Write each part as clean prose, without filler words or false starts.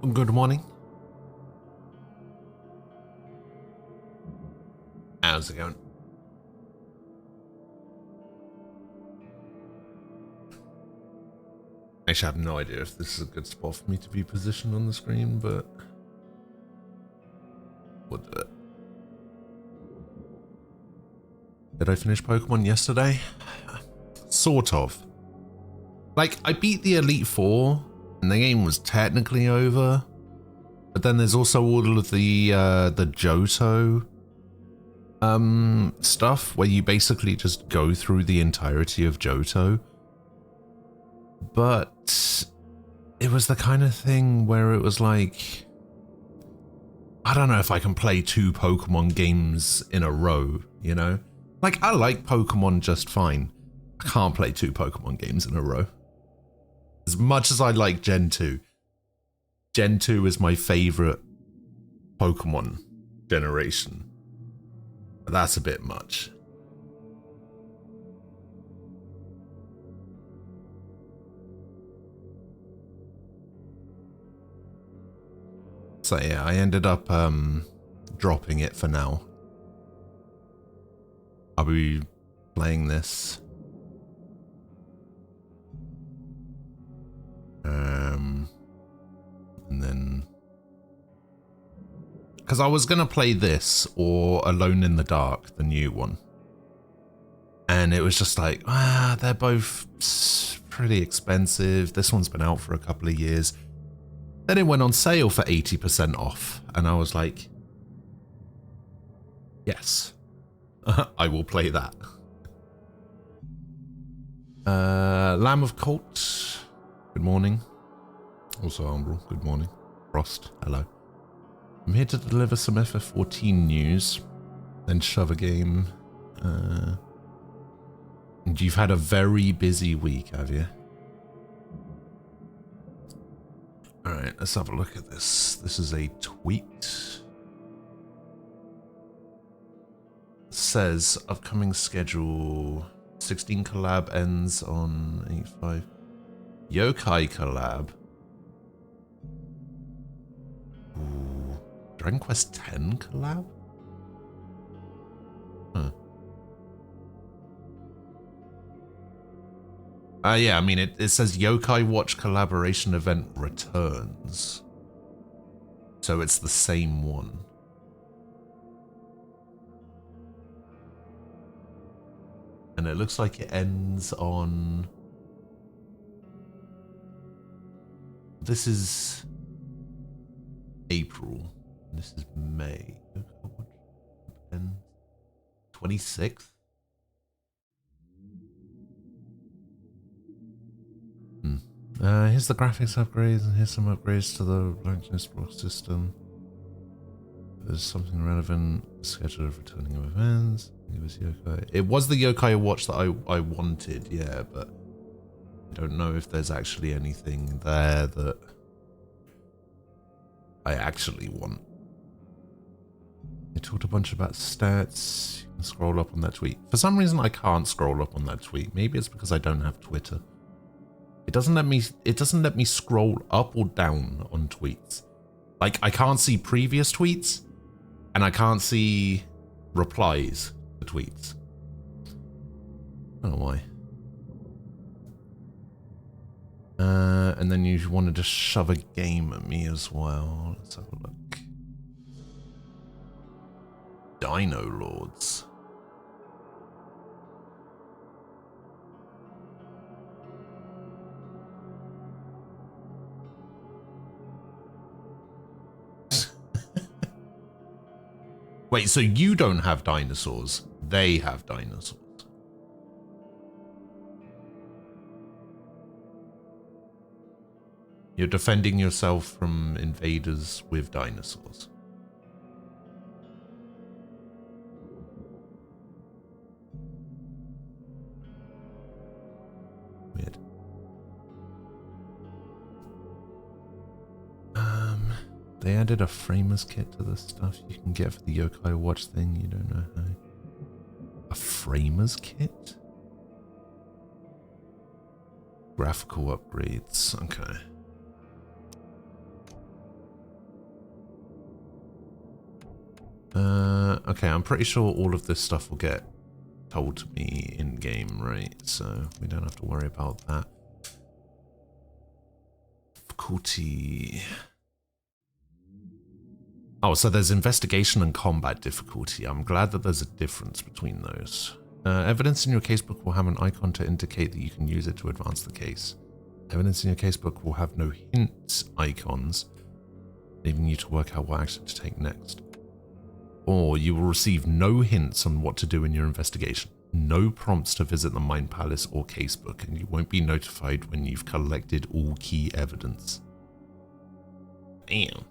Good morning. How's it going? Actually, I have no idea if this is a good spot for me to be positioned on the screen, but we'll do it. Did I finish Pokemon yesterday? Sort of. Like, I beat the Elite Four, and the game was technically over, but then there's also all of the Johto stuff where you basically just go through the entirety of Johto. But it was the kind of thing where it was like, I don't know if I can play 2 Pokemon games in a row, you know? Like, I like Pokemon just fine. I can't play 2 Pokemon games in a row. As much as I like Gen 2. Gen 2 is my favorite Pokemon generation. But that's a bit much. So yeah, I ended up dropping it for now. I'll be playing this. And then, because I was gonna play this or Alone in the Dark, the new one, and it was just like, they're both pretty expensive. This one's been out for a couple of years. Then it went on sale for 80% off, and I was like, yes, I will play that. Lamb of Colt, good morning. Also Umbral, good morning. Frost, hello. I'm here to deliver some FF14 news, then shove a game. And you've had a very busy week, have you? Alright, let's have a look at this. This is a tweet. It says, upcoming schedule, 16 collab ends on 8/5. Yokai collab. Ooh. Dragon Quest 10 collab? Huh. Yeah, I mean, it says Yokai Watch collaboration event returns. So it's the same one. And it looks like it ends on... This is April. This is May. 26th? Here's the graphics upgrades, and here's some upgrades to the blankness block system. There's something relevant. Schedule of returning of events. It was Yokai. It was the Yokai Watch that I wanted, yeah, but I don't know if there's actually anything there that I actually want. They talked a bunch about stats. You can scroll up on that tweet. For some reason, I can't scroll up on that tweet. Maybe it's because I don't have Twitter. It doesn't let me scroll up or down on tweets. Like, I can't see previous tweets, and I can't see replies to tweets. I don't know why. And then you wanted to shove a game at me as well. Let's have a look. Dino Lords. Wait, so you don't have dinosaurs? They have dinosaurs. You're defending yourself from invaders with dinosaurs. Weird. They added a framers kit to the stuff you can get for the Yokai Watch thing. You don't know how. A framers kit? Graphical upgrades. Okay. Okay, I'm pretty sure all of this stuff will get told to me in game, right? So we don't have to worry about that. Difficulty. Oh, so there's investigation and combat difficulty. I'm glad that there's a difference between those. Evidence in your casebook will have an icon to indicate that you can use it to advance the case. Evidence in your casebook will have no hint icons, leaving you to work out what action to take next. Or you will receive no hints on what to do in your investigation. No prompts to visit the Mind Palace or casebook, and you won't be notified when you've collected all key evidence. Damn.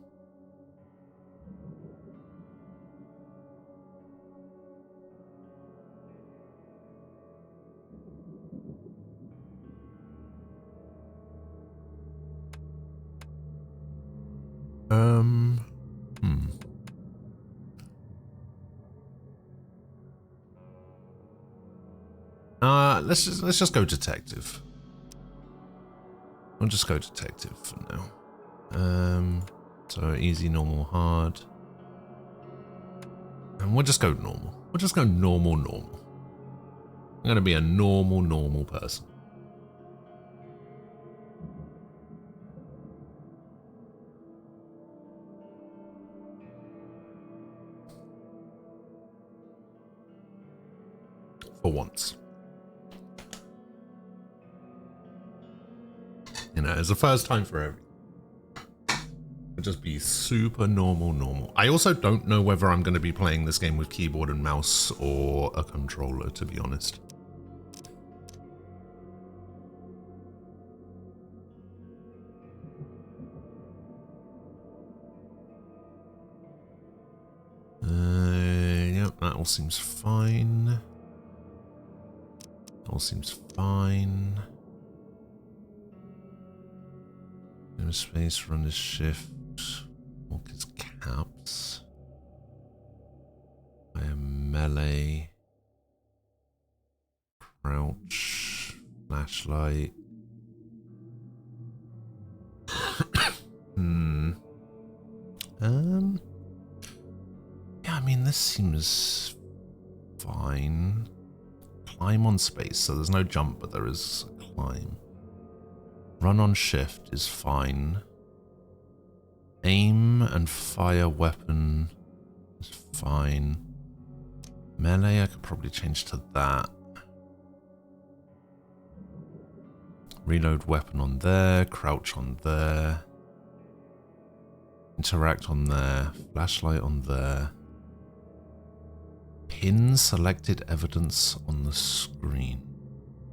Let's just go detective. We'll just go detective for now. So easy, normal, hard. And we'll just go normal. We'll just go normal. I'm gonna be a normal person. For once. You know, it's the first time for everything. It'll just be super normal. I also don't know whether I'm going to be playing this game with keyboard and mouse or a controller, to be honest. Yep, that all seems fine. All seems fine. No space, run his shift, walk his caps. Fire melee. Crouch. Flashlight. Yeah, I mean, this seems fine. Climb on space, so there's no jump, but there is a climb. Run on shift is fine. Aim and fire weapon is fine. Melee, I could probably change to that. Reload weapon on there, crouch on there. Interact on there, flashlight on there. Pin selected evidence on the screen.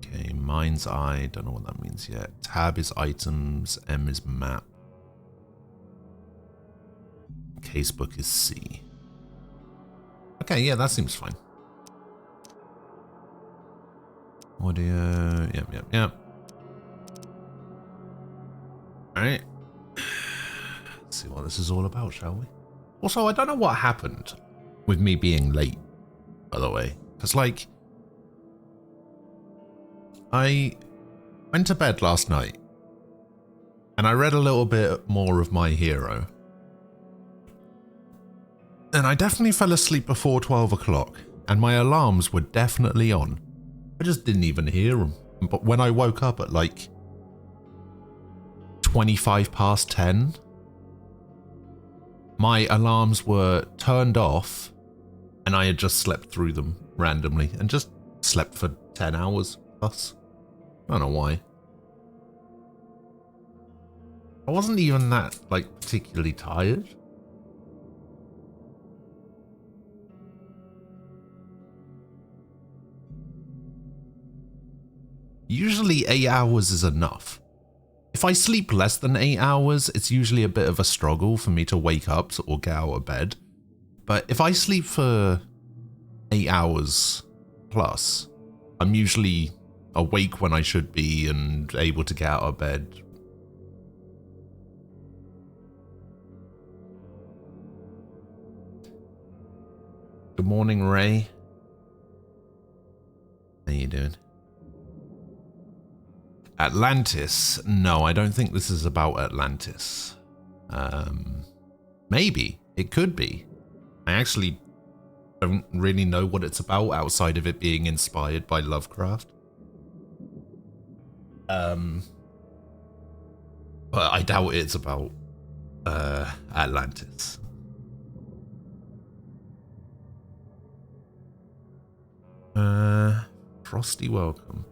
Okay, mind's eye, don't know what that means yet. Tab is items, M is map. Casebook is C. Okay, yeah, that seems fine. Audio, yep. Alright. Let's see what this is all about, shall we? Also, I don't know what happened with me being late, by the way. Because, like, I went to bed last night and I read a little bit more of My Hero. And I definitely fell asleep before 12 o'clock and my alarms were definitely on. I just didn't even hear them. But when I woke up at like 25 past 10, my alarms were turned off and I had just slept through them randomly and just slept for 10 hours plus. I don't know why. I wasn't even that, like, particularly tired. Usually 8 hours is enough. If I sleep less than 8 hours, it's usually a bit of a struggle for me to wake up or get out of bed. But if I sleep for 8 hours plus, I'm usually awake when I should be and able to get out of bed. Good morning, Ray. How you doing? Atlantis? No, I don't think this is about Atlantis. Maybe. It could be. I actually don't really know what it's about outside of it being inspired by Lovecraft. But I doubt it's about Atlantis. Frosty welcome.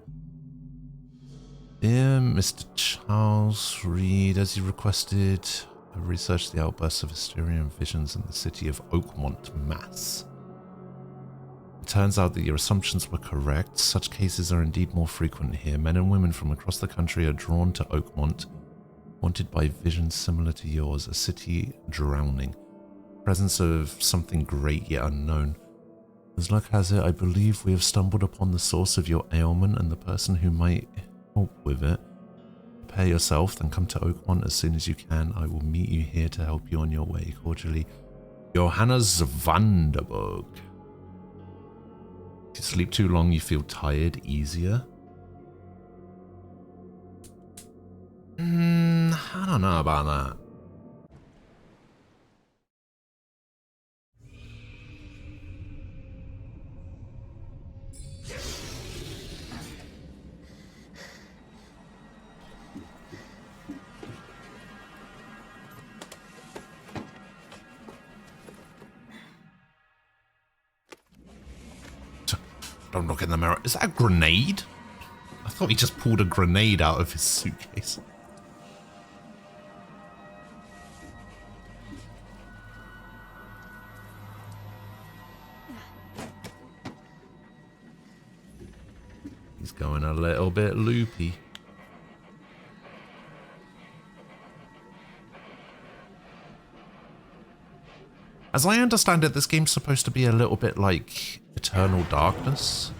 Dear Mr. Charles Reed, as you requested, I researched the outbursts of Asterian visions in the city of Oakmont, Mass. It turns out that your assumptions were correct. Such cases are indeed more frequent here. Men and women from across the country are drawn to Oakmont, haunted by visions similar to yours, a city drowning. Presence of something great yet unknown. As luck has it, I believe we have stumbled upon the source of your ailment and the person who might help with it. Prepare yourself, then come to Oakmont as soon as you can. I will meet you here to help you on your way. Cordially, Johannes Vanderburg. If you sleep too long, you feel tired easier. I don't know about that. Don't look in the mirror. Is that a grenade? I thought he just pulled a grenade out of his suitcase. He's going a little bit loopy. As I understand it, this game's supposed to be a little bit like Eternal Darkness.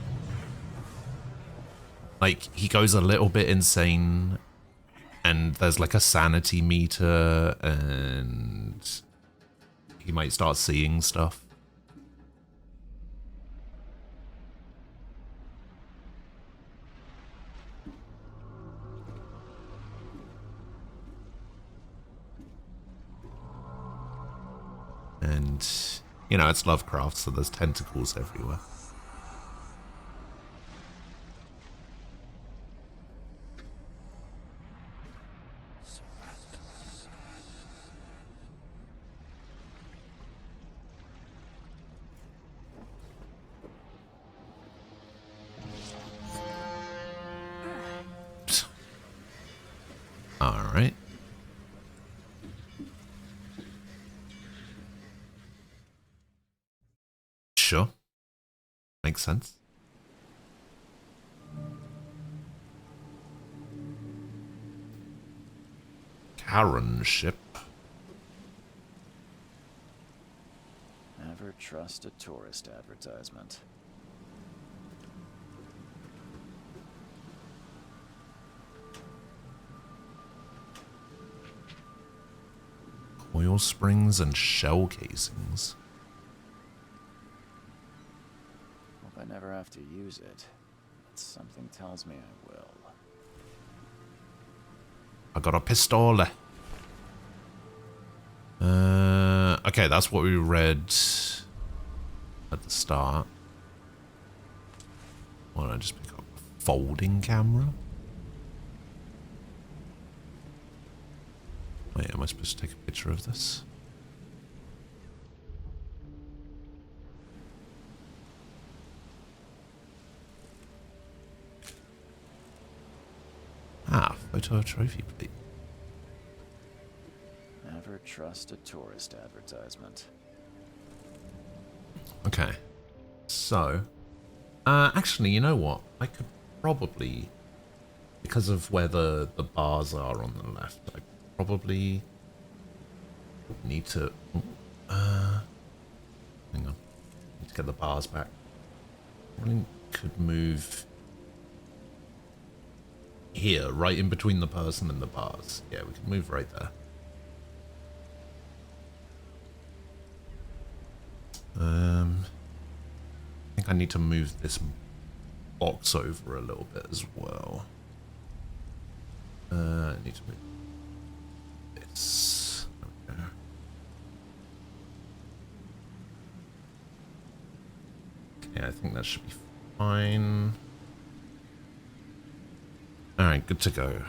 Like, he goes a little bit insane, and there's like a sanity meter, and he might start seeing stuff. And, you know, it's Lovecraft, so there's tentacles everywhere. All right. Sure. Makes sense. Karen ship. Never trust a tourist advertisement. Oil springs and shell casings. Hope I never have to use it, but something tells me I will. I got a pistol. Okay, that's what we read at the start. Why don't I just pick up a folding camera? Wait, am I supposed to take a picture of this? Ah, photo trophy plate. Never trust a tourist advertisement. Okay. So, actually, you know what? I could probably, because of where the bars are on the left, I probably need to, hang on. Need to get the bars back. Probably could move here, right in between the person and the bars. Yeah, we can move right there. I think I need to move this box over a little bit as well. I need to move this. There we go. Yeah, I think that should be fine. Alright, good to go.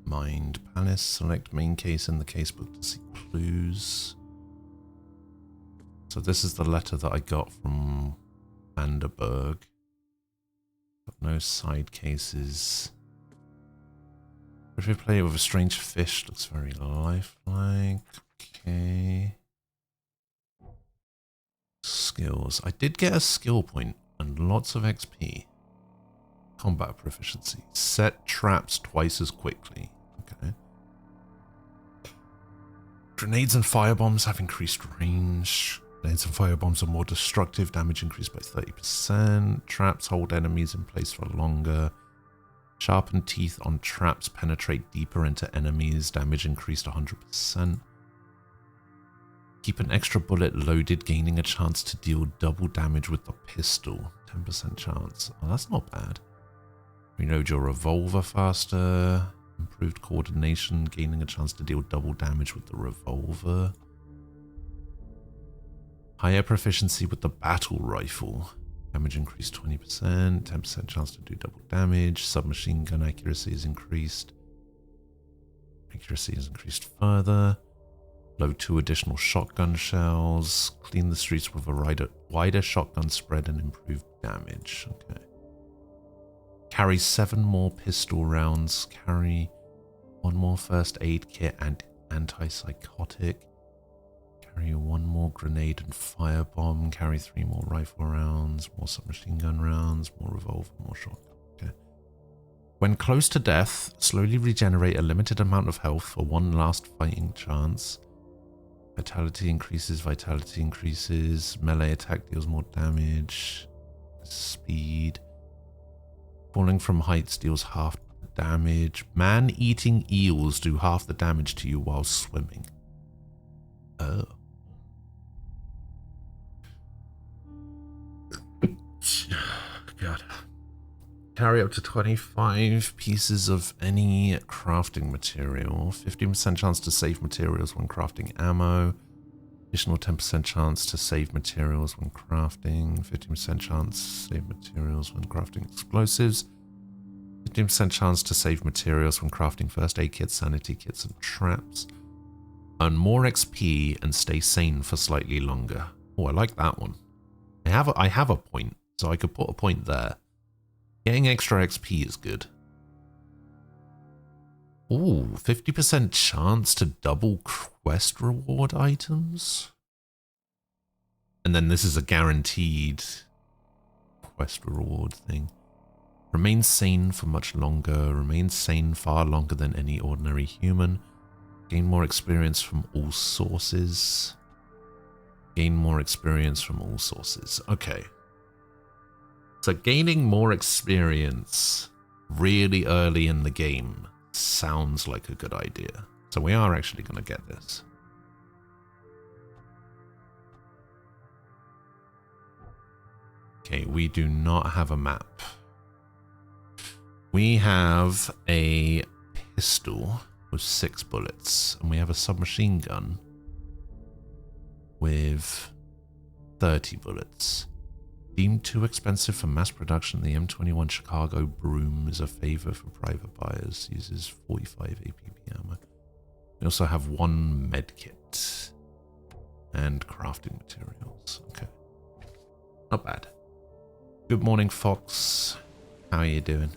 Mind Palace. Select main case in the casebook to see clues. So this is the letter that I got from Vanderberg. Got no side cases. If we play with a strange fish, looks very lifelike. Okay. Skills. I did get a skill point and lots of XP. Combat proficiency. Set traps twice as quickly. Okay. Grenades and firebombs have increased range. Grenades and firebombs are more destructive. Damage increased by 30%. Traps hold enemies in place for longer. Sharpened teeth on traps penetrate deeper into enemies. Damage increased 100%. Keep an extra bullet loaded, gaining a chance to deal double damage with the pistol. 10% chance. Oh, that's not bad. Reload your revolver faster. Improved coordination, gaining a chance to deal double damage with the revolver. Higher proficiency with the battle rifle. Damage increased 20%. 10% chance to do double damage. Submachine gun accuracy is increased. Accuracy is increased further. Load 2 additional shotgun shells. Clean the streets with a wider shotgun spread and improved damage. Okay. Carry 7 more pistol rounds. Carry 1 more first aid kit and antipsychotic. Carry 1 more grenade and firebomb. Carry 3 more rifle rounds. More submachine gun rounds. More revolver. More shotgun. Okay. When close to death, slowly regenerate a limited amount of health for 1 last fighting chance. Vitality increases. Melee attack deals more damage. Speed. Falling from heights deals half the damage. Man-eating eels do half the damage to you while swimming. Oh. God. Carry up to 25 pieces of any crafting material. 15% chance to save materials when crafting ammo. Additional 10% chance to save materials when crafting. 15% chance to save materials when crafting explosives. 15% chance to save materials when crafting first aid kits, sanity kits, and traps. Earn more XP and stay sane for slightly longer. Oh, I like that one. I have a point, so I could put a point there. Getting extra XP is good. Ooh, 50% chance to double quest reward items. And then this is a guaranteed quest reward thing. Remain sane for much longer. Remain sane far longer than any ordinary human. Gain more experience from all sources. Gain more experience from all sources. Okay. So gaining more experience really early in the game sounds like a good idea. So we are actually going to get this. Okay, we do not have a map. We have a pistol with 6 bullets, and we have a submachine gun with 30 bullets. Deemed too expensive for mass production, the M21 Chicago Broom is a favor for private buyers. Uses 45 APB ammo. We also have 1 medkit and crafting materials. Okay, not bad. Good morning, Fox. How are you doing?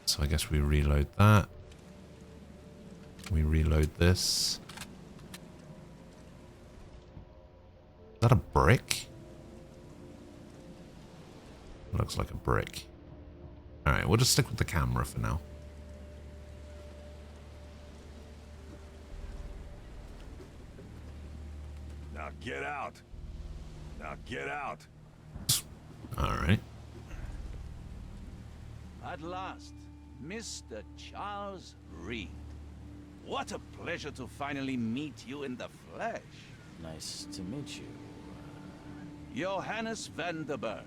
So I guess we reload that. We reload this. Is that a brick? Looks like a brick. Alright, we'll just stick with the camera for now. Now get out. Now get out. Alright. At last, Mr. Charles Reed. What a pleasure to finally meet you in the flesh. Nice to meet you. Johannes Vanderberg,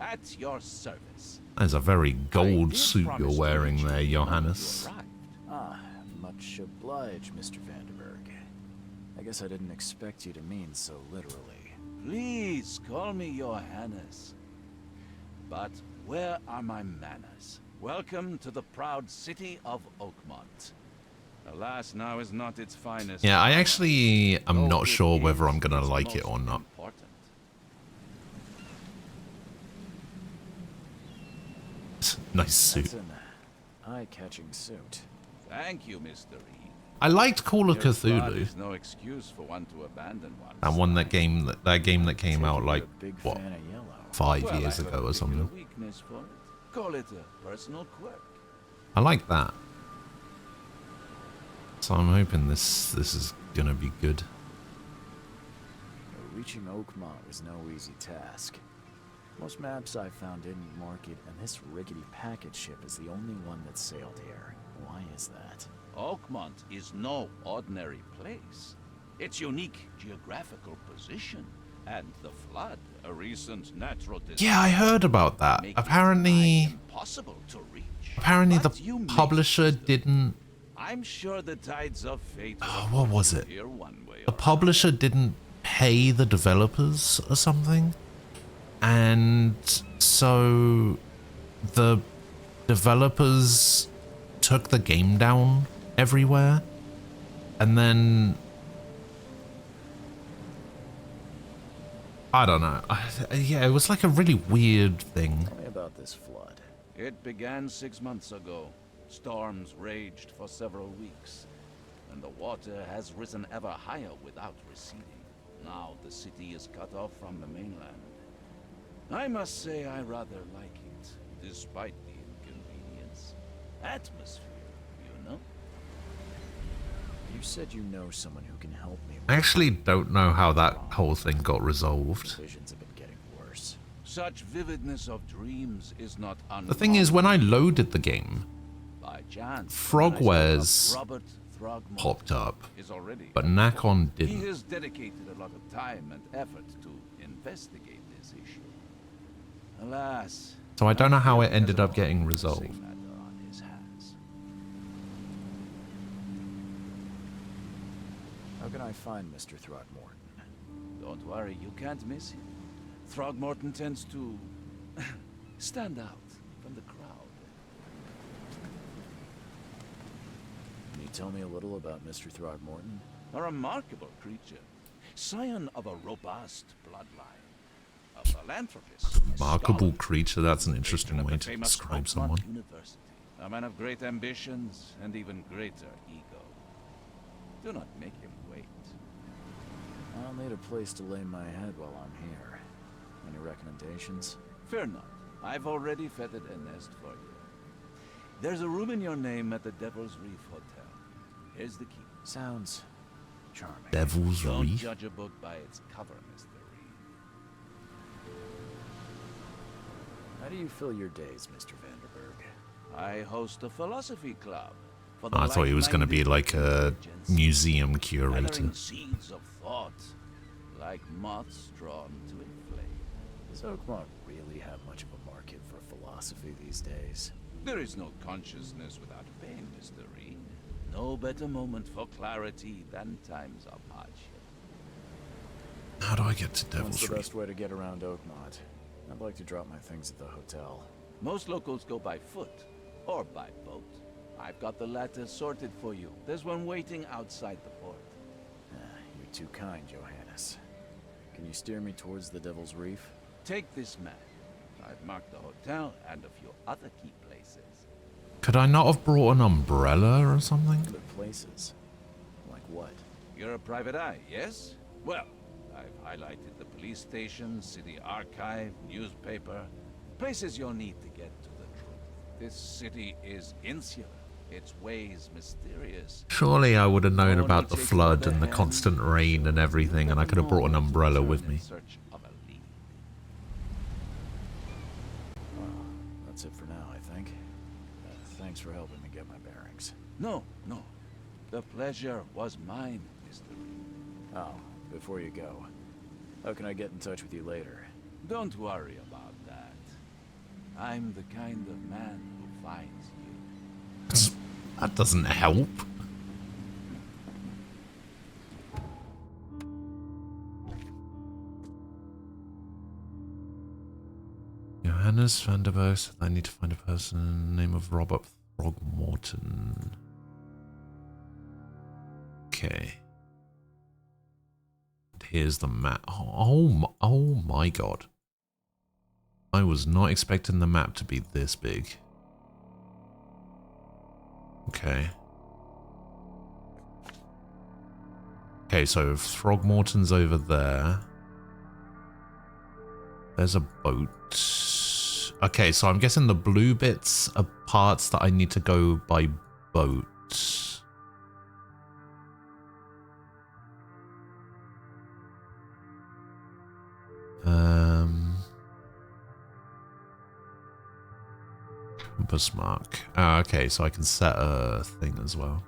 at your service. There's a very I gold did suit promise you're to wearing reach you there, the moment Johannes. you arrived. Ah, much obliged, Mr. Vanderberg. I guess I didn't expect you to mean so literally. Please call me Johannes. But where are my manners? Welcome to the proud city of Oakmont. Alas, now is not its finest. Yeah, I actually am Though not it sure whether is I'm gonna its like it most or not. important. Nice suit. That's an eye-catching suit. Thank you, Mr. Reed. I liked Call of Your blood Cthulhu. is no excuse for one to abandon one. That game that came Take out you're like a big what, fan of yellow. 5 Well, years I have ago a or particular something. weakness for it. Call it a personal quirk. I like that. So I'm hoping this is gonna be good. Reaching Oakmont was no easy task. Most maps I found didn't mark it, and this rickety packet ship is the only one that sailed here. Why is that? Oakmont is no ordinary place. Its unique geographical position and the flood, a recent natural disaster. Yeah, I heard about that. make it Apparently, nigh impossible to reach. But you the make publisher wisdom. didn't. I'm sure the tides of fate. Oh, will what was bring it? you here one way The or publisher didn't pay the developers or something, and so the developers took the game down everywhere, and then I don't know. Yeah, it was like a really weird thing. Tell me about this flood. It began 6 months ago. Storms raged for several weeks, and the water has risen ever higher without receding. Now the city is cut off from the mainland. I must say I rather like it, despite the inconvenience. Atmosphere, you know? You said you know someone who can help me. I actually don't know how that whole thing got resolved. Visions have been getting worse. Such vividness of dreams is not uncommon. The thing is, when I loaded the game, By chance, Frogwares Robert Throgmorton popped up, is already but Nakon He didn't. has dedicated a lot of time and effort to investigate this issue. Alas, So I don't know how it he ended has up a getting pressing resolved. matter on his hands. How can I find Mr. Throgmorton? Don't worry, you can't miss him. Throgmorton tends to stand out from the crowd. Can you tell me a little about Mr. Throgmorton? A remarkable creature, scion of a robust bloodline, a philanthropist, a Remarkable scholar, creature, that's an patron interesting of way the to famous describe Oakmont someone. University, a man of great ambitions and even greater ego. Do not make him wait. I'll need a place to lay my head while I'm here. Any recommendations? Fear not. I've already feathered a nest for you. There's a room in your name at the Devil's Reef Hotel. Here's the key. Sounds charming. Devil's Don't Reef? judge a book by its cover, Mr. Reed. How do you fill your days, Mr. Vanderberg? I host a philosophy club. For the I thought he was going to be like a like-minded museum curator. gathering seeds of thought, like moths drawn to a flame. Does Oakmont really have much of a market for philosophy these days? There is no consciousness without pain, Mr. Reed. No better moment for clarity than times of hardship. How do I get to What's Devil's the Reef? best way to get around Oakmont? I'd like to drop my things at the hotel. Most locals go by foot or by boat. I've got the latter sorted for you. There's one waiting outside the port. You're too kind, Johannes. Can you steer me towards the Devil's Reef? Take this map. I've marked the hotel and a few other key places. Could I not have brought an umbrella or something? Other places? Like what? You're a private eye, yes? Well, I've highlighted the police station, city archive, newspaper. Places you'll need to get to the truth. This city is insular. Its ways mysterious. Surely I would have known Only about the take flood another and the hand, constant rain and everything, and I could have brought an umbrella with me. In search of a lead. Well, that's it for now, I think. Thanks for helping me get my bearings. No. The pleasure was mine, Mr. Reed. Oh, before you go, How can I get in touch with you later? Don't worry about that. I'm the kind of man who finds you. That doesn't help. Johannes Vanderberg said I need to find a person in the name of Robert Throgmorton. Okay. Here's the map. Oh my god. I was not expecting the map to be this big. Okay. Okay, so Throgmorton's over there. There's a boat. Okay, so I'm guessing the blue bits are parts that I need to go by boat. Compass mark. Okay, so I can set a thing as well.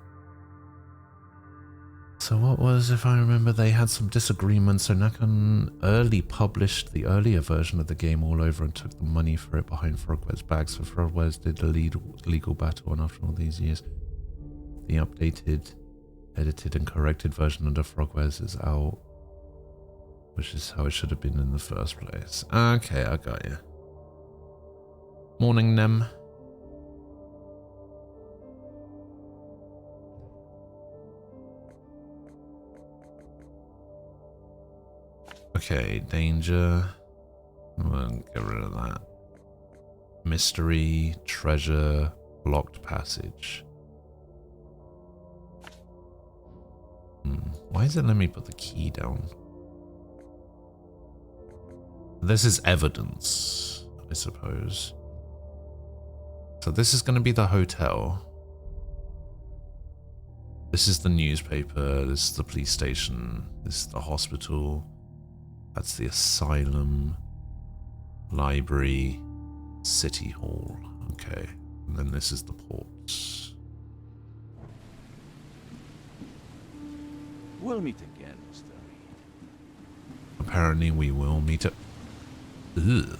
So what was, if I remember, they had some disagreements, so Nakan early published the earlier version of the game all over and took the money for it behind Frogware's back, so Frogware's did the legal battle, and after all these years, the updated, edited and corrected version under Frogware's is out, which is how it should have been in the first place. Okay, I got you. Morning, Nem. Okay, danger. We'll get rid of that. Mystery, treasure, blocked passage. Why is it letting me put the key down? This is evidence, I suppose. So this is going to be the hotel. This is the newspaper. This is the police station. This is the hospital. That's the asylum, library, city hall. Okay, and then this is the ports. We'll meet again, Mr. Reed. Apparently we will meet at... Ugh.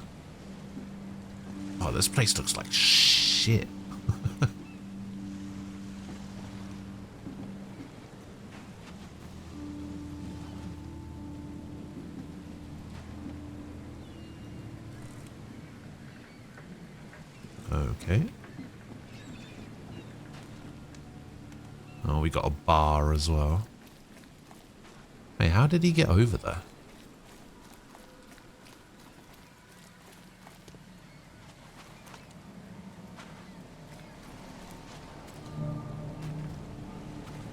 Oh, this place looks like shit. Okay. Oh, we got a bar as well. Hey, how did he get over there?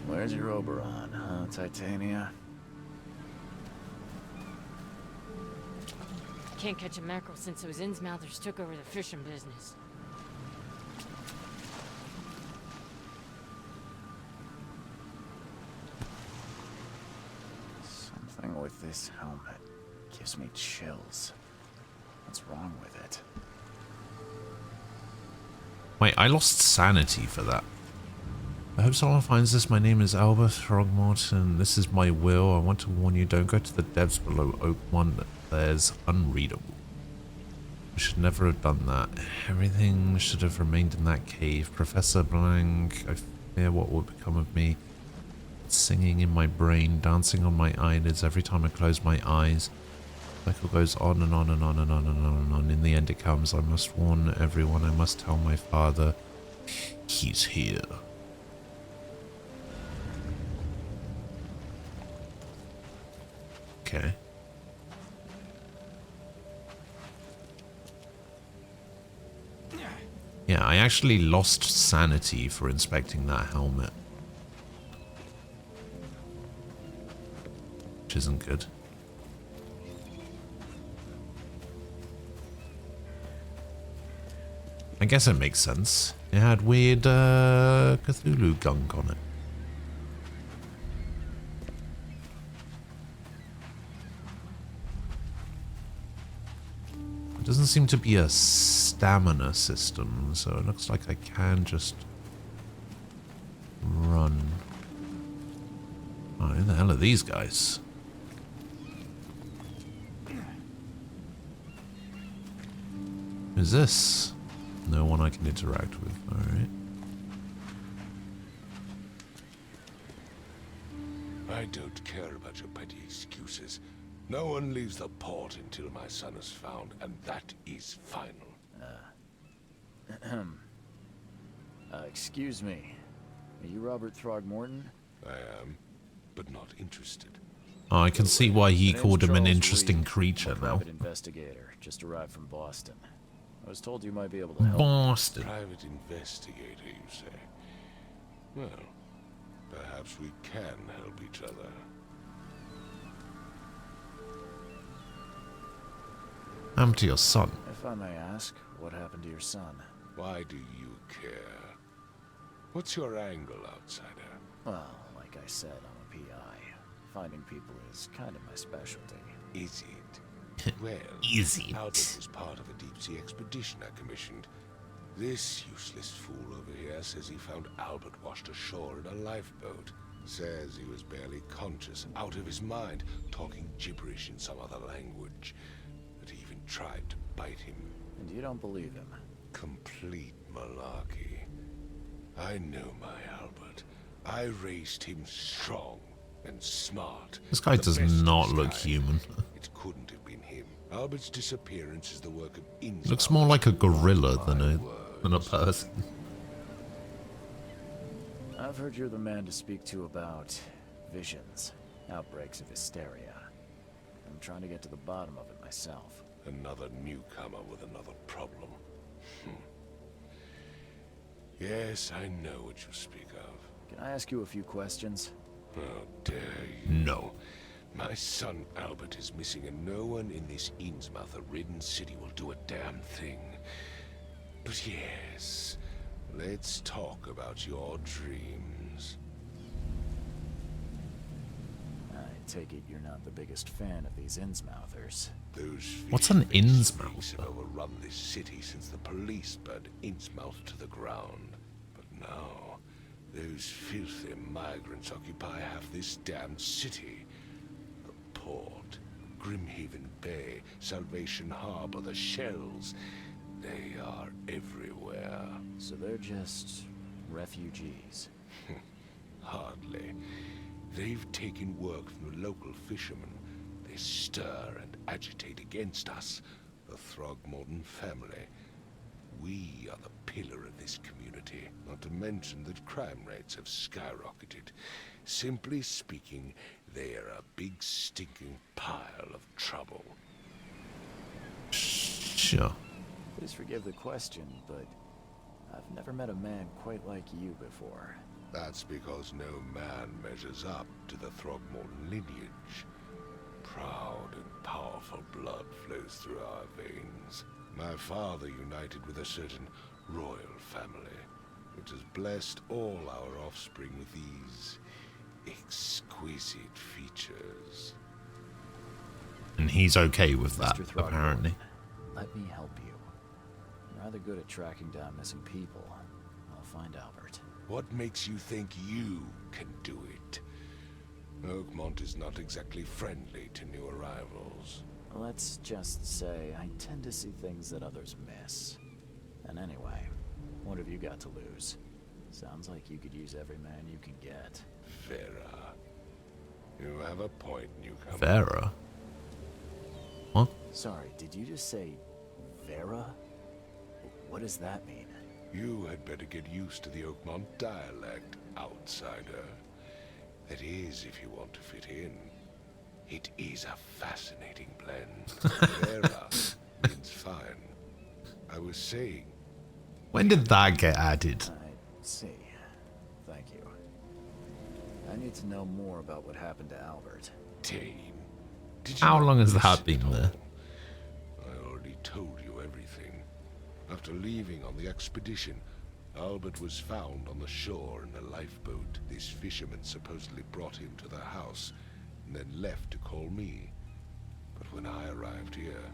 Where's your Oberon, huh, Titania? Can't catch a mackerel since those Innsmouthers took over the fishing business. Something with this helmet gives me chills. What's wrong with it? Wait, I lost sanity for that. I hope someone finds this. My name is Albert Throgmorton. This is my will. I want to warn you, don't go to the depths below Oakmont. There's unreadable. We should never have done that. Everything should have remained in that cave. Professor Blank, I fear what will become of me. It's singing in my brain, dancing on my eyelids every time I close my eyes. The cycle goes on and on and on and on and on and on. In the end it comes. I must warn everyone. I must tell my father. He's here. Okay. Yeah, I actually lost sanity for inspecting that helmet. Which isn't good. I guess it makes sense. It had weird Cthulhu gunk on it. It doesn't seem to be a stamina system, so it looks like I can just run. Oh, who the hell are these guys? Who's this? No one I can interact with. Alright. I don't care about your petty excuses. No one leaves the port until my son is found, and that is final. Excuse me. Are you Robert Throgmorton? I am, but not interested. Oh, I can see why he My name's called him an Charles interesting Reed. creature I'm a now. private investigator. Just arrived from Boston. I was told you might be able to help. Boston. Private investigator, you say? Well, perhaps we can help each other. What happened to your son? If I may ask, what happened to your son? Why do you care? What's your angle, outsider? Well, like I said, I'm a PI. Finding people is kind of my specialty. Is it? Well, Is it? Albert was part of a deep-sea expedition I commissioned. This useless fool over here says he found Albert washed ashore in a lifeboat. Says he was barely conscious, out of his mind, talking gibberish in some other language. That he even tried to bite him. And you don't believe him? Complete malarkey. I know my Albert. I raised him strong and smart. This guy The does best of not his look kind. human. It couldn't have been him. Albert's disappearance is the work of Innsmouth. Looks more like a gorilla My than a words. person. I've heard you're the man to speak to about visions, outbreaks of hysteria. I'm trying to get to the bottom of it myself. Another newcomer with another problem. Yes, I know what you speak of. Can I ask you a few questions? How dare you? No. My son Albert is missing, and no one in this Innsmouth-ridden city will do a damn thing. But yes, let's talk about your dreams. I take it you're not the biggest fan of these Innsmouthers. Those What's an fish-faced Innsmouth? freaks have overrun this city since the police burned Innsmouth to the ground. But now, those filthy migrants occupy half this damned city. The port, Grimhaven Bay, Salvation Harbor, the Shells. They are everywhere. So they're just refugees. Hardly. They've taken work from the local fishermen. They stir and agitate against us, the Throgmorton family. We are the pillar of this community, not to mention that crime rates have skyrocketed. Simply speaking, they are a big stinking pile of trouble. Sure. Please forgive the question, but I've never met a man quite like you before. That's because no man measures up to the Throgmorton lineage. Proud and powerful blood flows through our veins. My father united with a certain royal family, which has blessed all our offspring with these exquisite features. And he's okay with that, Mr. Throgmorton, apparently. let me help you. I'm rather good at tracking down missing people. I'll find Albert. What makes you think you can do it? Oakmont is not exactly friendly to new arrivals. Let's just say I tend to see things that others miss. And anyway, what have you got to lose? Sounds like you could use every man you can get. Vera. You have a point, newcomer. Vera? What? Sorry, did you just say Vera? What does that mean? You had better get used to the Oakmont dialect, outsider. That is, if you want to fit in. It is a fascinating blend. Vera means fine. I was saying, When did that get added? I see. Thank you. I need to know more about what happened to Albert. Dane. Did you How not long has that listen been at there? all? I already told you everything. After leaving on the expedition, Albert was found on the shore in a lifeboat. This fisherman supposedly brought him to the house and then left to call me. But when I arrived here,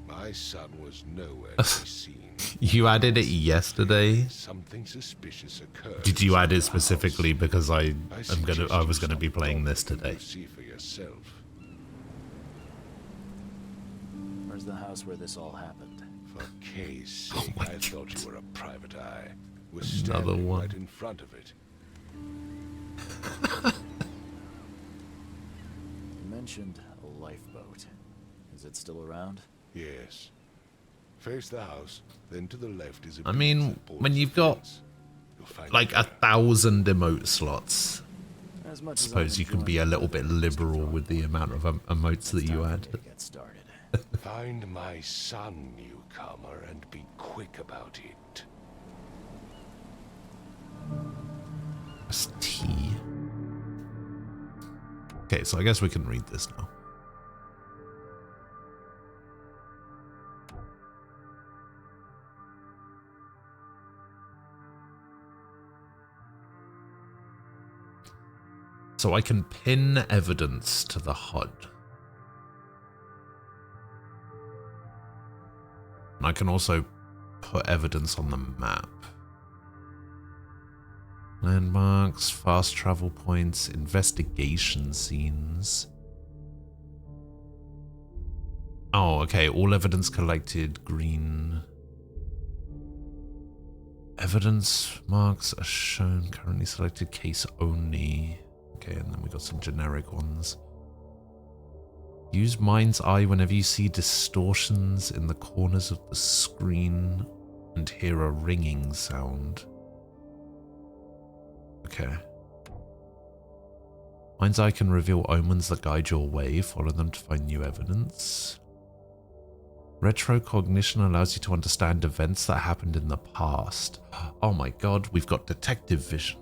my son was nowhere to be seen. You added it yesterday? Something suspicious occurred. Did you add inside it the specifically house. because I suggest was you gonna be stop playing this talking and today? See for yourself. Where's the house where this all happened? For Kay's sake, my I thought you were a private eye. We're Another standing one. right in front of it. You mentioned a lifeboat. Is it still around? Yes. Face the house, then to the left is a I beam mean, that supports when the you've got fence. You'll find like it there. 1,000 emote slots, As much I as suppose I'm you can be a enjoying little it, bit Mr. liberal with the amount of emotes that it's you time for add. me to get started. Find my son, newcomer, and be quick about it. Press T. Okay, so I guess we can read this now. So I can pin evidence to the HUD. And I can also put evidence on the map. Landmarks, fast travel points, investigation scenes. Oh, okay. All evidence collected, green. Evidence marks are shown, currently selected, case only. Okay, and then we got some generic ones. Use mind's eye whenever you see distortions in the corners of the screen and hear a ringing sound. Okay. Mind's eye can reveal omens that guide your way. Follow them to find new evidence. Retrocognition allows you to understand events that happened in the past. Oh my god, we've got detective vision.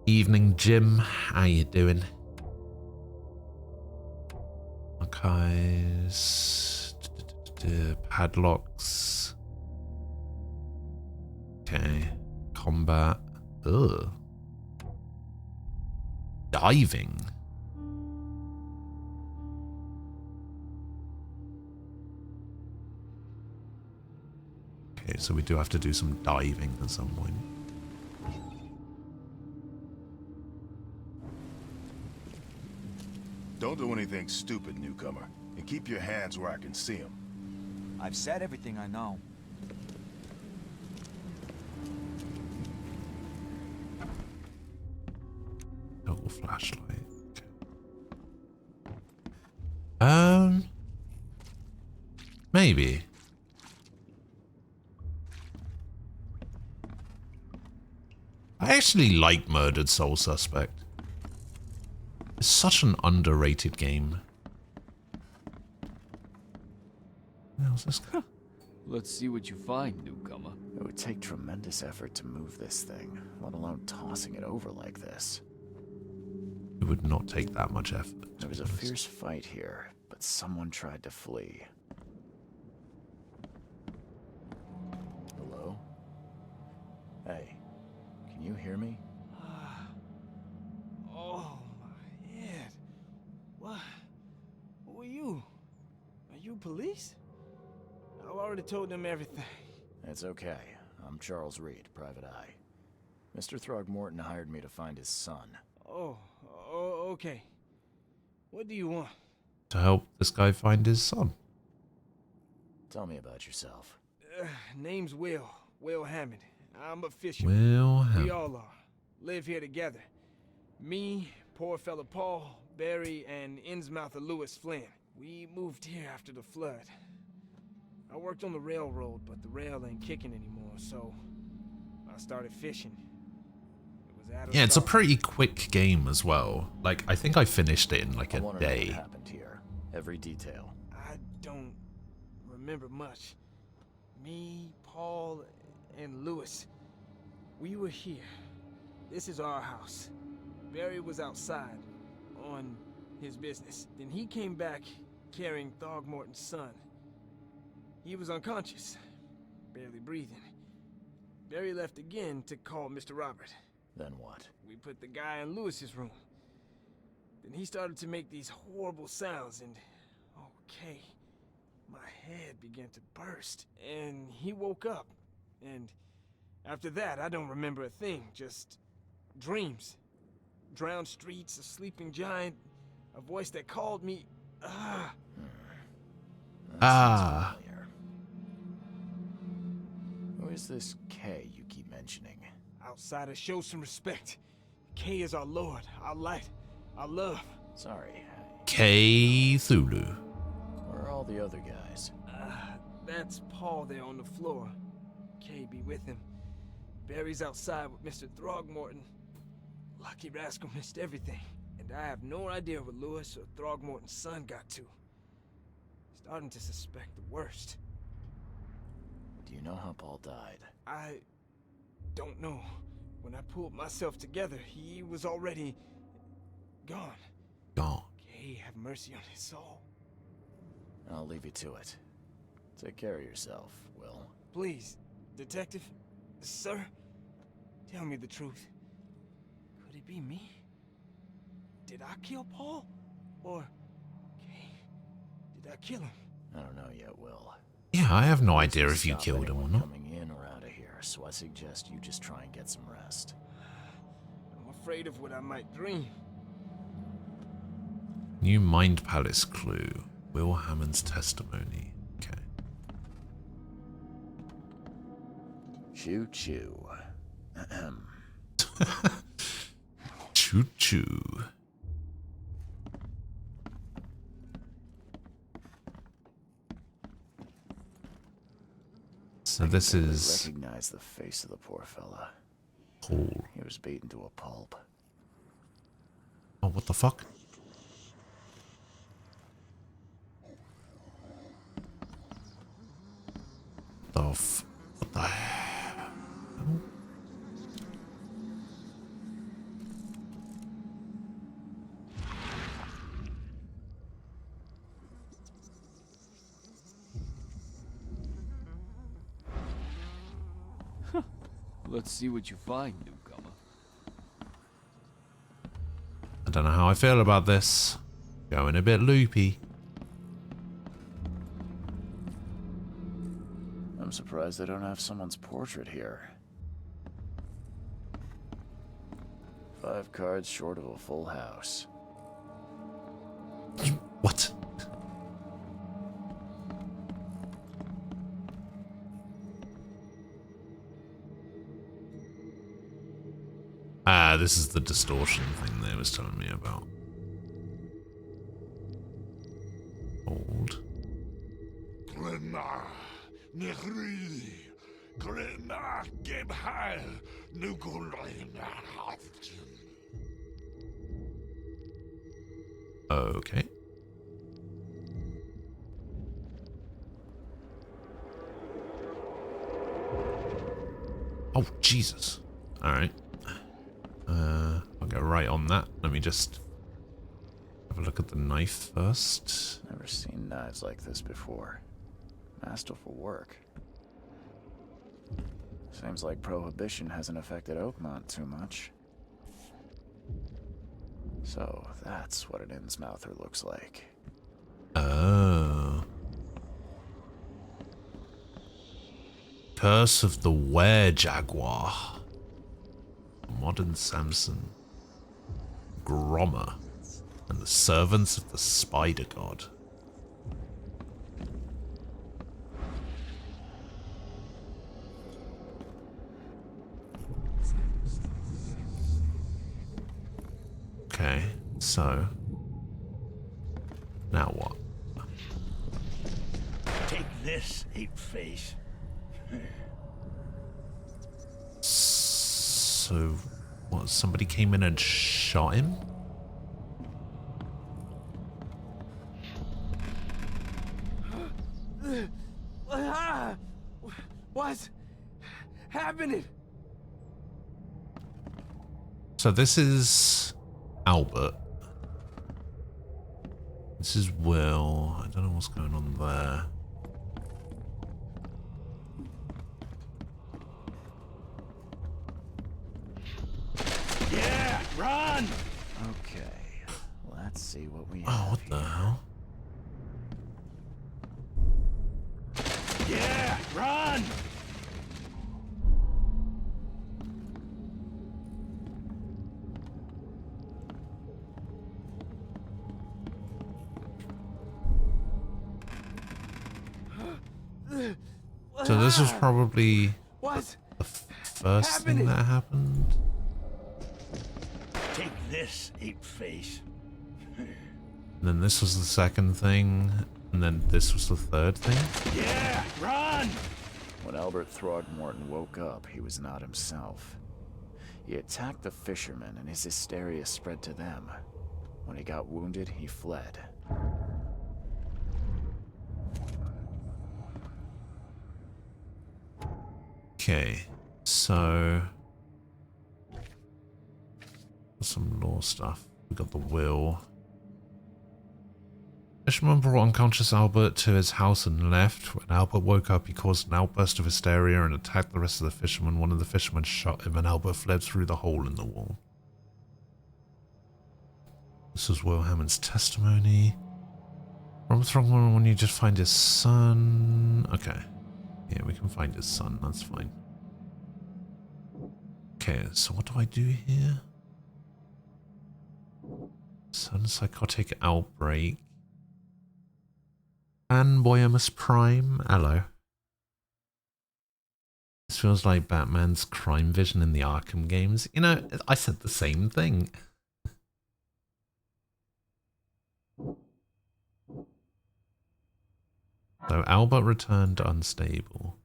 Evening, Jim. How you doing? Archives. Padlocks. Okay. Combat. Ugh. Diving. Okay, so we do have to do some diving at some point. Don't do anything stupid, newcomer. And keep your hands where I can see them. I've said everything I know. Toggle flashlight. Maybe. I actually like Murdered Soul Suspect. It's such an underrated game. What else is this? Let's see what you find, newcomer. It would take tremendous effort to move this thing, let alone tossing it over like this. It would not take that much effort. There was a fierce fight here, but someone tried to flee. Hello? Hey, can you hear me? Oh, my head. What? Who are you? Are you police? I've already told them everything. It's okay. I'm Charles Reed, Private Eye. Mr. Throgmorton hired me to find his son. Oh, okay. What do you want? To help this guy find his son. Tell me about yourself. Name's Will Hammond. I'm a fisherman. Will We Hammond. all are. Live here together. Me, poor fella Paul, Barry, and Innsmouther Lewis Flynn. We moved here after the flood. I worked on the railroad, but the rail ain't kicking anymore, so I started fishing. It was out of Yeah, it's a start. pretty quick game as well. Like, I think I finished it in like I a want to know what day. happened here. Every detail. I don't remember much. Me, Paul, and Lewis, we were here. This is our house. Barry was outside on his business. Then he came back carrying Throgmorton's son. He was unconscious, barely breathing. Barry left again to call Mr. Robert. Then what? We put the guy in Lewis's room. Then he started to make these horrible sounds and, okay, my head began to burst. And he woke up. And after that, I don't remember a thing, just dreams. Drowned streets, a sleeping giant, a voice that called me. Ah. Familiar. Who is this K you keep mentioning? Outsiders, show some respect. K is our lord, our light, our love. Sorry, Cthulhu. where are all the other guys? That's Paul there on the floor. K be with him. Barry's outside with Mr. Throgmorton. Lucky rascal missed everything. And I have no idea what Lewis or Throgmorton's son got to. Starting to suspect the worst. Do you know how Paul died? I don't know. When I pulled myself together, he was already gone. Gone. K have mercy on his soul. I'll leave you to it. Take care of yourself, Will. Please, detective, sir, tell me the truth. Could it be me? Did I kill Paul? Or K? Did I kill him? I don't know yet, Will. Yeah, I have no idea if you Stop killed him or anyone not. coming in or out of here, so I suggest you just try and get some rest. I'm afraid of what I might dream. New Mind Palace clue. Will Hammond's testimony. Okay. Choo choo. Ahem. Choo choo. So this is Recognize the face of the poor fella. Paul. He was beaten to a pulp. Oh, what the fuck? What the hell? Let's see what you find, newcomer. I don't know how I feel about this. Going a bit loopy. I'm surprised they don't have someone's portrait here. 5 cards short of a full house. What? Ah, this is the distortion thing they was telling me about. Old. Glenna, Nehri, Glenna, Gebhal, Nugulina. Okay. Oh, Jesus. Alright. I'll go right on that. Let me just have a look at the knife first. Never seen knives like this before. Masterful work. Seems like Prohibition hasn't affected Oakmont too much. So, that's what an Innsmouther looks like. Oh. Curse of the Were-Jaguar. Modern Samson. Grommer. And the Servants of the Spider God. Okay, so now what? Take this, ape face. So, what? Somebody came in and shot him? What's happening? So this is Albert. This is Will. I don't know what's going on there. Yeah, run! Okay, let's see what we Oh, have what the hell? Yeah, run! So this was probably What? the first thing that happened. Take this, ape face. And then this was the second thing. And then this was the third thing. Yeah, run! When Albert Throgmorton woke up, he was not himself. He attacked the fishermen, and his hysteria spread to them. When he got wounded, he fled. Okay, so some lore stuff. We got the will. Fisherman brought unconscious Albert to his house and left. When Albert woke up, he caused an outburst of hysteria and attacked the rest of the fishermen. One of the fishermen shot him and Albert fled through the hole in the wall. This was Will Hammond's testimony. Robert Throgmorton, when you just find his son. Okay. Yeah, we can find his son, that's fine. Okay, so what do I do here? Sudden psychotic outbreak. Boyamus Prime. Hello. This feels like Batman's crime vision in the Arkham games. You know, I said the same thing. So Albert returned unstable.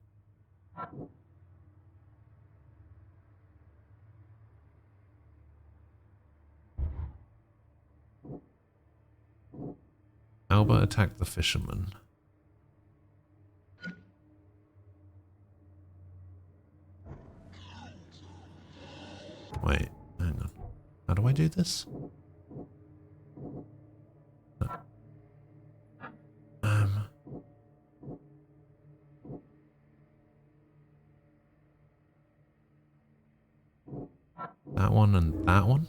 Albert attacked the fisherman. Wait, hang on. How do I do this? That one and that one?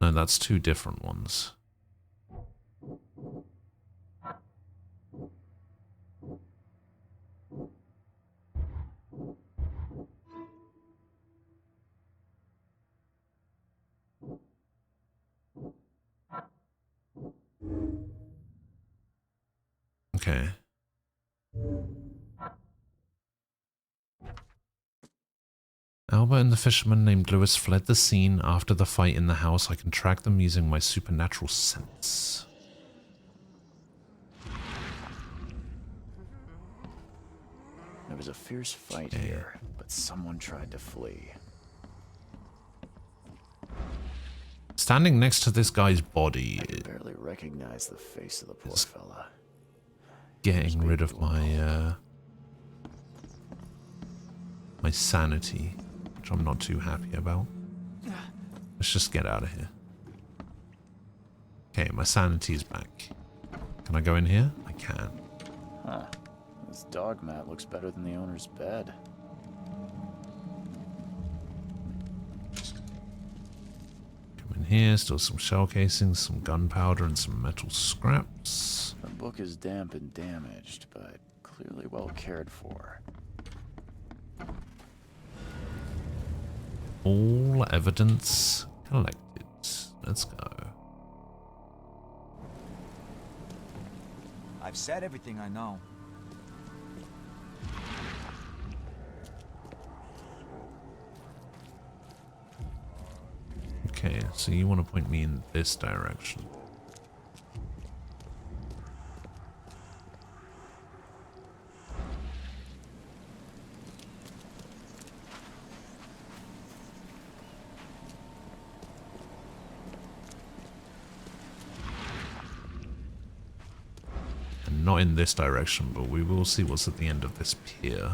No, that's two different ones. Okay. Albert and the fisherman named Lewis fled the scene. After the fight in the house, I can track them using my supernatural sense. There was a fierce fight here, but someone tried to flee. Standing next to this guy's body, I barely recognize the face of the poor fella. Getting rid of my my sanity, which I'm not too happy about. Let's just get out of here. Okay, my sanity is back. Can I go in here? I can. Huh. This dog mat looks better than the owner's bed. Come in here, still some shell casings, some gunpowder, and some metal scraps. The book is damp and damaged, but clearly well cared for. All evidence collected. Let's go. I've said everything I know. Okay, so you want to point me in this direction. And not in this direction, but we will see what's at the end of this pier.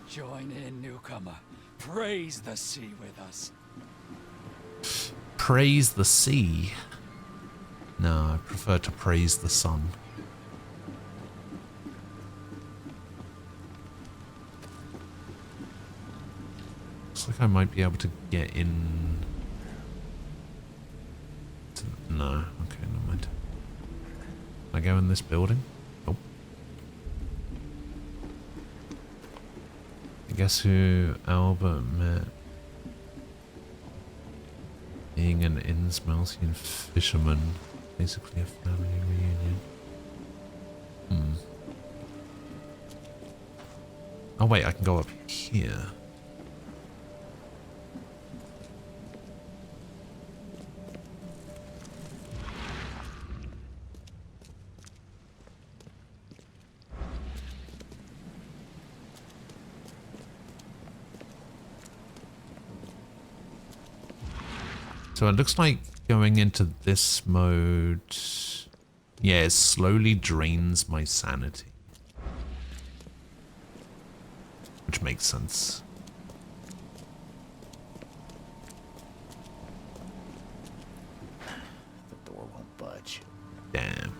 Join in, newcomer. Praise the sea with us. Praise the sea? No, I prefer to praise the sun. Looks like I might be able to get in. No, okay, never mind. Can I go in this building? Nope. I guess who Albert met. Being an Innsmouthian fisherman. Basically a family reunion. Oh wait, I can go up here. So it looks like going into this mode, yeah, it slowly drains my sanity. Which makes sense. The door won't budge. Damn.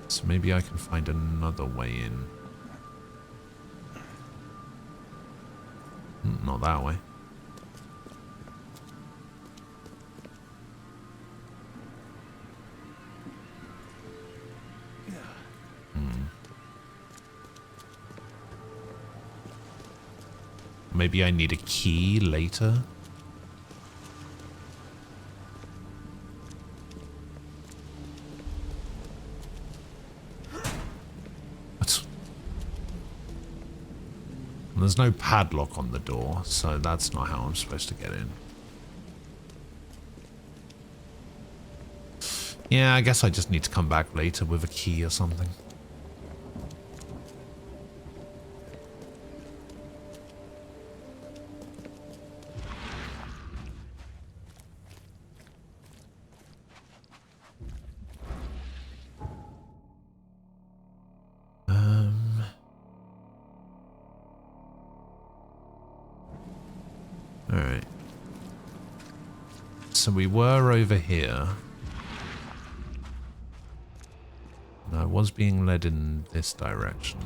So maybe I can find another way in. Not that way. Maybe I need a key later. What? There's no padlock on the door, so that's not how I'm supposed to get in. Yeah, I guess I just need to come back later with a key or something. Alright. So we were over here. And I was being led in this direction.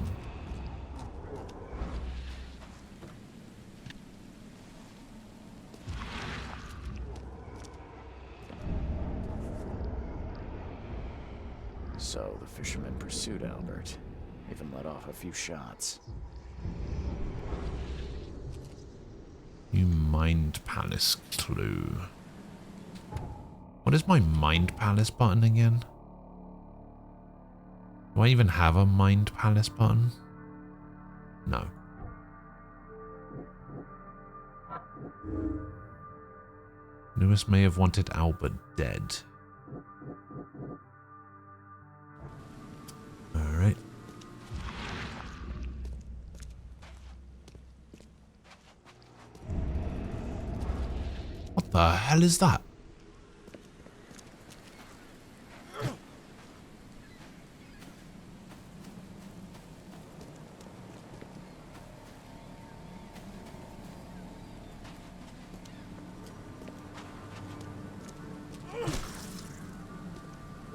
So the fisherman pursued Albert, even let off a few shots. New Mind Palace clue. What is my Mind Palace button again? Do I even have a Mind Palace button? No. Lewis may have wanted Albert dead. Alright. What the hell is that?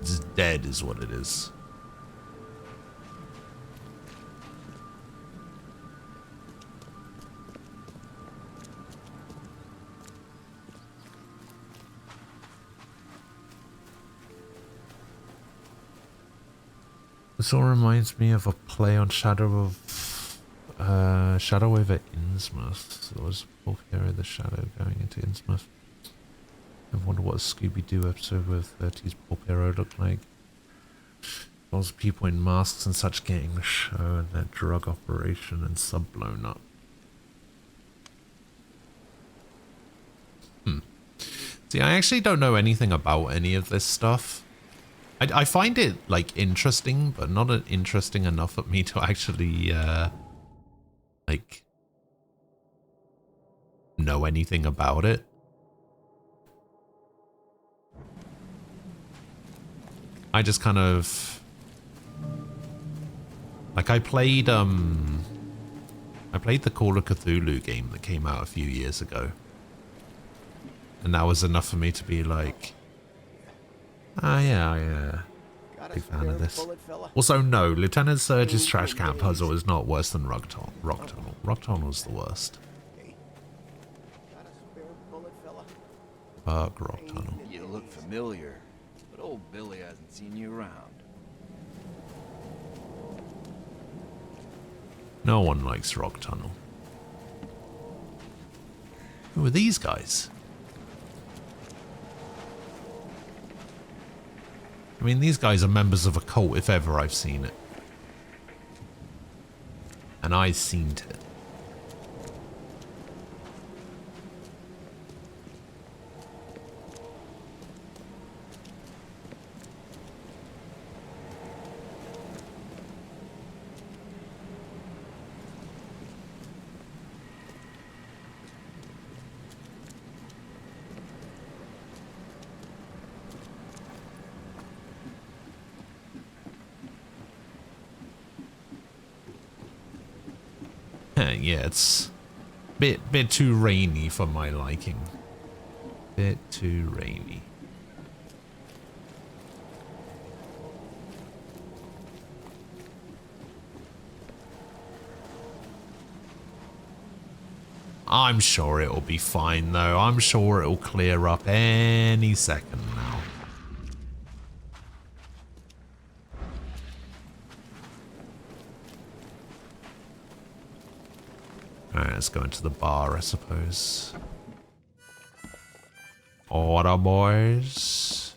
It's dead is what it is. This all reminds me of a play on Shadow over Innsmouth. There was a bulk area of the shadow going into Innsmouth. I wonder what a Scooby-Doo episode with 30s Paul Hero looked like. Lots of people in masks and such getting the show and their drug operation and sub blown up. See, I actually don't know anything about any of this stuff. I find it, like, interesting, but not interesting enough for me to actually, like, know anything about it. I just kind of, like, I played the Call of Cthulhu game that came out a few years ago. And that was enough for me to be like, ah, yeah. Big fan of this. Also, no, Lieutenant Surge's trash can puzzle is not worse than Rock Tunnel. Rock Tunnel's the worst. Fuck Rock Tunnel. You look familiar, but old Billy hasn't seen you around. No one likes Rock Tunnel. Who are these guys? I mean, these guys are members of a cult if ever I've seen it. And I've seen it. Yeah, it's bit too rainy for my liking. Bit too rainy. I'm sure it'll be fine though. I'm sure it'll clear up any second now. Alright, let's go into the bar, I suppose. Order, boys.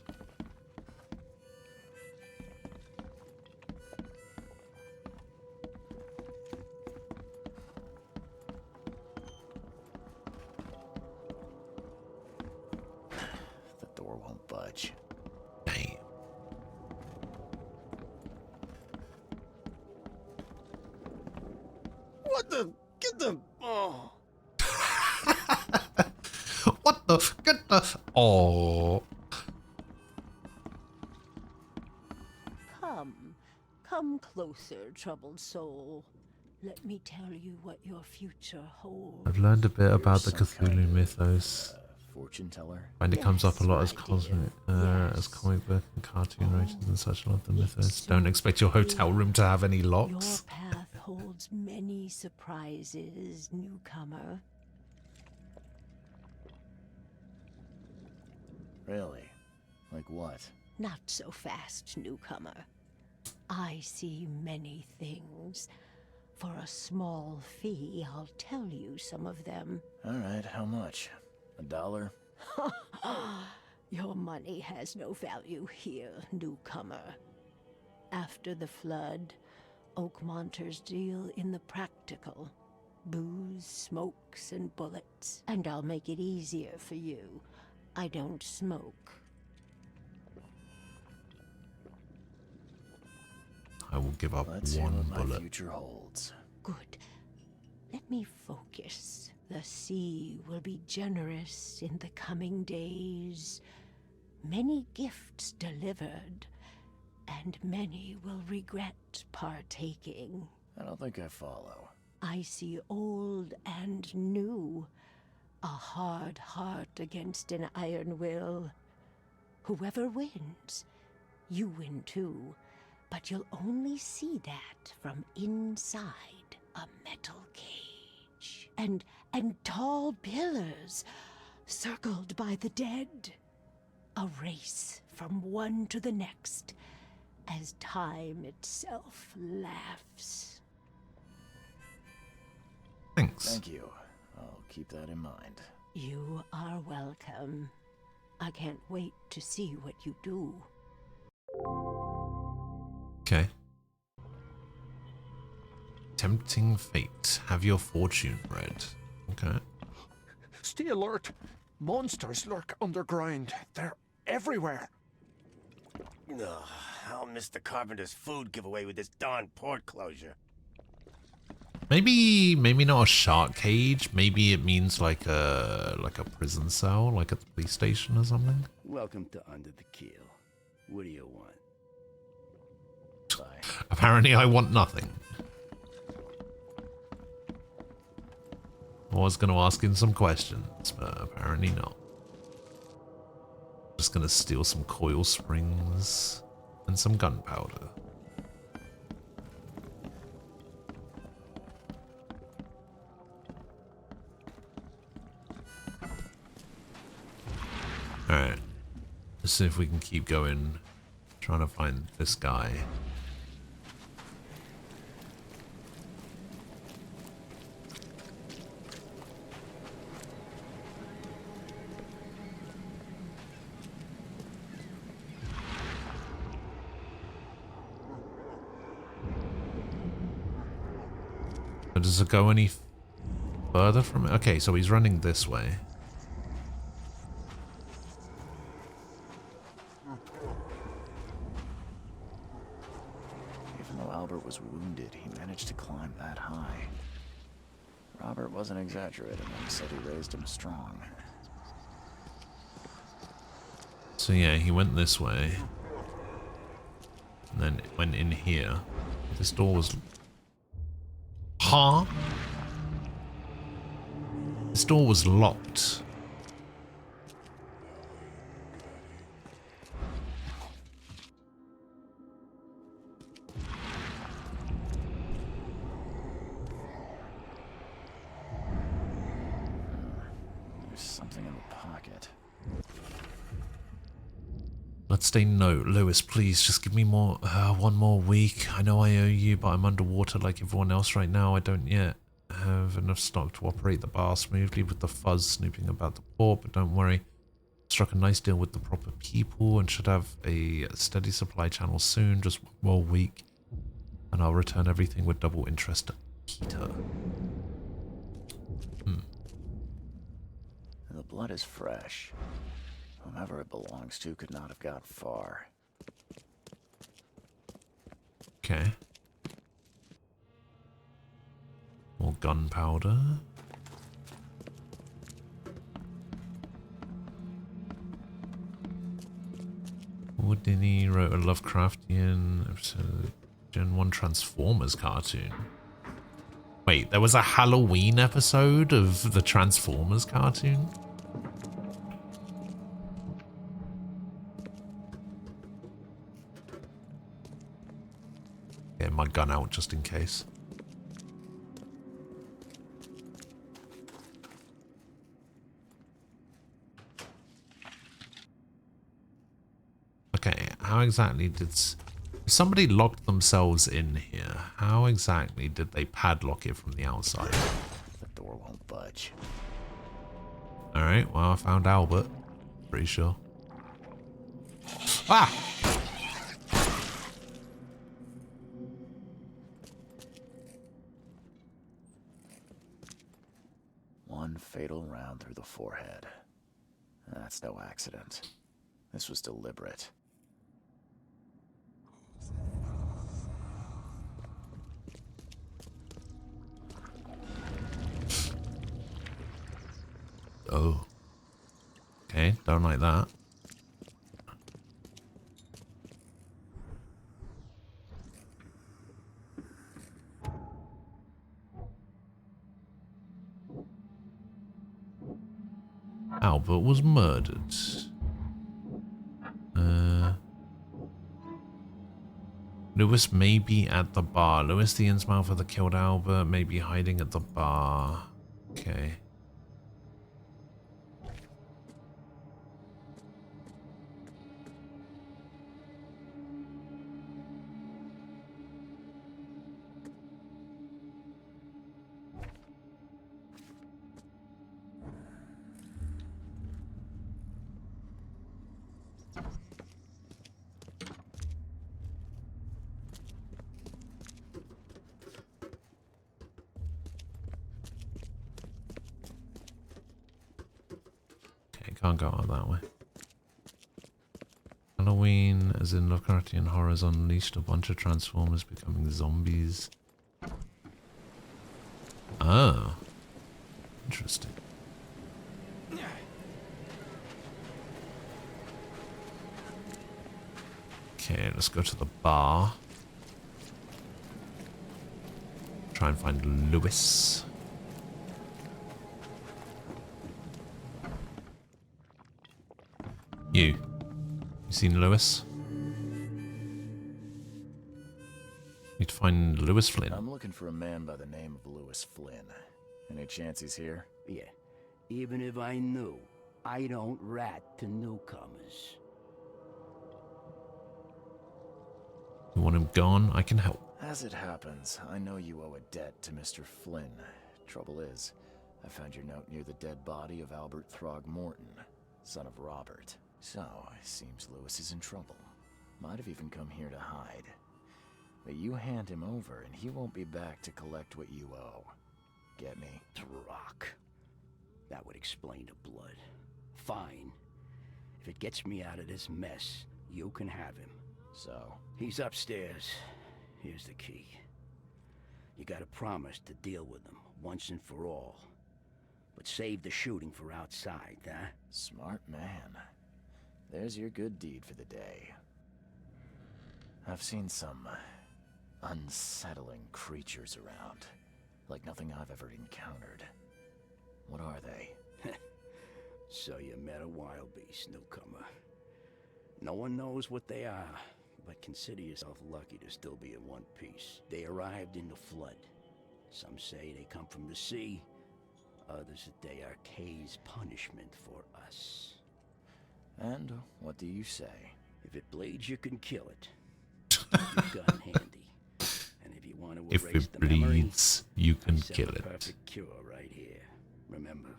The door won't budge. Damn. What the? Get the. Oh. What the? Get the. Oh. Come closer, troubled soul. Let me tell you what your future holds. I've learned a bit about the Some kind Cthulhu of, mythos. Fortune teller? And it comes up a lot as Yes, cosmic, my dear. as comic book and cartoon writers and such. I love the mythos. Don't expect your hotel room to have any Your locks. path holds many surprises, newcomer. Really? Like what? Not so fast, newcomer. I see many things. For a small fee, I'll tell you some of them. Alright, how much? $1? Your money has no value here, newcomer. After the flood, Oakmonters deal in the practical. Booze, smokes, and bullets. And I'll make it easier for you. I don't smoke. I will give up Let's see one what my bullet. future holds. Good. Let me focus. The sea will be generous in the coming days. Many gifts delivered, and many will regret partaking. I don't think I follow. I see old and new. A hard heart against an iron will. Whoever wins, you win too. But you'll only see that from inside a metal cage. And tall pillars, circled by the dead. A race from one to the next, as time itself laughs. Thanks. Thank you. I'll keep that in mind. You are welcome. I can't wait to see what you do. Okay. Tempting fate. Have your fortune read. Okay. Stay alert. Monsters lurk underground. They're everywhere. Ugh, I'll miss the carpenter's food giveaway with this darn port closure. Maybe not a shark cage. Maybe it means like a prison cell, like at the police station or something. Welcome to Under the Keel. What do you want? Apparently I want nothing. I was going to ask him some questions, but apparently not. Just going to steal some coil springs And some gunpowder. Alright. Let's see if we can keep going. Trying to find this guy. But does it go any further from it? Okay, so he's running this way. Even though Albert was wounded, he managed to climb that high. Robert wasn't exaggerating when he said he raised him strong. So yeah, he went this way. And then went in here. This door was... Huh? This door was locked. There's something in the pocket. Bloodstained note. Lewis, please, just give me more, one more week. I know I owe you, but I'm underwater like everyone else right now. I don't yet have enough stock to operate the bar smoothly with the fuzz snooping about the port, but don't worry. Struck a nice deal with the proper people and should have a steady supply channel soon. Just one more week, and I'll return everything with double interest to Peter. The blood is fresh. Whomever it belongs to could not have got far. Okay. More gunpowder. Houdini wrote a Lovecraftian episode, Gen 1 Transformers cartoon. Wait, there was a Halloween episode of the Transformers cartoon? Get my gun out just in case. Okay, how exactly did somebody lock themselves in here? How exactly did they padlock it from the outside? The door won't budge. Alright, well I found Albert. Pretty sure. Ah! One fatal round through the forehead. That's no accident. This was deliberate. Oh. Okay, don't like that. Albert was murdered. Lewis may be at the bar. Lewis, the Innsmouther that killed Albert, may be hiding at the bar. Okay. Can't go out that way. Halloween, as in Lovecraftian horrors, unleashed a bunch of Transformers becoming zombies. Oh. Interesting. Okay, let's go to the bar. Try and find Lewis. You seen Lewis? Need to find Lewis Flynn. I'm looking for a man by the name of Lewis Flynn. Any chance he's here? Yeah. Even if I knew, I don't rat to newcomers. You want him gone? I can help. As it happens, I know you owe a debt to Mr. Flynn. Trouble is, I found your note near the dead body of Albert Throgmorton, son of Robert. So, it seems Lewis is in trouble. Might have even come here to hide. But you hand him over and he won't be back to collect what you owe. Get me? Throck. That would explain the blood. Fine. If it gets me out of this mess, you can have him. So? He's upstairs. Here's the key. You gotta promise to deal with him, once and for all. But save the shooting for outside, huh? Smart man. There's your good deed for the day. I've seen some unsettling creatures around. Like nothing I've ever encountered. What are they? So you met a wild beast, newcomer. No one knows what they are, but consider yourself lucky to still be in one piece. They arrived in the flood. Some say they come from the sea. Others that they are Kay's punishment for us. And what do you say? If it bleeds, you can kill it. Keep your gun handy. And if you want to If erase it the memory, bleeds, you can I set kill the it. perfect cure right here. Remember,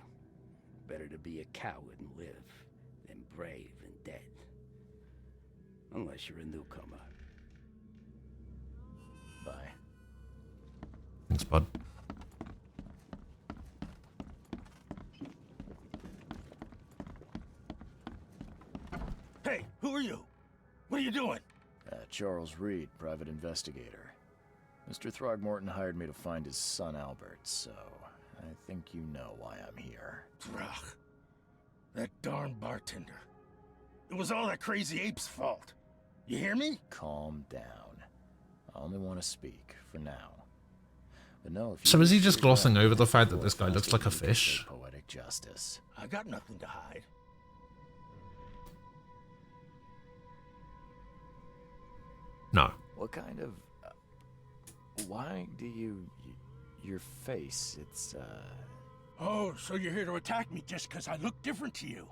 better to be a coward and live than brave and dead. Unless you're a newcomer. Bye. Thanks, bud. Hey, who are you? What are you doing? Charles Reed, private investigator. Mr. Throgmorton hired me to find his son Albert, so I think you know why I'm here. Throg. That darn bartender. It was all that crazy ape's fault. You hear me? Calm down. I only want to speak, for now. But no, if So you is he just see glossing that over the fact that before this guy looks like a fasting, you can fish? say poetic justice. I got nothing to hide. No. What kind of... why do you... your face, it's, Oh, so you're here to attack me just because I look different to you?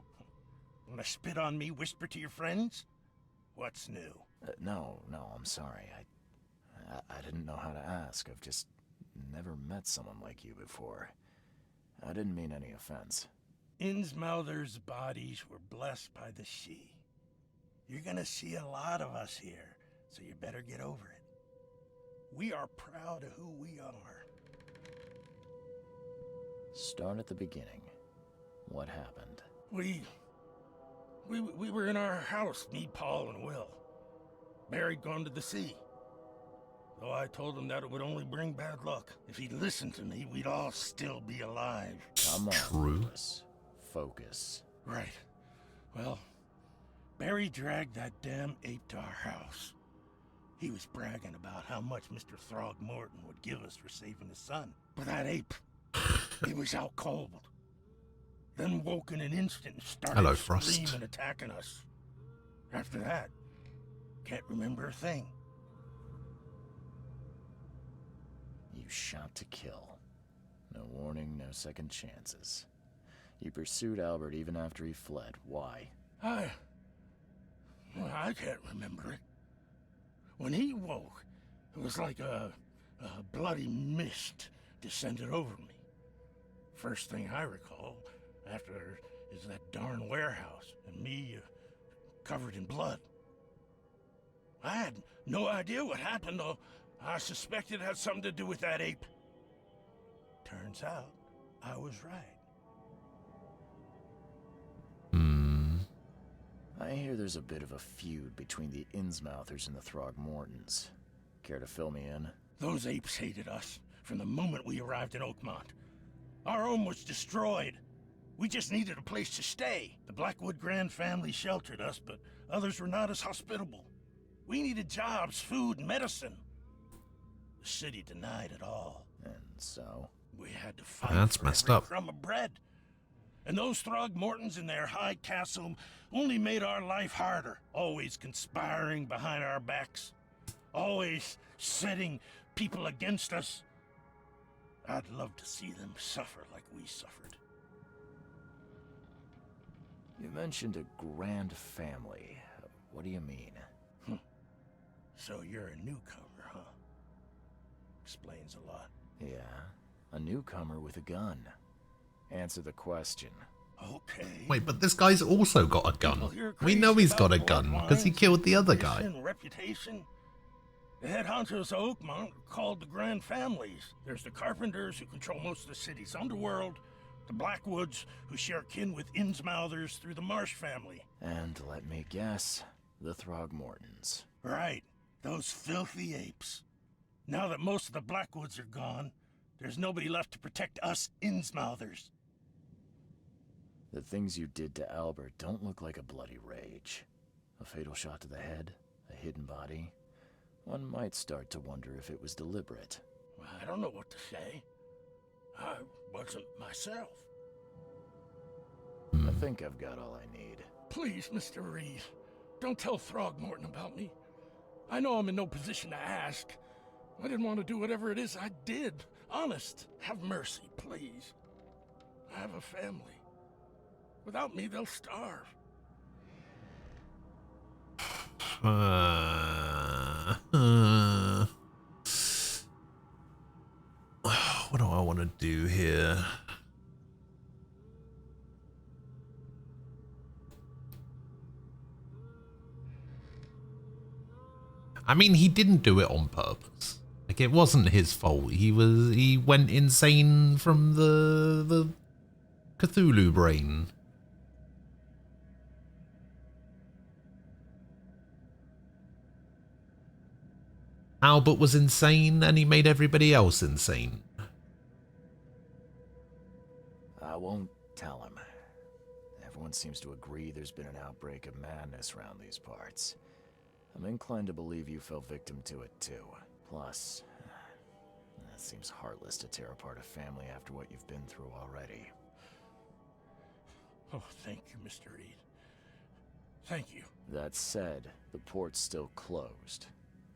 Wanna spit on me, whisper to your friends? What's new? no, I'm sorry. I didn't know how to ask. I've just never met someone like you before. I didn't mean any offense. Innsmouther's bodies were blessed by the sea. You're gonna see a lot of us here, so you better get over it. We are proud of who we are. Start at the beginning. What happened? We were in our house, me, Paul, and Will. Barry'd gone to the sea. Though I told him that it would only bring bad luck. If he'd listened to me, we'd all still be alive. Come on, True. Lewis. Focus. Right. Well, Barry dragged that damn ape to our house. He was bragging about how much Mr. Throgmorton would give us for saving his son. But that ape, he was out cold. Then woke in an instant and started Hello, Frost. screaming, attacking us. After that, can't remember a thing. You shot to kill. No warning, no second chances. You pursued Albert even after he fled. Why? I can't remember it. When he woke, it was like a bloody mist descended over me. First thing I recall after is that darn warehouse and me covered in blood. I had no idea what happened, though. I suspected it had something to do with that ape. Turns out, I was right. I hear there's a bit of a feud between the Innsmouthers and the Throgmortons. Care to fill me in? Those apes hated us from the moment we arrived in Oakmont. Our home was destroyed. We just needed a place to stay. The Blackwood Grand family sheltered us, but others were not as hospitable. We needed jobs, food, and medicine. The city denied it all. And so? We had to fight That's for messed every up. crumb of bread. And those Throgmortons in their high castle only made our life harder, always conspiring behind our backs. always setting people against us. I'd love to see them suffer like we suffered. You mentioned a grand family. What do you mean? So you're a newcomer, huh? Explains a lot. Yeah, a newcomer with a gun. Answer the question. Okay. Wait, but this guy's also got a gun. We know he's got a gun because he killed the other guy. Reputation. The head honchos of Oakmont are called the Grand Families. There's the Carpenters, who control most of the city's underworld, the Blackwoods, who share kin with Innsmouthers through the Marsh family. And let me guess, the Throgmortons. Right, those filthy apes. Now that most of the Blackwoods are gone, there's nobody left to protect us Innsmouthers. The things you did to Albert don't look like a bloody rage. A fatal shot to the head, a hidden body. One might start to wonder if it was deliberate. I don't know what to say. I wasn't myself. I think I've got all I need. Please, Mr. Reed, don't tell Throgmorton about me. I know I'm in no position to ask. I didn't want to do whatever it is I did. Honest, have mercy, please. I have a family. Without me, they'll starve. What do I want to do here? I mean, he didn't do it on purpose. Like, it wasn't his fault. He went insane from the Cthulhu brain. Albert was insane and he made everybody else insane. I won't tell him. Everyone seems to agree there's been an outbreak of madness around these parts. I'm inclined to believe you fell victim to it too. Plus, it seems heartless to tear apart a family after what you've been through already. Oh, thank you, Mr. Reed. Thank you. That said, the port's still closed.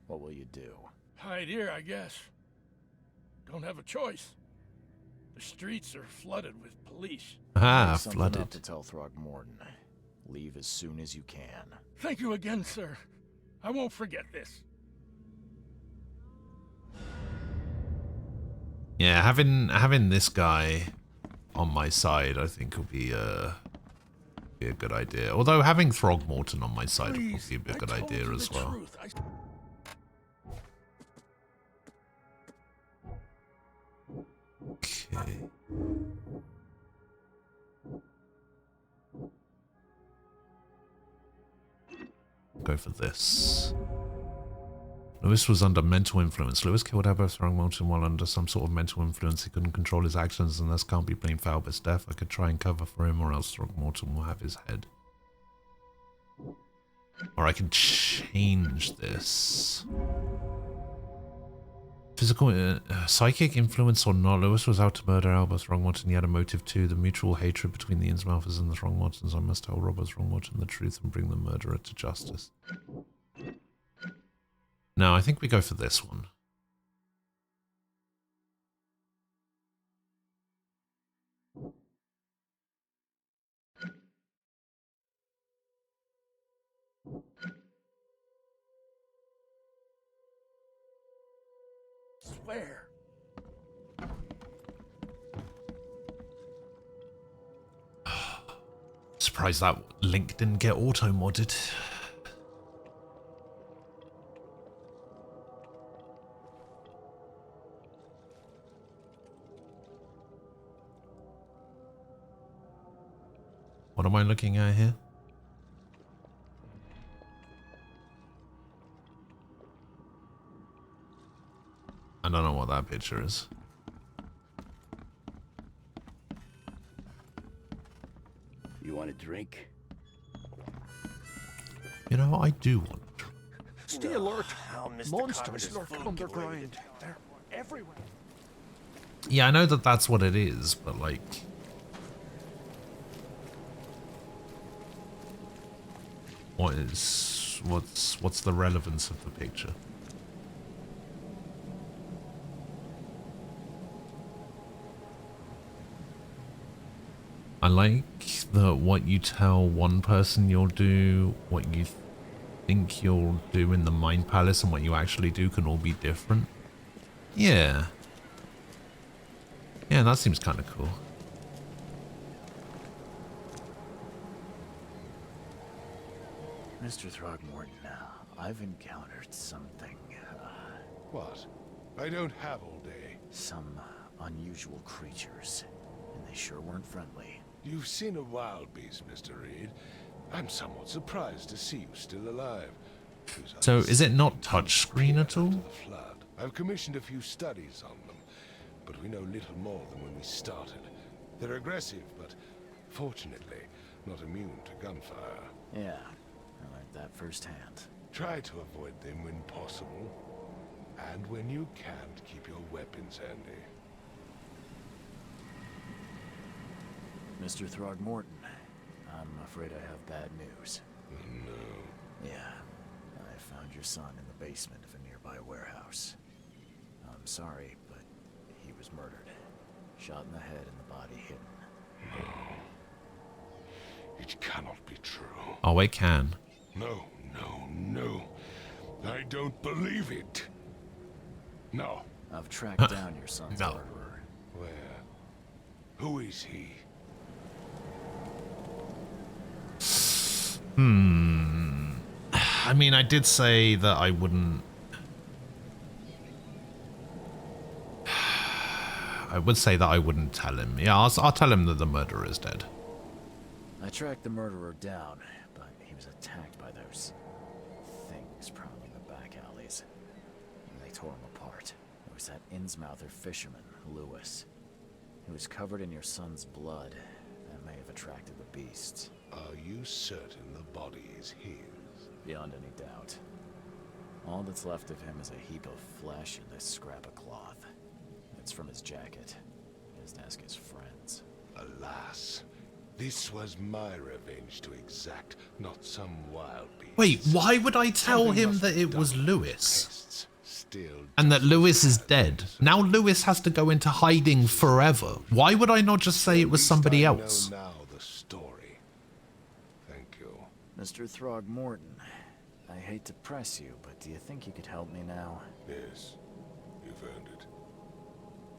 What will you do? Hide here, I guess. Don't have a choice. The streets are flooded with police. Ah, Something flooded. up to tell Throgmorton. Leave as soon as you can. Thank you again, sir. I won't forget this. Yeah, having this guy on my side, I think will be a good idea. Although having Throgmorton on my side will probably be a good idea as well. Okay. Go for this. Lewis was under mental influence. Lewis killed Albert Throgmorton while under some sort of mental influence. He couldn't control his actions and thus can't be blamed for Albert's death. I could try and cover for him, or else Throgmorton will have his head. Or I can change this. Physical, psychic influence or not, Lewis was out to murder Albert Throgmorton. He had a motive too. The mutual hatred between the Innsmouthers and the Throgmortons. I must tell Robert Throgmorton the truth and bring the murderer to justice. No, I think we go for this one. Swear. Surprised that link didn't get auto-modded. What am I looking at here? I don't know what that picture is. You want a drink? You know, I do want a drink. Stay alert. Mr. Monsters Carpenter's lurk food underground. They're everywhere. Yeah, I know that that's what it is, but like... what's the relevance of the picture? I like that what you tell one person you'll do, what you think you'll do in the Mind Palace, and what you actually do can all be different. Yeah. Yeah, that seems kind of cool. Mr. Throgmorton, I've encountered something. What? I don't have all day. Some unusual creatures, and they sure weren't friendly. You've seen a wild beast, Mr. Reed. I'm somewhat surprised to see you still alive. So is it not touchscreen at all? Flood. I've commissioned a few studies on them, but we know little more than when we started. They're aggressive, but fortunately not immune to gunfire. Yeah, I learned that firsthand. Try to avoid them when possible, and when you can't, keep your weapons handy. Mr. Throgmorton, I'm afraid I have bad news. No. Yeah, I found your son in the basement of a nearby warehouse. I'm sorry, but he was murdered. Shot in the head and the body hidden. No. It cannot be true. Oh, it can. No, no, no. I don't believe it. No. I've tracked down your son's murderer. Where? Who is he? I mean, I did say that I wouldn't... I would say that I wouldn't tell him. Yeah, I'll tell him that the murderer is dead. I tracked the murderer down, but he was attacked by those things prowling the back alleys. And they tore him apart. It was that Innsmouther fisherman, Lewis. He was covered in your son's blood. That may have attracted the beasts. Are you certain the body is his? Beyond any doubt. All that's left of him is a heap of flesh and this scrap of cloth. It's from his jacket. Just ask his friends. Alas, this was my revenge to exact, not some wild beast. Wait, why would I tell him that it was Lewis? And that Lewis is dead? Now Lewis has to go into hiding forever. Why would I not just say it was somebody else? Now the story. Thank you. Mr. Throgmorton, I hate to press you, but do you think you could help me now? Yes, you've earned it.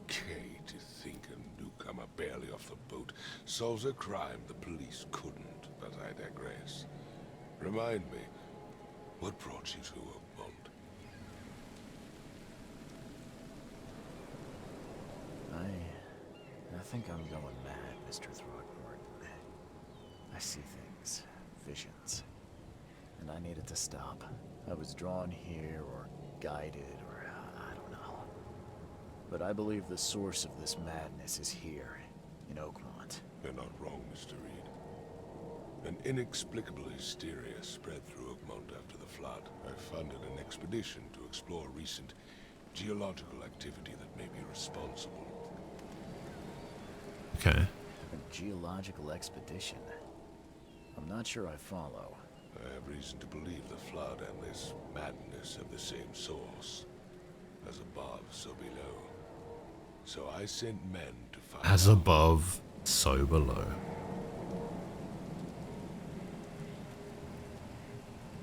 Kay, to think a newcomer barely off the boat solves a crime the police couldn't, but I digress. Remind me, what brought you to Oakmont? I think I'm going mad, Mr. Throgmorton. I see things, visions, and I needed to stop. I was drawn here, or guided, or I don't know. But I believe the source of this madness is here, in Oakmont. You're not wrong, Mr. Reed. An inexplicable hysteria spread through Oakmont after the flood. I funded an expedition to explore recent geological activity that may be responsible. Okay. A geological expedition? I'm not sure I follow. I have reason to believe the flood and this madness have the same source. As above, so below. So I sent men to find As above, so below.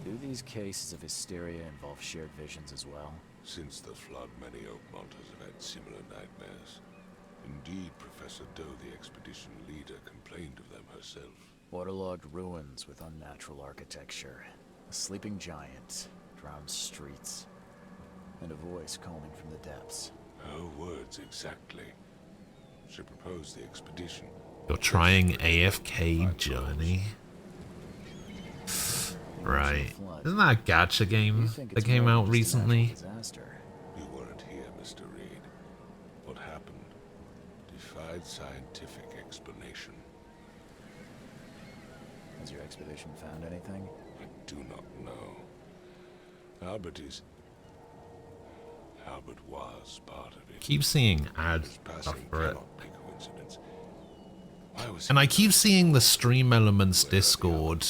Do these cases of hysteria involve shared visions as well? Since the flood, many Oakmonters have had similar nightmares. Indeed, Professor Doe, the expedition leader, complained of them herself. Waterlogged ruins with unnatural architecture, a sleeping giant, drowned streets, and a voice calling from the depths. Her words exactly. She proposed the expedition. You're trying AFK Journey? Right. Isn't that a gacha game that came out recently? You weren't here, Mr. Reed. What happened defied scientific explanation. Has your expedition found anything? I do not know. Albert was part of it. Keep seeing ad stuff for it. Be coincidence. And I keep seeing the Stream Elements Discord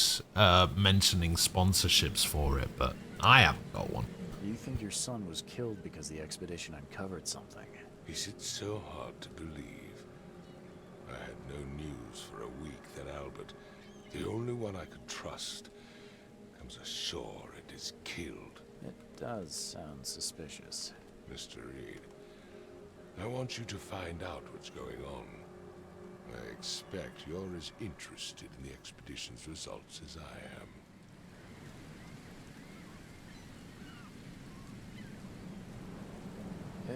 mentioning sponsorships for it, but I haven't got one. Do you think your son was killed because the expedition uncovered something? Is it so hard to believe? I had no news for a week, then Albert, the only one I could trust, comes ashore and is killed. It does sound suspicious. Mr. Reed, I want you to find out what's going on. I expect you're as interested in the expedition's results as I am.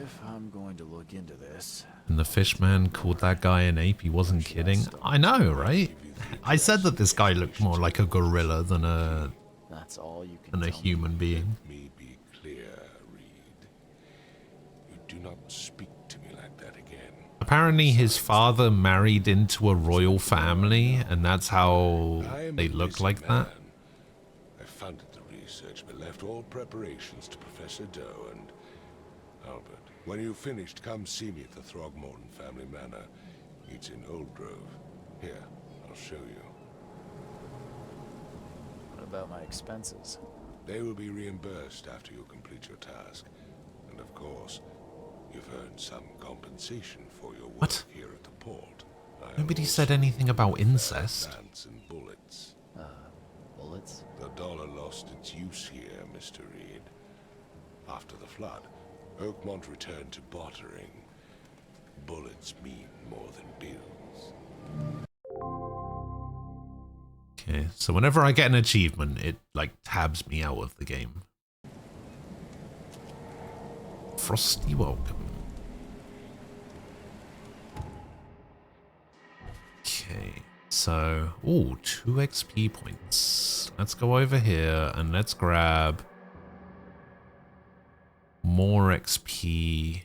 If I'm going to look into this... And the fishman called that guy an ape. He wasn't kidding. I know, right? I said that this guy looked more like a gorilla than a human being. Let me be clear, Reed. You do not speak to me like that again. Apparently his father married into a royal family, and that's how they look like that. I funded the research, but left all preparations to Professor Doe and Albert. When you've finished, come see me at the Throgmorton family manor. It's in Old Grove. Here, I'll show you. What about my expenses? They will be reimbursed after you complete your task. And of course, you've earned some compensation for your work here at the port. Nobody said anything about incest. And bullets. Bullets? The dollar lost its use here, Mr. Reed. After the flood, Oakmont returned to bartering. Bullets mean more than bills. Okay, so whenever I get an achievement, it like tabs me out of the game. Frosty welcome. Okay, so, ooh, 2 XP points. Let's go over here and let's grab more XP.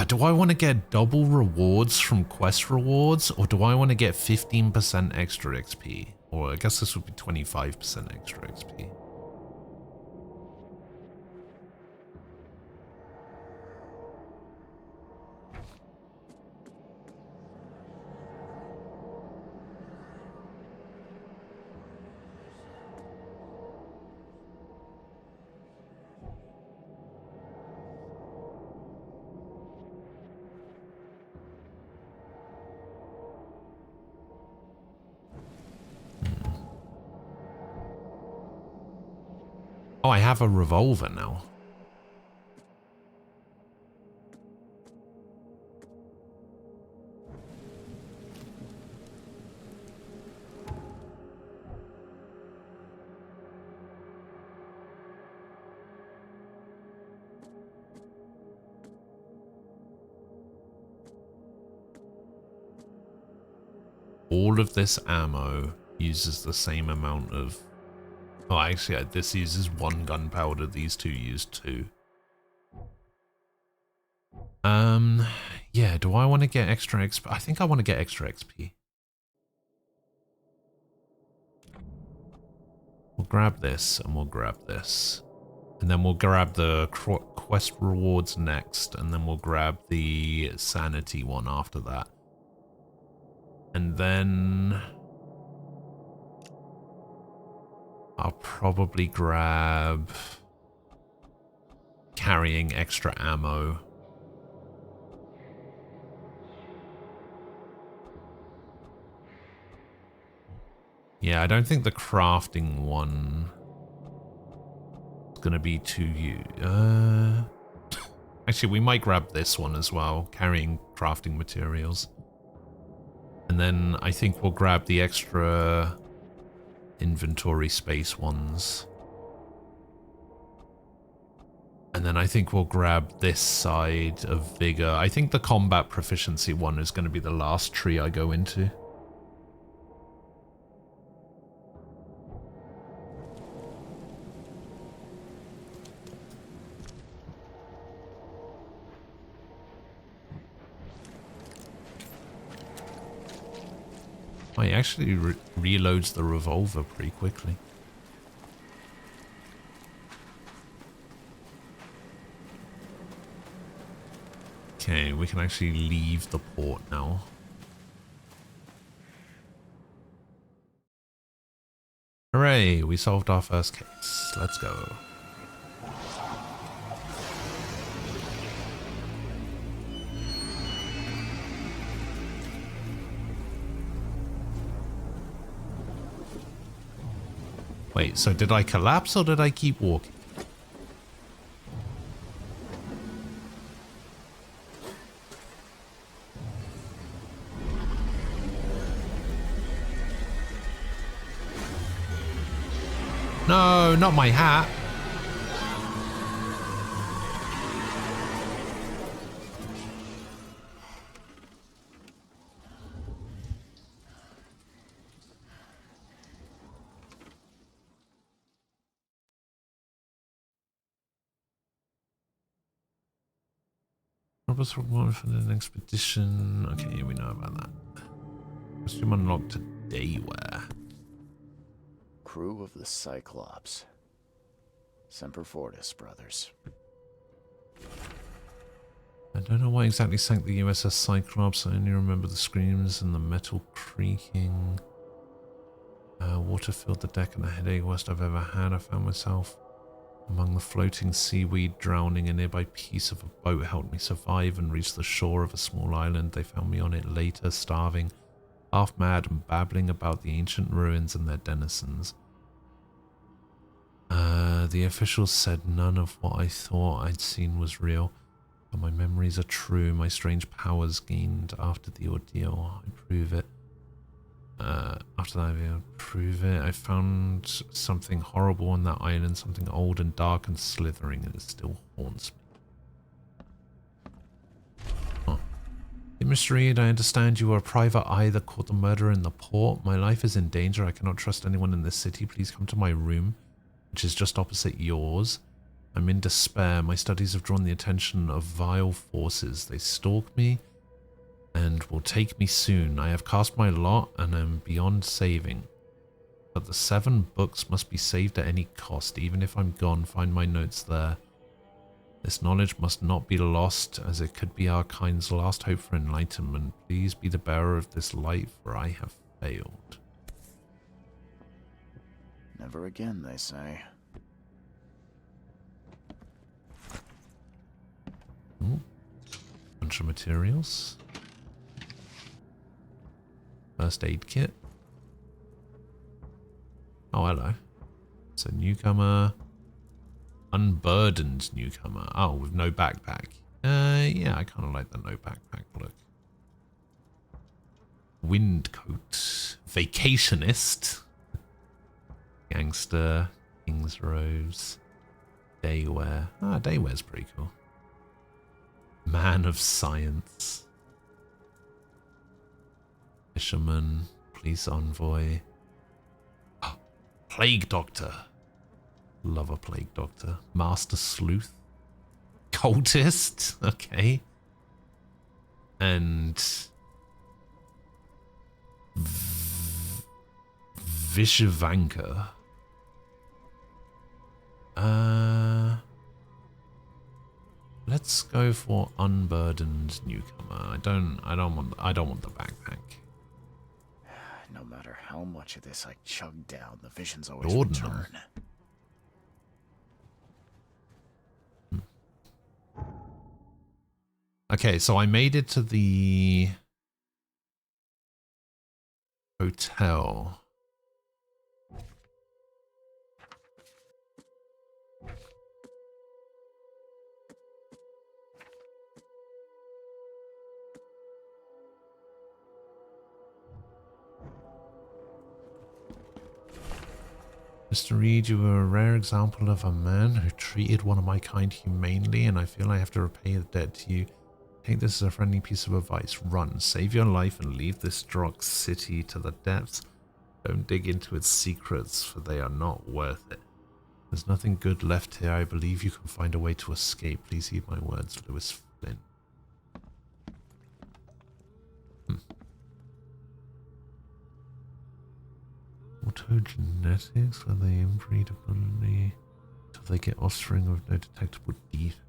Do I want to get double rewards from quest rewards, or do I want to get 15% extra XP? Or I guess this would be 25% extra XP. Oh, I have a revolver now. All of this ammo uses the same amount of... Oh, actually, this uses 1 gunpowder. These two use 2. Yeah, do I want to get extra XP? I think I want to get extra XP. We'll grab this, and we'll grab this. And then we'll grab the quest rewards next, and then we'll grab the sanity one after that. And then... I'll probably grab carrying extra ammo. Yeah, I don't think the crafting one is going to be too... Actually, we might grab this one as well, carrying crafting materials. And then I think we'll grab the extra inventory space ones. And then I think we'll grab this side of vigor. I think the combat proficiency one is going to be the last tree I go into. Oh, he actually reloads the revolver pretty quickly. Okay, we can actually leave the port now. Hooray, we solved our first case. Let's go. Wait, so did I collapse or did I keep walking? No, not my hat. Robert's reward for an expedition. Okay, yeah, we know about that. Costume unlocked to Dayware. Crew of the Cyclops. Semper Fortis, brothers. I don't know what exactly sank the USS Cyclops. I only remember the screams and the metal creaking. Water filled the deck and the headache worst I've ever had. I found myself among the floating seaweed, drowning. A nearby piece of a boat helped me survive and reach the shore of a small island. They found me on it later, starving, half mad and babbling about the ancient ruins and their denizens. The officials said none of what I thought I'd seen was real, but my memories are true. My strange powers gained after the ordeal, I prove it. After that, I prove it. I found something horrible on that island, something old and dark and slithering, and it still haunts me. Huh. Mr. Reed, I understand you are a private eye that caught the murderer in the port. My life is in danger. I cannot trust anyone in this city. Please come to my room, which is just opposite yours. I'm in despair. My studies have drawn the attention of vile forces. They stalk me and will take me soon. I have cast my lot and am beyond saving. But the 7 books must be saved at any cost. Even if I'm gone, find my notes there. This knowledge must not be lost, as it could be our kind's last hope for enlightenment. Please be the bearer of this light, for I have failed. Never again, they say. Ooh. Bunch of materials. First aid kit. Oh, hello. It's a newcomer. Unburdened newcomer. Oh, with no backpack. Yeah, I kind of like the no backpack look. Windcoat. Vacationist. Gangster. King's Rose. Dayware. Ah, Dayware's pretty cool. Man of Science. Fisherman. Police envoy. Oh, Plague Doctor. Love a Plague Doctor. Master Sleuth. Cultist. Okay. And Vishivanka. Let's go for unburdened newcomer. I don't want the backpack. No matter how much of this I chug down, the visions always Laudanum. return. Okay, so I made it to the hotel. Mr. Reed, you were a rare example of a man who treated one of my kind humanely, and I feel I have to repay the debt to you. Take this as a friendly piece of advice. Run, save your life, and leave this dark city to the depths. Don't dig into its secrets, for they are not worth it. There's nothing good left here. I believe you can find a way to escape. Please heed my words, Lewis Flynn. Autogenetics, where they inbreed ability till they get offspring with no detectable defect.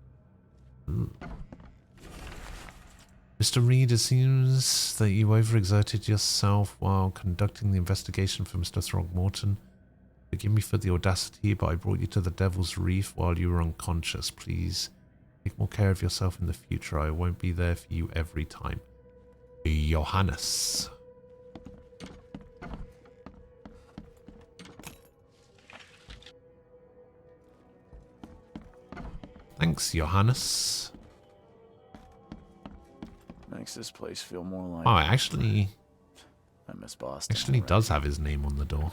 Mr. Reed, it seems that you overexerted yourself while conducting the investigation for Mr. Throgmorton. Forgive me for the audacity, but I brought you to the Devil's Reef while you were unconscious. Please take more care of yourself in the future. I won't be there for you every time. Johannes. Thanks, Johannes. Makes this place feel more like... Oh, actually... I miss Boston. Actually does have his name on the door.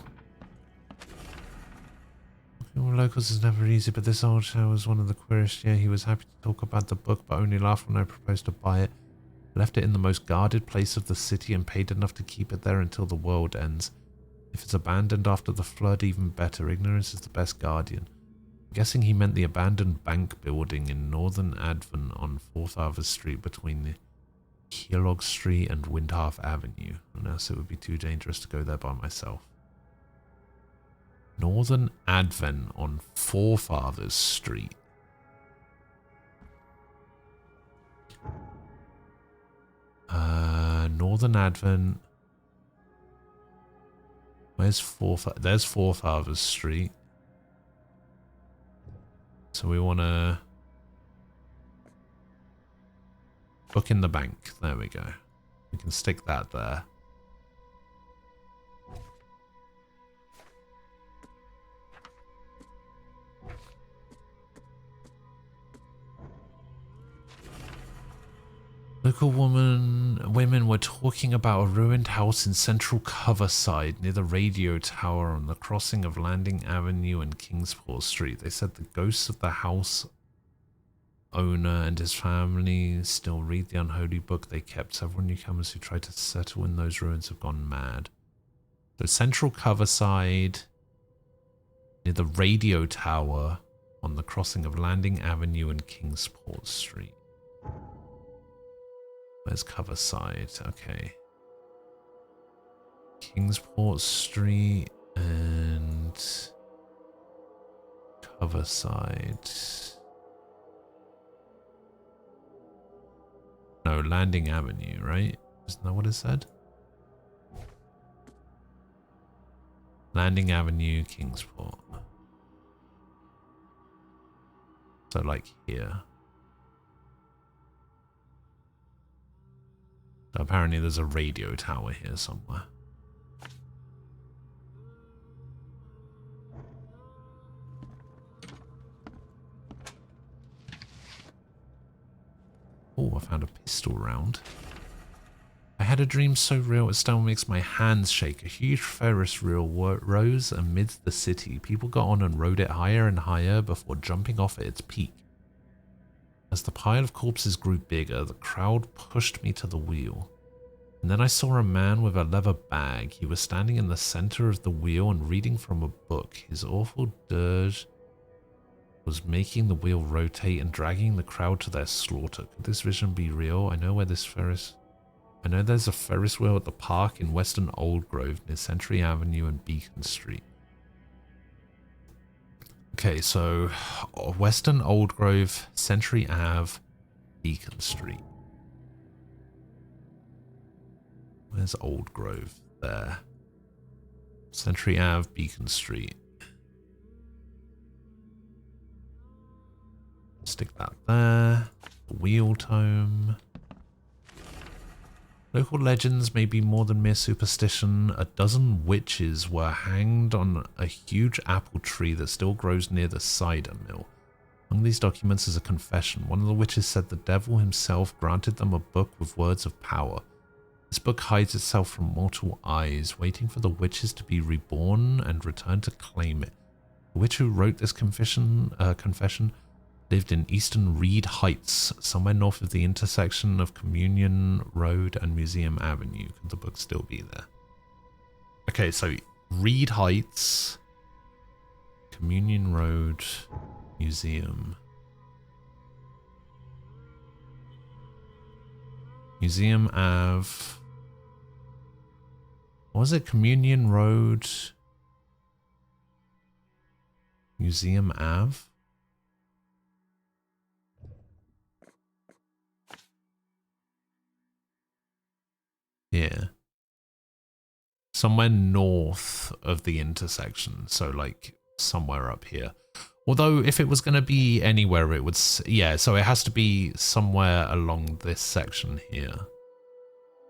Working with locals is never easy, but this old show was one of the queerest. Yeah, he was happy to talk about the book, but only laughed when I proposed to buy it. Left it in the most guarded place of the city and paid enough to keep it there until the world ends. If it's abandoned after the flood, even better. Ignorance is the best guardian. I'm guessing he meant the abandoned bank building in Northern Advent on 4th Harvard Street between the Keelog Street and Windhalf Avenue, unless it would be too dangerous to go there by myself. Northern Advent on Forefathers Street. Northern Advent. Where's there's Forefathers Street. So we want to book in the bank. There we go. We can stick that there. Local women were talking about a ruined house in Central Coverside near the radio tower on the crossing of Landing Avenue and Kingsport Street. They said the ghosts of the house owner and his family still read the unholy book they kept. Several newcomers who tried to settle in those ruins have gone mad. So Central Coverside near the radio tower on the crossing of Landing Avenue and Kingsport Street. Where's Coverside? Okay. Kingsport Street and Coverside. No, Landing Avenue, right? Isn't that what it said? Landing Avenue, Kingsport. So like here. So apparently there's a radio tower here somewhere. Oh, I found a pistol round. I had a dream so real it still makes my hands shake. A huge Ferris wheel rose amidst the city. People got on and rode it higher and higher before jumping off at its peak. As the pile of corpses grew bigger, the crowd pushed me to the wheel. And then I saw a man with a leather bag. He was standing in the center of the wheel and reading from a book. His awful dirge was making the wheel rotate and dragging the crowd to their slaughter. Could this vision be real? I know there's a Ferris wheel at the park in Western Old Grove near Century Avenue and Beacon Street. Okay, so Western Old Grove, Century Ave, Beacon Street. Where's Old Grove? There. Century Ave, Beacon Street. Stick that there. Wheel tome. Local legends may be more than mere superstition. A dozen witches were hanged on a huge apple tree that still grows near the cider mill. Among these documents is a confession. One of the witches said the devil himself granted them a book with words of power. This book hides itself from mortal eyes, waiting for the witches to be reborn and return to claim it. The witch who wrote this confession lived in Eastern Reed Heights, somewhere north of the intersection of Communion Road and Museum Avenue. Could the book still be there? Okay, so Reed Heights, Communion Road, Museum. Museum Ave. What was it? Communion Road. Museum Ave? Yeah. Somewhere north of the intersection. So like somewhere up here. Although if it was going to be anywhere, it would... Yeah, so it has to be somewhere along this section here.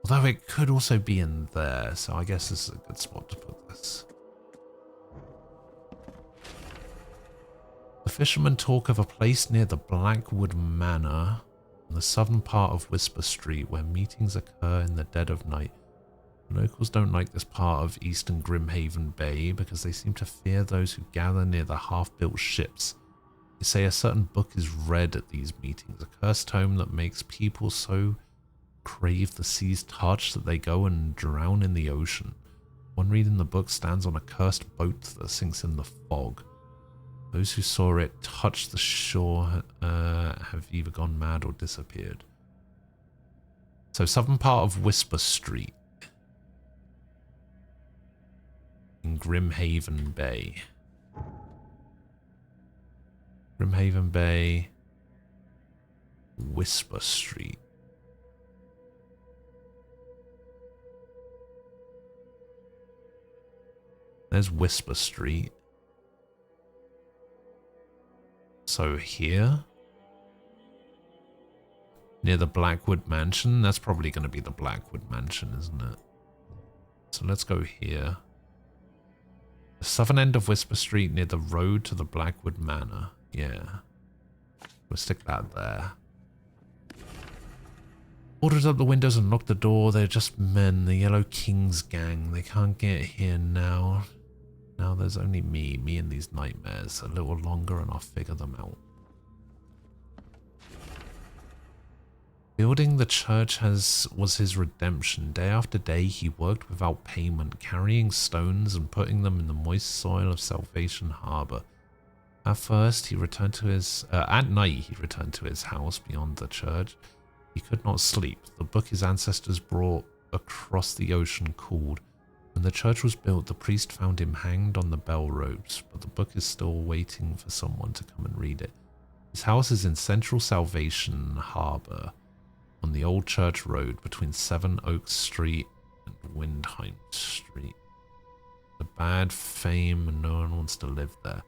Although it could also be in there, so I guess this is a good spot to put this. The fishermen talk of a place near the Blackwood Manor in the southern part of Whisper Street where meetings occur in the dead of night. Locals don't like this part of eastern Grimhaven Bay because they seem to fear those who gather near the half-built ships. They say a certain book is read at these meetings, a cursed tome that makes people so crave the sea's touch that they go and drown in the ocean. One reading the book stands on a cursed boat that sinks in the fog. Those who saw it touch the shore have either gone mad or disappeared. So southern part of Whisper Street in Grimhaven Bay. Grimhaven Bay, Whisper Street. There's Whisper Street. So here, near the Blackwood Mansion, that's probably going to be the Blackwood Mansion, isn't it? So let's go here. The southern end of Whisper Street near the road to the Blackwood Manor. Yeah. We'll stick that there. Boarded up the windows and locked the door. They're just men, the Yellow King's gang. They can't get here now. Now there's only me and these nightmares. A little longer and I'll figure them out. Building the church was his redemption. Day after day he worked without payment, carrying stones and putting them in the moist soil of Salvation Harbor. At first he returned to his... at night he returned to his house beyond the church. He could not sleep. The book his ancestors brought across the ocean called. When the church was built, the priest found him hanged on the bell ropes, but the book is still waiting for someone to come and read it. His house is in central Salvation Harbor, on the Old Church Road between Seven Oaks Street and Windheim Street. The bad fame and no one wants to live there.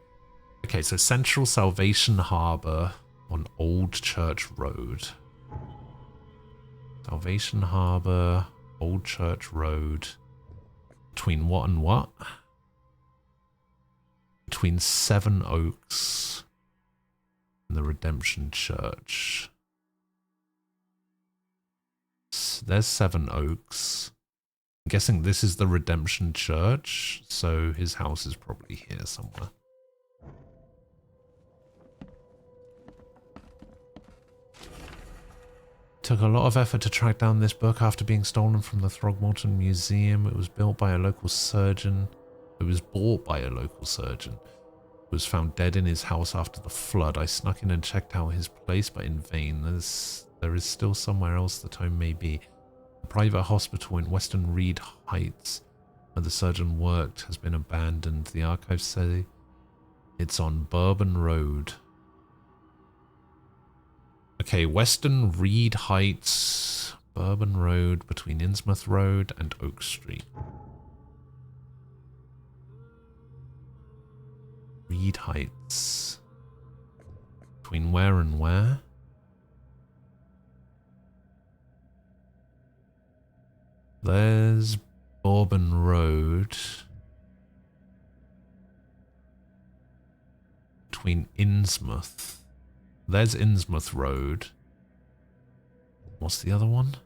Okay, so central Salvation Harbor on Old Church Road. Salvation Harbor, Old Church Road. Between what and what? Between Seven Oaks and the Redemption Church. There's Seven Oaks. I'm guessing this is the Redemption Church, so his house is probably here somewhere. Took a lot of effort to track down this book after being stolen from the Throgmorton Museum. It was built by a local surgeon. It was bought by a local surgeon. It was found dead in his house after the flood. I snuck in and checked out his place, but in vain. There is still somewhere else the tome may be. A private hospital in Western Reed Heights, where the surgeon worked, has been abandoned. The archives say it's on Bourbon Road. Okay, Western Reed Heights, Bourbon Road, between Innsmouth Road and Oak Street. Reed Heights. Between where and where? There's Bourbon Road. Between Innsmouth. There's Innsmouth Road. What's the other one?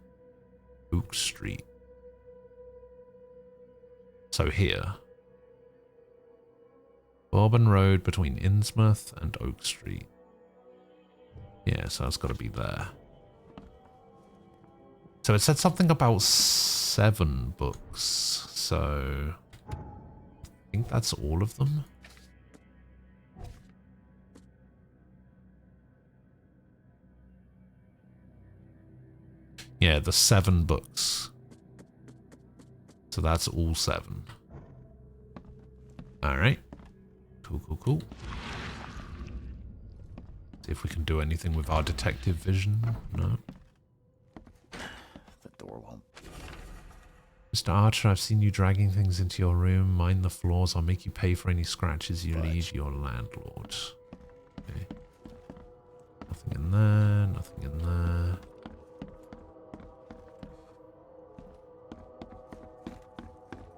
Oak Street. So here. Bourbon Road between Innsmouth and Oak Street. Yeah, so that's got to be there. So it said something about 7 books. So I think that's all of them. Yeah, the 7 books. So that's all 7. Alright. Cool, cool, cool. See if we can do anything with our detective vision. No. The door won't. Mr. Archer, I've seen you dragging things into your room. Mind the floors. I'll make you pay for any scratches you leave your landlord. Okay. Nothing in there. Nothing in there.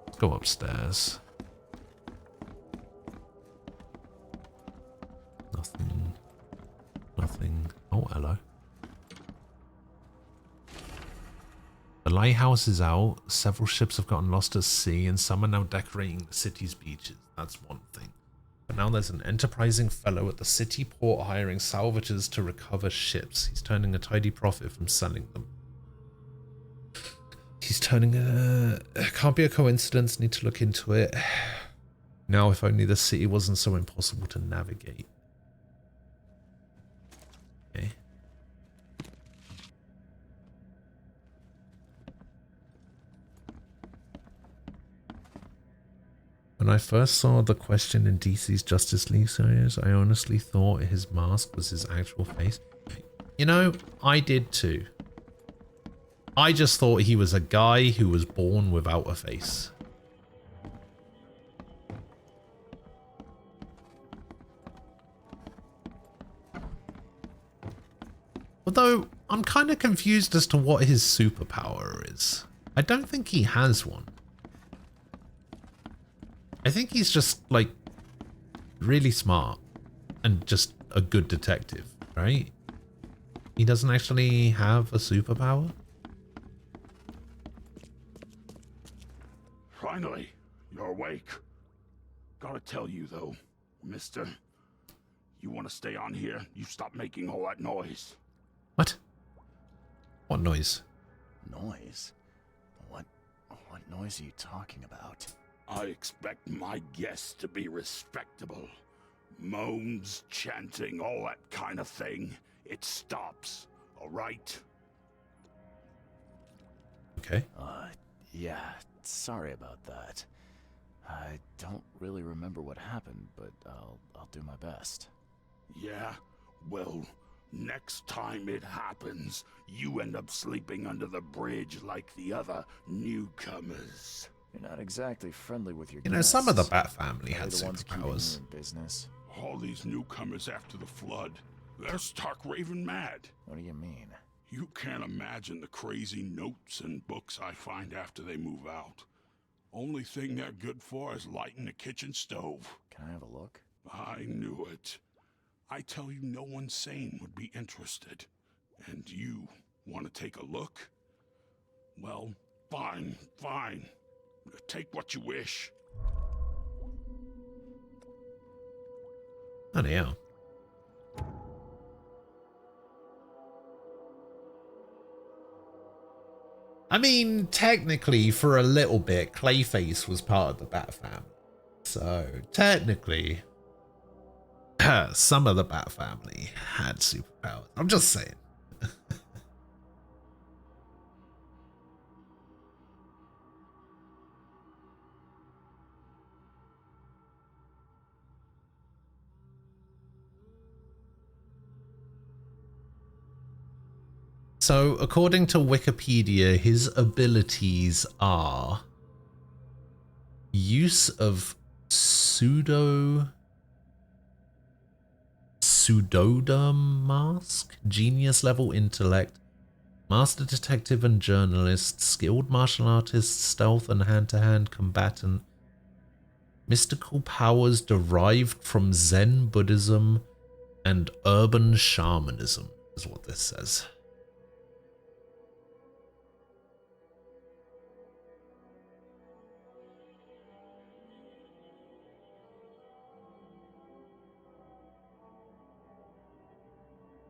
Let's go upstairs. Nothing. Nothing. Oh, hello. The lighthouse is out. Several ships have gotten lost at sea, and some are now decorating the city's beaches. That's one thing. But now there's an enterprising fellow at the city port hiring salvagers to recover ships. He's turning a tidy profit from selling them. He's turning a... Can't be a coincidence. Need to look into it. Now, if only the city wasn't so impossible to navigate. Okay. When I first saw the Question in DC's Justice League series, I honestly thought his mask was his actual face. You know, I did too. I just thought he was a guy who was born without a face. Although, I'm kind of confused as to what his superpower is. I don't think he has one. I think he's just, like, really smart and just a good detective, right? He doesn't actually have a superpower? Finally, you're awake. Gotta tell you, though, mister, you want to stay on here, you stop making all that noise. What? What noise? Noise? What noise are you talking about? I expect my guests to be respectable. Moans, chanting, all that kind of thing. It stops, all right? Okay. Yeah, sorry about that. I don't really remember what happened, but I'll do my best. Yeah? Well, next time it happens, you end up sleeping under the bridge like the other newcomers. You're not exactly friendly with your You know, guests. some of the Bat family had the ones keeping you superpowers. in business. All these newcomers after the flood, they're stark raving mad. What do you mean? You can't imagine the crazy notes and books I find after they move out. Only thing they're good for is lighting the kitchen stove. Can I have a look? I knew it. I tell you, no one sane would be interested. And you want to take a look? Well, fine, fine. Take what you wish. Oh, yeah. I mean, technically, for a little bit, Clayface was part of the Bat family. So, technically, some of the Bat family had superpowers. I'm just saying. So, according to Wikipedia, his abilities are use of pseudoderm mask, genius level intellect, master detective and journalist, skilled martial artist, stealth and hand-to-hand combatant, mystical powers derived from Zen Buddhism and urban shamanism, is what this says.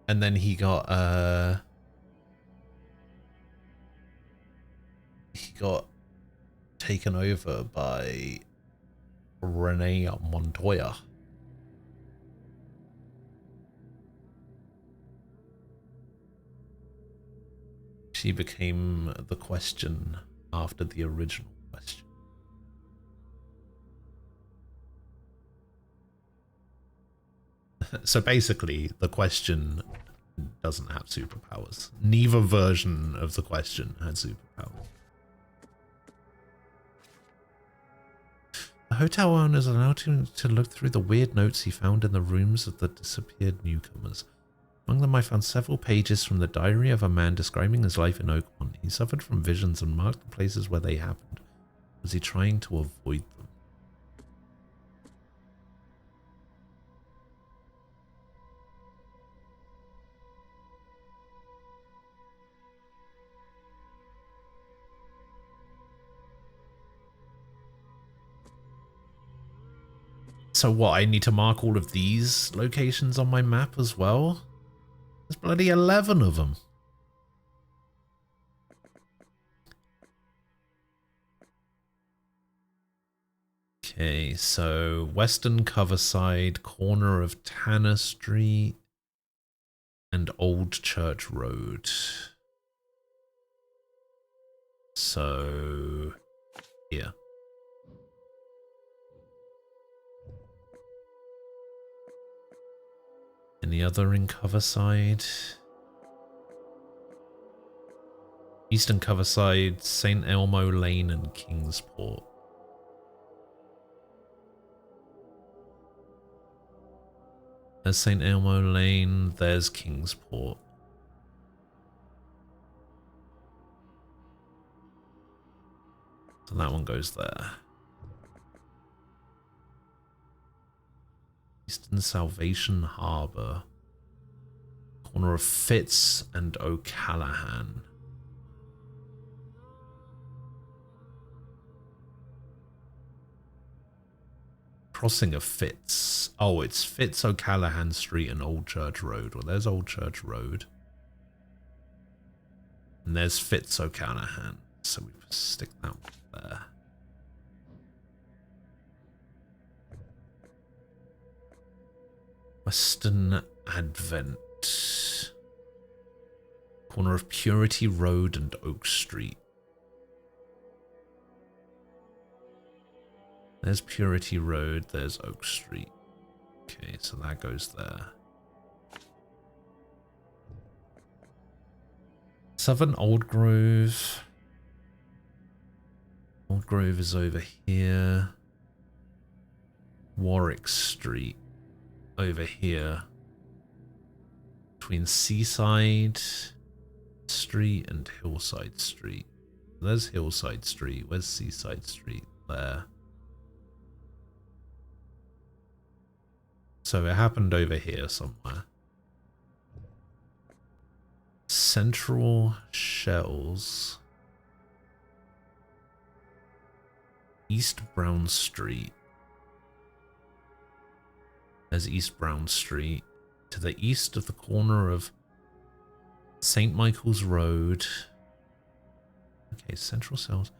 And then he got taken over by Renee Montoya. She became the Question after the original Question. So basically, the Question doesn't have superpowers. Neither version of the Question had superpowers. The hotel owners allowed him to look through the weird notes he found in the rooms of the disappeared newcomers. Among them I found several pages from the diary of a man describing his life in Oakmont. He suffered from visions and marked the places where they happened. Was he trying to avoid them? So what, I need to mark all of these locations on my map as well? There's bloody 11 of them. Okay, so Western Coverside, corner of Tanner Street and Old Church Road. So, here. Any other in Coverside? Eastern Coverside, St. Elmo Lane and Kingsport. There's St. Elmo Lane, there's Kingsport. So that one goes there. Eastern Salvation Harbour. Corner of Fitz and O'Callahan. Crossing of Fitz. Oh, it's Fitz O'Callahan Street and Old Church Road. Well, there's Old Church Road. And there's Fitz O'Callahan. So we stick that one there. Western Advent. Corner of Purity Road and Oak Street. There's Purity Road, there's Oak Street. Okay, so that goes there. Southern Old Grove. Old Grove is over here. Warwick Street. Over here. Between Seaside Street and Hillside Street. There's Hillside Street. Where's Seaside Street? There. So it happened over here somewhere. Central Shells. East Brown Street. There's East Brown Street. To the east of the corner of St. Michael's Road. Okay, Central Cells.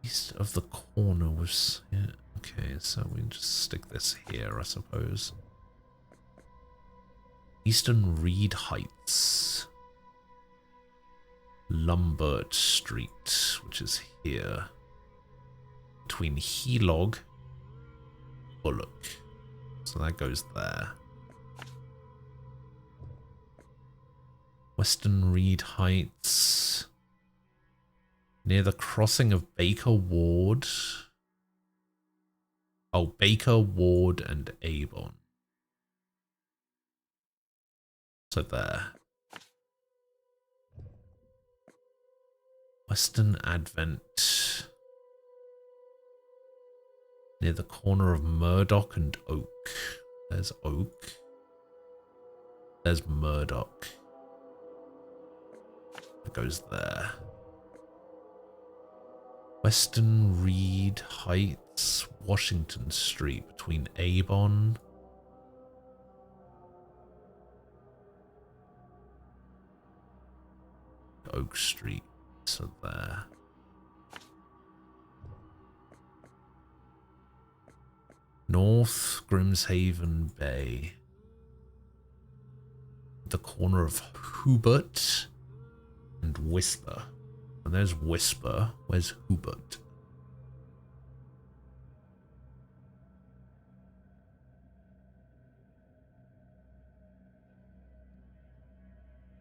East of the corner was... Yeah, okay, so we just stick this here, I suppose. Eastern Reed Heights. Lumbert Street, which is here. Between Helog, Bullock. So that goes there. Western Reed Heights. Near the crossing of Baker Ward. Oh, Baker, Ward, and Avon. So there. Western Advent. Near the corner of Murdoch and Oak. There's Oak. There's Murdoch. It goes there. Western Reed Heights, Washington Street, between Avon. Oak Street. So there. North Grimshaven Bay. The corner of Hubert and Whisper. And there's Whisper. Where's Hubert?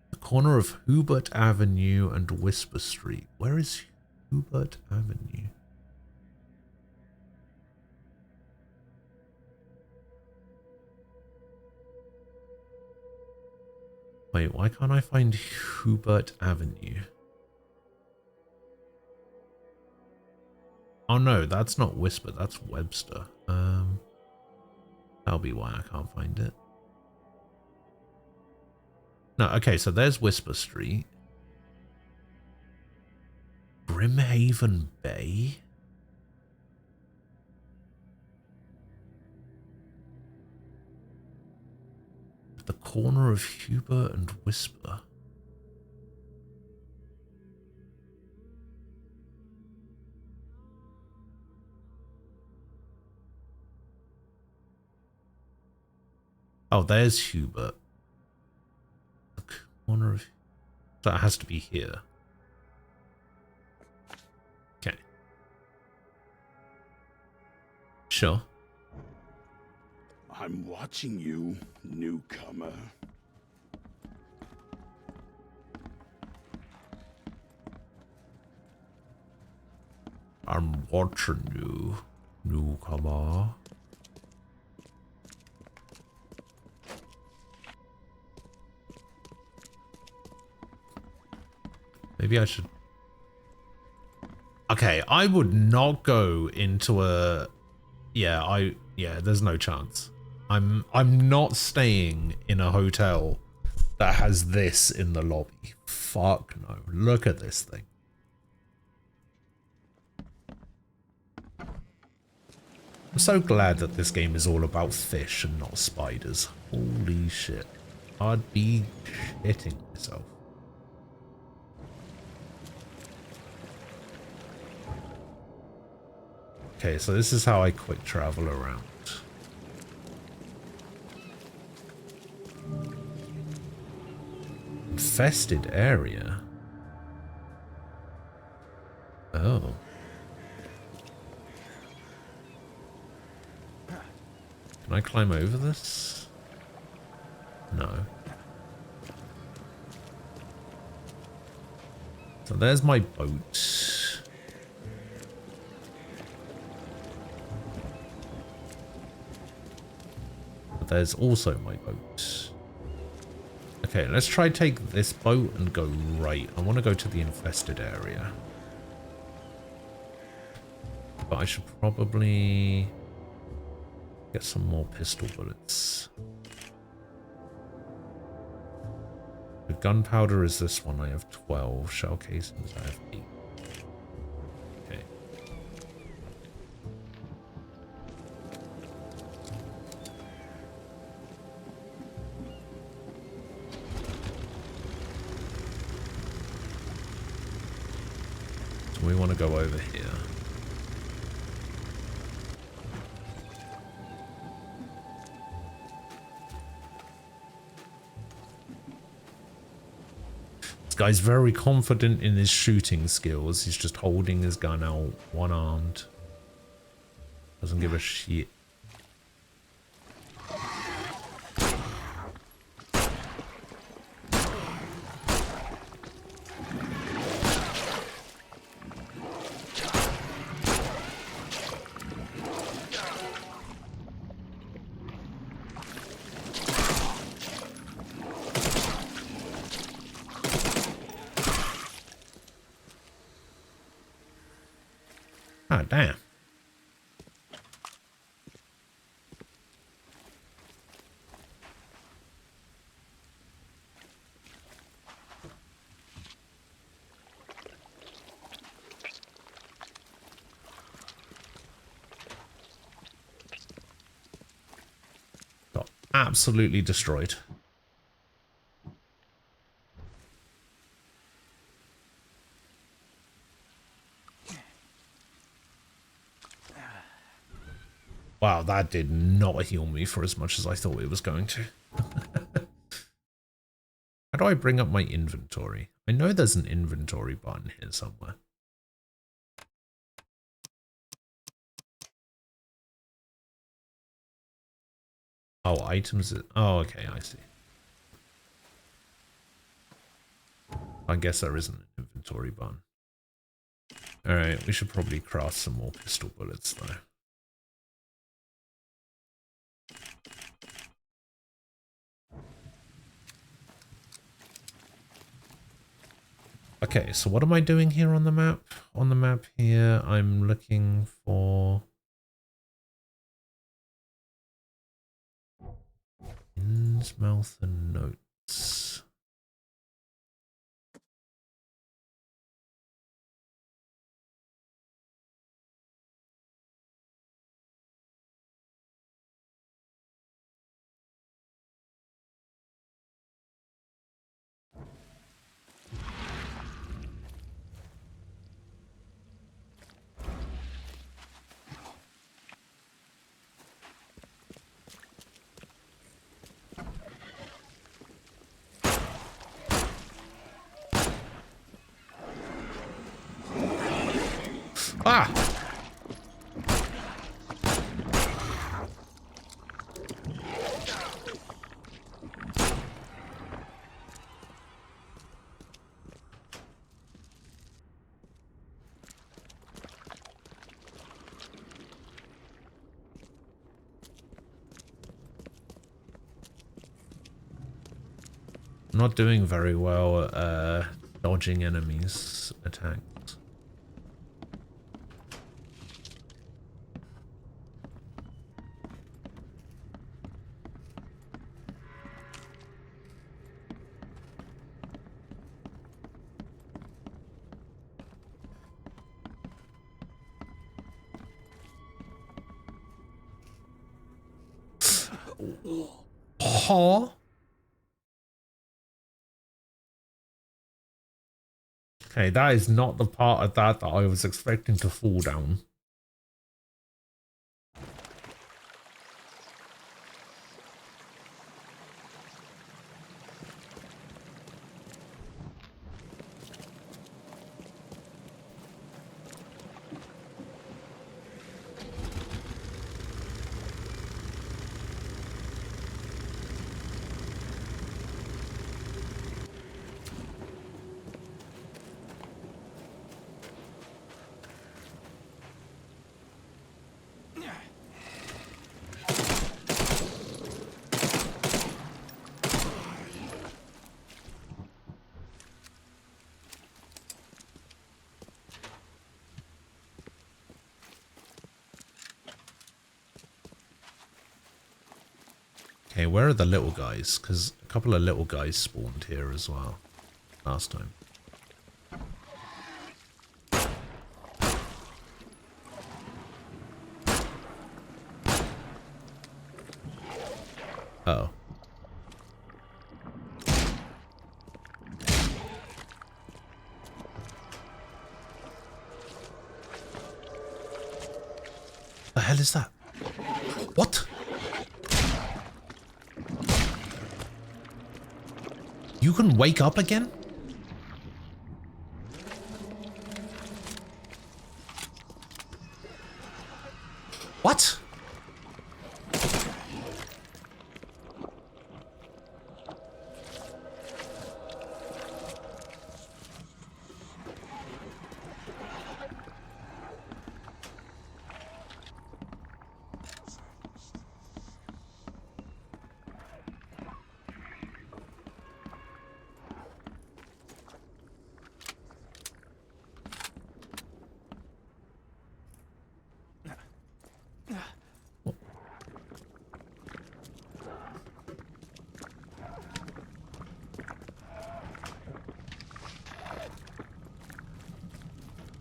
The corner of Hubert Avenue and Whisper Street. Where is Hubert Avenue? Wait, why can't I find Hubert Avenue? Oh no, that's not Whisper, that's Webster. That'll be why I can't find it. No, okay, so there's Whisper Street. Grimhaven Bay. At the corner of Hubert and Whisper. Oh, there's Hubert. The corner of... So it has to be here. Okay. Sure. I'm watching you, newcomer. I'm watching you, newcomer. Maybe I should... Okay, I would not go into a... Yeah, there's no chance. I'm not staying in a hotel that has this in the lobby. Fuck no. Look at this thing. I'm so glad that this game is all about fish and not spiders. Holy shit. I'd be shitting myself. Okay, so this is how I quick travel around. Infested area? Oh. Can I climb over this? No. So there's my boat. But there's also my boat. Okay, let's try take this boat and go right. I want to go to the infested area. But I should probably get some more pistol bullets. The gunpowder is this one. I have 12. Shell casings, I have 8. Okay. So we want to go over here. This guy's very confident in his shooting skills. He's just holding his gun out, one-armed. Doesn't give a shit. Ah, damn. Got absolutely destroyed. Wow, that did not heal me for as much as I thought it was going to. How do I bring up my inventory? I know there's an inventory button here somewhere. Oh, items. Oh, okay, I see. I guess there isn't an inventory button. Alright, we should probably craft some more pistol bullets though. Okay, so what am I doing here on the map? On the map here, I'm looking for... Innsmouth and notes. Ah! Not doing very well at dodging enemies' attacks. Huh? Okay, that is not the part of that that I was expecting to fall down. Okay, where are the little guys? Because a couple of little guys spawned here as well last time. Uh oh. The hell is that? What? You can wake up again? What?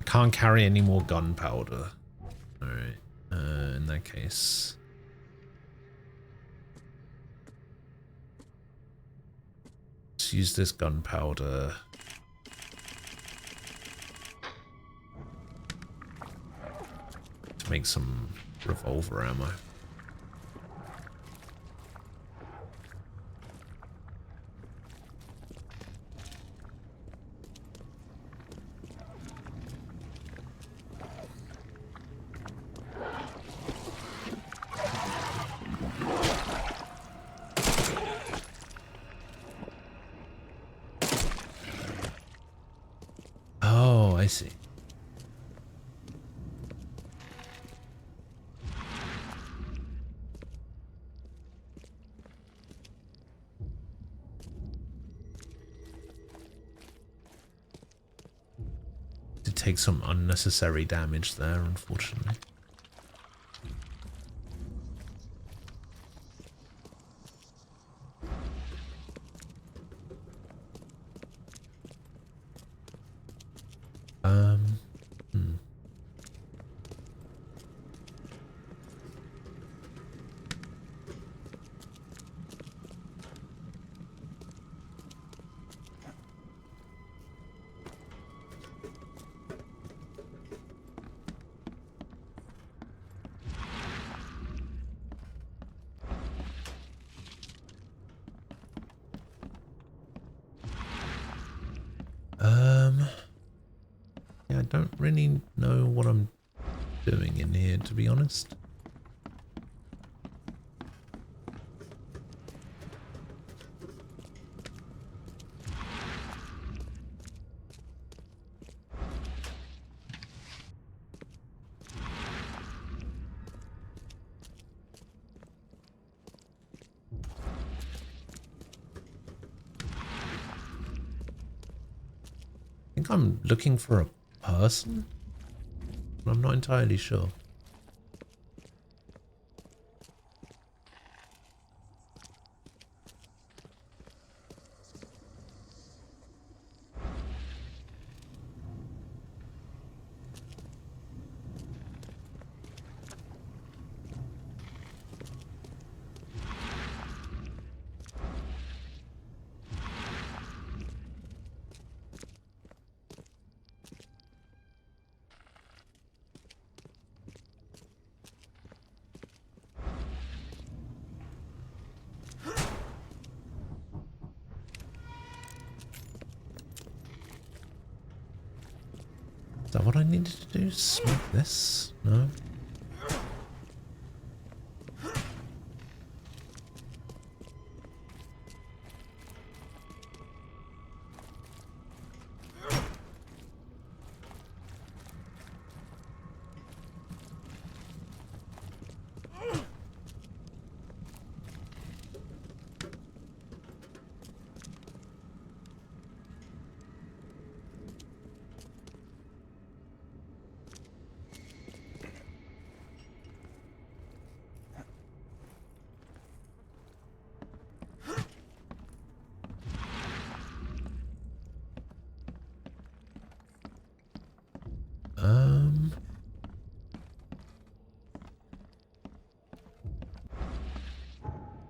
Can't carry any more gunpowder. Alright, in that case. Let's use this gunpowder. To make some revolver ammo. Oh, I see. Did take some unnecessary damage there, unfortunately. really know what I'm doing in here, to be honest. I think I'm looking for a person, but I'm not entirely sure. Is that what I needed to do? Smoke this? No?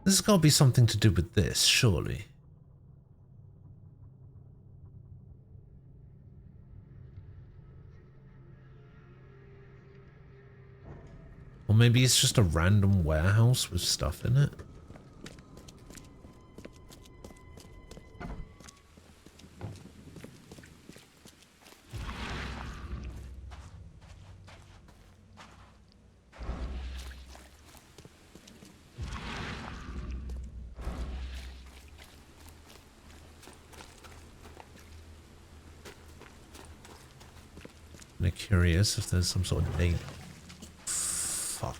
This has got to be something to do with this, surely. Or maybe it's just a random warehouse with stuff in it. I'm curious if there's some sort of date. Fuck.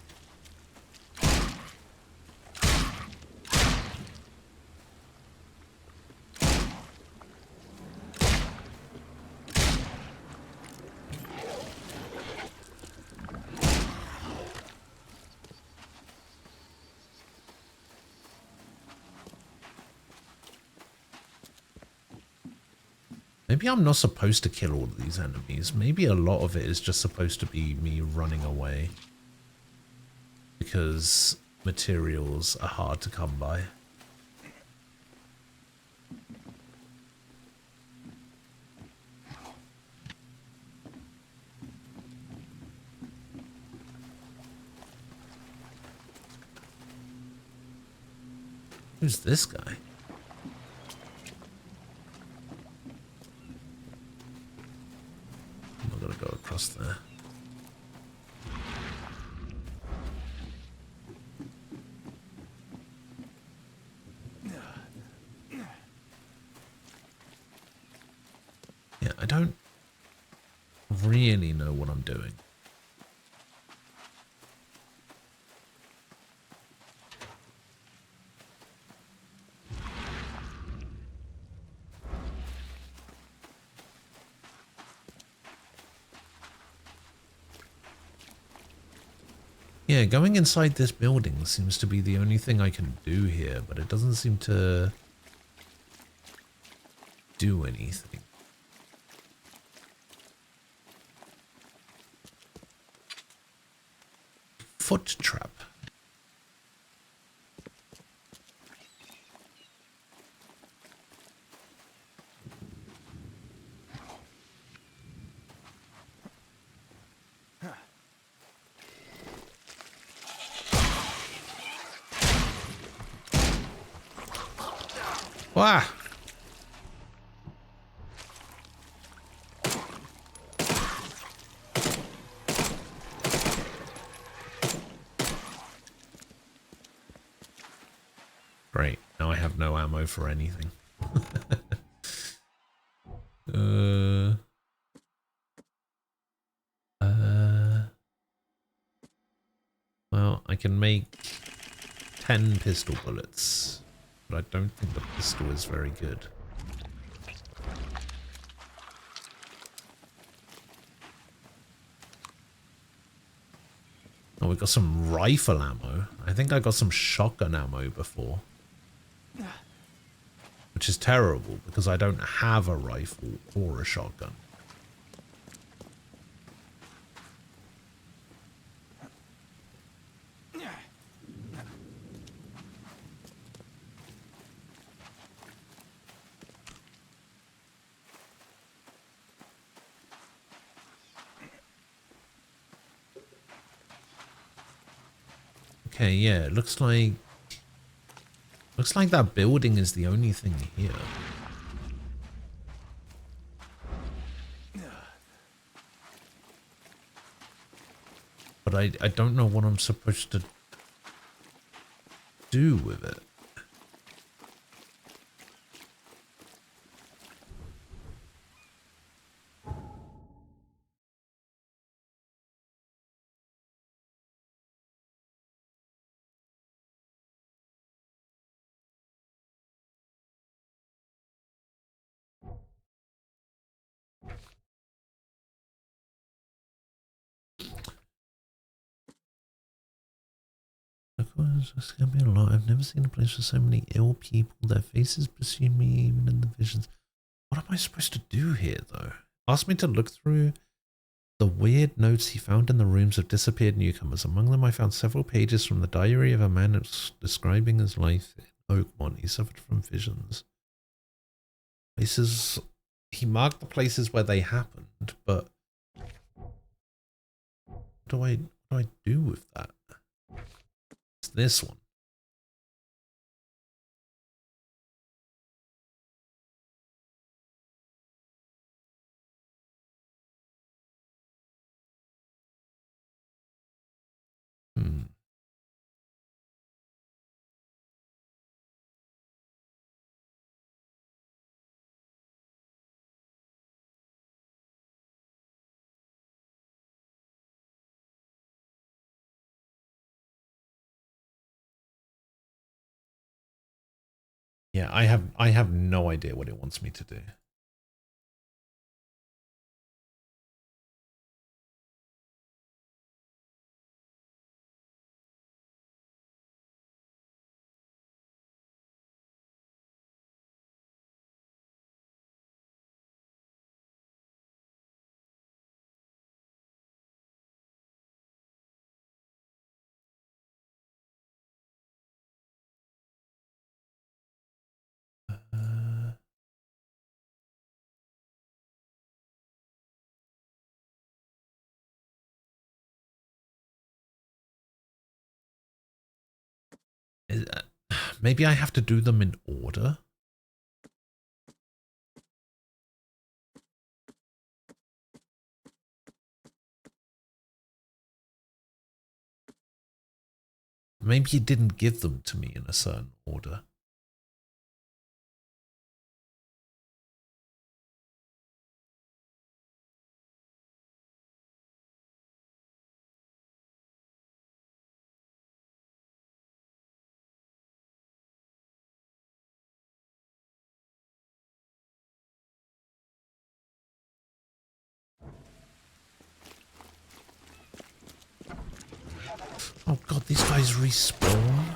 Maybe I'm not supposed to kill all of these enemies. Maybe a lot of it is just supposed to be me running away. Because materials are hard to come by. Who's this guy? I'm not gonna go across there. Yeah, I don't really know what I'm doing. Yeah, going inside this building seems to be the only thing I can do here, but it doesn't seem to do anything. Foot trap. Wow. Great. Now I have no ammo for anything. Well, I can make 10 pistol bullets, but I don't think the pistol is very good. Oh, we got some rifle ammo. I think I got some shotgun ammo before. Which is terrible because I don't have a rifle or a shotgun. Okay, yeah, it looks like that building is the only thing here. But I don't know what I'm supposed to do with it. There's gonna be a lot. I've never seen a place with so many ill people. Their faces pursue me even in the visions. What am I supposed to do here, though? Asked me to look through the weird notes he found in the rooms of disappeared newcomers. Among them, I found several pages from the diary of a man describing his life in Oakmont. He suffered from visions. Places. He marked the places where they happened, but what do I do with that? It's this one. Yeah, I have no idea what it wants me to do. Maybe I have to do them in order. Maybe it didn't give them to me in a certain order. Oh god, these guys respawn.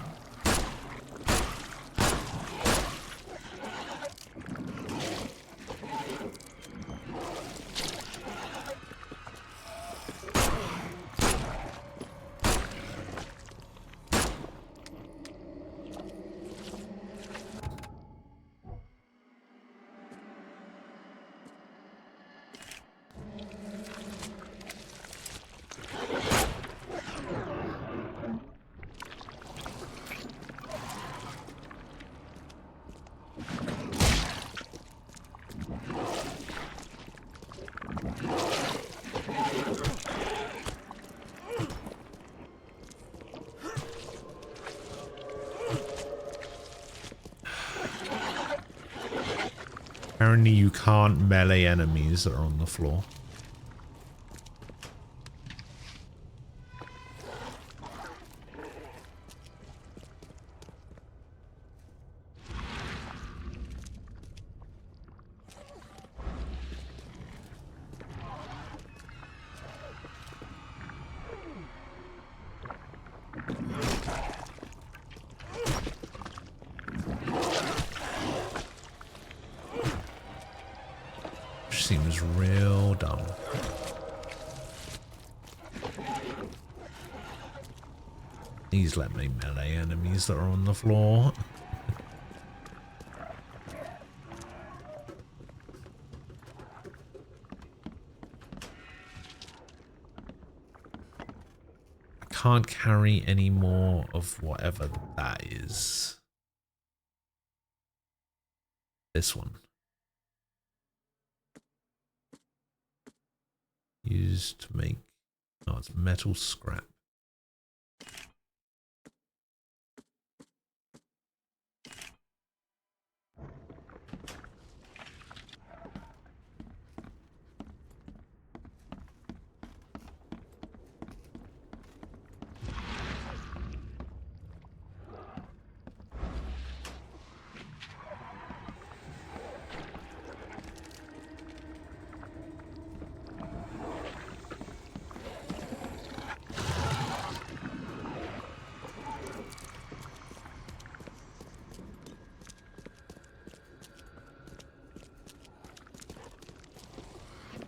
Apparently you can't melee enemies that are on the floor. Seems real dumb. Please let me melee enemies that are on the floor. I can't carry any more of whatever that is. This one. Used to make, oh, it's metal scrap.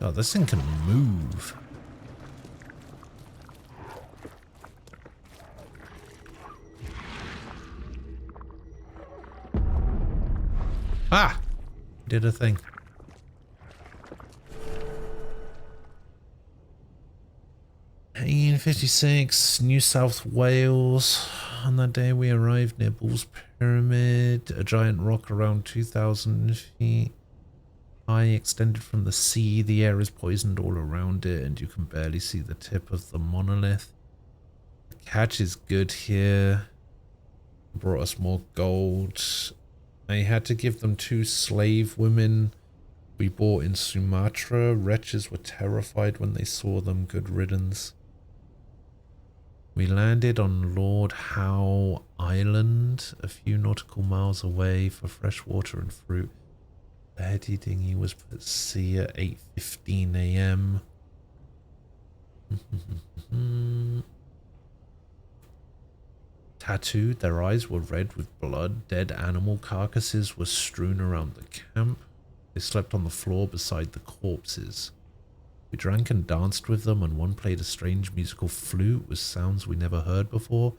Oh, this thing can move. Ah! Did a thing. (1856) New South Wales. On that day we arrived near Bull's Pyramid, a giant rock around 2,000 feet high, extended from the sea. The air is poisoned all around it, and you can barely see the tip of the monolith. The catch is good here. Brought us more gold. I had to give them 2 slave women we bought in Sumatra. Wretches were terrified when they saw them. Good riddance. We landed on Lord Howe Island, a few nautical miles away, for fresh water and fruit. The heady dinghy was put at sea at 8:15 a.m. Tattooed, their eyes were red with blood. Dead animal carcasses were strewn around the camp. They slept on the floor beside the corpses. We drank and danced with them, and one played a strange musical flute with sounds we never heard before.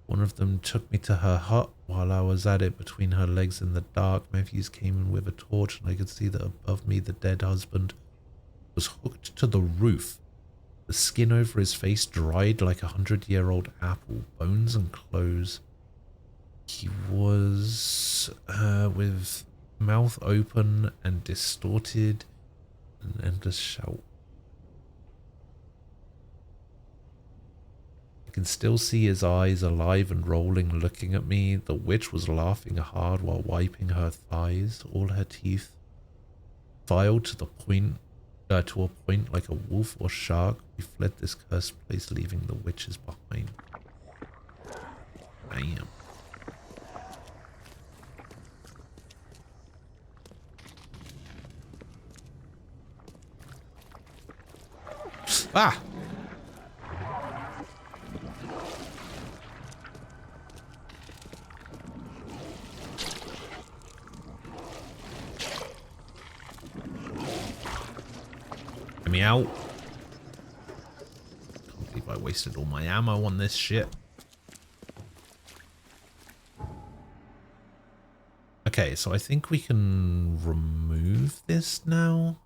One of them took me to her hut. While I was at it, between her legs in the dark, Matthews came in with a torch, and I could see that above me the dead husband was hooked to the roof. The skin over his face dried like a 100-year-old apple, bones and clothes. He was with mouth open and distorted, an endless shout. I can still see his eyes, alive and rolling, looking at me. The witch was laughing hard while wiping her thighs. All her teeth filed to a point like a wolf or shark. We fled this cursed place, leaving the witches behind. Damn. Ah! Get me out. Can't believe I wasted all my ammo on this shit. Okay, so I think we can remove this now.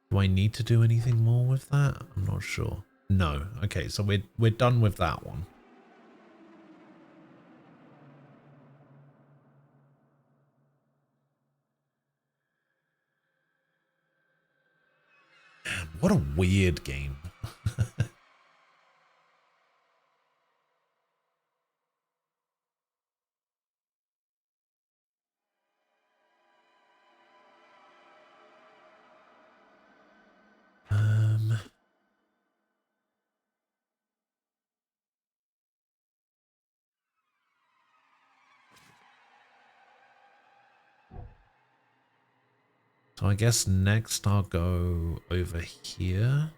Do I need to do anything more with that? I'm not sure. No. Okay, so we're done with that one. Man, what a weird game. So I guess next I'll go over here.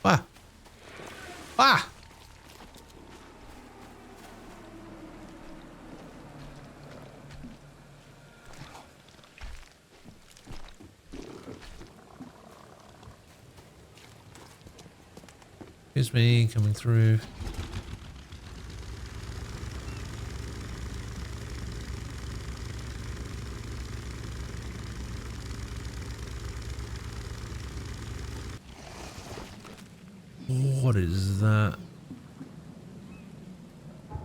Ah! Ah! Excuse me, coming through. What is that? Is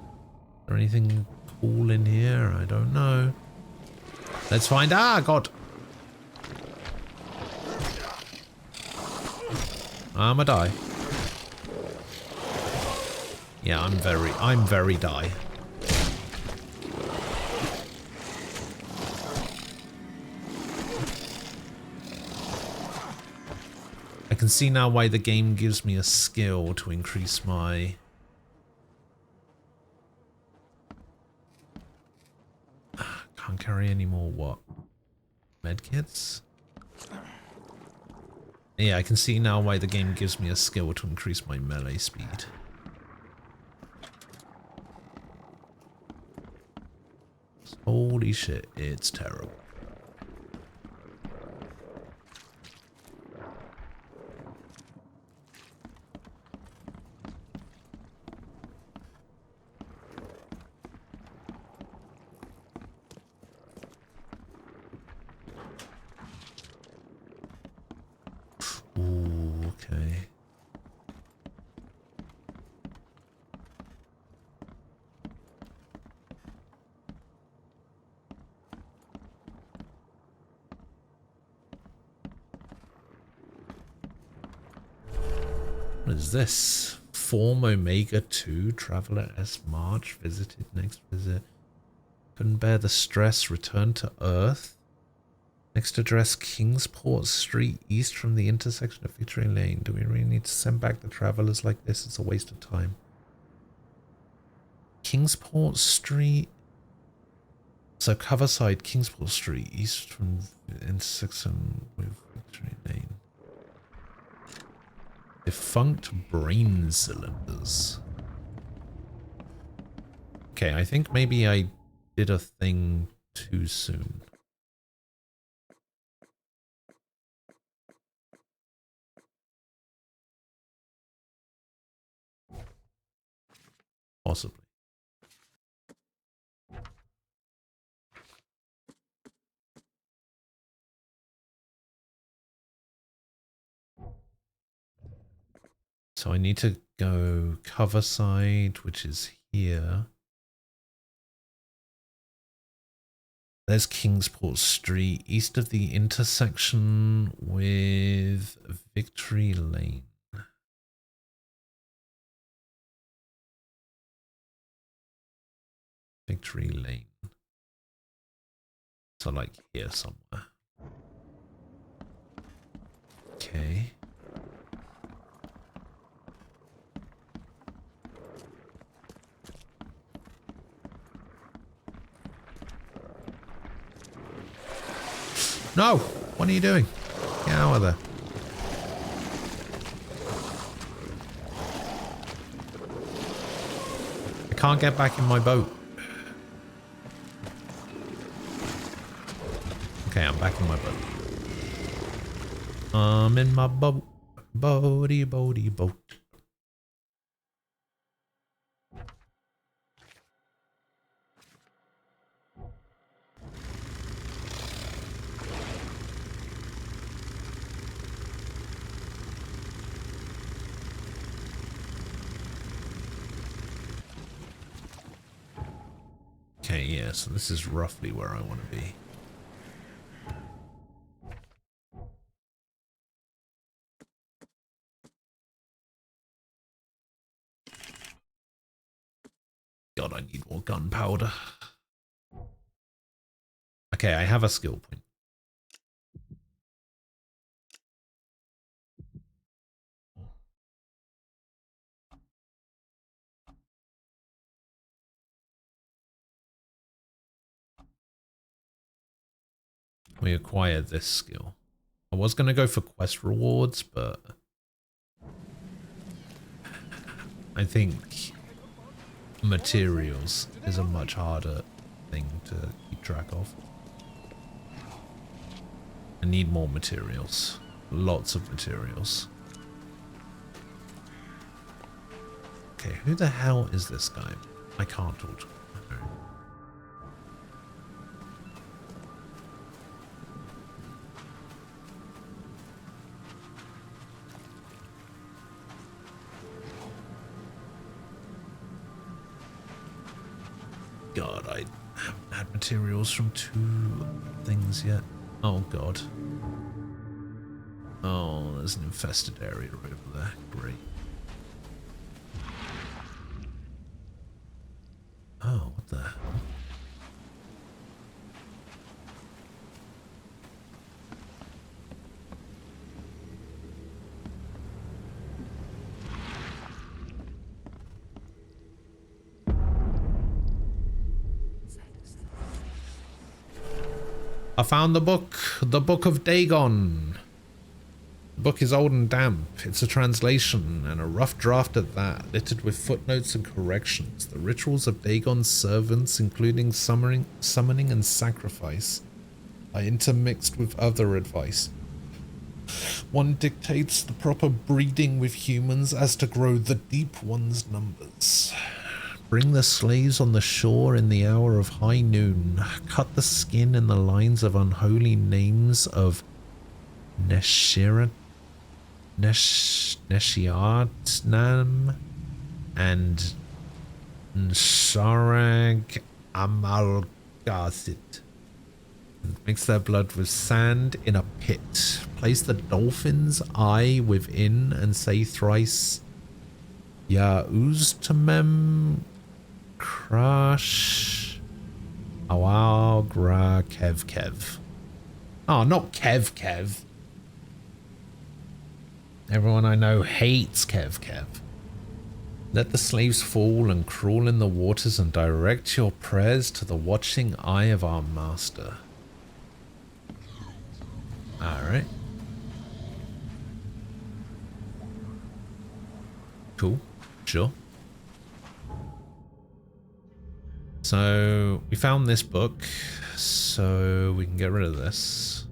there anything cool in here? I don't know. Let's find out. Ah, God. I'ma die. Yeah, I'm very die. I can see now why the game gives me a skill to increase my... Can't carry any more what? Medkits? Yeah, I can see now why the game gives me a skill to increase my melee speed. Holy shit, it's terrible. Ooh, okay. What is this? Form Omega 2, Traveler S March, visited next visit. Couldn't bear the stress, returned to Earth. Next address, Kingsport Street, east from the intersection of Victory Lane. Do we really need to send back the travelers like this? It's a waste of time. Kingsport Street? So Coverside, Kingsport Street, east from the intersection with Victory Lane. Defunct brain cylinders. Okay, I think maybe I did a thing too soon. Possibly. So I need to go Coverside, which is here. There's Kingsport Street, east of the intersection with Victory Lane. Victory Lane. So like here somewhere. Okay. No! What are you doing? Get out of there. I can't get back in my boat. Okay, I'm back in my boat. I'm in my boat. Boaty, boaty, boat. Okay, yeah, so this is roughly where I want to be. God, I need more gunpowder. Okay, I have a skill point. we acquired this skill. I was going to go for quest rewards, but I think materials is a much harder thing to keep track of. I need more materials. Lots of materials. Okay, who the hell is this guy? I can't talk to him. Okay. God, I haven't had materials from 2 things yet. Oh god. Oh, there's an infested area over there. Great. Oh, what the hell? I found the Book of Dagon. The book is old and damp. It's a translation, and a rough draft at that, littered with footnotes and corrections. The rituals of Dagon's servants, including summoning and sacrifice, are intermixed with other advice. One dictates the proper breeding with humans as to grow the deep one's numbers. Bring the slaves on the shore in the hour of high noon. Cut the skin in the lines of unholy names of Neshiatnam and Nsarag Amalgazit. Mix their blood with sand in a pit. Place the dolphin's eye within and say thrice Yauztamem Crash Awal Gra Kev Kev. Oh, not Kev Kev. Everyone I know hates Kev Kev. Let the slaves fall and crawl in the waters and direct your prayers to the watching eye of our master. Alright. Cool. Sure. So we found this book, so we can get rid of this.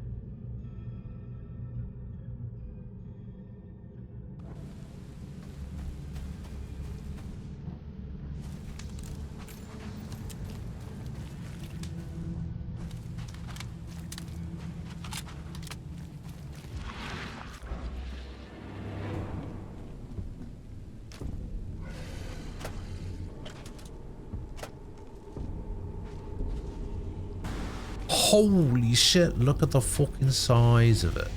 Holy shit, look at the fucking size of it.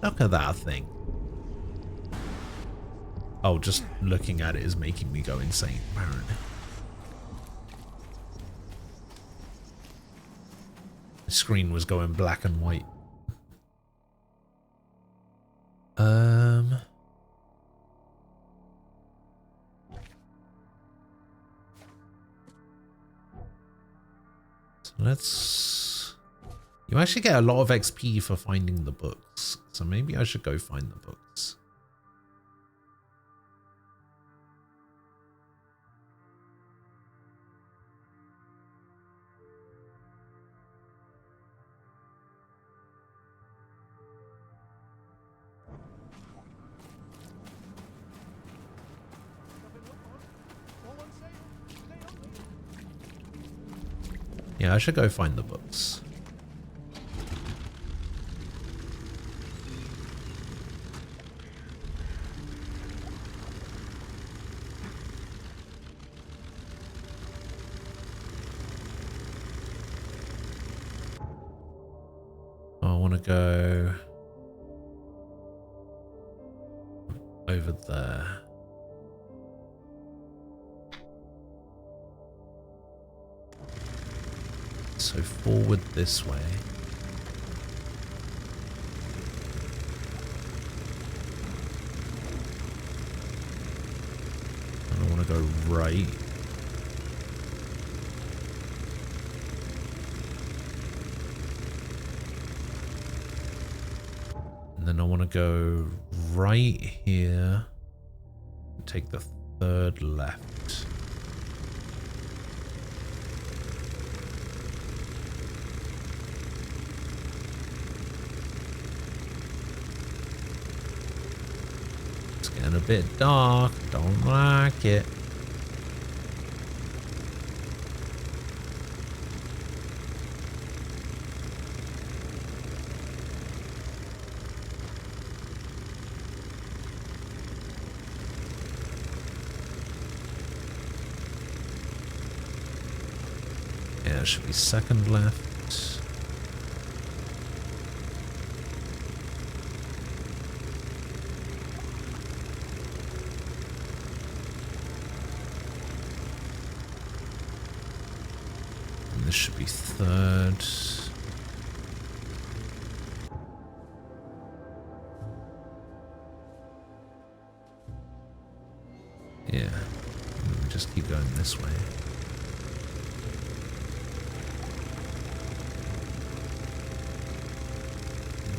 Look at that thing. Oh, just looking at it is making me go insane, apparently. The screen was going black and white. So let's... You actually get a lot of XP for finding the books, so maybe I should go find the books. Yeah, I should go find the books. I want to go... over there. So forward this way. And I want to go right. And then I want to go right here and take the third left. It's getting a bit dark, don't like it. There should be second left. And this should be third. Yeah, and we just keep going this way.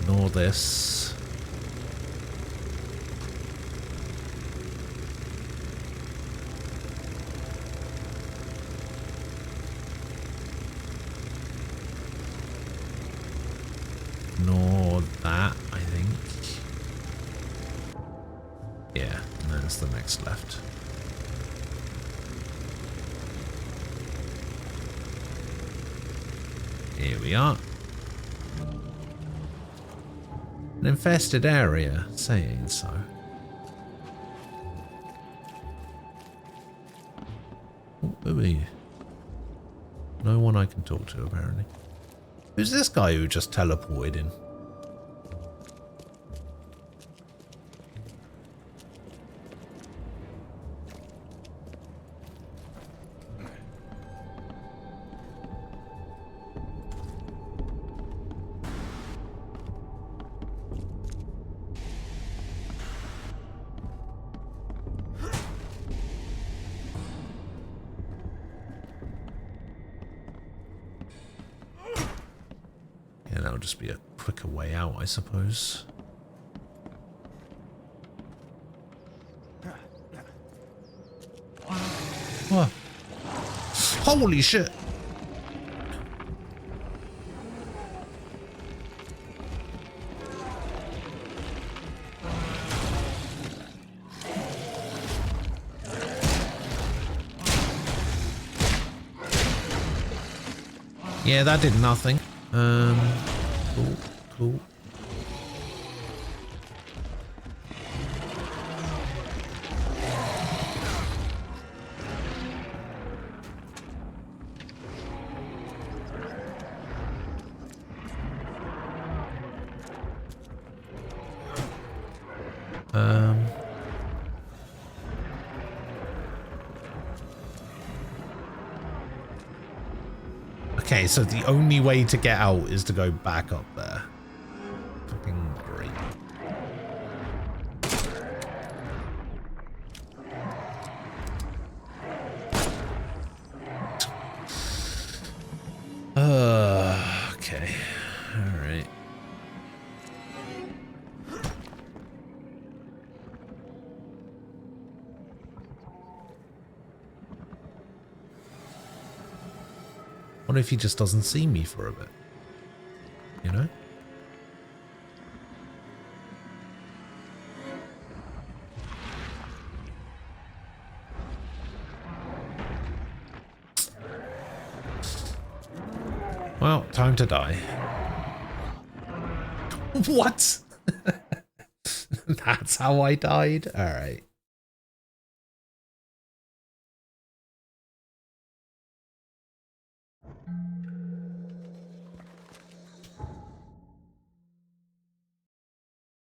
Ignore this. Ignore that, I think. Yeah, and then it's the next left. Here we are. An infested area, saying so. Oh, who are you? No one I can talk to, apparently. Who's this guy who just teleported in? Yeah, that'll just be a quicker way out, I suppose. What? Holy shit! Yeah, that did nothing. Cool, cool. Okay, so the only way to get out is to go back up there. Fucking great. Okay. All right. What if he just doesn't see me for a bit? You know? Well, time to die. What? That's how I died? Alright.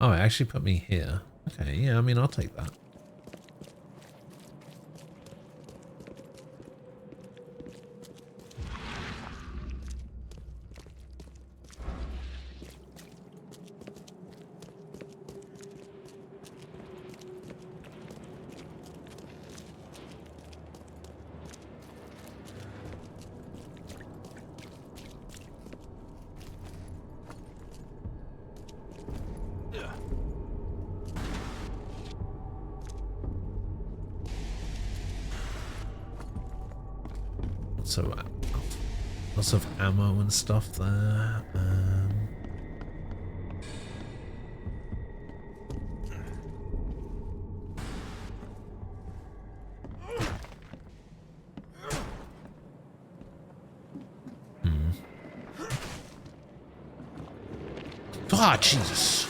Oh, it actually put me here. Okay, yeah, I mean, I'll take that. So, lots of ammo and stuff there. Ah, Jesus.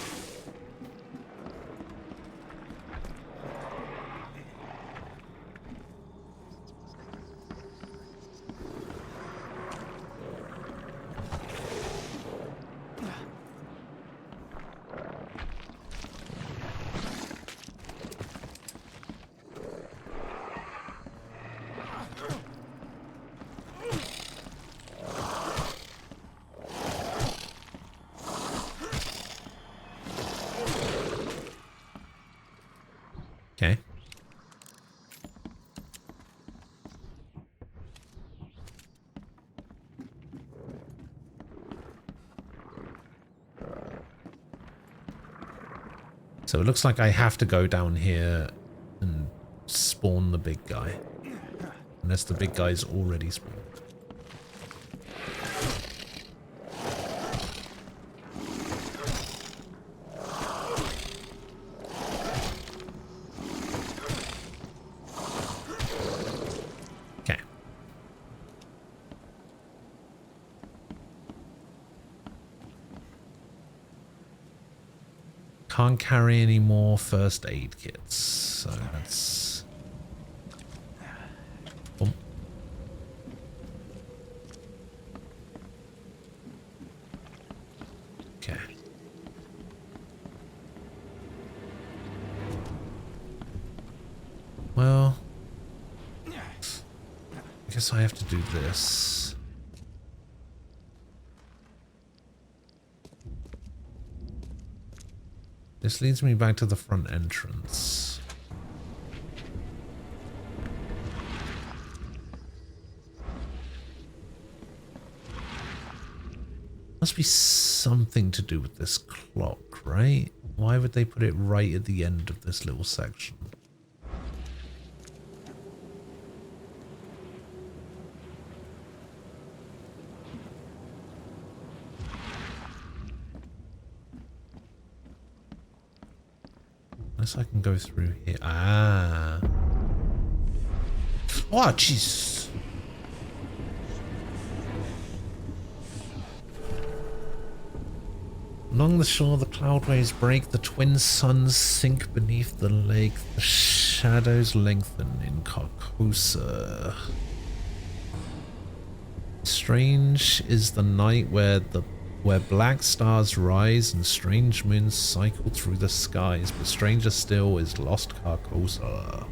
Okay. So it looks like I have to go down here and spawn the big guy. Unless the big guy's already spawned. Can't carry any more first aid kits, so that's... Oh. Okay. Well, I guess I have to do this. This leads me back to the front entrance. Must be something to do with this clock, right? Why would they put it right at the end of this little section? Unless I can go through here. Ah. Oh, jeez. Along the shore, the cloud waves break, the twin suns sink beneath the lake, the shadows lengthen in Carcosa. Strange is the night where black stars rise and strange moons cycle through the skies, but stranger still is lost Carcosa.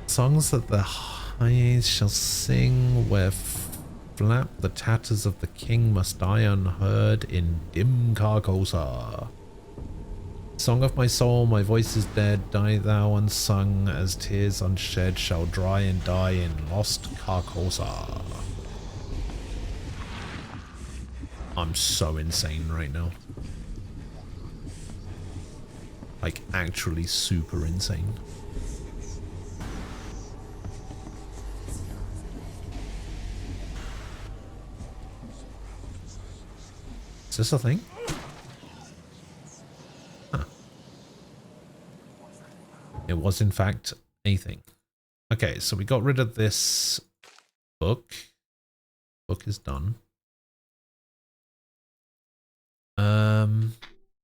Songs that the highs shall sing, where flap the tatters of the king must die unheard in dim Carcosa. Song of my soul, my voice is dead, die thou unsung, as tears unshed shall dry and die in lost Carcosa. I'm so insane right now. Like, actually super insane. Is this a thing? Huh. It was in fact a thing. Okay, so we got rid of this book. Book is done.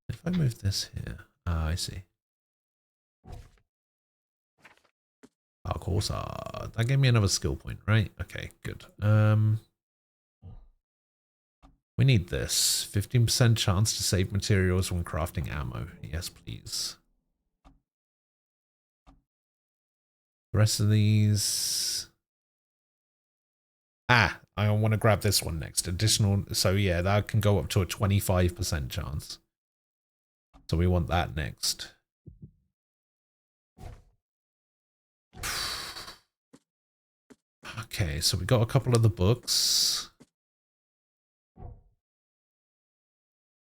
If I move this here, I see. Of course, that gave me another skill point, right? Okay, good. We need this. 15% chance to save materials when crafting ammo. Yes, please. The rest of these... Ah, I want to grab this one next. Additional... So yeah, that can go up to a 25% chance. So we want that next. Okay, so we got a couple of the books.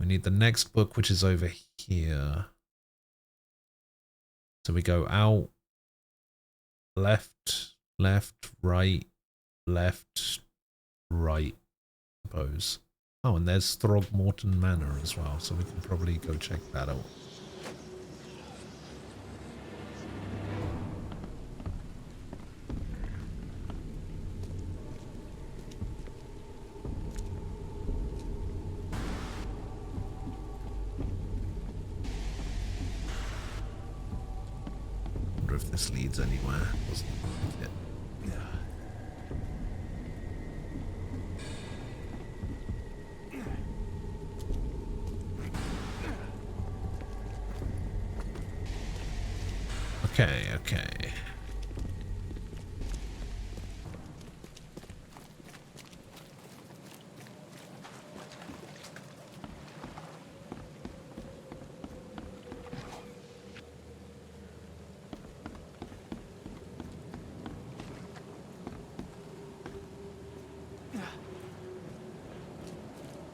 We need the next book, which is over here. So we go out, left, left, right, left, right, I suppose. Oh, and there's Throgmorton Manor as well, so we can probably go check that out. Wonder if this leads anywhere. Doesn't look like it. Okay, okay.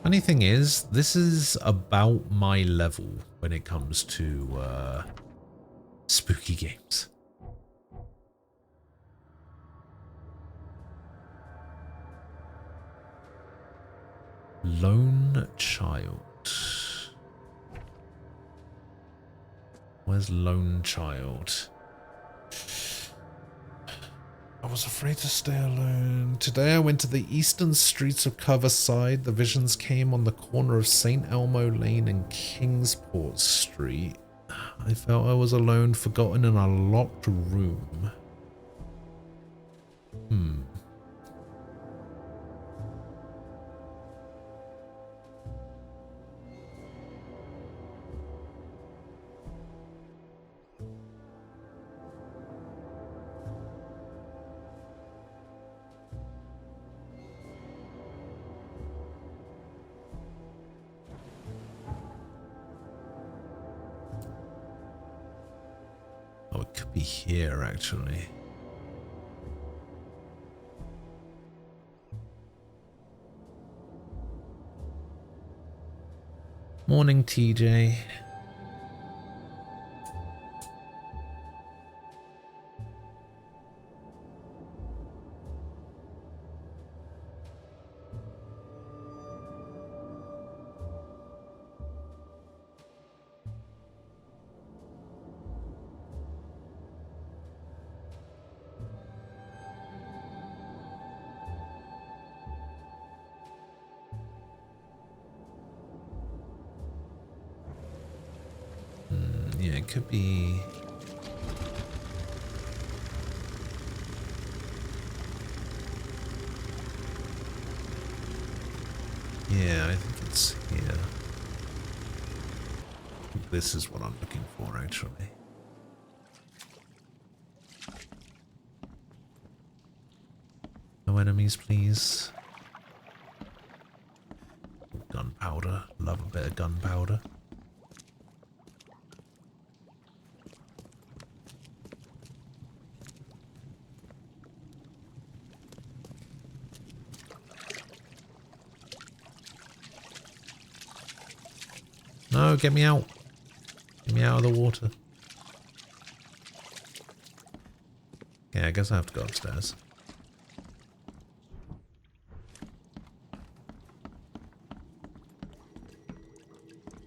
Funny thing is, this is about my level when it comes to spooky games. Lone Child. Where's Lone Child? I was afraid to stay alone. Today I went to the eastern streets of Coverside. The visions came on the corner of St. Elmo Lane and Kingsport Street. I felt I was alone, forgotten in a locked room. Oh, it could be here, actually. Morning, TJ. Yeah, it could be... Yeah, I think it's here. I think this is what I'm looking for, actually. No enemies, please. Gunpowder. Love a bit of gunpowder. No, get me out. Get me out of the water. Okay, I guess I have to go upstairs.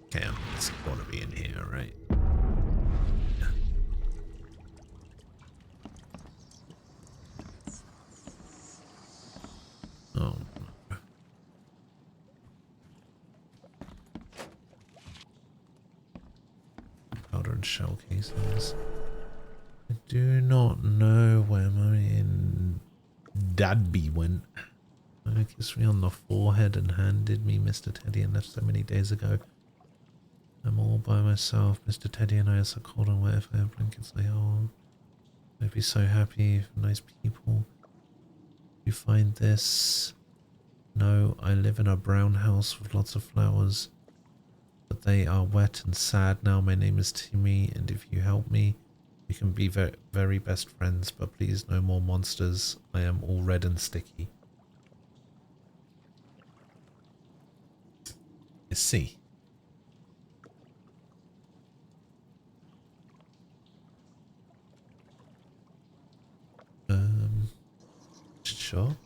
Okay, it's gotta be in here, right? Yeah. Oh. Powder and shell casings. I do not know where my Dadby went. I Kissed me on the forehead and handed me Mr. Teddy and left so many days ago. I'm all by myself. Mr. Teddy and I are so cold and wet. If I have blankets I hold. I'd be so happy for nice people. You find this? No, I live in a brown house with lots of flowers. But they are wet and sad now. My name is Timmy, and if you help me, we can be very best friends. But please, no more monsters. I am all red and sticky. Let's see. Sure.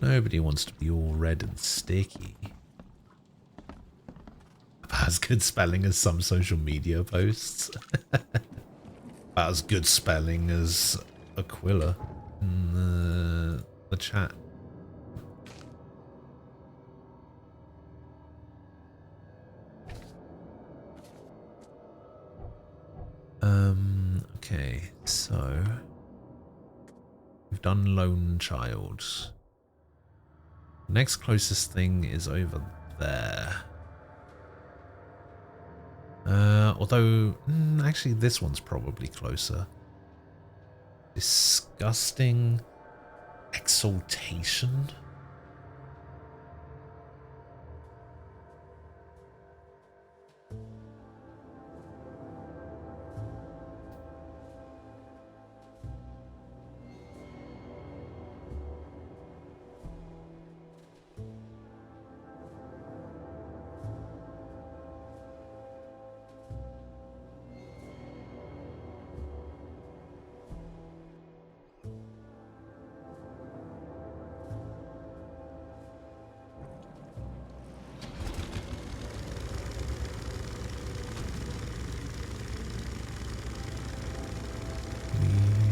Nobody wants to be all red and sticky. About as good spelling as some social media posts. About as good spelling as Aquila in the chat. Okay, so we've done Lone Child. Next closest thing is over there. Although, actually this one's probably closer. Disgusting Exaltation?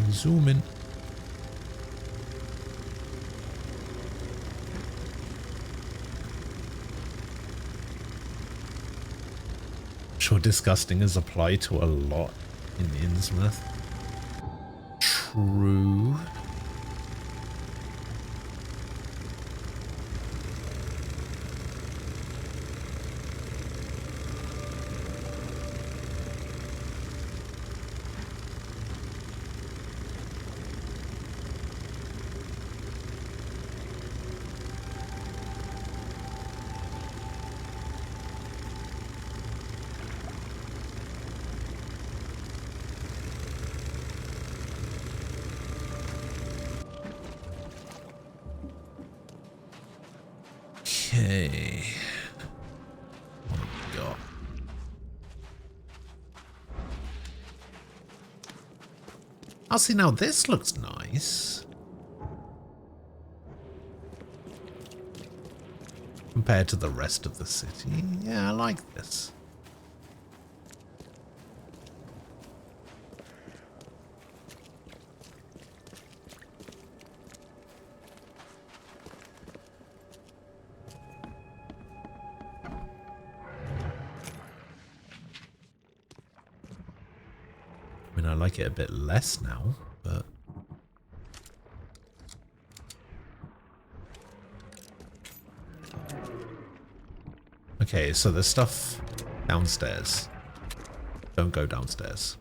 Zoom in. I'm sure disgusting is applied to a lot in Innsmouth. True. Okay. What have we got? Oh, see, now this looks nice. Compared to the rest of the city. Yeah, I like this. I like it a bit less now, but okay, so there's stuff downstairs. Don't go downstairs.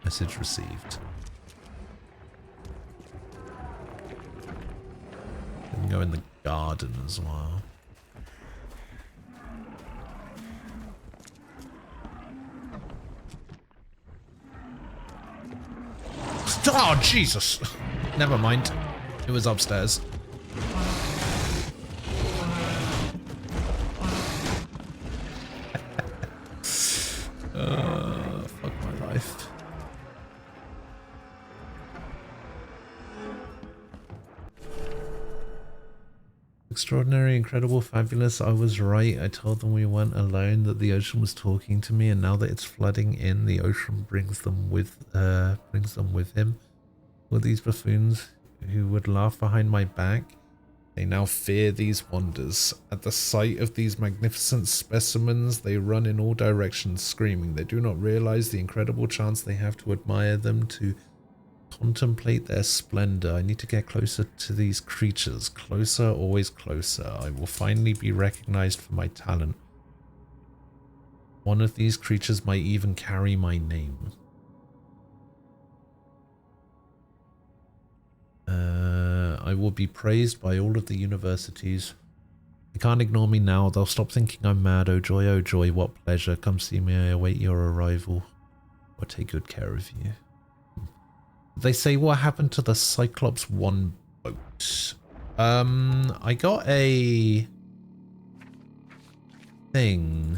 Message received. You can go in the garden as well. Oh, Jesus. Never mind. It was upstairs. Fuck my life. Extraordinary, incredible, fabulous. I was right. I told them we weren't alone, that the ocean was talking to me, and now that it's flooding in, the ocean brings them with him. All these buffoons who would laugh behind my back, They now fear these wonders. At the sight of these magnificent specimens, they run in all directions, screaming. They do not realize the incredible chance they have to admire them, to contemplate their splendor. I need to get closer to these creatures. Closer, always closer. I will finally be recognized for my talent. One of these creatures might even carry my name. I will be praised by all of the universities. They can't ignore me now. They'll stop thinking I'm mad. Oh joy, what pleasure. Come see me. I await your arrival. I'll take good care of you. They say what happened to the Cyclops 1 boat. I got a thing.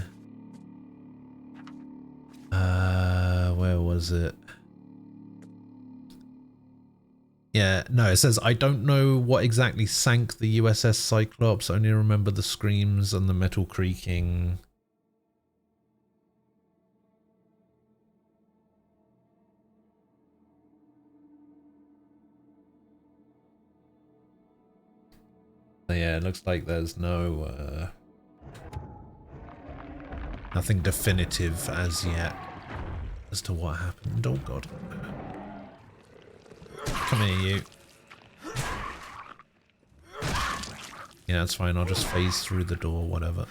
Where was it? Yeah, no, it says, I don't know what exactly sank the USS Cyclops, only remember the screams and the metal creaking. So yeah, it looks like there's no, nothing definitive as yet as to what happened. Oh god. Come here, you. Yeah, that's fine. I'll just phase through the door, whatever.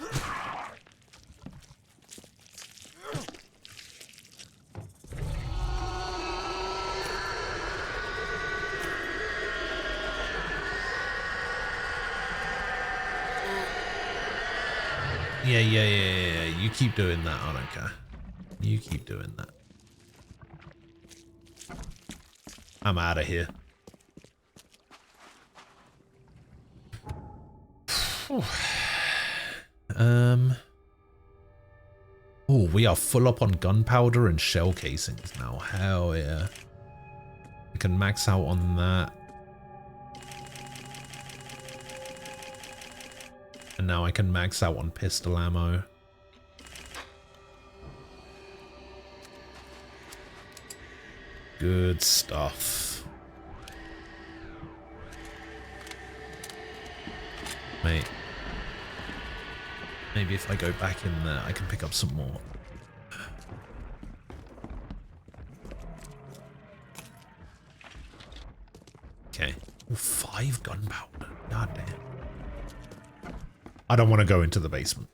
Yeah. You keep doing that. I don't care. You keep doing that. I'm out of here. Oh, we are full up on gunpowder and shell casings now. Hell yeah. We can max out on that. And now I can max out on pistol ammo. Good stuff. Mate. Maybe if I go back in there, I can pick up some more. Okay. Ooh, 5 gunpowder. God damn. I don't want to go into the basement.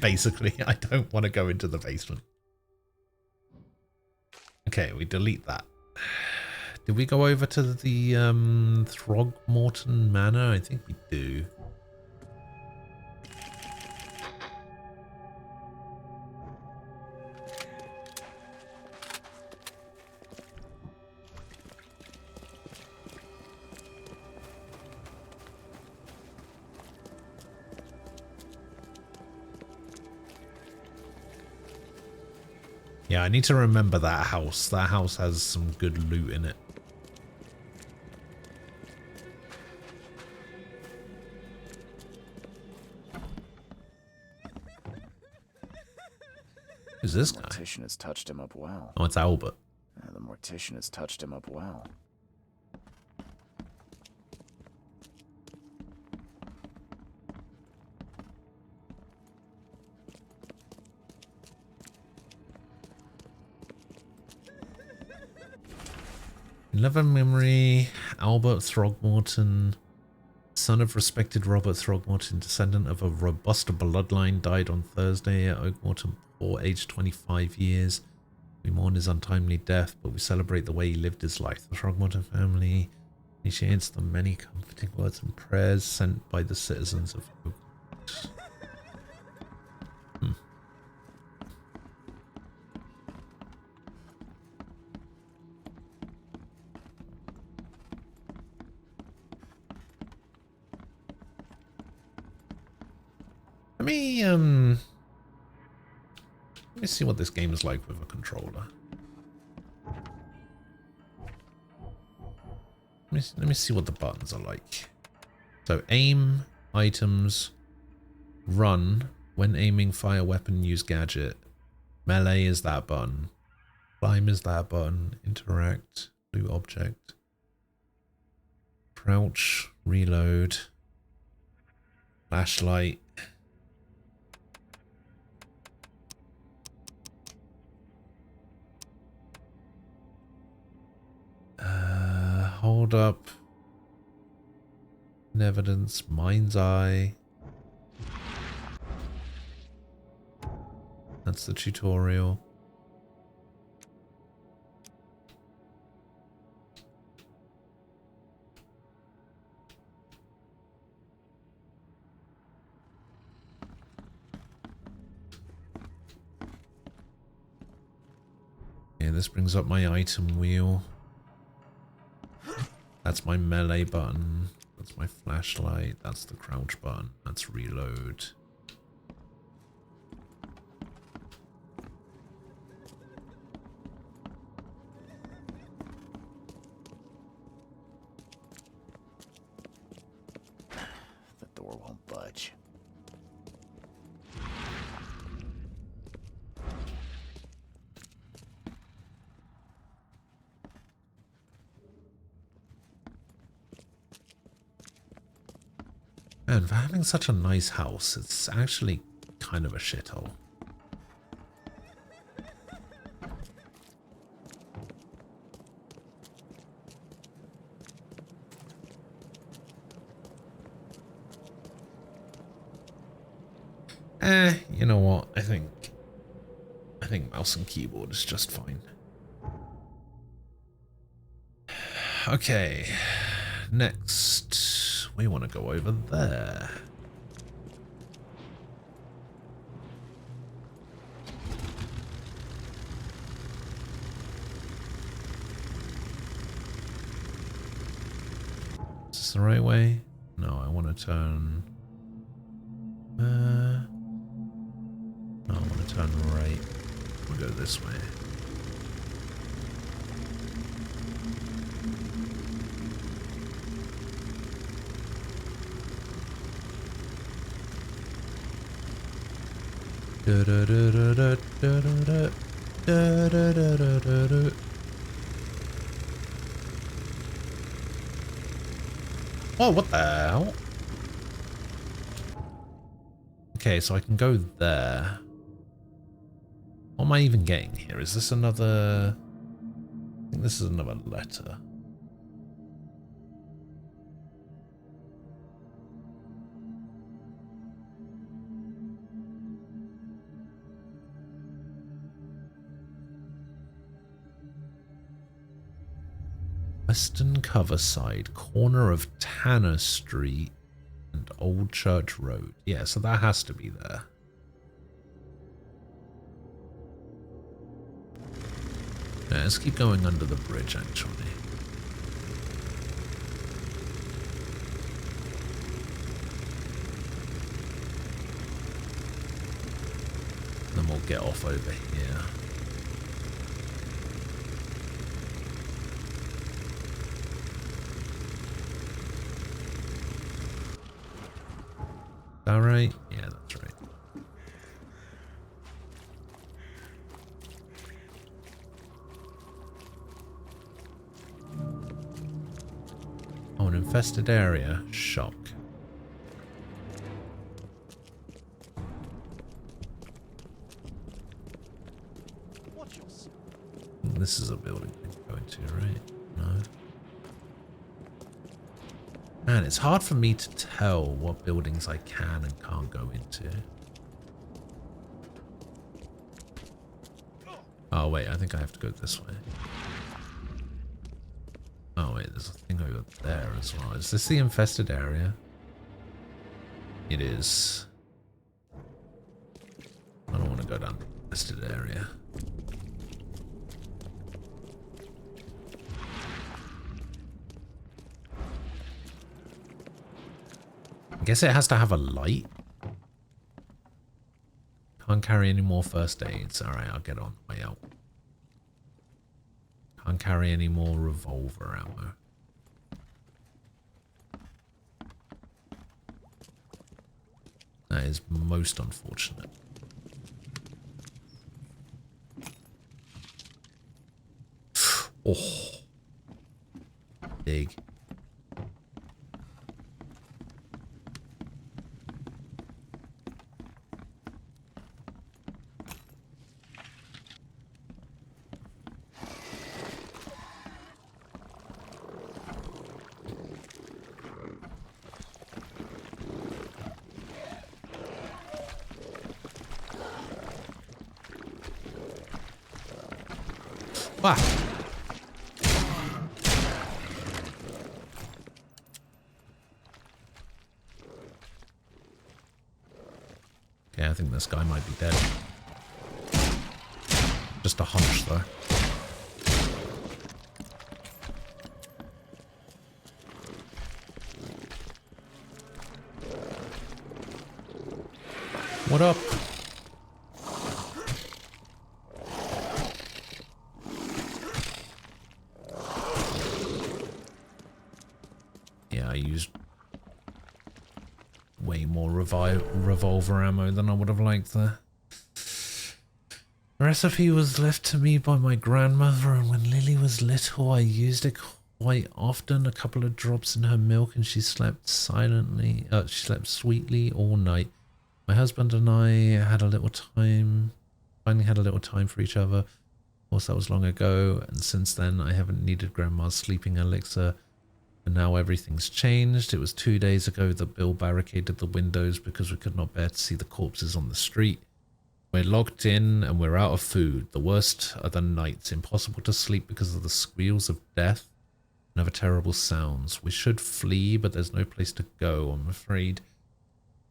Basically, I don't want to go into the basement. Okay, we delete that. Did we go over to the Throgmorton Manor? I think we do. Yeah, I need to remember that house. That house has some good loot in it. Who's this guy? The mortician has touched him up well. Oh, it's Albert. The mortician has touched him up well. Loving memory, Albert Throgmorton, son of respected Robert Throgmorton, descendant of a robust bloodline, died on Thursday at Oakmorton Port, aged 25 years. We mourn his untimely death, but we celebrate the way he lived his life. The Throgmorton family initiates the many comforting words and prayers sent by the citizens of Oakmort. Let me see what this game is like with a controller. Let me see what the buttons are like. So aim, items, run, when aiming, fire weapon, use gadget. Melee is that button. Climb is that button. Interact, loot object. Crouch, reload. Flashlight. Hold up. Evidence. Mind's eye. That's the tutorial. Yeah, this brings up my item wheel. That's my melee button. That's my flashlight. That's the crouch button. That's reload. The door won't budge. And for having such a nice house, it's actually kind of a shithole. You know what? I think mouse and keyboard is just fine. Okay, next we want to go over there. Is this the right way? No, I want to turn... no, I want to turn right. We'll go this way. Oh, what the hell? Okay, so I can go there. What am I even getting here? Is this another... I think this is another letter. Western Coverside, corner of Tanner Street and Old Church Road. Yeah, so that has to be there. Yeah, let's keep going under the bridge, actually. Then we'll get off over here. Is that right? Yeah, that's right. Oh, an infested area. Shock. This is a building I can go into, right? No. Man, it's hard for me to tell what buildings I can and can't go into. Oh wait, I think I have to go this way. Oh wait, there's a thing over there as well. Is this the infested area? It is. I don't want to go down the infested area. I guess it has to have a light. Can't carry any more first aids. Alright, I'll get on the way out. Can't carry any more revolver ammo. That is most unfortunate. Oh. Big. Ah! Okay, I think this guy might be dead. Just a hunch, though. What up? Yeah, I used way more revolver ammo than I would have liked there. The recipe was left to me by my grandmother, and when Lily was little I used it quite often. A couple of drops in her milk and she slept sweetly all night. My husband and I finally had a little time for each other. Of course, that was long ago, and since then I haven't needed Grandma's sleeping elixir. And now everything's changed. It was 2 days ago that Bill barricaded the windows because we could not bear to see the corpses on the street. We're locked in and we're out of food. The worst are the nights. Impossible to sleep because of the squeals of death and other terrible sounds. We should flee, but there's no place to go, I'm afraid.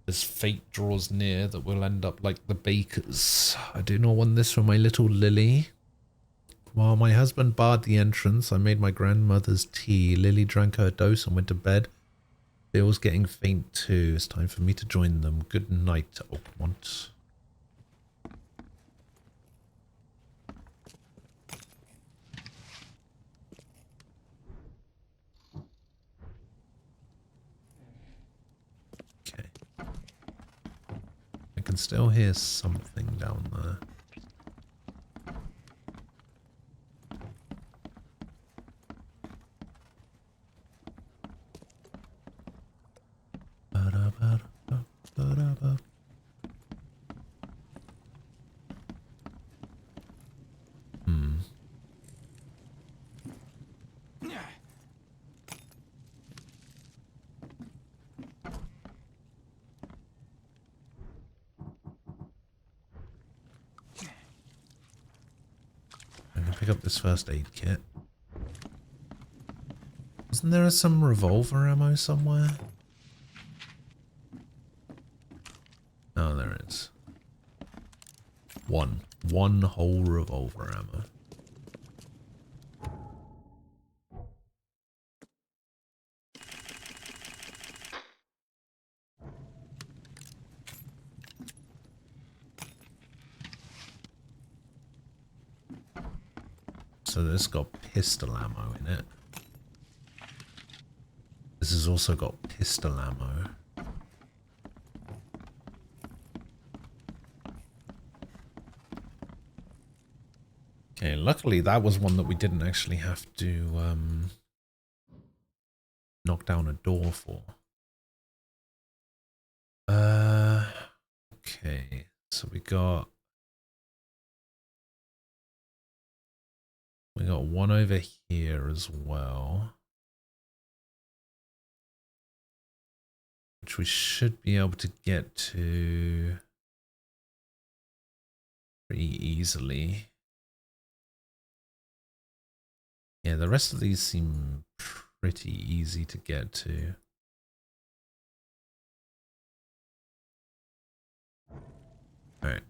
As fate draws near, that we'll end up like the bakers. I do not want this for my little Lily. While my husband barred the entrance, I made my grandmother's tea. Lily drank her dose and went to bed. Bill's getting faint too. It's time for me to join them. Good night, Oakmont. Okay. I can still hear something down there. I'm gonna pick up this first aid kit. Wasn't there some revolver ammo somewhere? Oh, there is. One whole revolver ammo. So this got pistol ammo in it. This has also got pistol ammo. Okay, luckily that was one that we didn't actually have to knock down a door for. Okay, so we got one over here as well, which we should be able to get to pretty easily. Yeah, the rest of these seem pretty easy to get to. Alright.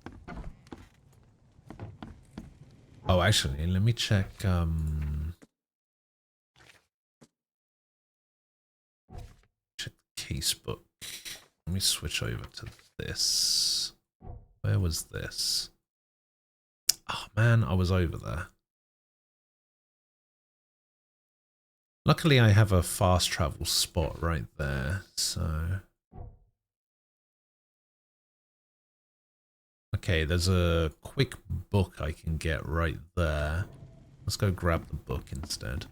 Oh, actually, let me check, check the case book. Let me switch over to this. Where was this? Oh man, I was over there. Luckily, I have a fast travel spot right there, so... Okay, there's a quick book I can get right there. Let's go grab the book instead.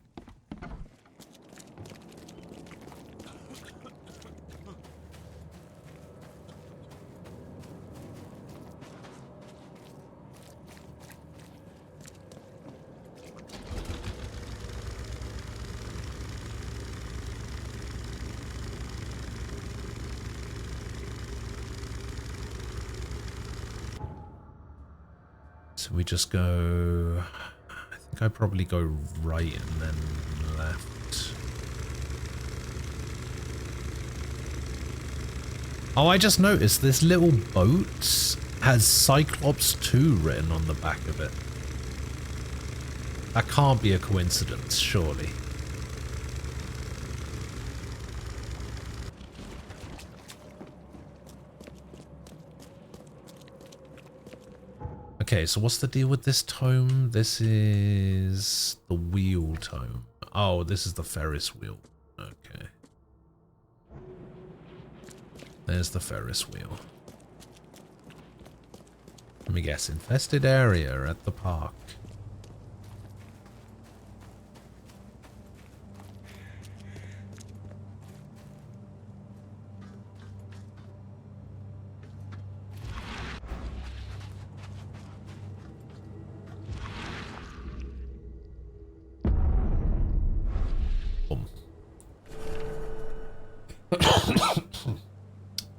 So we just go, I think think I probably go right and then left. Oh, I just noticed this little boat has Cyclops 2 written on the back of it. That can't be a coincidence, surely. Okay, so what's the deal with this tome? This is the wheel tome. Oh, this is the Ferris wheel. Okay. There's the Ferris wheel. Let me guess, infested area at the park.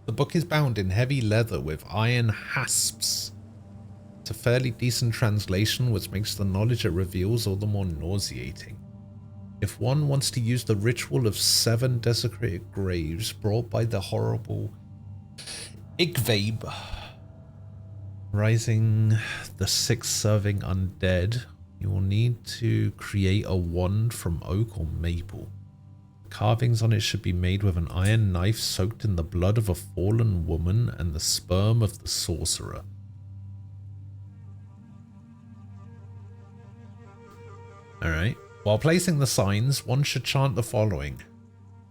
The book is bound in heavy leather with iron hasps. It's a fairly decent translation, which makes the knowledge it reveals all the more nauseating. If one wants to use the ritual of 7 desecrated graves brought by the horrible Igvabe, rising the 6 serving undead, you will need to create a wand from oak or maple. Carvings on it should be made with an iron knife soaked in the blood of a fallen woman and the sperm of the sorcerer. Alright. While placing the signs, one should chant the following.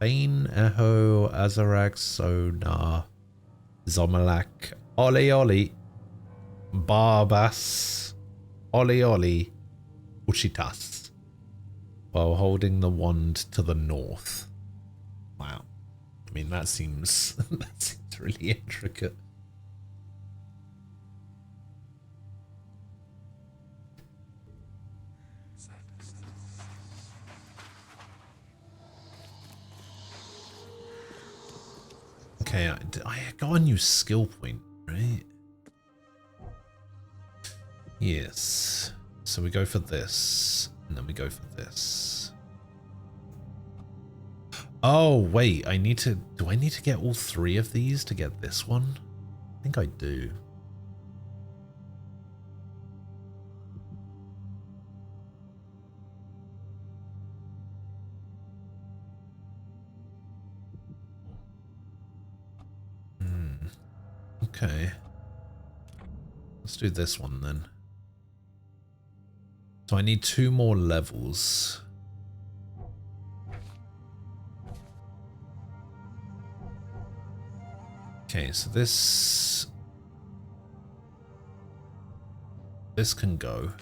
Bain Eho Azarak Sonar Zomalak Oli Oli Barbas Oli Oli Ushitas, while holding the wand to the north. Wow. I mean, that seems really intricate. Okay, I got a new skill point, right? Yes. So we go for this. And then we go for this. Oh, wait, I need to... Do I need to get all 3 of these to get this one? I think I do. Okay. Let's do this one then. So I need 2 more levels. Okay, so this can go.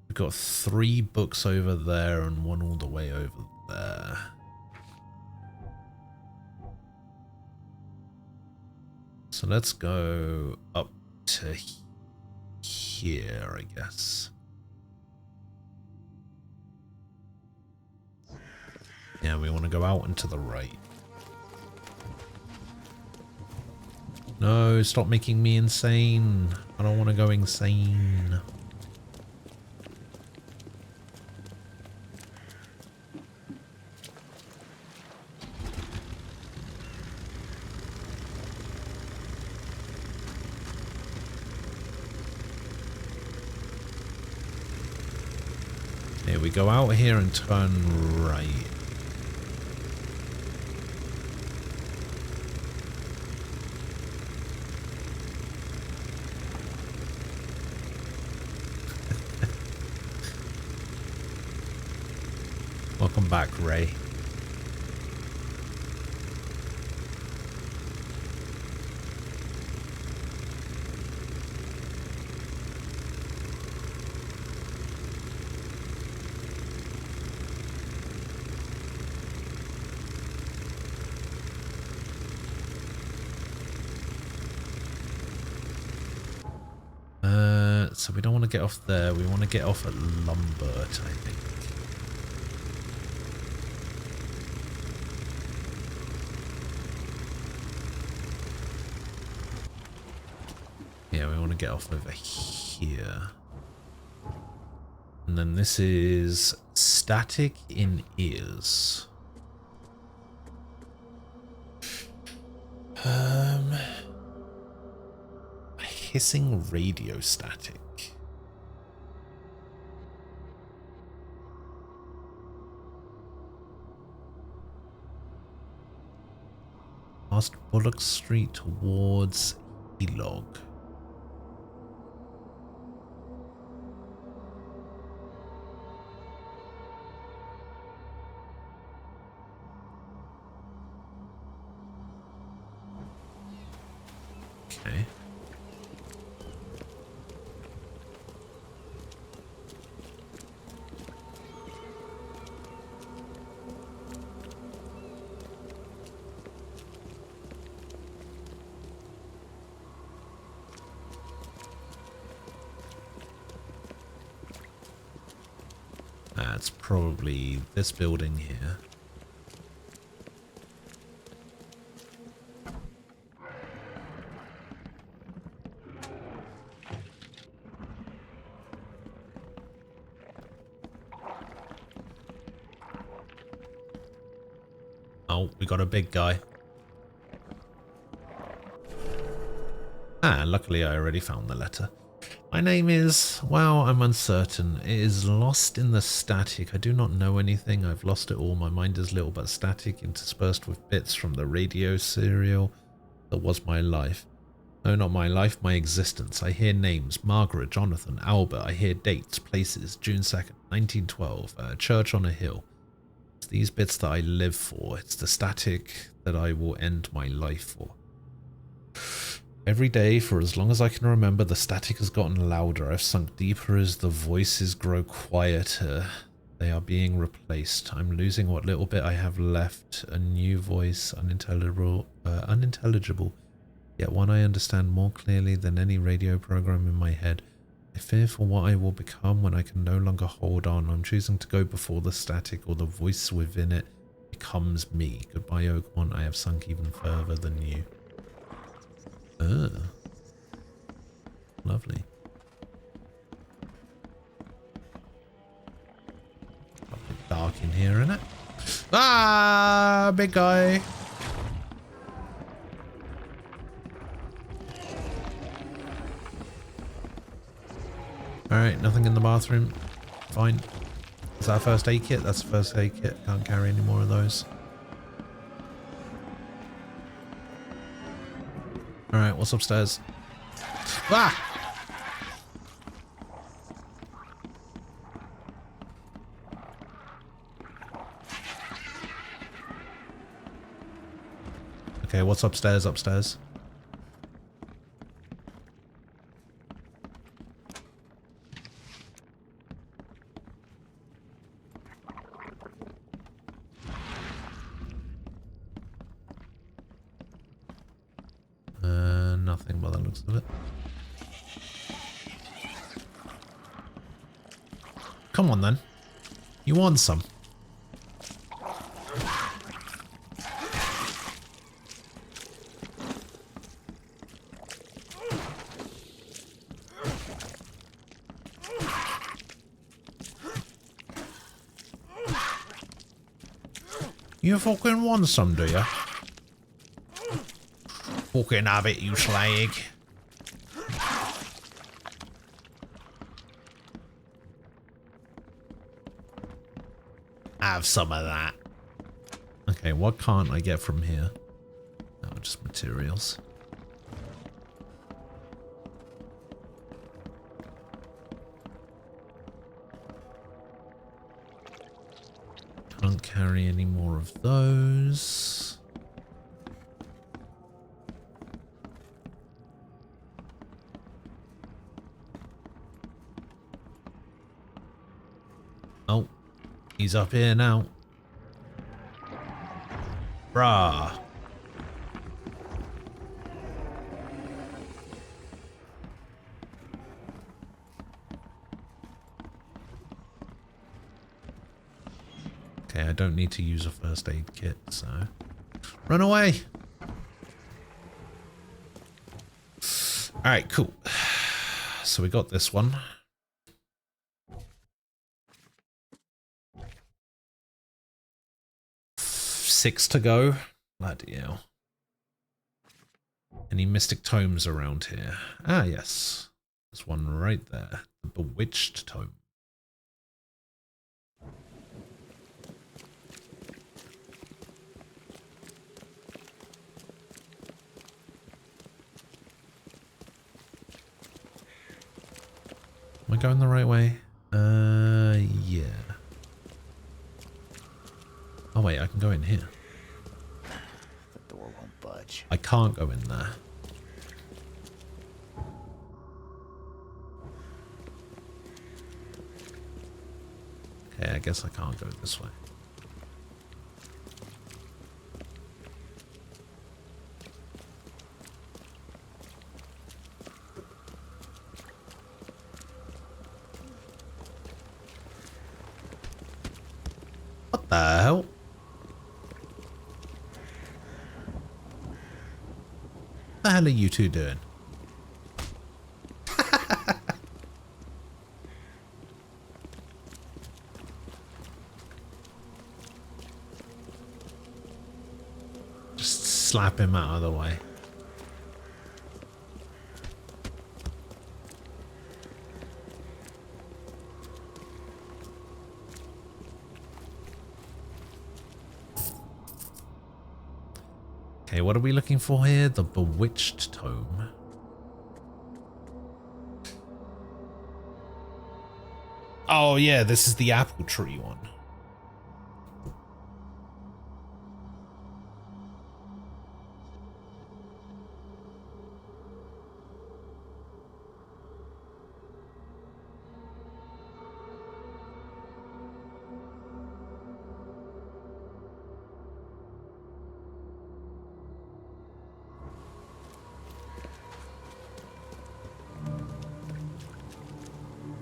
We've got 3 books over there and 1 all the way over there. So let's go up to here, I guess. Yeah, we want to go out and to the right. No, stop making me insane. I don't want to go insane. Here we go out here and turn right. Welcome back, Ray. So we don't want to get off there. We want to get off at Lumbert, I think. Yeah, we want to get off over here. And then this is static in ears. Hissing radio static. Past Bullock Street towards Elog. Okay. That's probably this building here. Oh, we got a big guy. Ah, luckily I already found the letter. My name is, well, I'm uncertain. It is lost in the static. I do not know anything. I've lost it all. My mind is little but static, interspersed with bits from the radio serial that was my life. No, not my life, my existence. I hear names. Margaret, Jonathan, Albert. I hear dates, places. June 2nd, 1912. A church on a hill. It's these bits that I live for. It's the static that I will end my life for. Every day, for as long as I can remember, the static has gotten louder. I've sunk deeper as the voices grow quieter. They are being replaced. I'm losing what little bit I have left. A new voice, unintelligible, yet one I understand more clearly than any radio program in my head. I fear for what I will become when I can no longer hold on. I'm choosing to go before the static or the voice within it becomes me. Goodbye, Oakmont. I have sunk even further than you. Lovely. A bit dark in here, isn't it? Ah, big guy. Alright, nothing in the bathroom. Fine. Is that a first aid kit? That's a first aid kit. Can't carry any more of those. Alright, what's upstairs? Ah! Okay, what's upstairs? Upstairs. Nothing by the looks of it. Come on then. You want some? You fucking want some, do you? Fucking have it, you slag. Have some of that. Okay, what can't I get from here? Oh, just materials. Can't carry any more of those. Oh, he's up here now. Brah. Okay, I don't need to use a first aid kit, so... Run away! Alright, cool. So we got this one. Six to go. Bloody hell. Any mystic tomes around here? Ah, yes. There's one right there. The Bewitched Tome. Am I going the right way? Yeah. Oh wait, I can go in here. The door won't budge. I can't go in there. Okay, I guess I can't go this way. What the hell? What the hell are you two doing? Just slap him out of the way. Okay, what are we looking for here? The Bewitched Tome. Oh yeah, this is the apple tree one.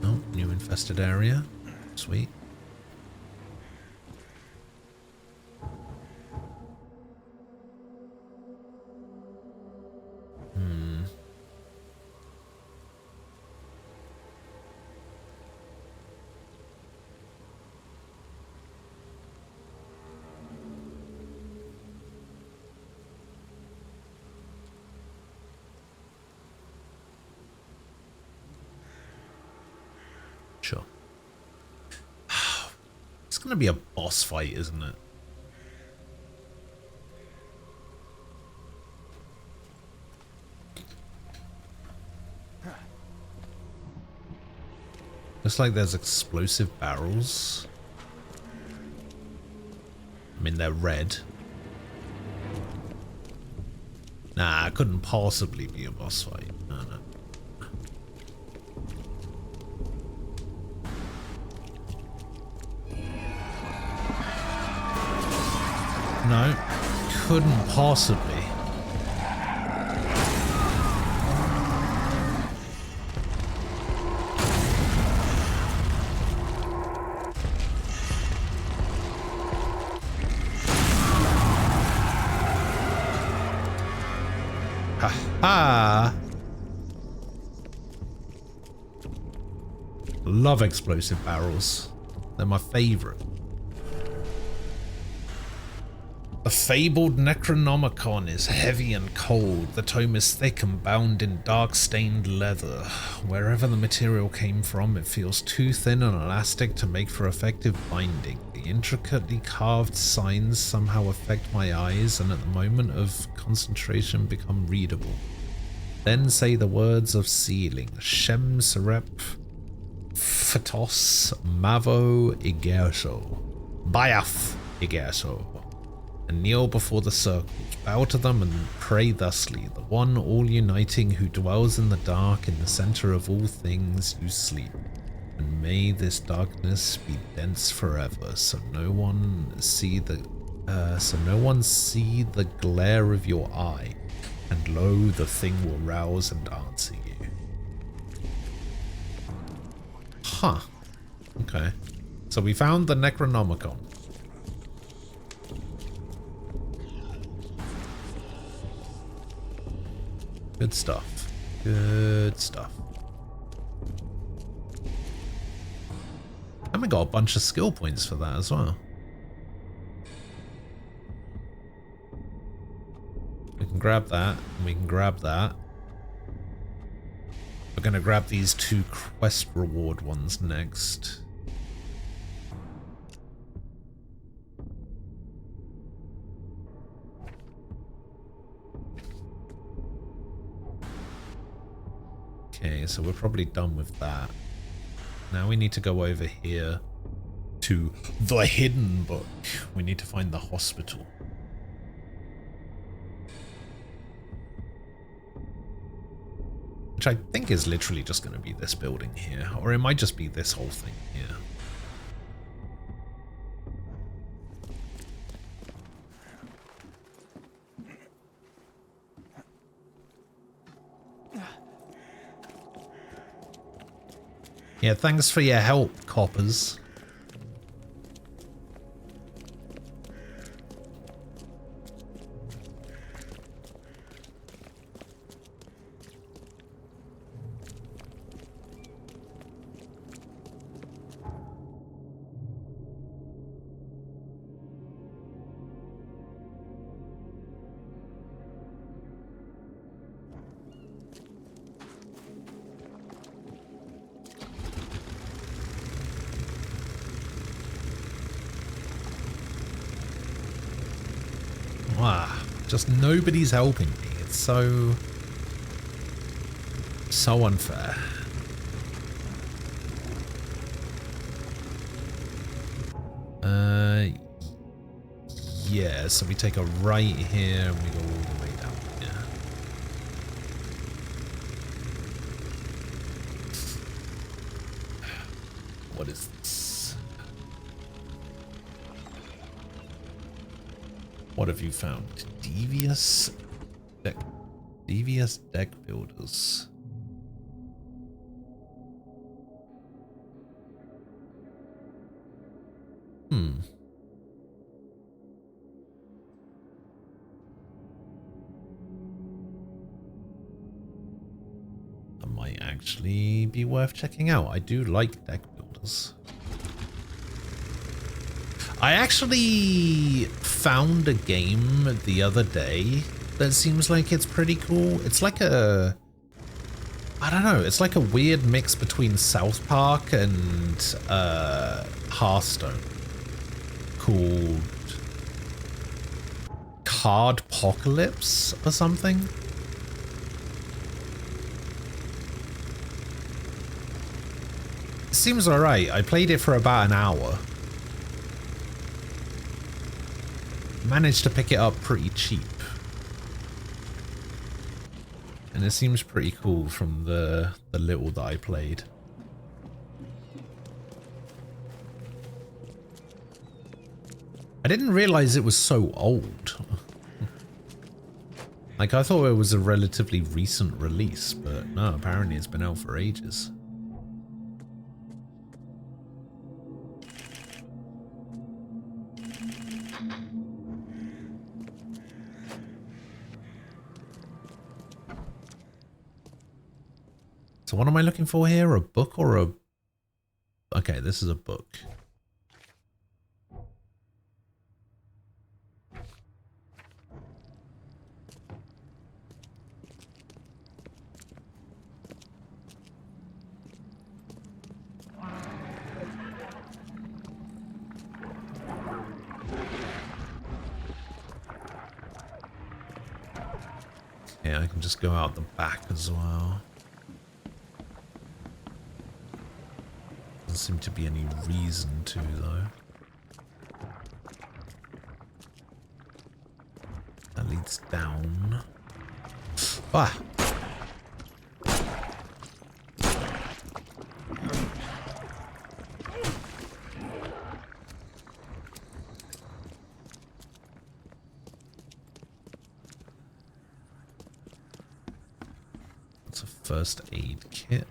Oh, new infested area. Sweet. Sure. It's gonna be a boss fight, isn't it? Looks like there's explosive barrels. I mean, they're red. Nah, it couldn't possibly be a boss fight. No, no. No, couldn't possibly. Ha-ha! Love explosive barrels. They're my favorite. The fabled Necronomicon is heavy and cold. The tome is thick and bound in dark-stained leather. Wherever the material came from, it feels too thin and elastic to make for effective binding. The intricately carved signs somehow affect my eyes and at the moment of concentration become readable. Then say the words of sealing. Shem Serep Phatos Mavo Igerso. Bayaf Igerso. And kneel before the circles, bow to them and pray thusly, the one all-uniting who dwells in the dark, in the center of all things you sleep. And may this darkness be dense forever, so no one see the glare of your eye, and lo, the thing will rouse and answer you. Huh. Okay. So we found the Necronomicon. Good stuff. Good stuff. And we got a bunch of skill points for that as well. We can grab that, and we can grab that. We're going to grab these 2 quest reward ones next. Okay, so we're probably done with that. Now we need to go over here to the hidden book. We need to find the hospital. Which I think is literally just going to be this building here. Or it might just be this whole thing here. Yeah, thanks for your help, coppers. Just nobody's helping me. It's so unfair. Yeah, so we take a right here and we go all the way down here. What is this? What have you found? Devious deck builders. That might actually be worth checking out. I do like deck builders. I actually found a game the other day that seems like it's pretty cool. It's like a... I don't know. It's like a weird mix between South Park and Hearthstone. Called Cardpocalypse or something. Seems alright. I played it for about an hour. Managed to pick it up pretty cheap. And it seems pretty cool from the little that I played. I didn't realize it was so old. Like, I thought it was a relatively recent release, but no, apparently it's been out for ages. So what am I looking for here? A book or a... Okay, this is a book. Yeah, I can just go out the back as well. Doesn't seem to be any reason to, though. That leads down. Ah! That's a first aid kit.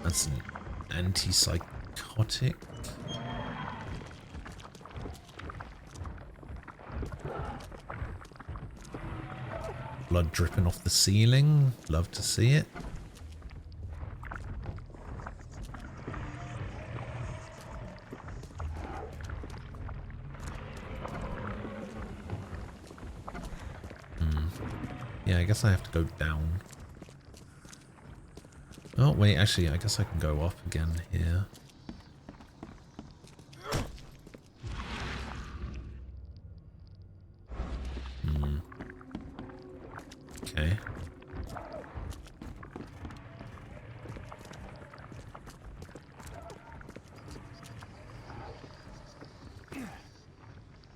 That's an antipsychotic. Blood dripping off the ceiling. Love to see it. Yeah, I guess I have to go down. Oh, wait, actually, I guess I can go up again here. Okay.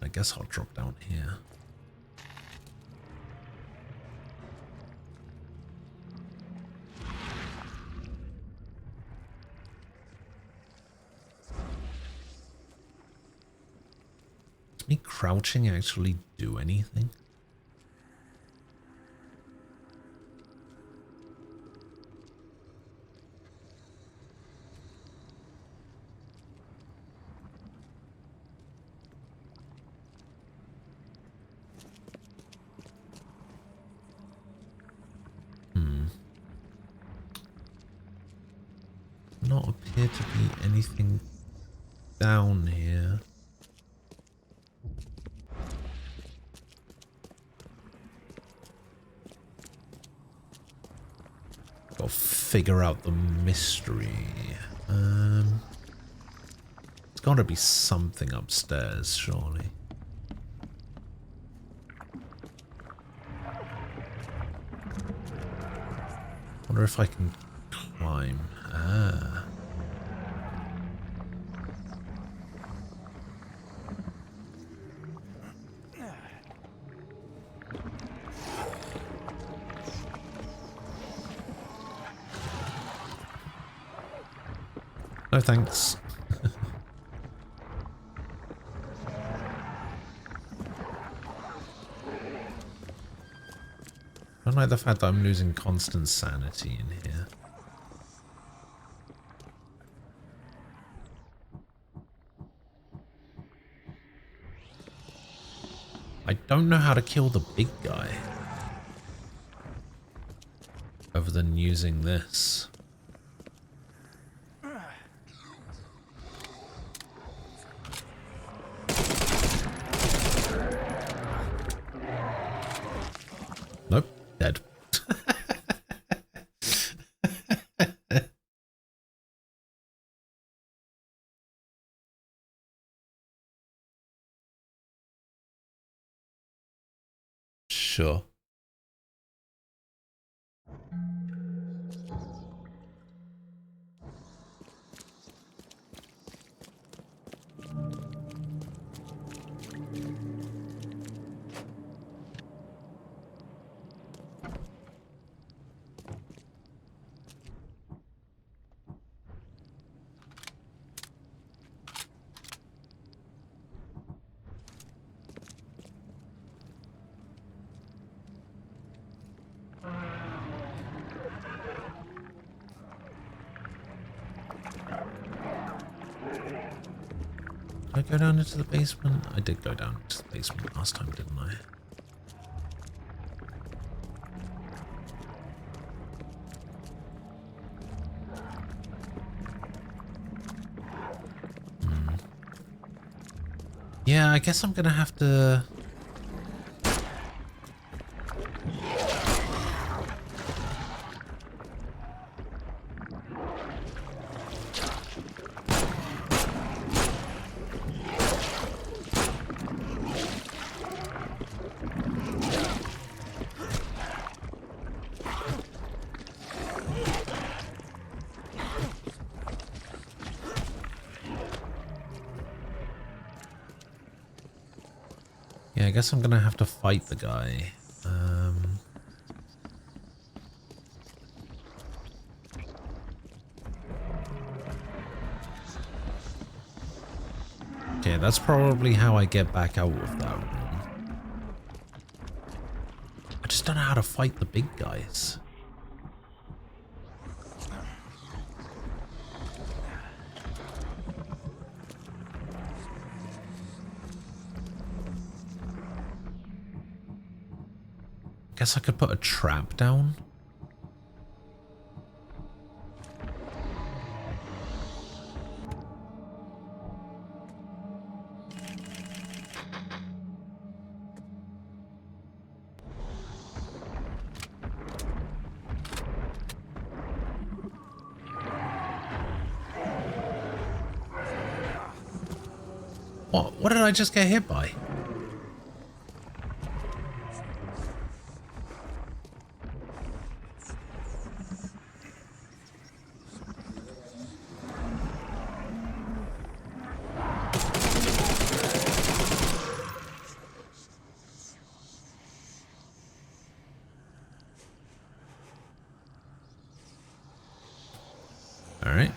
I guess I'll drop down here. Does me crouching actually do anything? Not appear to be anything down here. Gotta figure out the mystery. It's gotta be something upstairs, surely. Wonder if I can climb. Ah. No thanks. I don't like the fact that I'm losing constant sanity in here. I don't know how to kill the big guy. Other than using this. Nope, dead. Sure. Did I go down into the basement? I did go down into the basement last time, didn't I? Yeah, I guess I'm gonna have to... Yeah, I guess I'm gonna have to fight the guy. Okay, that's probably how I get back out of that room. I just don't know how to fight the big guys. Guess I could put a trap down. What did I just get hit by? All right.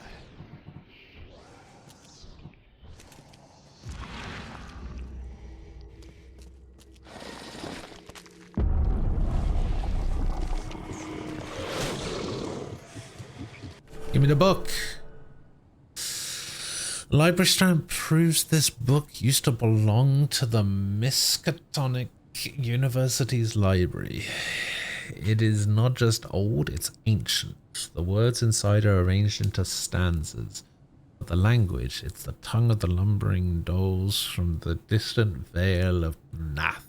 Give me the book. Library stamp proves this book used to belong to the Miskatonic University's library. It is not just old, it's ancient. The words inside are arranged into stanzas. But the language, it's the tongue of the lumbering dolls from the distant vale of Nath,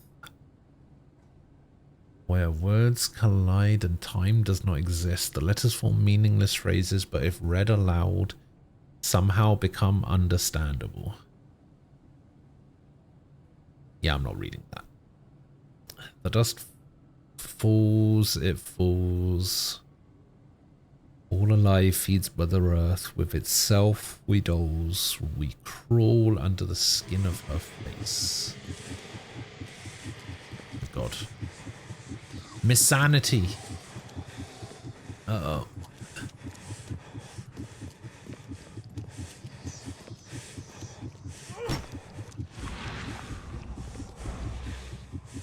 where words collide and time does not exist. The letters form meaningless phrases, but if read aloud, somehow become understandable. Yeah, I'm not reading that. The dust falls, it falls. All alive feeds Mother Earth. With itself we dolls. We crawl under the skin of her face. God. Missanity. Uh-oh.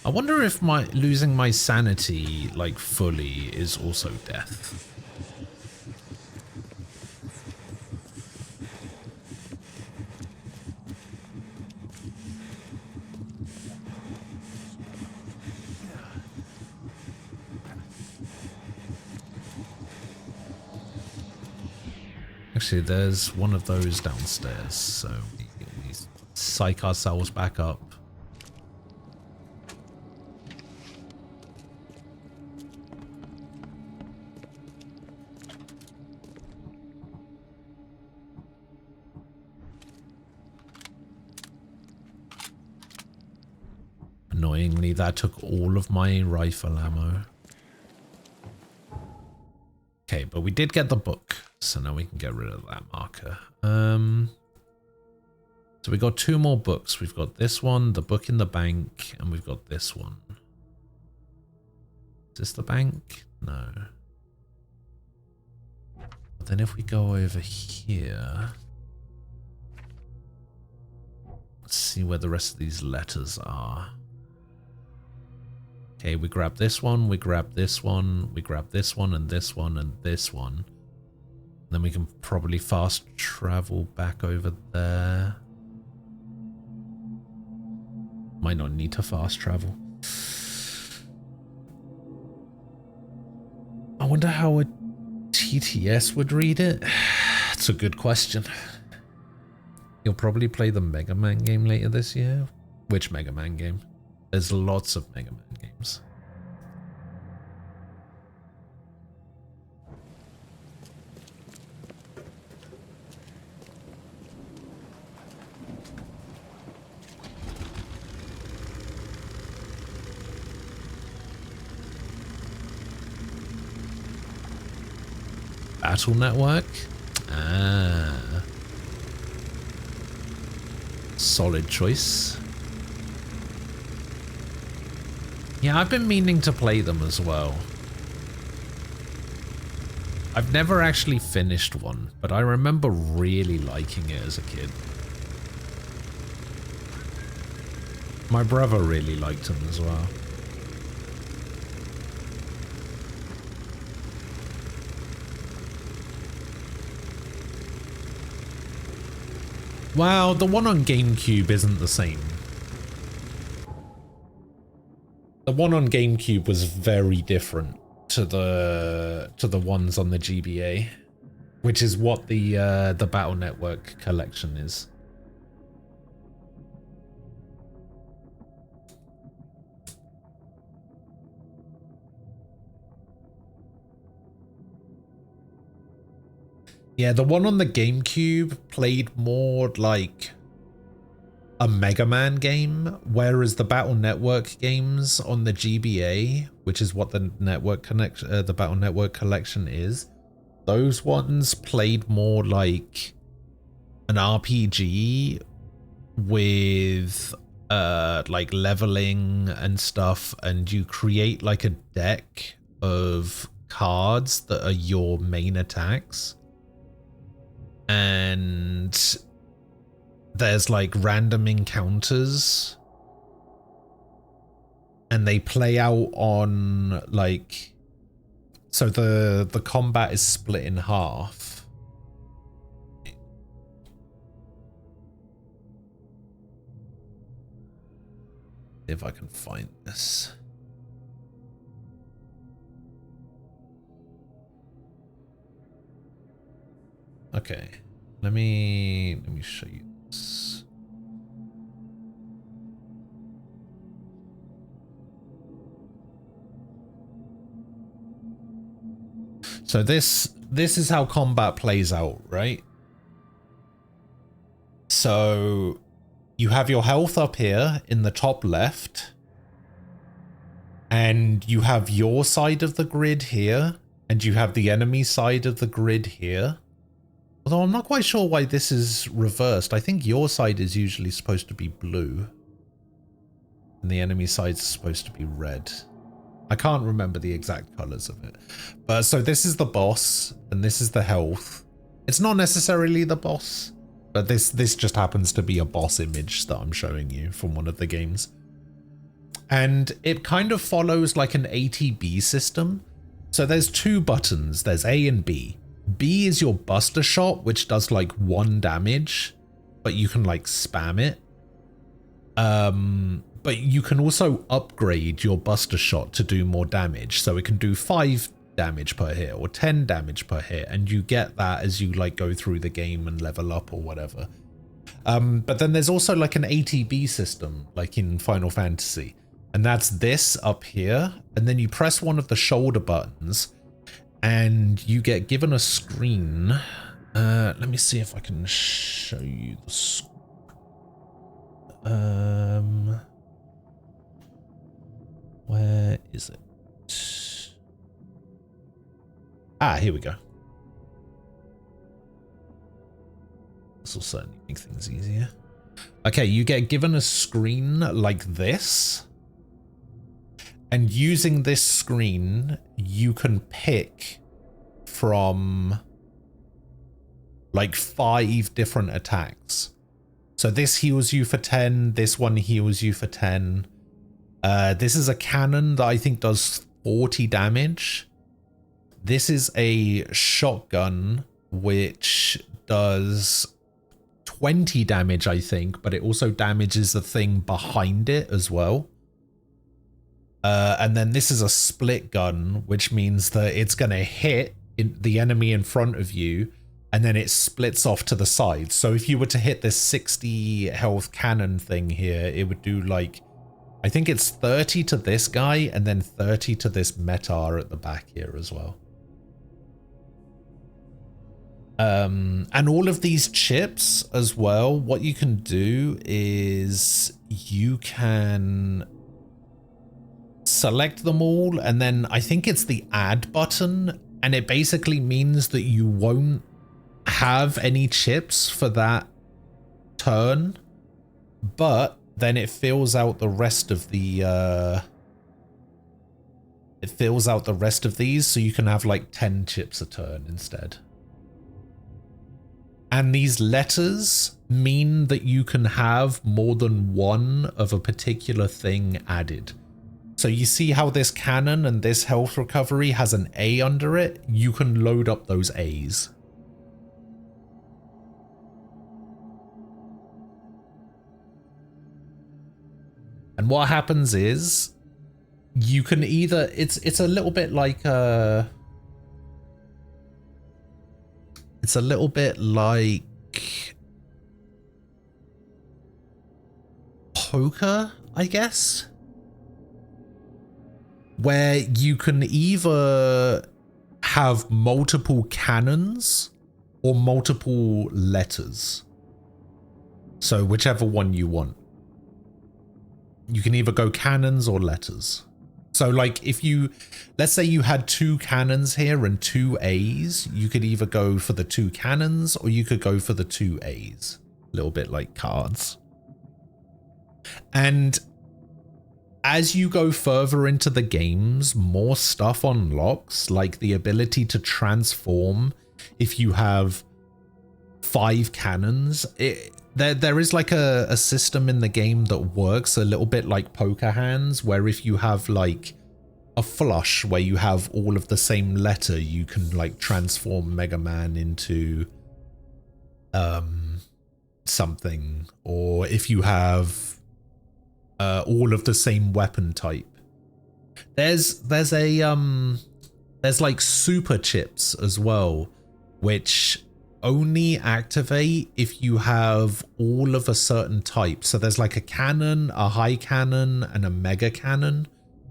I wonder if losing my sanity, like, fully is also death. Actually, there's one of those downstairs, so we psych ourselves back up. Annoyingly, that took all of my rifle ammo. Okay, but we did get the book, so now we can get rid of that marker. So we got two more books. We've got this one, the book in the bank, and we've got this one. Is this the bank? No. But then if we go over here, let's see where the rest of these letters are. Okay, we grab this one, we grab this one, we grab this one, and this one, and this one. Then we can probably fast travel back over there. Might not need to fast travel. I wonder how a TTS would read it. It's a good question. You'll probably play the Mega Man game later this year. Which Mega Man game? There's lots of Mega Man games. Battle Network? Ah. Solid choice. Yeah, I've been meaning to play them as well. I've never actually finished one, but I remember really liking it as a kid. My brother really liked them as well. Wow, the one on GameCube isn't the same. The one on GameCube was very different to the ones on the GBA, which is what the Battle Network collection is. Yeah, the one on the GameCube played more like a Mega Man game, whereas the Battle Network games on the GBA, which is what the the Battle Network collection is, those ones played more like an RPG with like leveling and stuff, and you create like a deck of cards that are your main attacks. And there's like random encounters, and they play out on like, so the combat is split in half. If I can find this. Okay, let me show you this. So this is how combat plays out, right? So you have your health up here in the top left, and you have your side of the grid here, and you have the enemy side of the grid here. Although I'm not quite sure why this is reversed. I think your side is usually supposed to be blue, and the enemy side is supposed to be red. I can't remember the exact colors of it. But so this is the boss, and this is the health. It's not necessarily the boss, but this just happens to be a boss image that I'm showing you from one of the games. And it kind of follows like an ATB system. So there's two buttons. There's A and B. B is your Buster Shot, which does like 1 damage, but you can like spam it. But you can also upgrade your Buster Shot to do more damage. So it can do 5 damage per hit or 10 damage per hit, and you get that as you like go through the game and level up or whatever. But then there's also like an ATB system, like in Final Fantasy, and that's this up here, and then you press one of the shoulder buttons, and you get given a screen. Let me see if I can show you the where is it? Ah, here we go. This will certainly make things easier. Okay, you get given a screen like this. And using this screen, you can pick from like 5 different attacks. So this heals you for 10, this one heals you for 10. This is a cannon that I think does 40 damage. This is a shotgun which does 20 damage, I think, but it also damages the thing behind it as well. And then this is a split gun, which means that it's going to hit the enemy in front of you, and then it splits off to the side. So if you were to hit this 60 health cannon thing here, it would do like, I think it's 30 to this guy, and then 30 to this Metar at the back here as well. And all of these chips as well, what you can do is you can select them all, and then I think it's the add button, and it basically means that you won't have any chips for that turn, but then it fills out the rest of the these, so you can have like 10 chips a turn instead. And these letters mean that you can have more than one of a particular thing added. So you see how this cannon and this health recovery has an A under it? You can load up those A's. And what happens is, you can either it's a little bit like it's a little bit like poker, I guess, where you can either have multiple cannons or multiple letters. So whichever one you want. You can either go cannons or letters. So like if you, let's say you had 2 cannons here and 2 A's, you could either go for the 2 cannons or you could go for the 2 A's. A little bit like cards. And as you go further into the games, more stuff unlocks, like the ability to transform if you have 5 cannons. There is like a system in the game that works a little bit like poker hands, where if you have like a flush where you have all of the same letter, you can like transform Mega Man into something. Or if you have all of the same weapon type. There's like super chips as well, which only activate if you have all of a certain type. So there's like a cannon, a high cannon, and a mega cannon.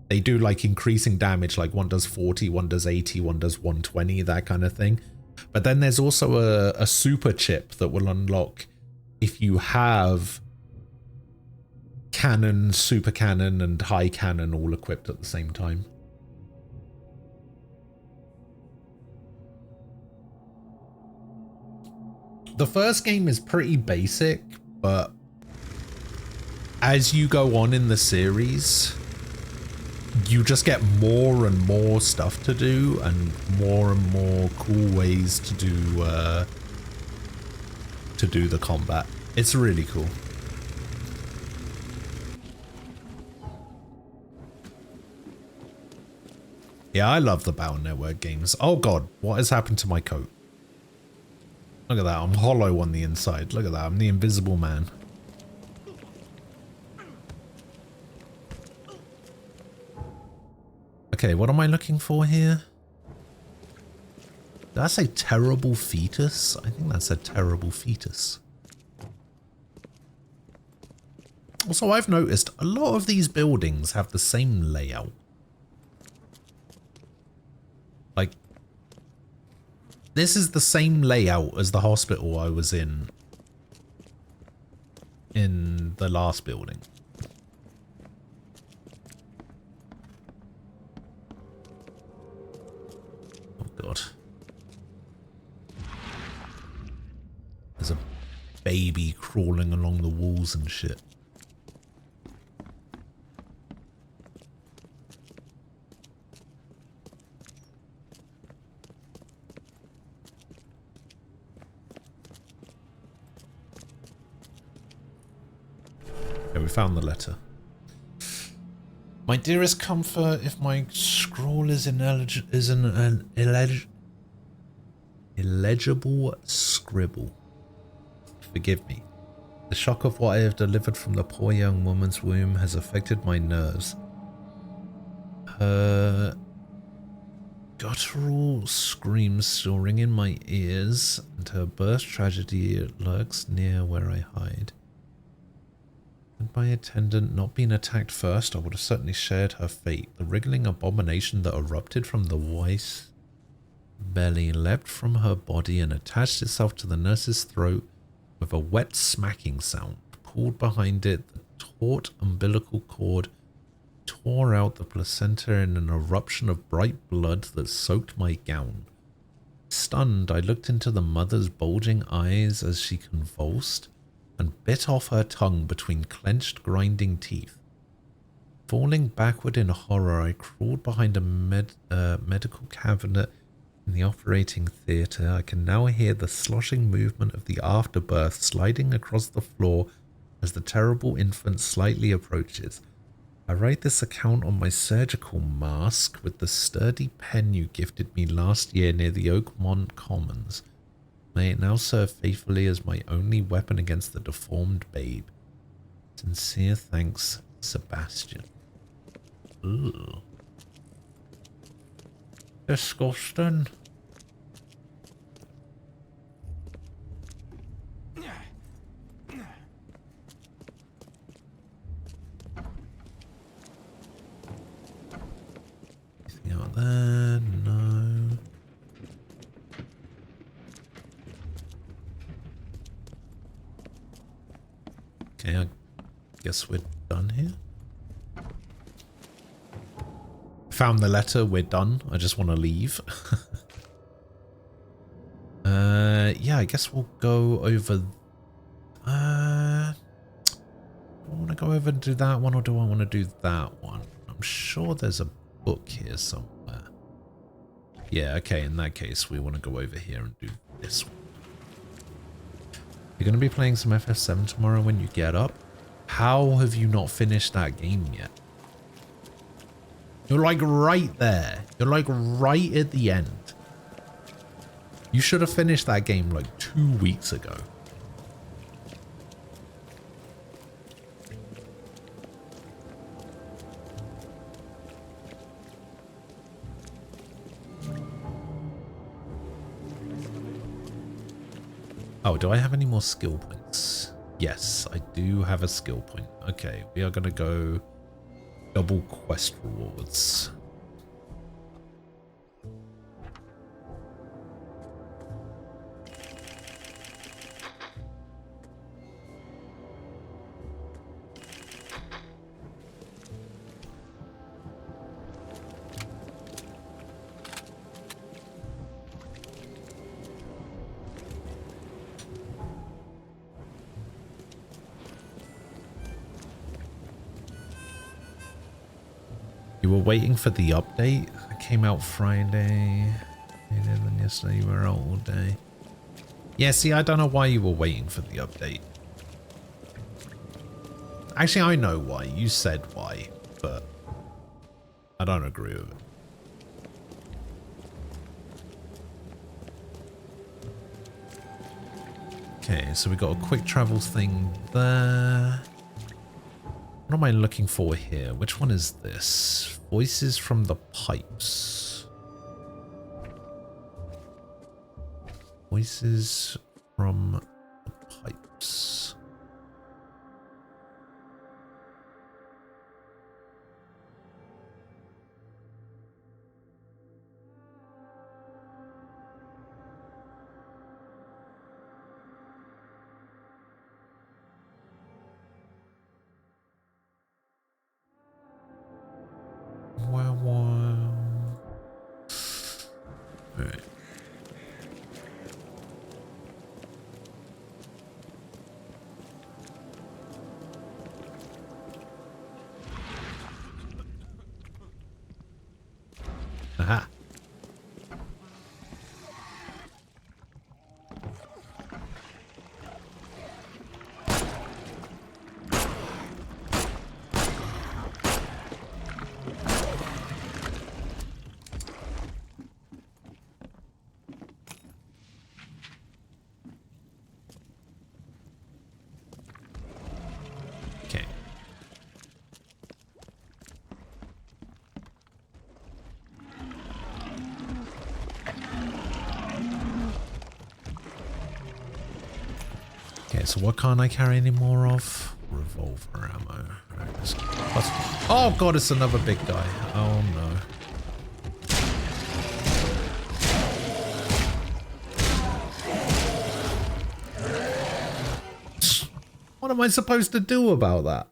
They do like increasing damage, like one does 40, one does 80, one does 120, that kind of thing. But then there's also a super chip that will unlock if you have cannon, super cannon, and high cannon all equipped at the same time. The first game is pretty basic, but as you go on in the series, you just get more and more stuff to do and more cool ways to do the combat. It's really cool. Yeah, I love the Battle Network games. Oh god, what has happened to my coat? Look at that, I'm hollow on the inside. Look at that, I'm the Invisible Man. Okay, what am I looking for here? Did I say terrible fetus? I think that's a terrible fetus. Also, I've noticed a lot of these buildings have the same layout. Like, this is the same layout as the hospital I was in the last building. Oh god. There's a baby crawling along the walls and shit. We found the letter. My dearest comfort, if my scrawl is an illegible scribble, forgive me. The shock of what I have delivered from the poor young woman's womb has affected my nerves. Her guttural screams still ring in my ears, and her burst tragedy lurks near where I hide. Had my attendant not been attacked first, I would have certainly shared her fate. The wriggling abomination that erupted from the wife's belly leapt from her body and attached itself to the nurse's throat with a wet smacking sound. Pulled behind it, the taut umbilical cord tore out the placenta in an eruption of bright blood that soaked my gown. Stunned, I looked into the mother's bulging eyes as she convulsed and bit off her tongue between clenched, grinding teeth. Falling backward in horror, I crawled behind a medical cabinet in the operating theatre. I can now hear the sloshing movement of the afterbirth sliding across the floor as the terrible infant slightly approaches. I write this account on my surgical mask with the sturdy pen you gifted me last year near the Oakmont Commons. May it now serve faithfully as my only weapon against the deformed babe. Sincere thanks, Sebastian. Ugh. Disgusting. Anything out there? No. Okay, I guess we're done here. Found the letter, we're done. I just want to leave. Yeah, I guess we'll go over... do I want to go over and do that one, or do I want to do that one? I'm sure there's a book here somewhere. Yeah, okay, in that case, we want to go over here and do this one. You're going to be playing some FF7 tomorrow when you get up. How have you not finished that game yet? You're like right there. You're like right at the end. You should have finished that game like 2 weeks ago. Oh, do I have any more skill points? Yes, I do have a skill point. Okay, we are going to go double quest rewards. You were waiting for the update? It came out Friday. And then yesterday you were out all day. Yeah, see, I don't know why you were waiting for the update. Actually, I know why. You said why, but I don't agree with it. Okay, so we got a quick travel thing there. What am I looking for here? Which one is this? Voices from the pipes. Voices from the pipes. Alright. Aha. Okay. Okay, so what can't I carry any more of? Revolver ammo. Right, oh god, it's another big guy. Oh no. What am I supposed to do about that?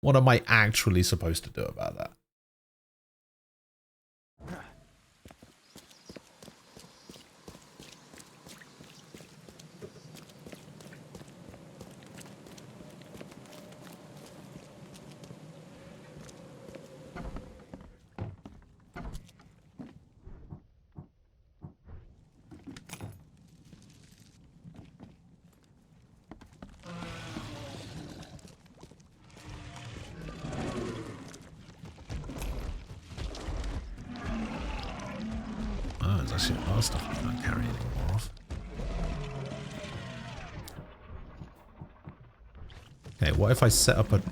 What am I actually supposed to do about that? There's actually a lot of stuff I can't carry anymore of. Okay, what if I set up a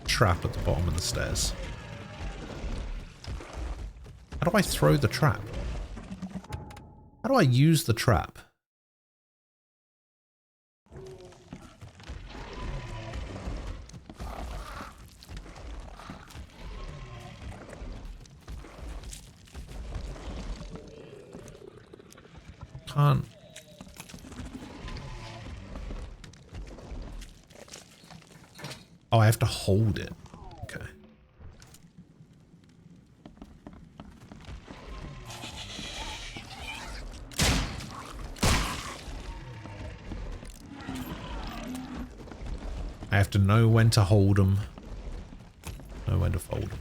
trap at the bottom of the stairs? How do I throw the trap? How do I use the trap? Can't. Oh, I have to hold it. Okay. I have to know when to hold them. Know when to fold them.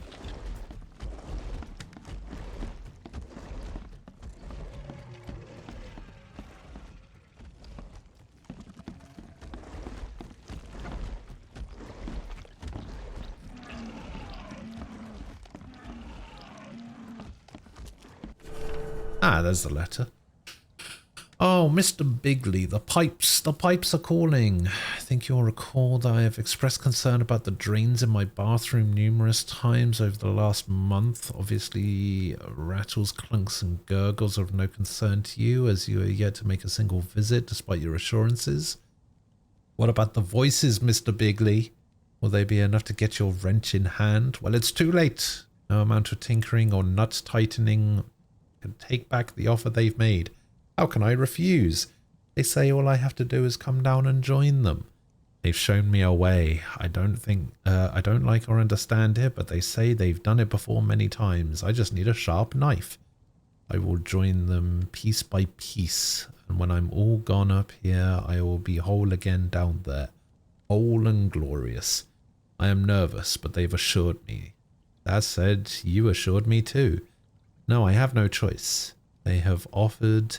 Ah, there's the letter. Oh, Mr. Bigley, the pipes are calling. I think you'll recall that I have expressed concern about the drains in my bathroom numerous times over the last month. Obviously, rattles, clunks, and gurgles are of no concern to you, as you are yet to make a single visit, despite your assurances. What about the voices, Mr. Bigley? Will they be enough to get your wrench in hand? Well, it's too late. No amount of tinkering or nut tightening can take back the offer they've made. How can I refuse? They say all I have to do is come down and join them. They've shown me a way. I don't like or understand it, but they say they've done it before many times. I just need a sharp knife. I will join them piece by piece, and when I'm all gone up here, I will be whole again down there. Whole and glorious. I am nervous, but they've assured me. That said, you assured me too. No, I have no choice. They have offered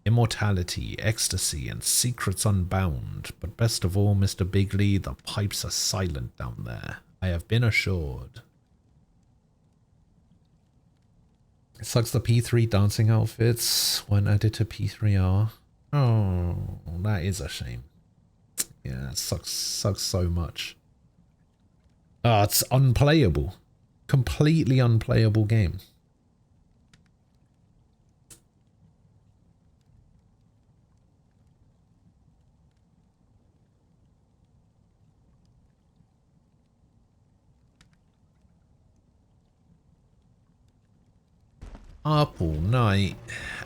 immortality, ecstasy, and secrets unbound. But best of all, Mr. Bigley, the pipes are silent down there. I have been assured. It sucks the P3 dancing outfits weren't added to P3R. Oh, that is a shame. Yeah, it sucks so much. Oh, it's unplayable. Completely unplayable game. Up all night.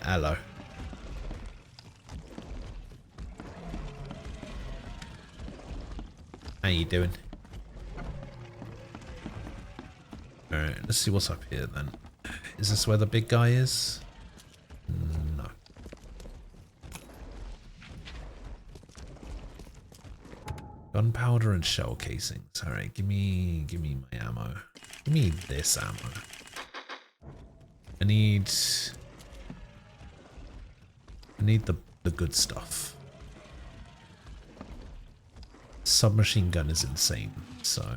Hello. How you doing? Alright, let's see what's up here then. Is this where the big guy is? No. Gunpowder and shell casings. Alright, give me my ammo. Give me this ammo. I need the good stuff. Submachine gun is insane, so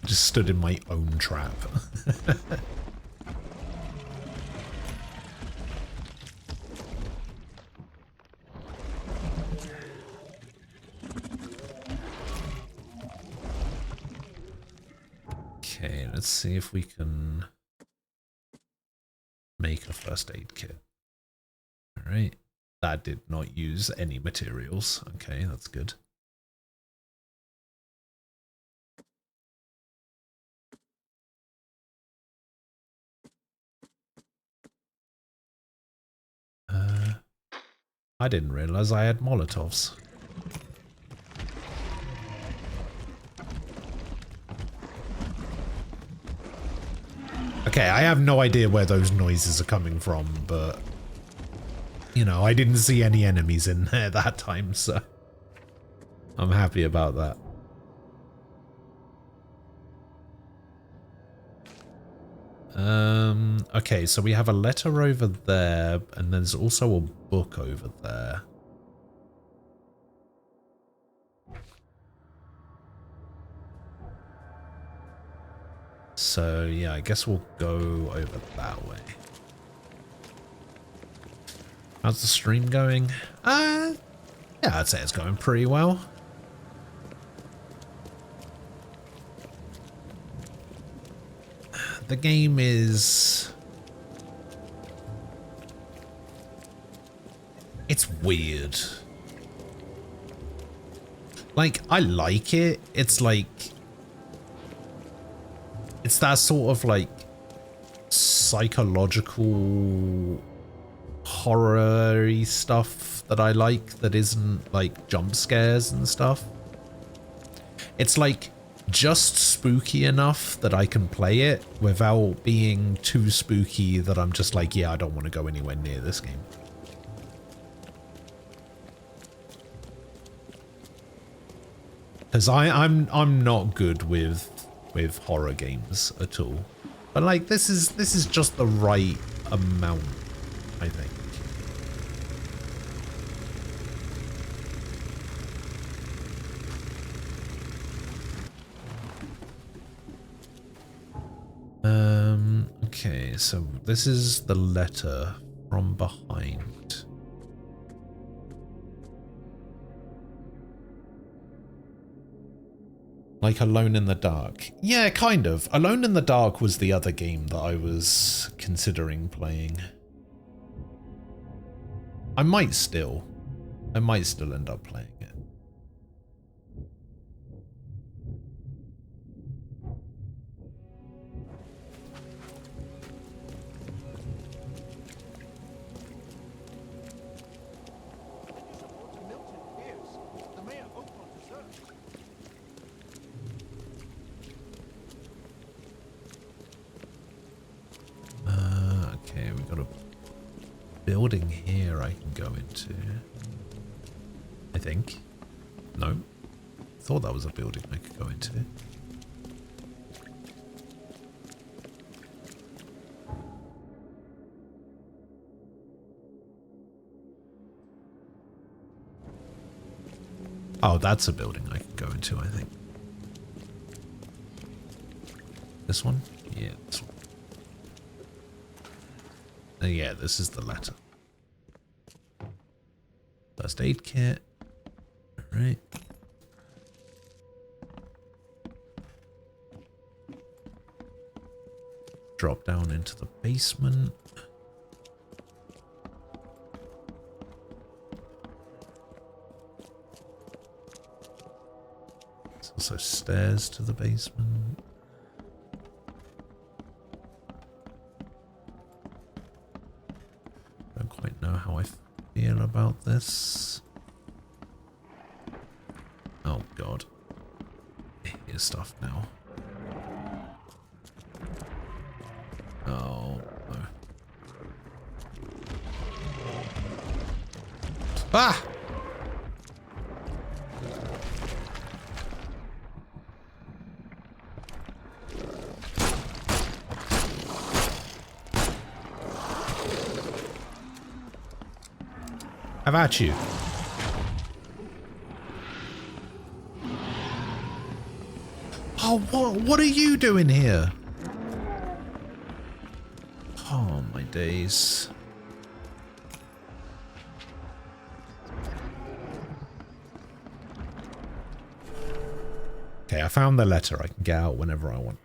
just stood in my own trap. Okay, let's see if we can make a first aid kit. All right, that did not use any materials. Okay, that's good. I didn't realize I had Molotovs. Okay, I have no idea where those noises are coming from, but you know, I didn't see any enemies in there that time, so I'm happy about that. Okay, so we have a letter over there, and there's also a book over there. So yeah, I guess we'll go over that way. How's the stream going? Yeah, I'd say it's going pretty well. The game is... it's weird. Like, I like it. It's like... it's that sort of like psychological horror-y stuff that I like that isn't like jump scares and stuff. It's like just spooky enough that I can play it without being too spooky that I'm just like, yeah, I don't want to go anywhere near this game. Because I'm not good with horror games at all. But like this is just the right amount, I think. Okay, so this is the letter from behind. Like Alone in the Dark. Yeah, kind of. Alone in the Dark was the other game that I was considering playing. I might still end up playing it. Okay, we got a building here I can go into. I think. No. Thought that was a building I could go into. Oh, that's a building I can go into, I think. This one? Yeah, this one. Yeah, this is the letter. First aid kit. Alright. Drop down into the basement. There's also stairs to the basement. Don't quite know how I feel about this. Oh god. Here's stuff now. Oh no. Ah! How about you? Oh, what are you doing here? Oh, my days. Okay, I found the letter. I can get out whenever I want.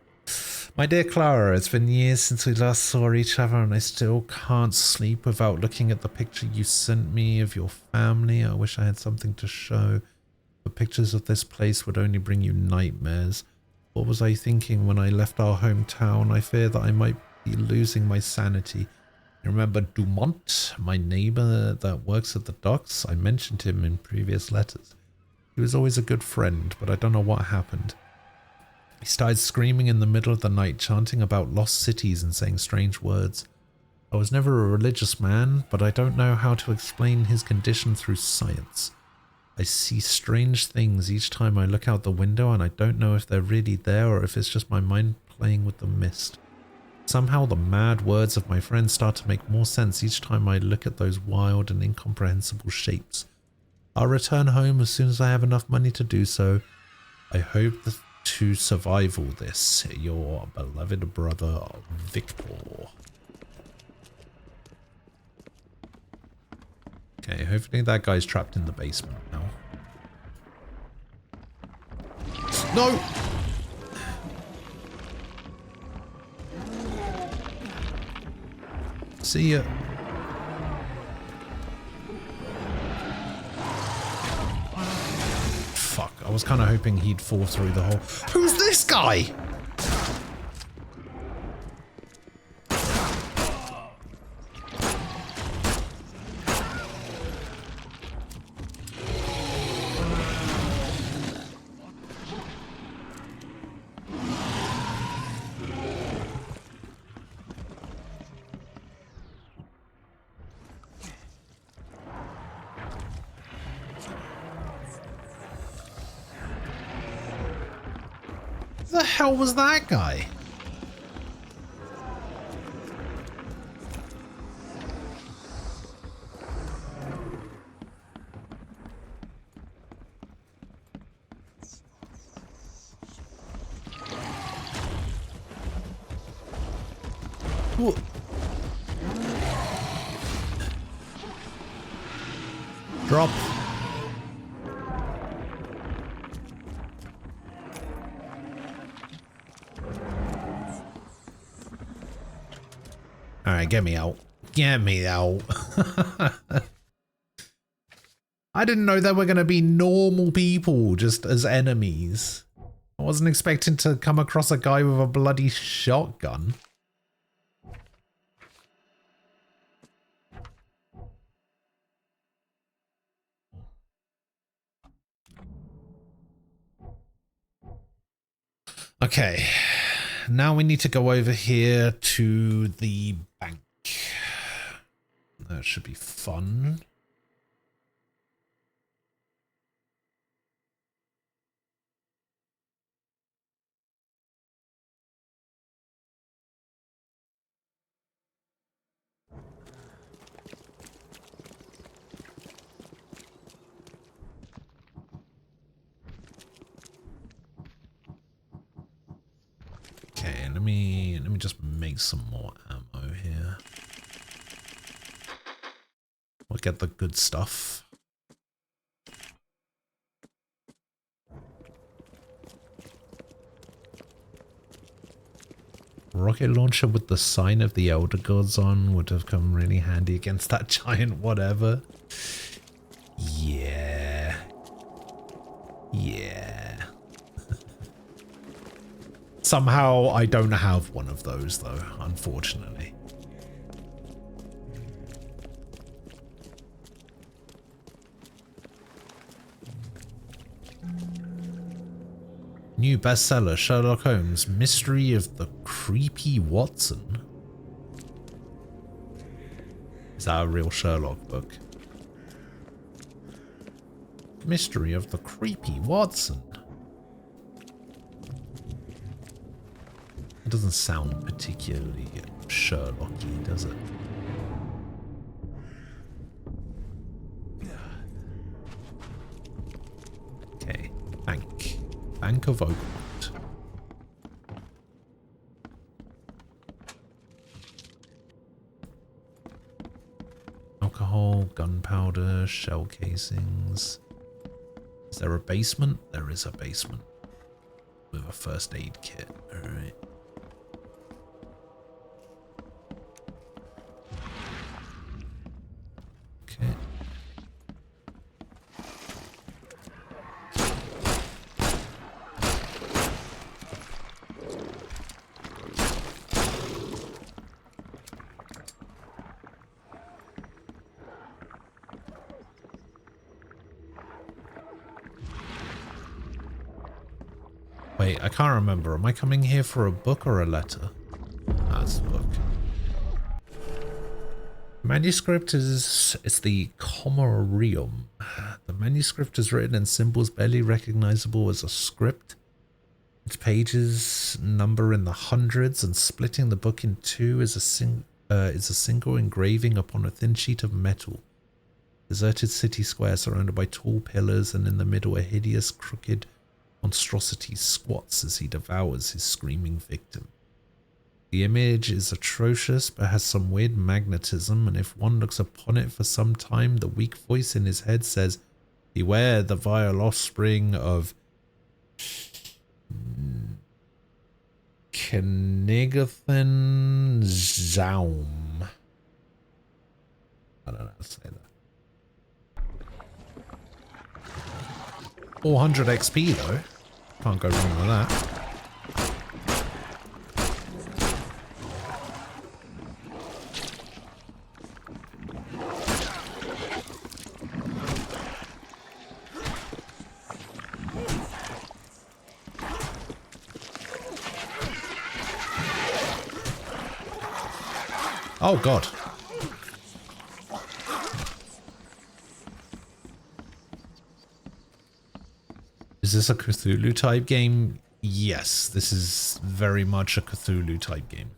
My dear Clara, it's been years since we last saw each other and I still can't sleep without looking at the picture you sent me of your family. I wish I had something to show. The pictures of this place would only bring you nightmares. What was I thinking when I left our hometown? I fear that I might be losing my sanity. You remember Dumont, my neighbor that works at the docks? I mentioned him in previous letters. He was always a good friend, but I don't know what happened. He started screaming in the middle of the night, chanting about lost cities and saying strange words. I was never a religious man, but I don't know how to explain his condition through science. I see strange things each time I look out the window and I don't know if they're really there or if it's just my mind playing with the mist. Somehow the mad words of my friend start to make more sense each time I look at those wild and incomprehensible shapes. I'll return home as soon as I have enough money to do so. I hope to survive all this. Your beloved brother, Victor. Okay, hopefully that guy's trapped in the basement now. No! See ya. Fuck, I was kind of hoping he'd fall through the hole. Who's this guy? The hell was that guy? What? Drop. Alright, get me out. Get me out. I didn't know there were going to be normal people just as enemies. I wasn't expecting to come across a guy with a bloody shotgun. Okay, now we need to go over here to the bank. That should be fun. Okay, let me just make some more ammo here. We'll get the good stuff. Rocket launcher with the sign of the Elder Gods on would have come really handy against that giant whatever. Yeah. Yeah. Somehow I don't have one of those though, unfortunately. New bestseller, Sherlock Holmes, Mystery of the Creepy Watson. Is that a real Sherlock book? Mystery of the Creepy Watson. It doesn't sound particularly Sherlock-y, does it? Okay, bank. Bank of Oakmont. Alcohol, gunpowder, shell casings. Is there a basement? There is a basement. With a first aid kit, alright. Okay. Wait, I can't remember. Am I coming here for a book or a letter? That's a book. Manuscript is the Comorium. The manuscript is written in symbols barely recognizable as a script. Its pages number in the hundreds, and splitting the book in two is a single engraving upon a thin sheet of metal. Deserted city square surrounded by tall pillars, and in the middle a hideous crooked monstrosity squats as he devours his screaming victim. The image is atrocious but has some weird magnetism, and if one looks upon it for some time, the weak voice in his head says, "Beware the vile offspring of Knigathan Zaum." I don't know how to say that. 400 XP though. Can't go wrong with that. Oh god. Is this a Cthulhu type game? Yes, this is very much a Cthulhu type game.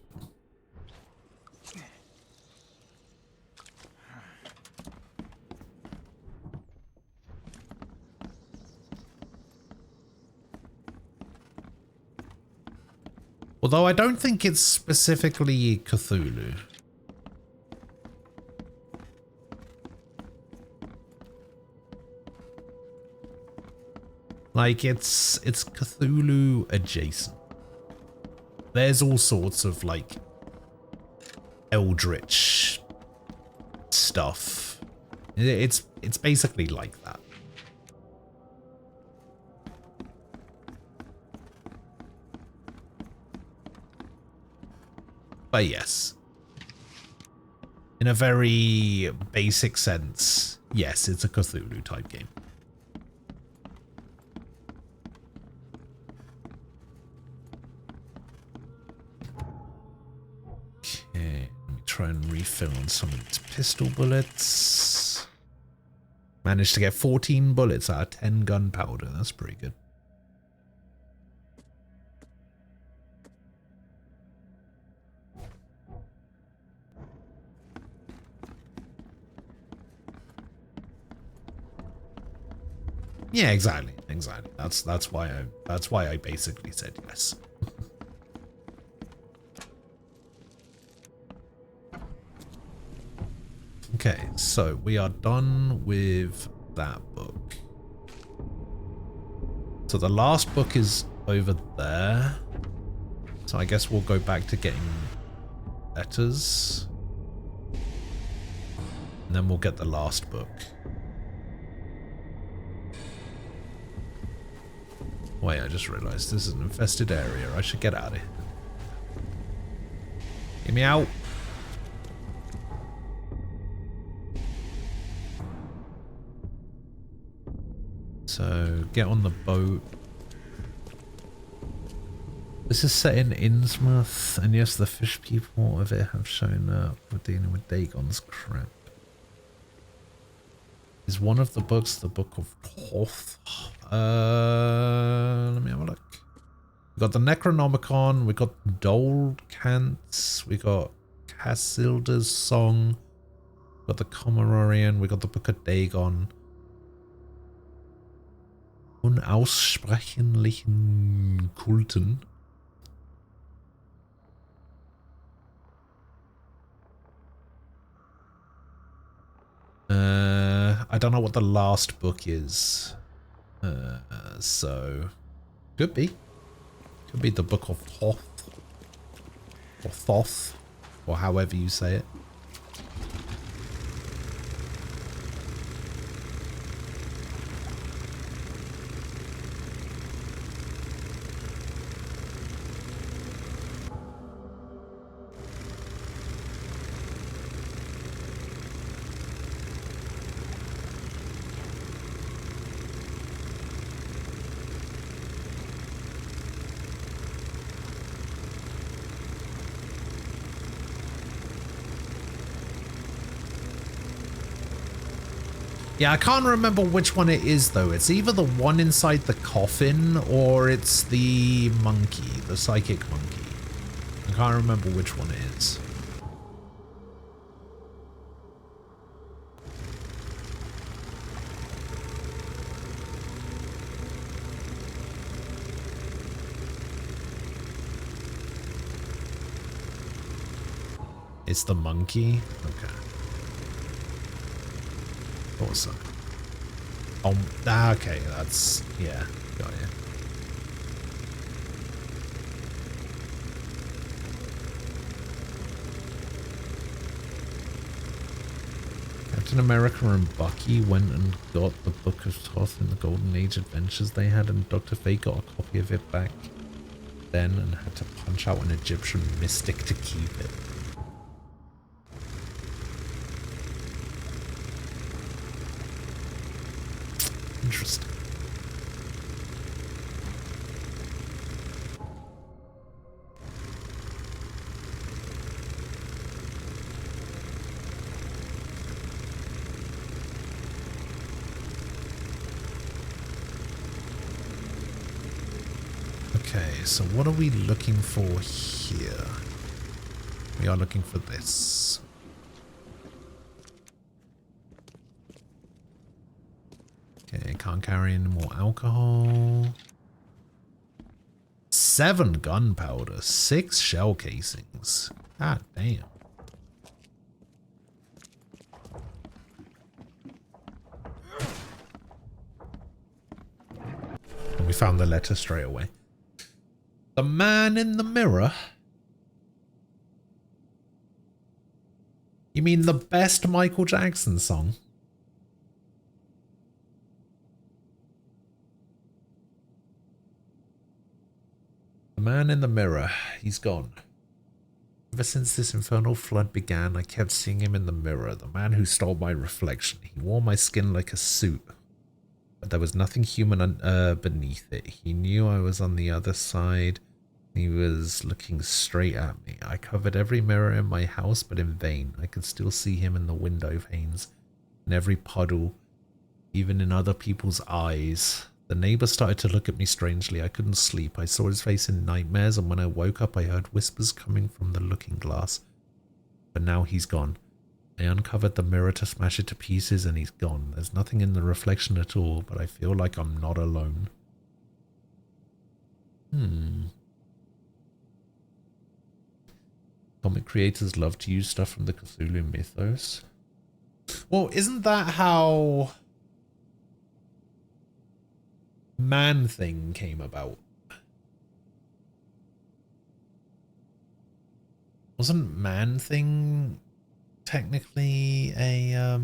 Although I don't think it's specifically Cthulhu. Like, it's Cthulhu adjacent. There's all sorts of, like, eldritch stuff. It's basically like that. But yes. In a very basic sense, yes, it's a Cthulhu type game. Try and refill on some of these pistol bullets. Managed to get 14 bullets out of 10 gunpowder. That's pretty good. Yeah, exactly. That's why I basically said yes. Okay, so we are done with that book. So the last book is over there. So I guess we'll go back to getting letters. And then we'll get the last book. Wait, I just realized this is an infested area. I should get out of here. Get me out. So, get on the boat. This is set in Innsmouth, and yes, the fish people of it have shown up. We're dealing with Dagon's crap. Is one of the books the Book of Thoth? Let me have a look. We got the Necronomicon, we got Doldcants, we got Cassilda's Song, we got the Comororian, we got the Book of Dagon. Unaussprechlichen Kulten. I don't know what the last book is. So could be the Book of Thoth, or Thoth, or however you say it. Yeah, I can't remember which one it is though. It's either the one inside the coffin or it's the monkey, the psychic monkey. I can't remember which one it is. It's the monkey? Okay. Thought so. Oh, okay, that's... yeah, got you. Captain America and Bucky went and got the Book of Thoth in the Golden Age adventures they had, and Dr. Fate got a copy of it back then and had to punch out an Egyptian mystic to keep it. Interesting. Okay, so what are we looking for here? We are looking for this. Okay, can't carry any more alcohol. 7 gunpowder, 6 shell casings. God damn. And we found the letter straight away. The Man in the Mirror? You mean the best Michael Jackson song? The Man in the Mirror. He's gone. Ever since this infernal flood began, I kept seeing him in the mirror. The man who stole my reflection. He wore my skin like a suit. But there was nothing human beneath it. He knew I was on the other side. He was looking straight at me. I covered every mirror in my house, but in vain. I could still see him in the window panes, in every puddle, even in other people's eyes. The neighbor started to look at me strangely. I couldn't sleep. I saw his face in nightmares, and when I woke up, I heard whispers coming from the looking glass. But now he's gone. I uncovered the mirror to smash it to pieces, and he's gone. There's nothing in the reflection at all, but I feel like I'm not alone. Comic creators love to use stuff from the Cthulhu mythos. Well, isn't that how Man-Thing came about? Wasn't Man-Thing technically a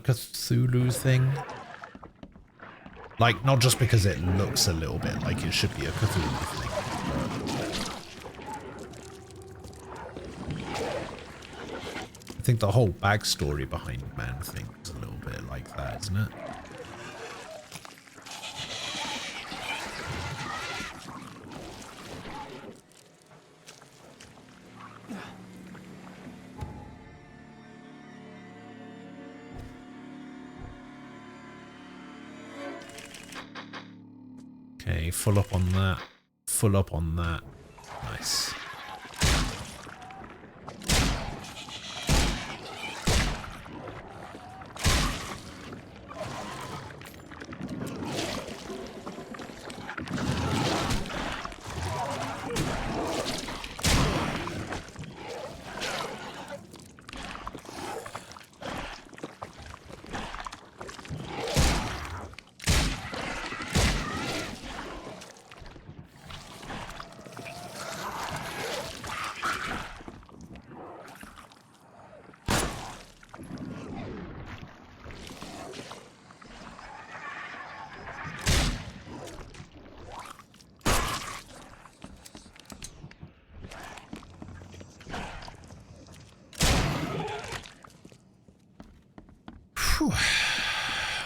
Cthulhu thing? Like, not just because it looks a little bit like it should be a Cthulhu thing. I think the whole backstory behind Man-Thing is a little bit like that, isn't it? Okay, full up on that. Full up on that. Nice.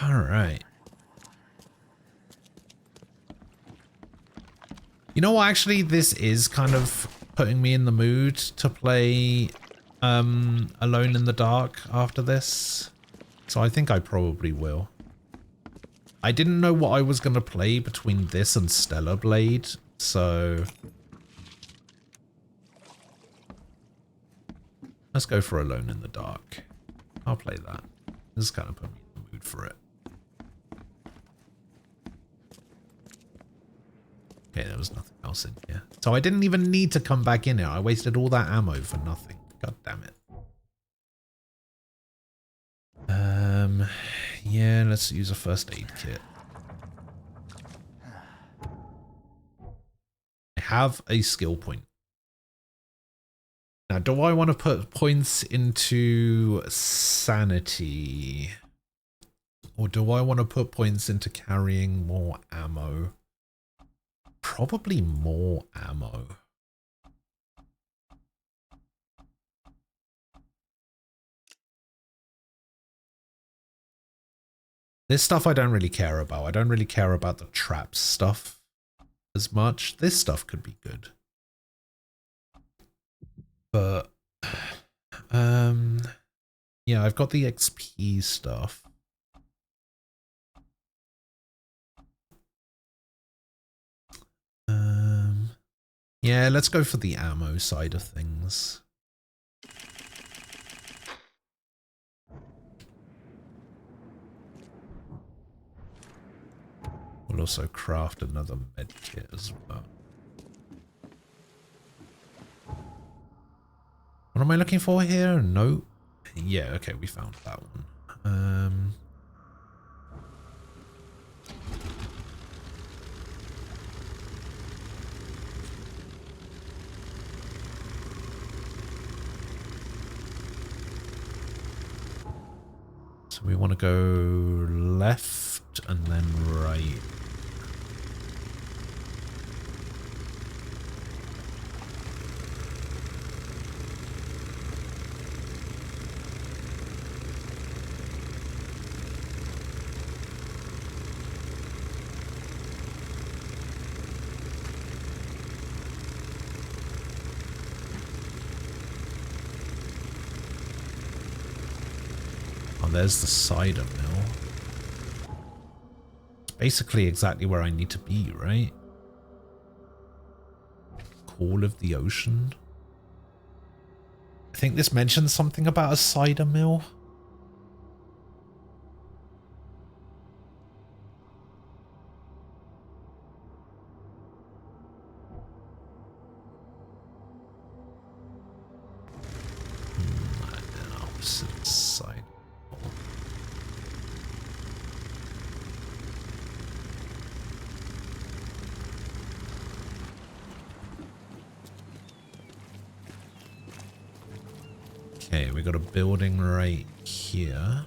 Alright. You know what, actually, this is kind of putting me in the mood to play Alone in the Dark after this. So I think I probably will. I didn't know what I was going to play between this and Stellar Blade, so let's go for Alone in the Dark. I'll play that. This is kind of put me in the mood for it. Okay, there was nothing else in here. So I didn't even need to come back in here. I wasted all that ammo for nothing. God damn it. Yeah, let's use a first aid kit. I have a skill point. Now, do I want to put points into sanity? Or do I want to put points into carrying more ammo? Probably more ammo. This stuff I don't really care about. I don't really care about the traps stuff as much. This stuff could be good. But, yeah, I've got the XP stuff. Yeah, let's go for the ammo side of things. We'll also craft another med kit as well. What am I looking for here? No. Yeah, okay, we found that one. So we want to go left and then right. There's the cider mill. It's basically exactly where I need to be, right? Call of the Ocean. I think this mentions something about a cider mill. I don't know. Cider. Okay, we got a building right here.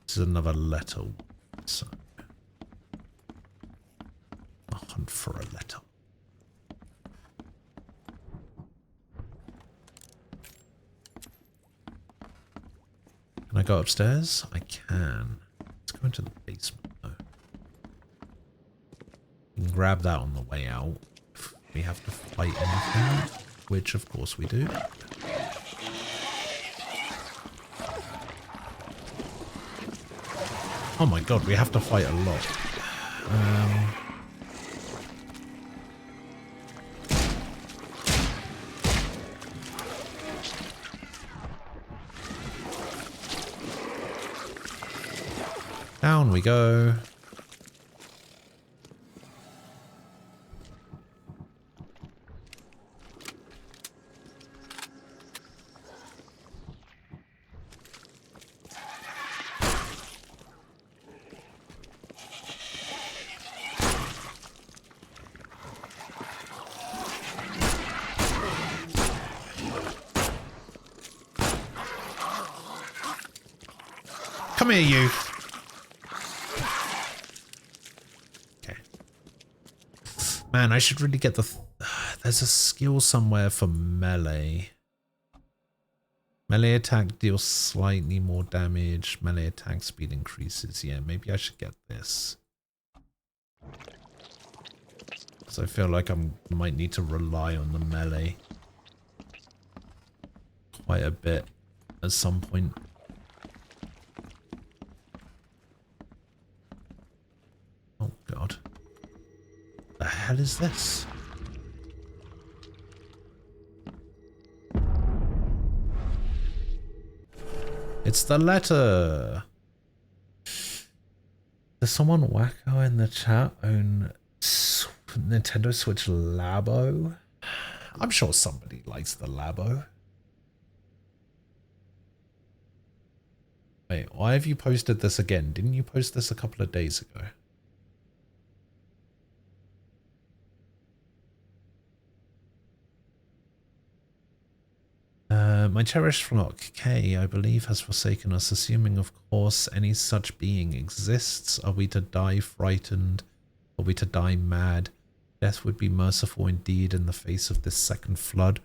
This is another letter. So, a hunt for a letter. Can I go upstairs? I can. Let's go into the basement though. We can grab that on the way out. If we have to fight anything. Which, of course, we do. Oh my god, we have to fight a lot. Down we go. Come here, you. Okay. Man, I should really get the... There's a skill somewhere for melee. Melee attack deals slightly more damage. Melee attack speed increases. Yeah, maybe I should get this. Because I feel like I might need to rely on the melee quite a bit at some point. Oh god. The hell is this? It's the letter. Does someone wacko in the chat own Nintendo Switch Labo? I'm sure somebody likes the Labo. Wait, why have you posted this again? Didn't you post this a couple of days ago? My cherished flock, Kay, I believe, has forsaken us, assuming, of course, any such being exists. Are we to die frightened? Are we to die mad? Death would be merciful indeed in the face of this second flood.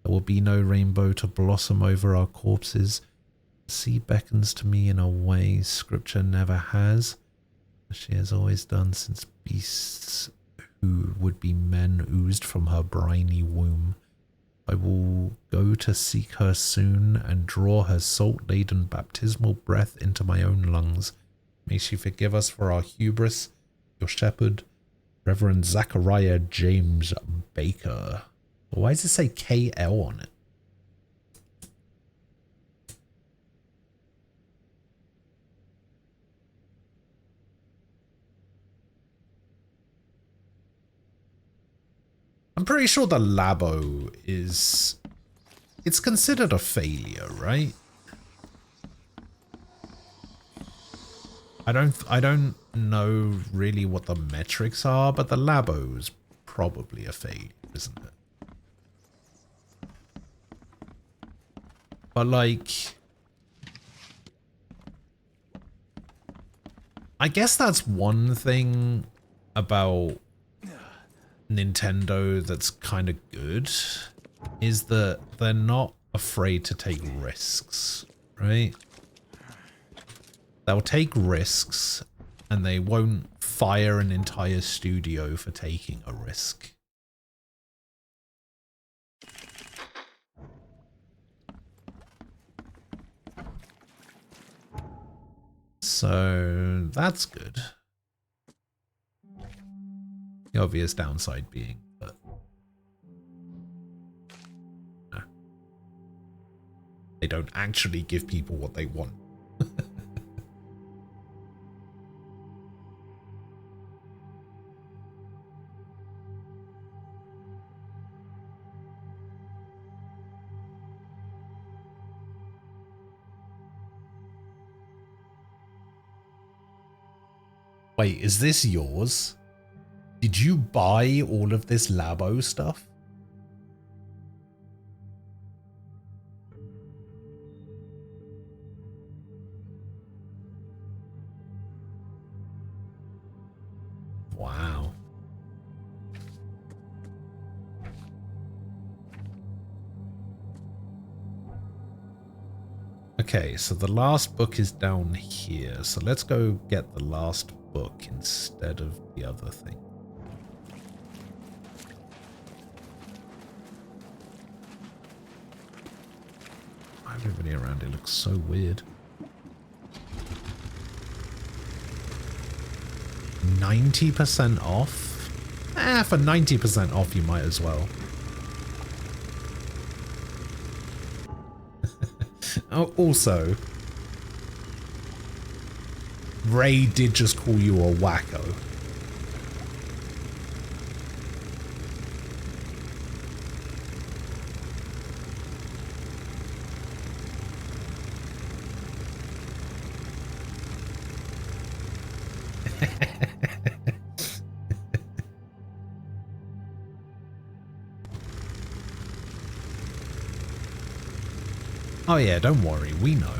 There will be no rainbow to blossom over our corpses. The sea beckons to me in a way Scripture never has, as she has always done since beasts who would be men oozed from her briny womb. I will go to seek her soon and draw her salt-laden baptismal breath into my own lungs. May she forgive us for our hubris. Your shepherd, Reverend Zachariah James Baker. Why does it say KL on it? I'm pretty sure the Labo is... It's considered a failure, right? I don't know really what the metrics are, but the Labo's probably a failure, isn't it? But like... I guess that's one thing about Nintendo that's kind of good, is that they're not afraid to take risks, right? They'll take risks and they won't fire an entire studio for taking a risk. So that's good. The obvious downside being that no, they don't actually give people what they want. Wait, is this yours? Did you buy all of this Labo stuff? Wow. Okay, so the last book is down here. So let's go get the last book instead of the other thing. Everybody around it looks so weird. 90% off? For 90% off you might as well. Oh, also, Ray did just call you a wacko. Oh yeah, don't worry, we know.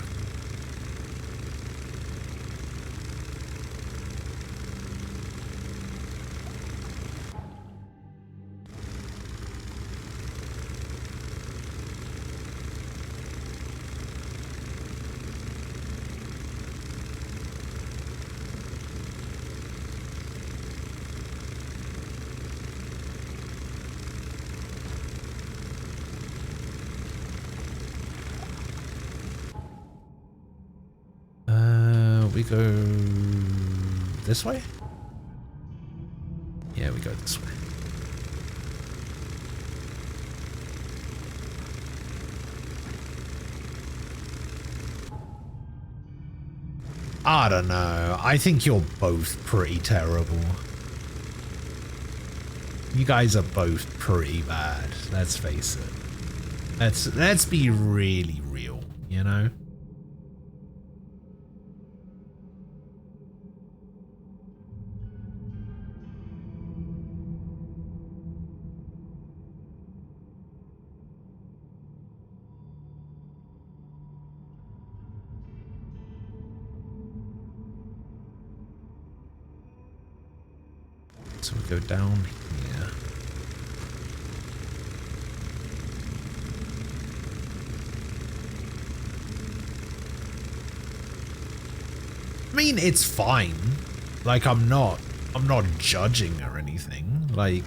We go this way? Yeah, we go this way. I don't know. I think you're both pretty terrible. You guys are both pretty bad. Let's face it. Let's be really real, you know? So we go down here. I mean, it's fine. Like, I'm not judging or anything. Like,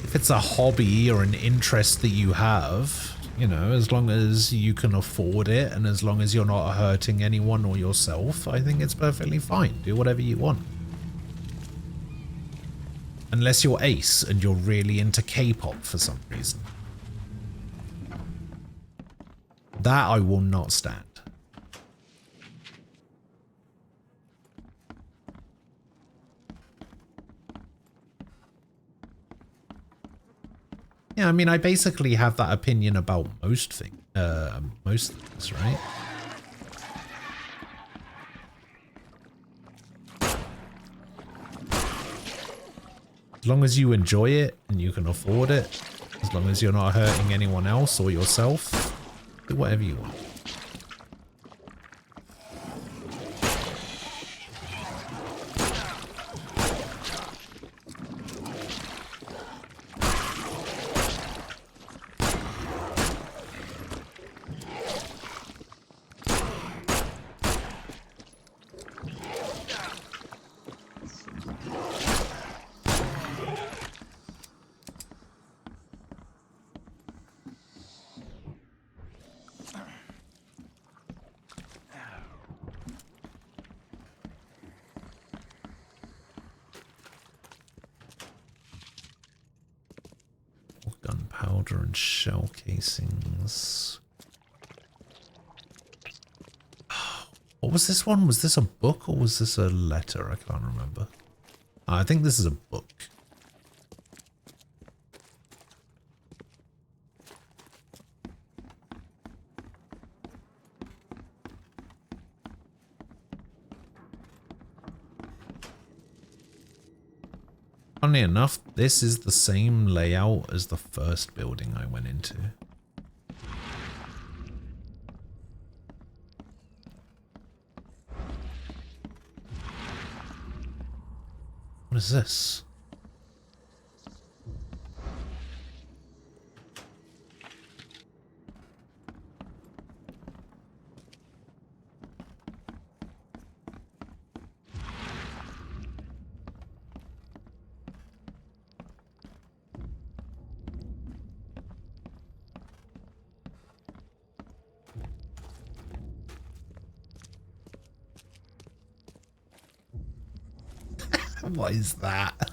if it's a hobby or an interest that you have, you know, as long as you can afford it and as long as you're not hurting anyone or yourself, I think it's perfectly fine. Do whatever you want. Unless you're Ace and you're really into K-pop for some reason. That I will not stand. Yeah, I mean, I basically have that opinion about most things, right? As long as you enjoy it and you can afford it, as long as you're not hurting anyone else or yourself, do whatever you want. Gunpowder and shell casings. What was this one? Was this a book or was this a letter? I can't remember. I think this is a book. Funny enough, this is the same layout as the first building I went into. What is this? What is that?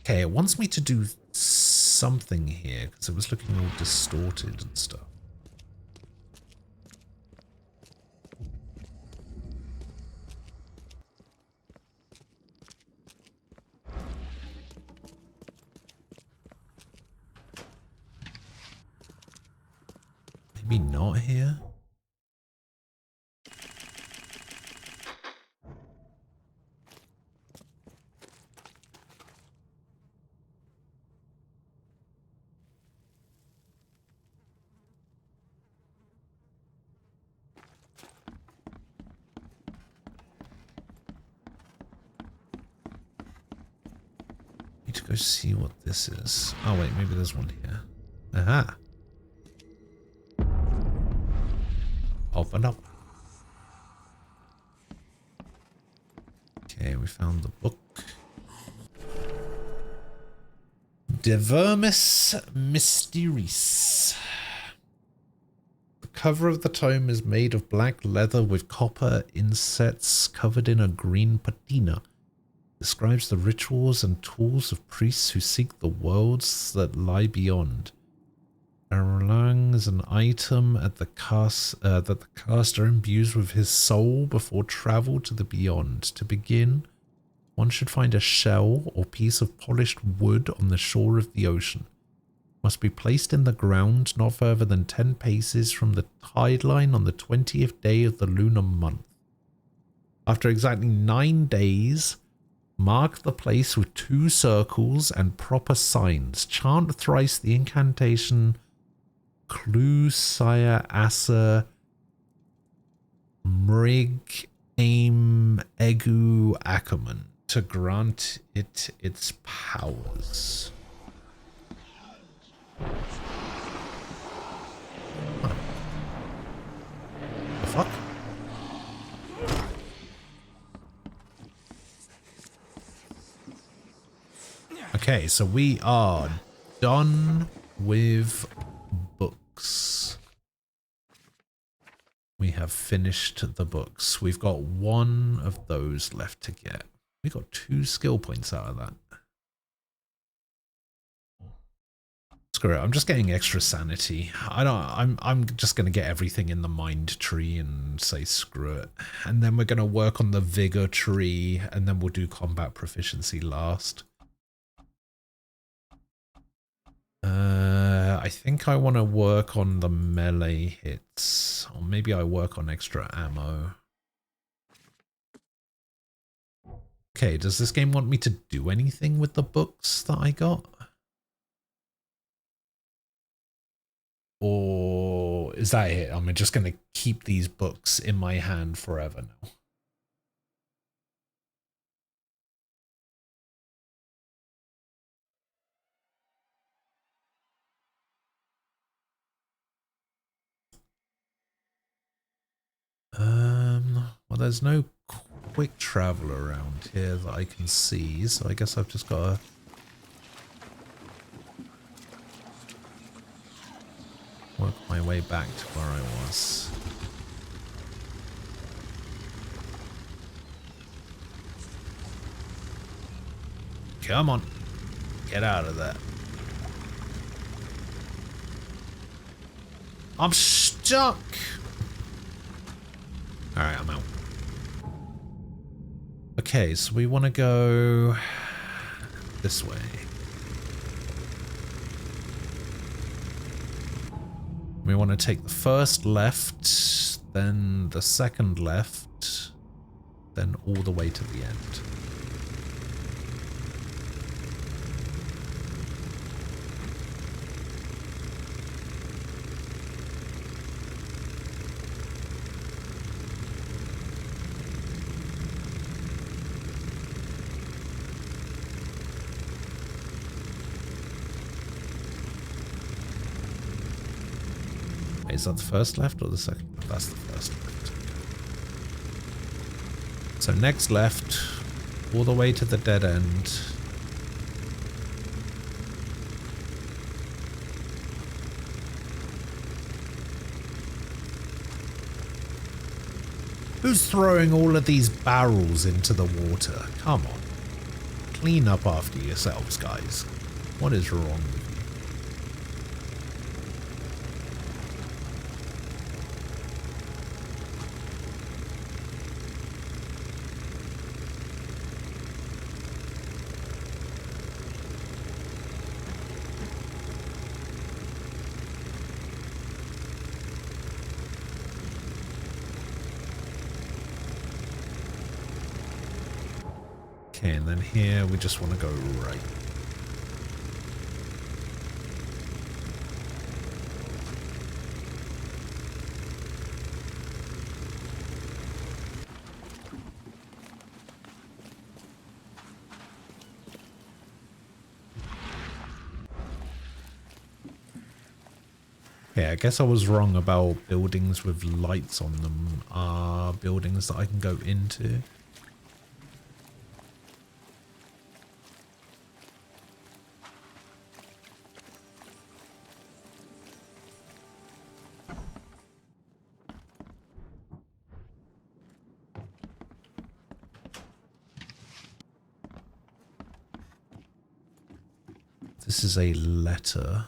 Okay, it wants me to do something here because it was looking all distorted and stuff. Maybe not here. Need to go see what this is. Oh wait, maybe there's one here. Aha. Open up. Okay, we found the book. De Vermis Mysteris. The cover of the tome is made of black leather with copper insets covered in a green patina. Describes the rituals and tools of priests who seek the worlds that lie beyond. Erlang is an item at the that the caster imbues with his soul before travel to the beyond. To begin, one should find a shell or piece of polished wood on the shore of the ocean. Must be placed in the ground not further than 10 paces from the tide line on the 20th day of the lunar month. After exactly 9 days, mark the place with 2 circles and proper signs. Chant thrice the incantation Klu Saya Asa Mrig Aim Egu Ackerman to grant it its powers. Huh. The fuck? Okay, so we are done with books. We have finished the books. We've got 1 of those left to get. We got 2 skill points out of that. Screw it, I'm just getting extra sanity. I'm just gonna get everything in the mind tree and say screw it. And then we're gonna work on the vigor tree, and then we'll do combat proficiency last. I think I want to work on the melee hits, or maybe I work on extra ammo. Okay, does this game want me to do anything with the books that I got? Or is that it? I'm just going to keep these books in my hand forever now. Well, there's no quick travel around here that I can see, so I guess I've just got to work my way back to where I was. Come on, get out of there. I'm stuck. Alright, I'm out. Okay, so we want to go this way. We want to take the first left, then the second left, then all the way to the end. Is that the first left or the second? That's the first left. So next left, all the way to the dead end. Who's throwing all of these barrels into the water? Come on. Clean up after yourselves, guys. What is wrong with you? Okay, and then here we just want to go right. Yeah, I guess I was wrong about buildings with lights on them are buildings that I can go into. This is a letter.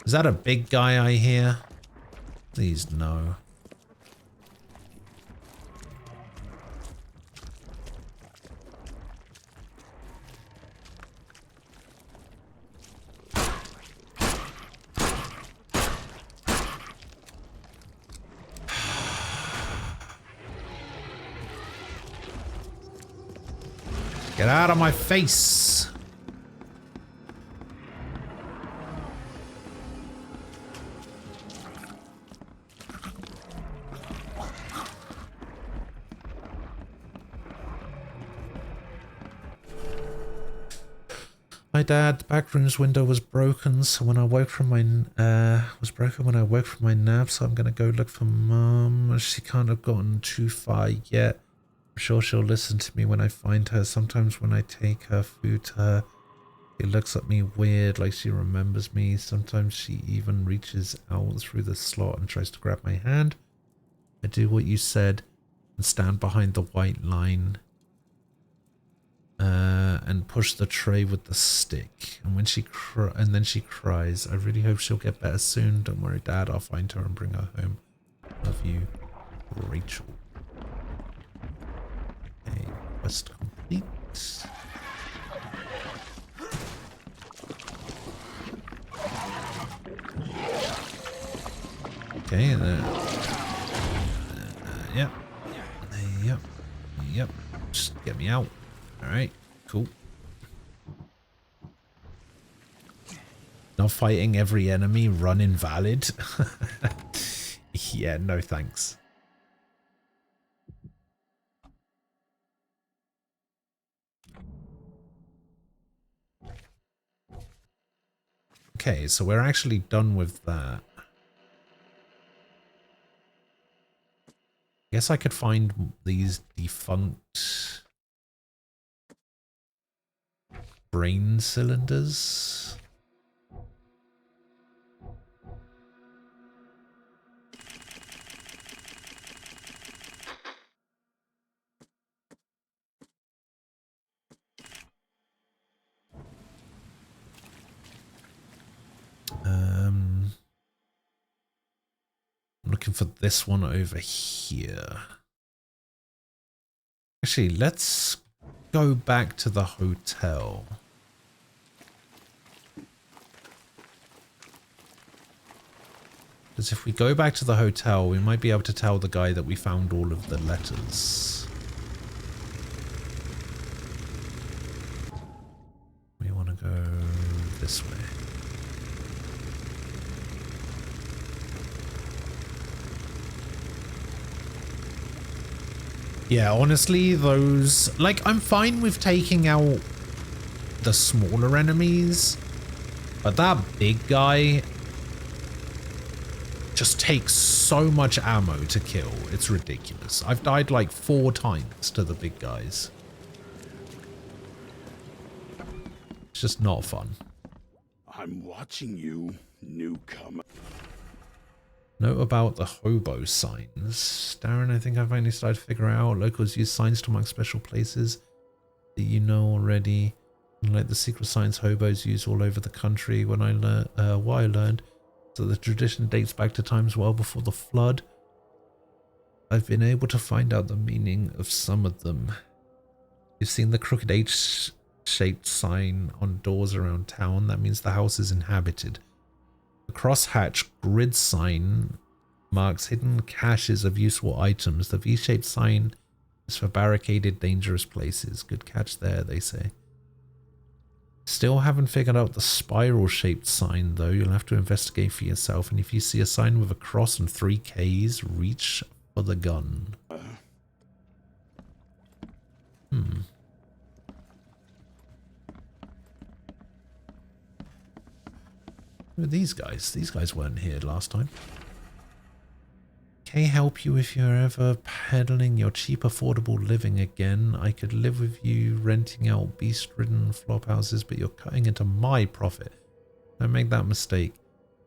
Is that a big guy I hear? Please no. Get out of my face! My dad, the back room's window was broken, so when I woke from my nap, so I'm gonna go look for Mum. She can't have gotten too far yet. I'm sure she'll listen to me when I find her. Sometimes when I take her food to her, she looks at me weird, like she remembers me. Sometimes she even reaches out through the slot and tries to grab my hand. I do what you said and stand behind the white line and push the tray with the stick. And when then she cries. I really hope she'll get better soon. Don't worry, Dad. I'll find her and bring her home. Love you, Rachel. Okay, quest complete. Okay, yep. Yep. Just get me out. Alright, cool. Not fighting every enemy, run invalid. Yeah, no thanks. Okay, so we're actually done with that. Guess I could find these defunct brain cylinders. I'm looking for this one over here. Actually, let's go back to the hotel. Because if we go back to the hotel, we might be able to tell the guy that we found all of the letters. We want to go this way. Yeah, honestly, those... Like, I'm fine with taking out the smaller enemies, but that big guy just takes so much ammo to kill. It's ridiculous. I've died like 4 times to the big guys. It's just not fun. I'm watching you, newcomer. Note about the hobo signs. Darren, I think I finally started to figure out locals use signs to mark special places that you know already. Like the secret signs hobos use all over the country. What I learned, so the tradition dates back to times well before the flood. I've been able to find out the meaning of some of them. You've seen the crooked H-shaped sign on doors around town. That means the house is inhabited. The crosshatch grid sign marks hidden caches of useful items. The V-shaped sign is for barricaded, dangerous places. Good catch there, they say. Still haven't figured out the spiral-shaped sign, though. You'll have to investigate for yourself. And if you see a sign with a cross and 3 Ks, reach for the gun. Who are these guys? These guys weren't here last time. Can I help you if you're ever peddling your cheap, affordable living again? I could live with you renting out beast-ridden flop houses, but you're cutting into my profit. Don't make that mistake.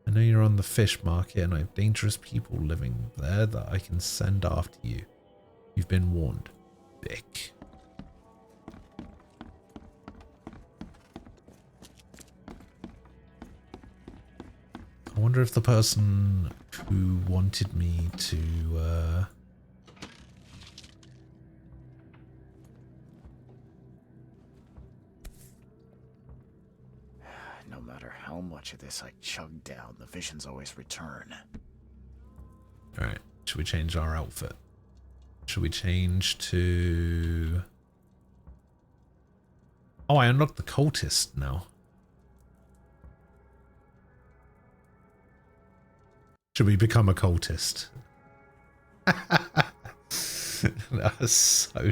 I know you're on the fish market and I have dangerous people living there that I can send after you. You've been warned, Vic. I wonder if the person who wanted me to No matter how much of this I chug down, the visions always return. Alright, should we change our outfit? Should we change to... Oh, I unlocked the cultist now. Should we become a cultist? That was so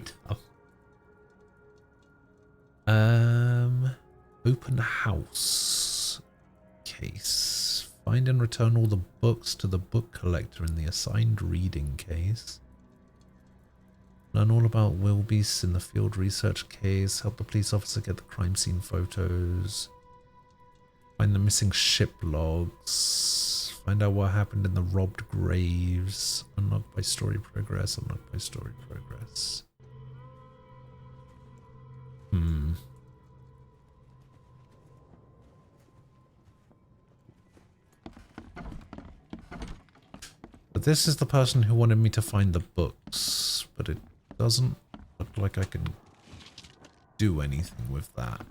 dumb. Open house. Case. Find and return all the books to the book collector in the assigned reading case. Learn all about wildebeests in the field research case. Help the police officer get the crime scene photos. Find the missing ship logs. Find out what happened in the robbed graves. Unlocked by story progress. Unlocked by story progress. But this is the person who wanted me to find the books, but it doesn't look like I can do anything with that.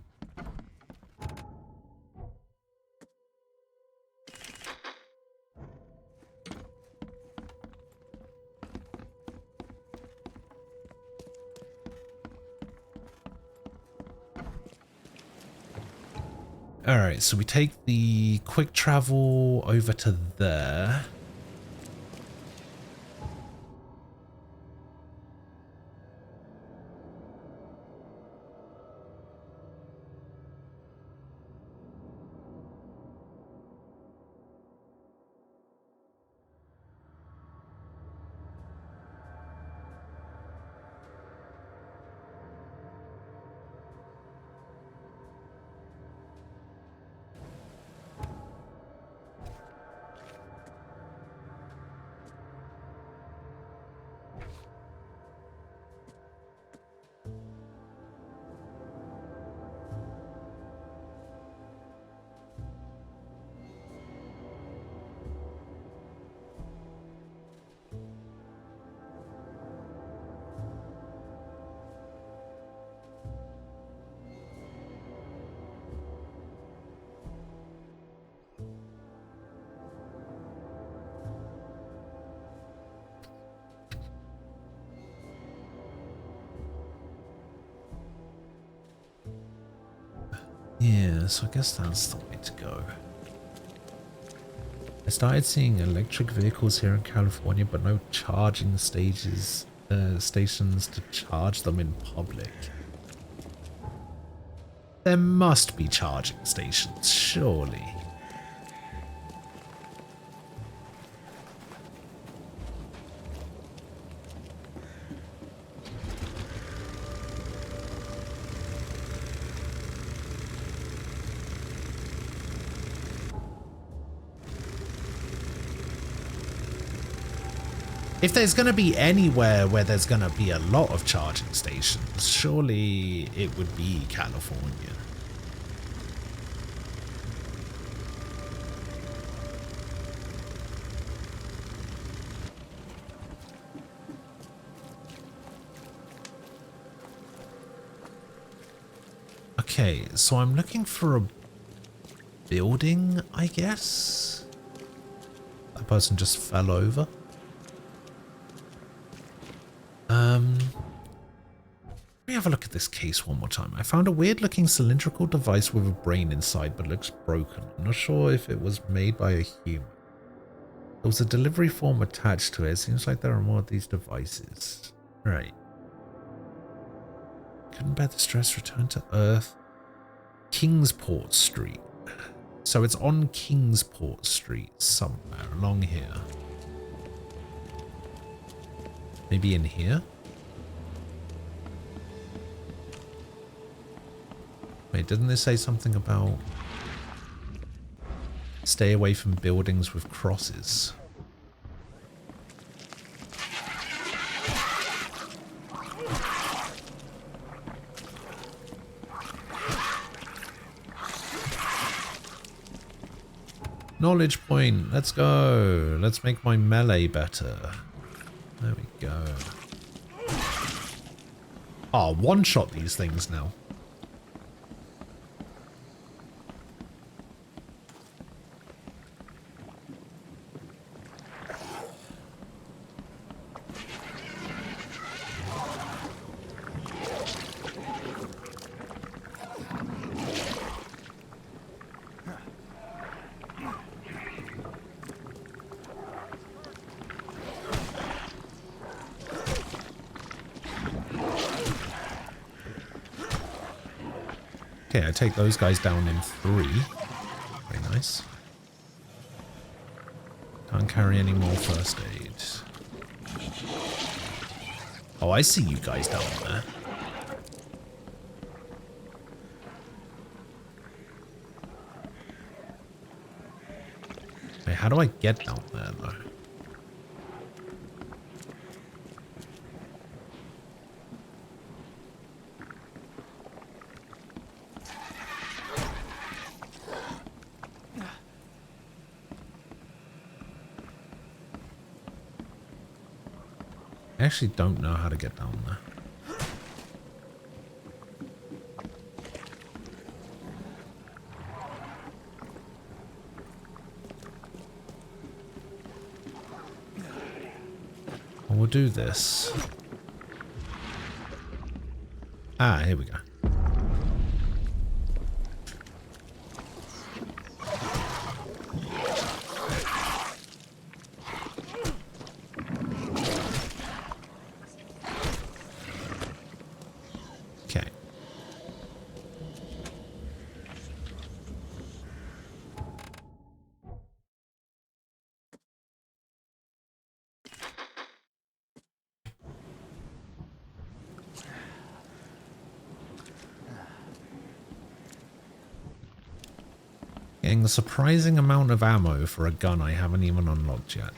Alright, so we take the quick travel over to there. Yeah, so I guess that's the way to go. I started seeing electric vehicles here in California, but no charging stations to charge them in public. There must be charging stations, surely. If there's going to be anywhere where there's going to be a lot of charging stations, surely it would be California. Okay, so I'm looking for a building, I guess? That person just fell over. Let me have a look at this case one more time. I found a weird looking cylindrical device with a brain inside but looks broken. I'm not sure if it was made by a human. There was a delivery form attached to it. It seems like there are more of these devices. Right. Couldn't bear the stress, return to Earth. Kingsport Street. So it's on Kingsport Street somewhere along here. Maybe in here? Wait, didn't they say something about... Stay away from buildings with crosses. Knowledge point. Let's go. Let's make my melee better. There we go. Oh, one-shot these things now. Okay, I take those guys down in 3. Very nice. Can't carry any more first aid. Oh, I see you guys down there. Wait, how do I get down there, though? I actually don't know how to get down there. Well, we'll do this. Ah, here we go. Getting a surprising amount of ammo for a gun I haven't even unlocked yet.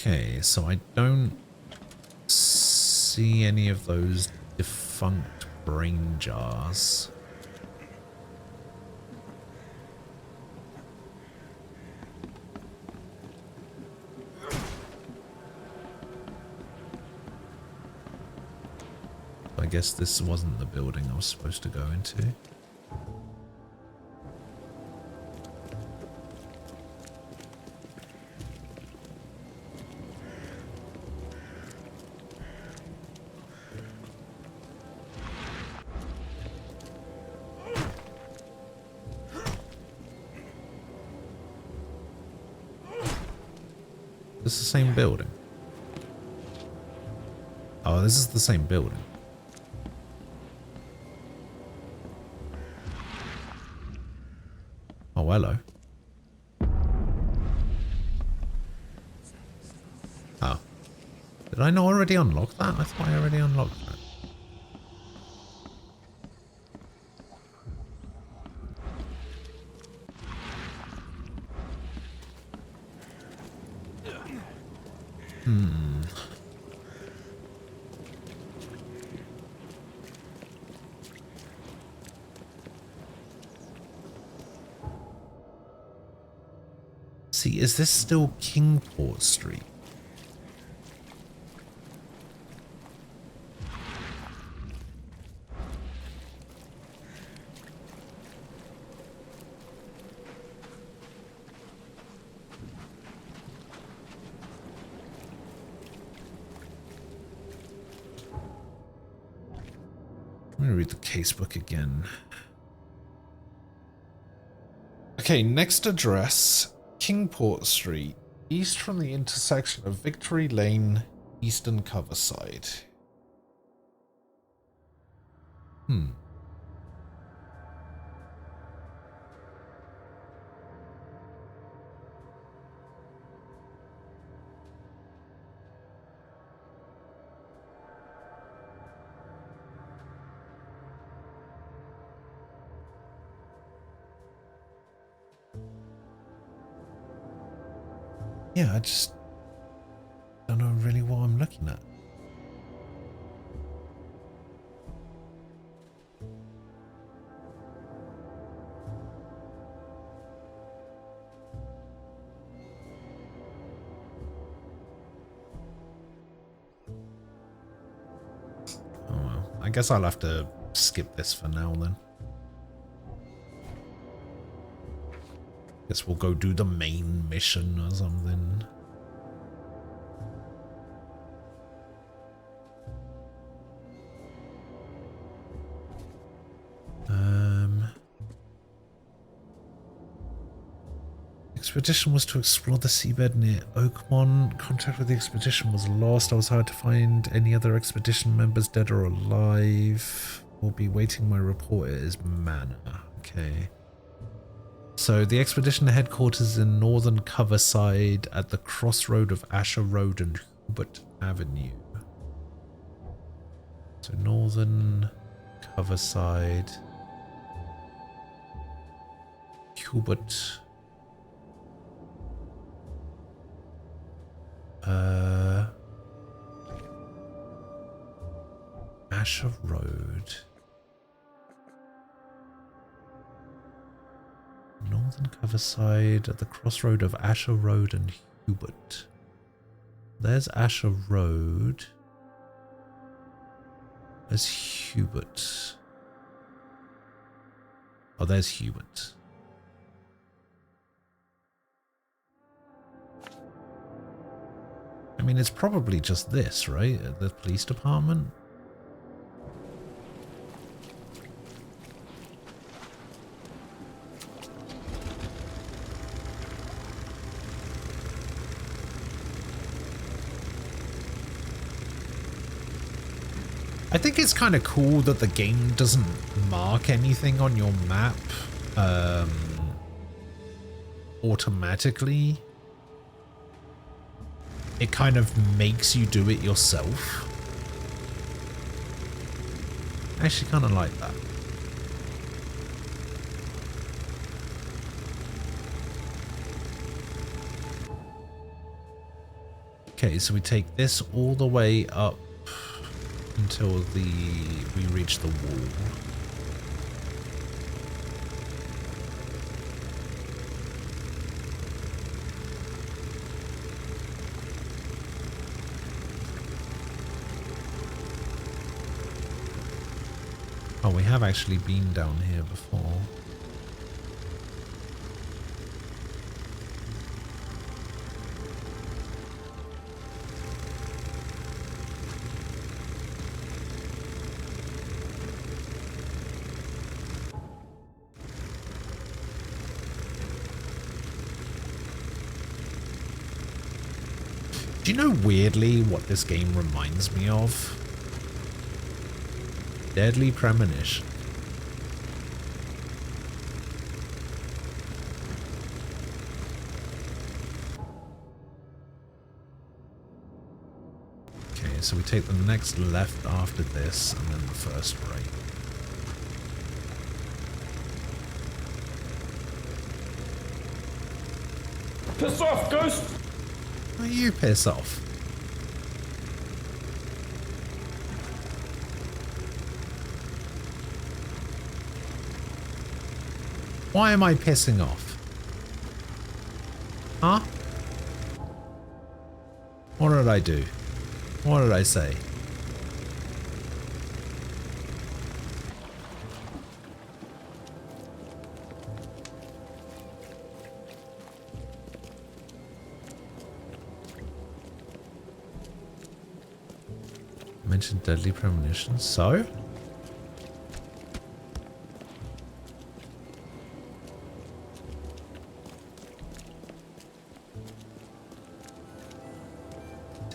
Okay, so I don't see any of those defunct brain jars. I guess this wasn't the building I was supposed to go into. This is the same building. Oh, this is the same building. Oh, hello. Oh. Did I not already unlock that? I thought I already unlocked that. See, is this still Kingport Street? Let me read the casebook again. Okay, next address, Kingport Street, east from the intersection of Victory Lane, Eastern Coverside. Yeah, I just don't know really what I'm looking at. Oh well, I guess I'll have to skip this for now then. Guess we'll go do the main mission or something. Expedition was to explore the seabed near Oakmont. Contact with the expedition was lost. I was hard to find any other expedition members dead or alive. We'll be waiting my report. It is Manor. Okay. So the expedition headquarters in northern Coverside at the crossroad of Asher Road and Hubert Avenue. So northern Coverside, Hubert. Asher Road. Northern Coverside at the crossroad of Asher Road and Hubert. There's Asher Road. There's Hubert. Oh, there's Hubert. I mean, it's probably just this, right? At the police department? I think it's kind of cool that the game doesn't mark anything on your map automatically. It kind of makes you do it yourself. I actually kind of like that. Okay, so we take this all the way up until we reach the wall. Oh, we have actually been down here before. Do you know weirdly what this game reminds me of? Deadly Premonition. Okay, so we take the next left after this and then the first right. Piss off, Ghost! Will you piss off? Why am I pissing off? Huh? What did I do? What did I say? Mentioned Deadly Premonition, so?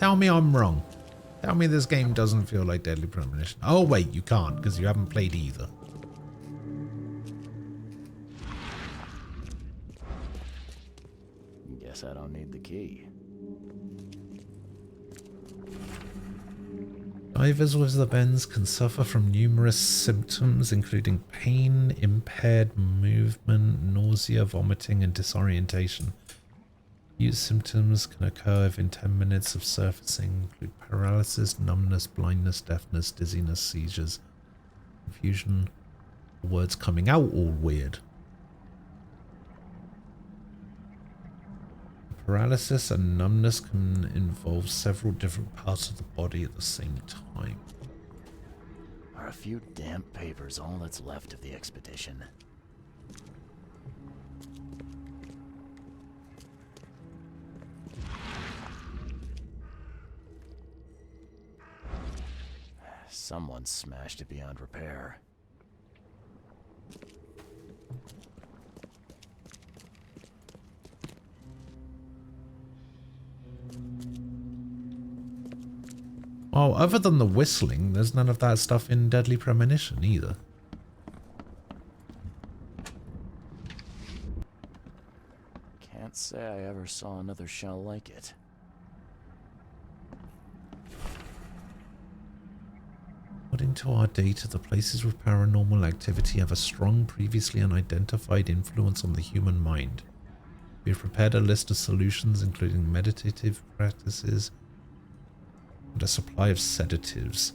Tell me I'm wrong. Tell me this game doesn't feel like Deadly Premonition. Oh wait, you can't because you haven't played either. Guess I don't need the key. Divers with the bends can suffer from numerous symptoms, including pain, impaired movement, nausea, vomiting, and disorientation. These symptoms can occur within 10 minutes of surfacing, include paralysis, numbness, blindness, deafness, dizziness, seizures, confusion, words coming out all weird. Paralysis and numbness can involve several different parts of the body at the same time. Are a few damp papers all that's left of the expedition? Someone smashed it beyond repair. Well, other than the whistling, there's none of that stuff in Deadly Premonition either. Can't say I ever saw another shell like it. According to our data, the places with paranormal activity have a strong, previously unidentified influence on the human mind. We have prepared a list of solutions, including meditative practices and a supply of sedatives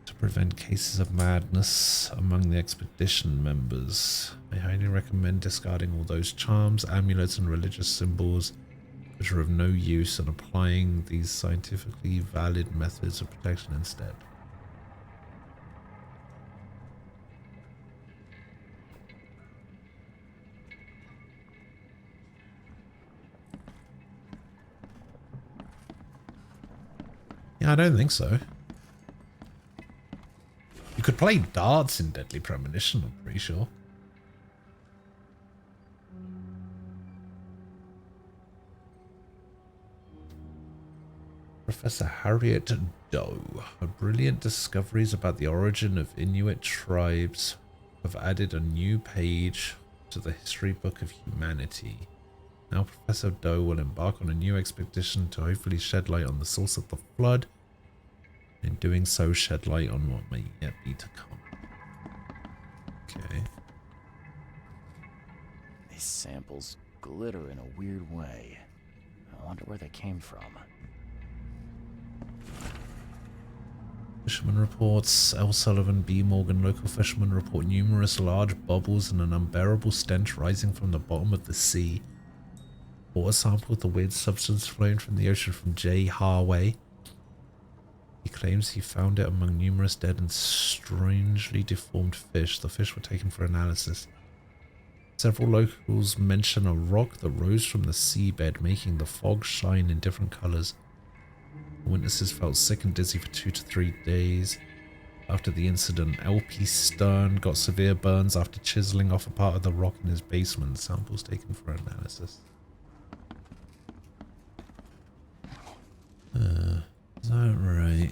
to prevent cases of madness among the expedition members. I highly recommend discarding all those charms, amulets, and religious symbols which are of no use and applying these scientifically valid methods of protection instead. Yeah, I don't think so. You could play darts in Deadly Premonition, I'm pretty sure. Professor Harriet Doe. Her brilliant discoveries about the origin of Inuit tribes have added a new page to the history book of humanity. Now Professor Doe will embark on a new expedition to hopefully shed light on the source of the flood, and in doing so shed light on what may yet be to come. Okay. These samples glitter in a weird way. I wonder where they came from. Fisherman reports, L. Sullivan, B. Morgan, local fishermen report numerous large bubbles and an unbearable stench rising from the bottom of the sea. Water sample with the weird substance flowing from the ocean from J. Harway. He claims he found it among numerous dead and strangely deformed fish. The fish were taken for analysis. Several locals mention a rock that rose from the seabed, making the fog shine in different colors. Witnesses felt sick and dizzy for 2 to 3 days. After the incident, L.P. Stern got severe burns after chiseling off a part of the rock in his basement. Samples taken for analysis. Is that right?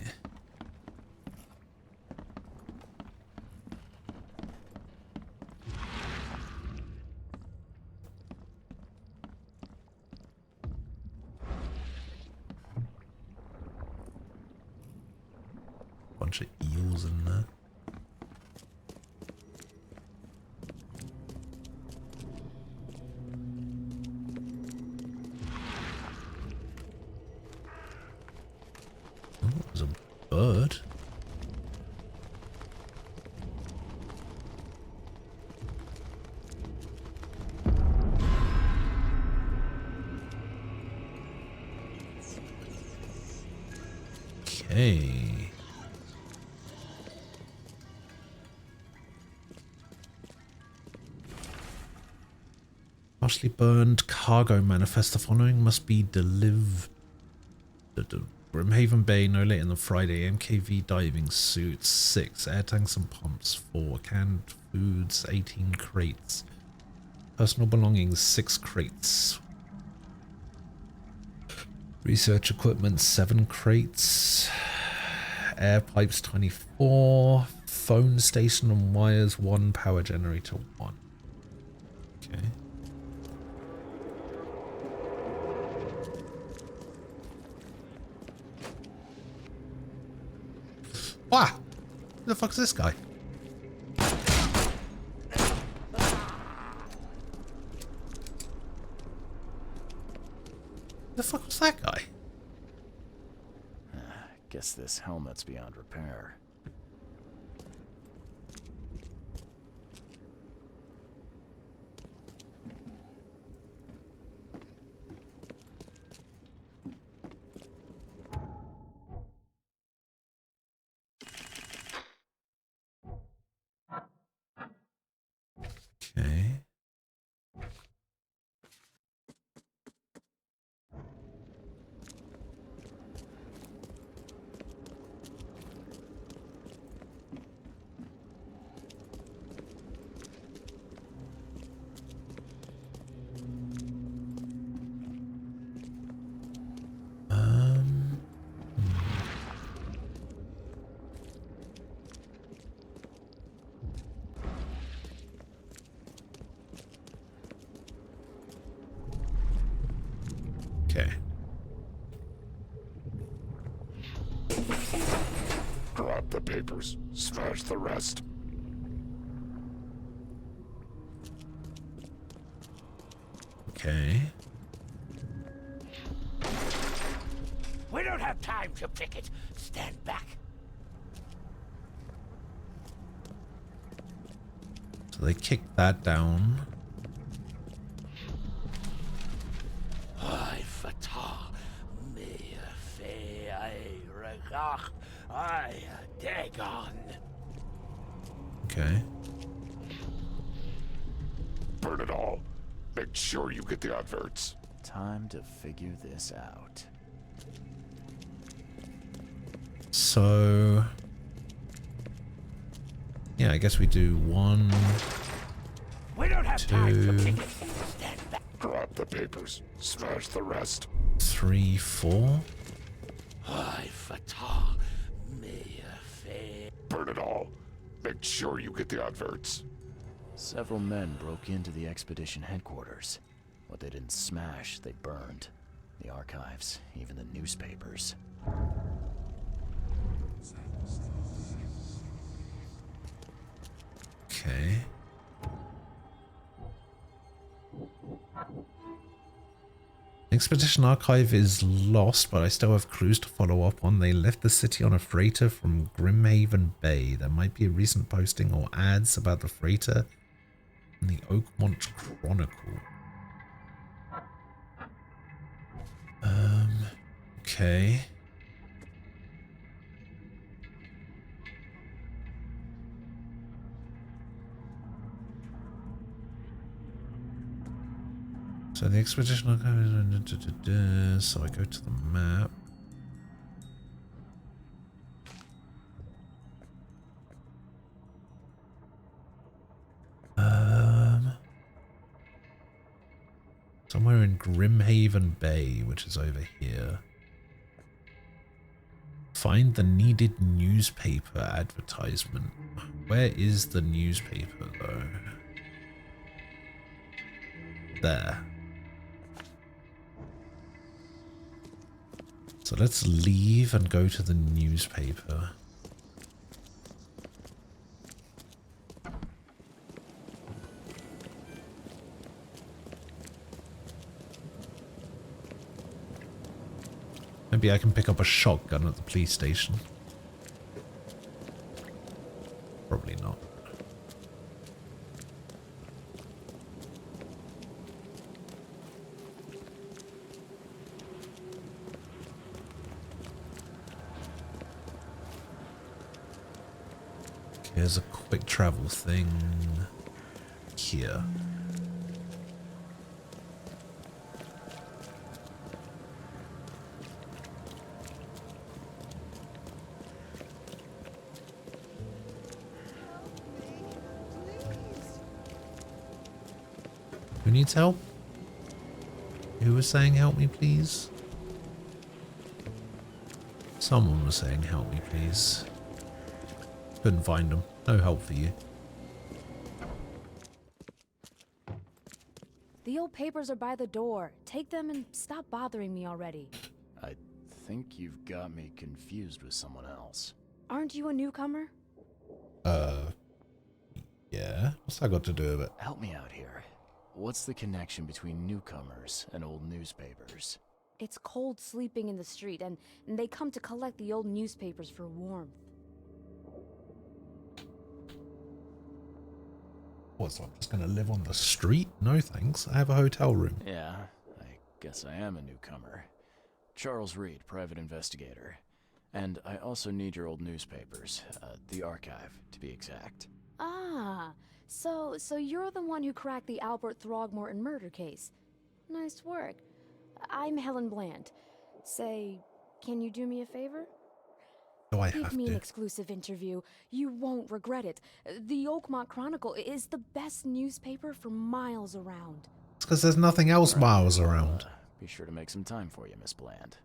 Bunch of eels in there. Oh, there's a bird. Okay. Partially burned cargo manifest. The following must be delivered. Brimhaven Bay, no later than Friday. MKV diving suits 6, air tanks and pumps 4, canned foods 18 crates, personal belongings 6 crates. Research equipment 7 crates. Air pipes 24. Phone station and wires 1. Power generator 1. Okay. Wow! Who the fuck's this guy? The fuck was that guy? Guess this helmet's beyond repair. Okay. Okay. Grab the papers, smash the rest. Okay. We don't have time to pick it. Stand back. So they kicked that down. Okay. Burn it all. Make sure you get the adverts. Time to figure this out. So... yeah, I guess we do 1, We don't have 2, time to pick it. Stand back. Grab the papers, smash the rest. 3, 4. Burn it all. Make sure you get the adverts. Several men broke into the expedition headquarters. What they didn't smash, they burned. The archives, even the newspapers. Okay. Expedition archive is lost, but I still have clues to follow up on. They left the city on a freighter from Grimhaven Bay. There might be a recent posting or ads about the freighter in the Oakmont Chronicle. Okay. So the expedition archive, so I go to the map. Somewhere in Grimhaven Bay, which is over here. Find the needed newspaper advertisement. Where is the newspaper though? There. So let's leave and go to the newspaper. Maybe I can pick up a shotgun at the police station. Probably not. Here's a quick travel thing here. Who needs help? Who was saying help me please? Someone was saying, help me, please. Couldn't find them. No help for you. The old papers are by the door. Take them and stop bothering me already. I think you've got me confused with someone else. Aren't you a newcomer? Yeah. What's that got to do with it? Help me out here. What's the connection between newcomers and old newspapers? It's cold sleeping in the street, and they come to collect the old newspapers for warmth. What, so I'm just gonna live on the street? No thanks, I have a hotel room. Yeah, I guess I am a newcomer. Charles Reed, private investigator. And I also need your old newspapers, the archive, to be exact. Ah, so you're the one who cracked the Albert Throgmorton murder case. Nice work. I'm Helen Bland. Say, can you do me a favor? Do I Give have me to? an exclusive interview. You won't regret it. The Oakmont Chronicle is the best newspaper for miles around. It's because there's nothing else miles around. Be sure to make some time for you, Miss Bland.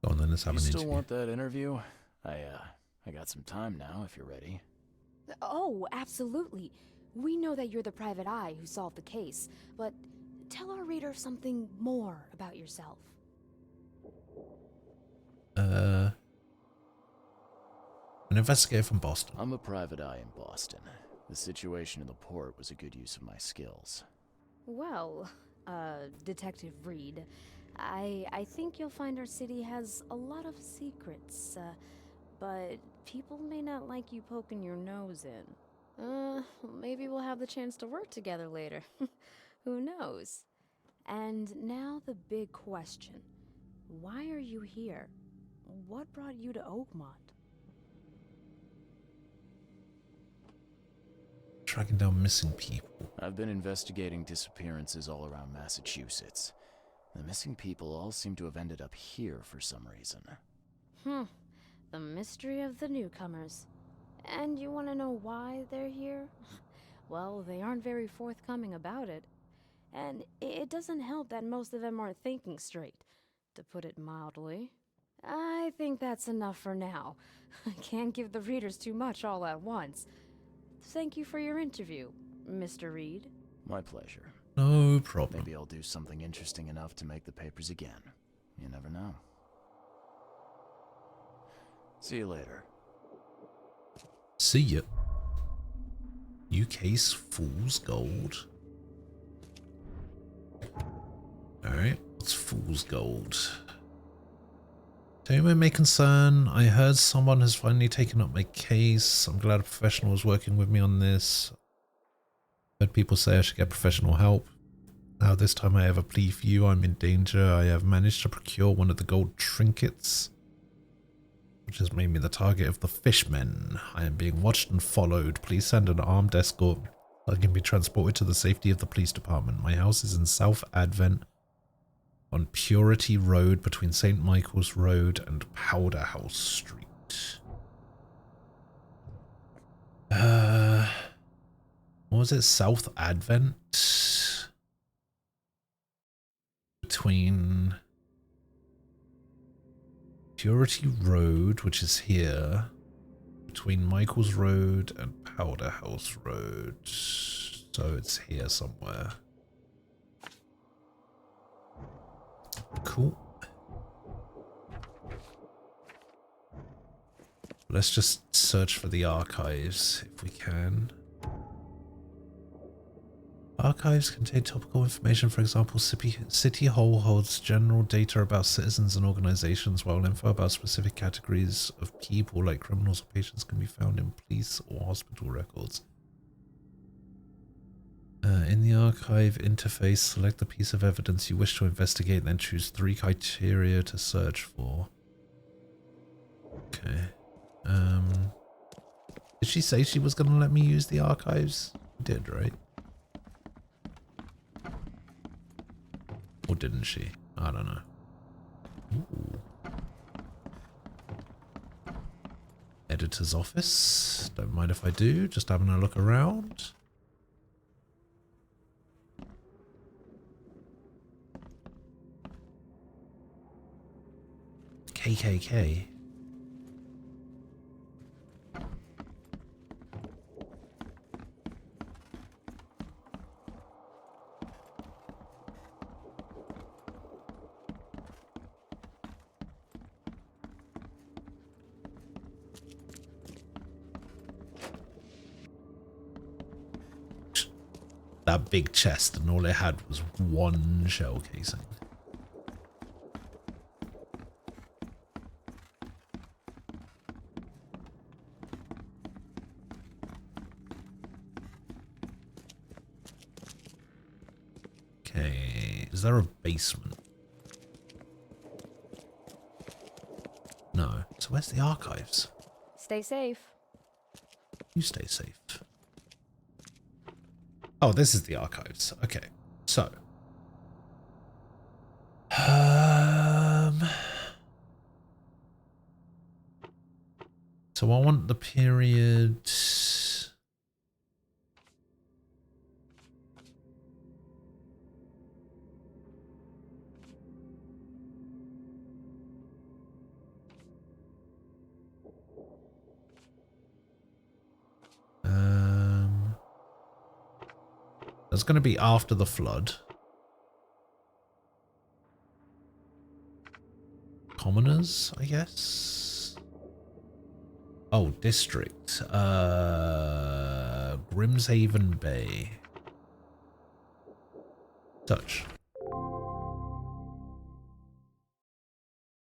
Go on then, let's have You an still interview. want that interview? I got some time now, if you're ready. Oh, absolutely. We know that you're the private eye who solved the case, but tell our reader something more about yourself. An investigator from Boston. I'm a private eye in Boston. The situation in the port was a good use of my skills. Well, Detective Reed, I think you'll find our city has a lot of secrets, but people may not like you poking your nose in. Maybe we'll have the chance to work together later. Who knows? And now the big question. Why are you here? What brought you to Oakmont? Tracking down missing people. I've been investigating disappearances all around Massachusetts. The missing people all seem to have ended up here for some reason. The mystery of the newcomers. And you want to know why they're here? Well, they aren't very forthcoming about it. And it doesn't help that most of them aren't thinking straight, to put it mildly. I think that's enough for now. I can't give the readers too much all at once. Thank you for your interview, Mr. Reed. My pleasure. No problem. Maybe I'll do something interesting enough to make the papers again. You never know. See you later. See ya. UK's Fool's Gold. Alright, what's Fool's Gold? To whom it may concern, I heard someone has finally taken up my case. I'm glad a professional is working with me on this. Heard people say I should get professional help. Now this time I have a plea for you. I'm in danger. I have managed to procure one of the gold trinkets, which has made me the target of the fishmen. I am being watched and followed. Please send an armed escort so I can be transported to the safety of the police department. My house is in South Advent on Purity Road between St. Michael's Road and Powder House Street. What was it? South Advent? Between Purity Road, which is here, between Michael's Road and Powder House Road. So it's here somewhere. Cool. Let's just search for the archives if we can. Archives contain topical information. For example, City Hall holds general data about citizens and organizations, while info about specific categories of people like criminals or patients can be found in police or hospital records. In the archive interface, select the piece of evidence you wish to investigate, then choose 3 criteria to search for. Okay. Did she say she was going to let me use the archives? She did, right? Or didn't she? I don't know. Ooh. Editor's office. Don't mind if I do. Just having a look around. KKK. That big chest, and all it had was one shell casing. Okay, is there a basement? No. So where's the archives? Stay safe. You stay safe. Oh, this is the archives. Okay, so. So I want the period. That's going to be after the flood. Commoners, I guess. Oh, district. Grimshaven Bay. Touch.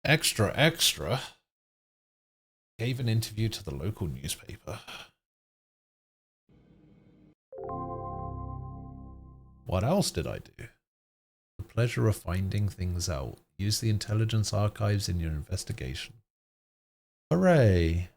Extra, extra. Gave an interview to the local newspaper. What else did I do? The pleasure of finding things out. Use the intelligence archives in your investigation. Hooray!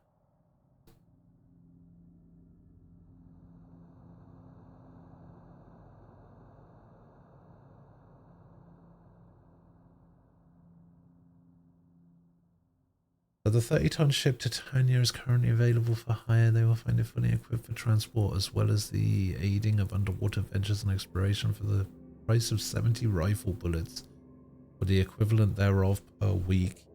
So the 30-ton ship Titania is currently available for hire. They will find it fully equipped for transport, as well as the aiding of underwater ventures and exploration for the price of 70 rifle bullets, or the equivalent thereof per week.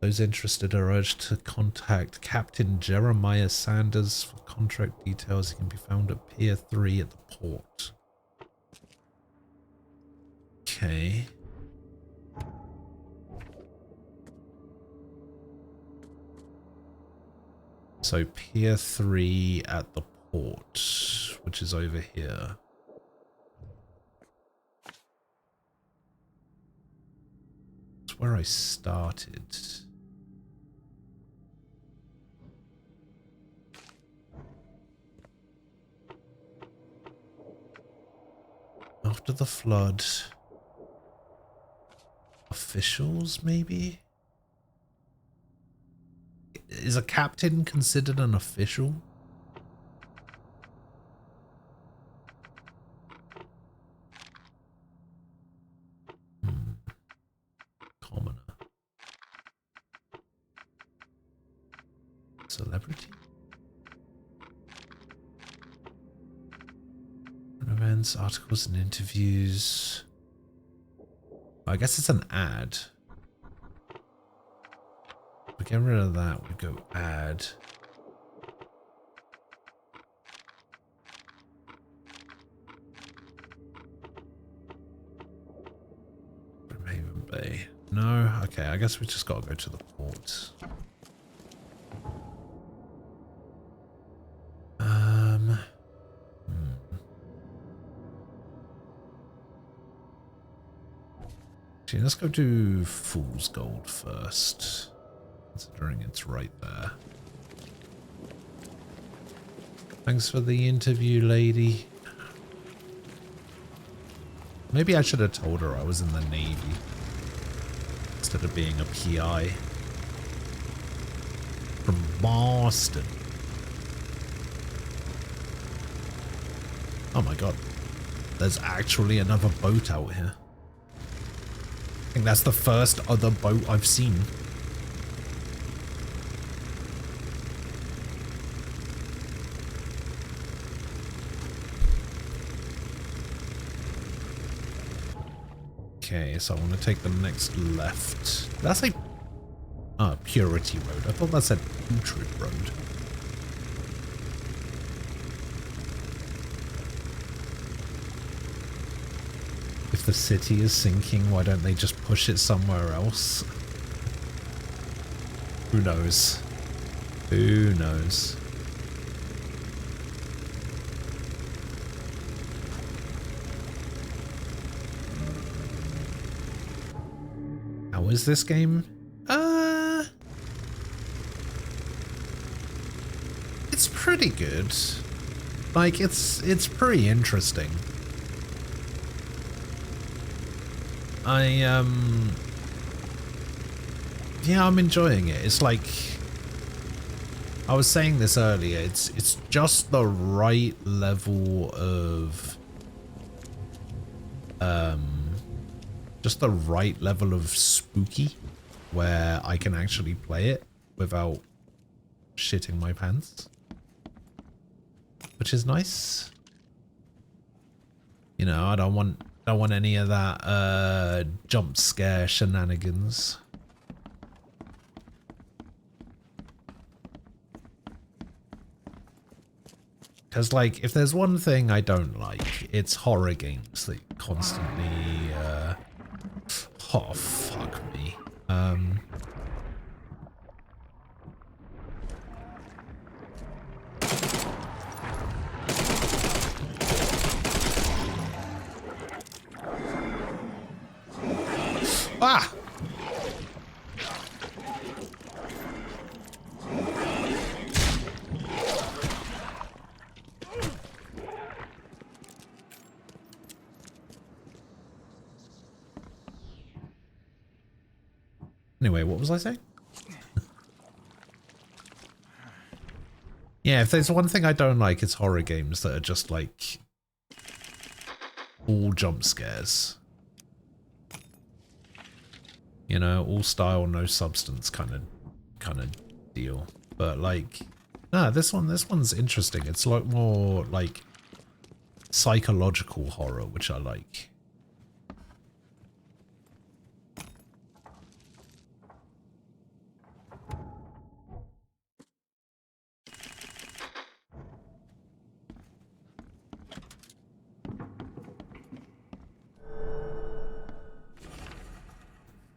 Those interested are urged to contact Captain Jeremiah Sanders for contract details. He can be found at Pier 3 at the port. Okay. So Pier 3 at the port, which is over here. That's where I started. After the flood. Officials, maybe? Is a captain considered an official? Commoner. Celebrity? Events, articles and interviews. I guess it's an ad. We get rid of that, we go add. Grimhaven Bay. No? Okay, I guess we just gotta go to the port. Actually, let's go do Fool's Gold first. Considering it's right there. Thanks for the interview, lady. Maybe I should have told her I was in the Navy instead of being a PI. From Boston. Oh my god. There's actually another boat out here. I think that's the first other boat I've seen. Okay, so I want to take the next left. Did I say... Ah, Purity Road. I thought that said Putrid Road. If the city is sinking, why don't they just push it somewhere else? Who knows? Who knows? How is this game? It's pretty good. Like, it's pretty interesting. Yeah, I'm enjoying it. It's like, I was saying this earlier, it's just the right level of just the right level of spooky where I can actually play it without shitting my pants, which is nice. You know, I don't want any of that jump scare shenanigans. Because, like, if there's one thing I don't like, it's horror games that constantly, oh, fuck me. Ah! Anyway, what was I saying? Yeah, if there's one thing I don't like, it's horror games that are just like all jump scares. You know, all style, no substance kind of deal. But like, nah, this one's interesting. It's like more like psychological horror, which I like.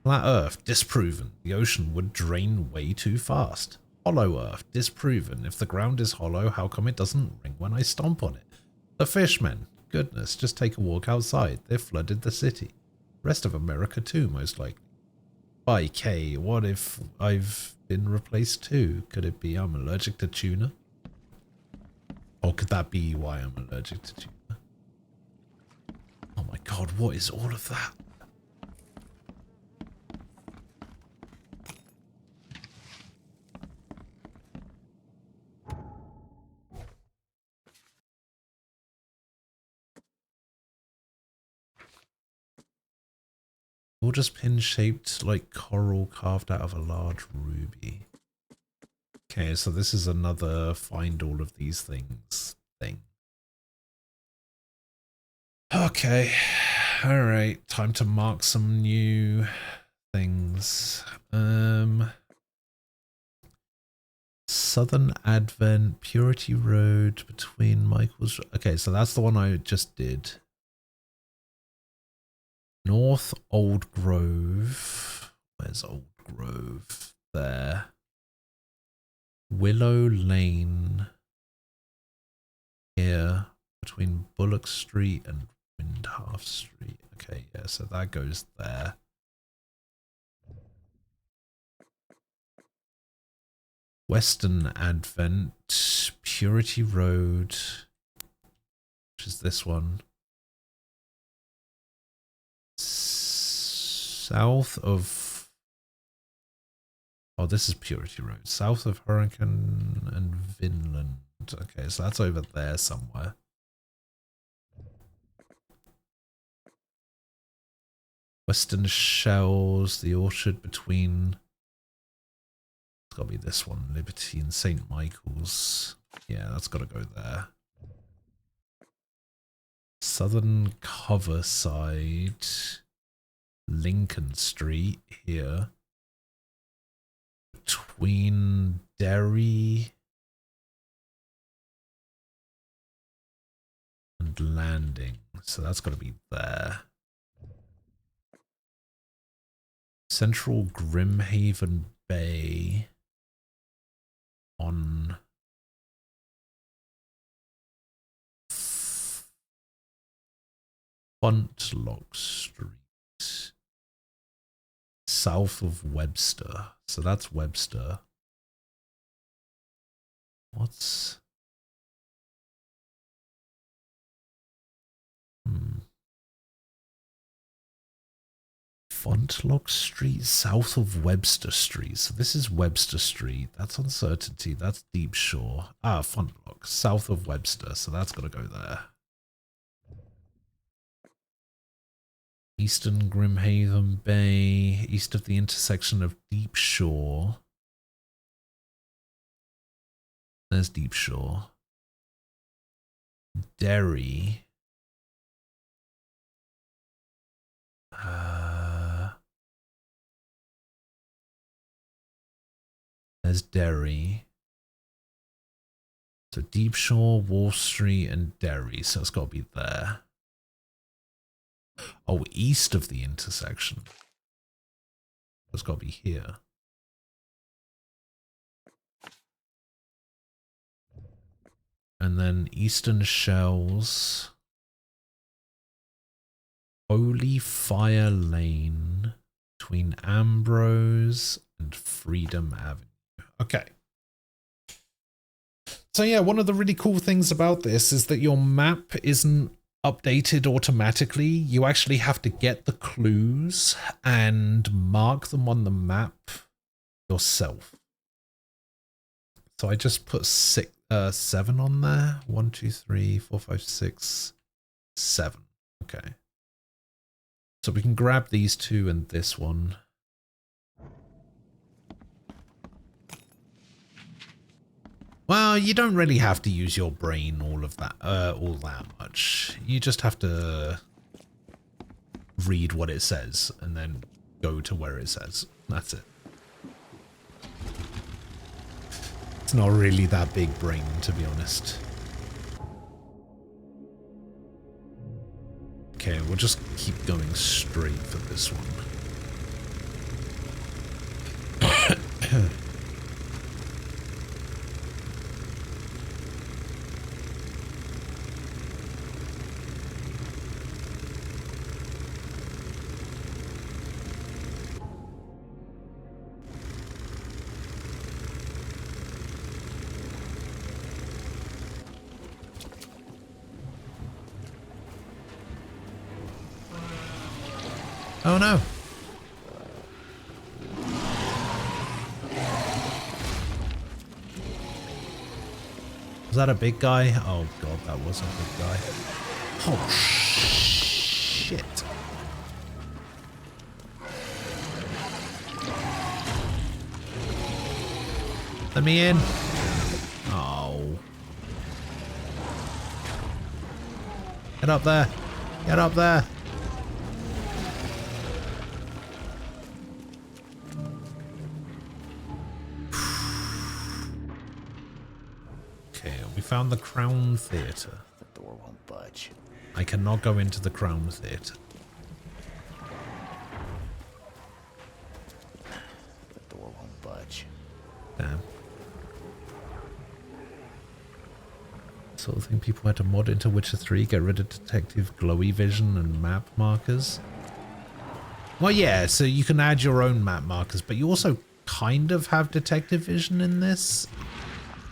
Flat Earth, disproven. The ocean would drain way too fast. Hollow Earth, disproven. If the ground is hollow, how come it doesn't ring when I stomp on it? The fishmen, goodness, just take a walk outside. They've flooded the city. Rest of America too, most likely. By K, what if I've been replaced too? Could it be I'm allergic to tuna? Or could that be why I'm allergic to tuna? Oh my god, what is all of that? All just pin-shaped like coral carved out of a large ruby. Okay, so this is another find all of these things thing. Okay, alright, time to mark some new things. Southern Advent, Purity Road between Michael's... Okay, so that's the one I just did. North Old Grove. Where's Old Grove? There. Willow Lane. Here. Between Bullock Street and Windhalf Street. Okay, yeah, so that goes there. Western Advent. Purity Road. Which is this one. South of... Oh, this is Purity Road. South of Hurricane and Vinland. Okay, so that's over there somewhere. Western Shells, the orchard between... It's got to be this one. Liberty and St. Michael's. Yeah, that's got to go there. Southern Coverside, Lincoln Street here. between Derry and Landing. So that's got to be there. Central Grimhaven Bay on Funtlock Street, south of Webster. So that's Webster. What's... Funtlock Street, south of Webster Street. So this is Webster Street. That's Uncertainty. That's Deep Shore. Ah, Funtlock, south of Webster. So that's got to go there. Eastern Grimhaven Bay, east of the intersection of Deep Shore. There's Deep Shore. Derry. There's Derry. So Deep Shore, Wall Street, and Derry. So it's got to be there. Oh, east of the intersection. It's got to be here. And then Eastern Shells. Holy Fire Lane between Ambrose and Freedom Avenue. Okay. So yeah, one of the really cool things about this is that your map isn't updated automatically. You actually have to get the clues and mark them on the map yourself. So I just put 7 on there. 1, 2, 3, 4, 5, 6, 7. Okay. So we can grab these two and this one. Well, you don't really have to use your brain all that much. You just have to read what it says and then go to where it says. That's it. It's not really that big brain, to be honest. Okay, we'll just keep going straight for this one. Oh no. Was that a big guy? Oh god, that was a big guy. Oh shit. Let me in. Oh. Get up there. Get up there. Found the Crown Theatre. The door won't budge. I cannot go into the Crown Theatre. The door won't budge. Damn. Sort of thing people had to mod into Witcher 3, get rid of detective glowy vision and map markers. Well, yeah, so you can add your own map markers, but you also kind of have detective vision in this,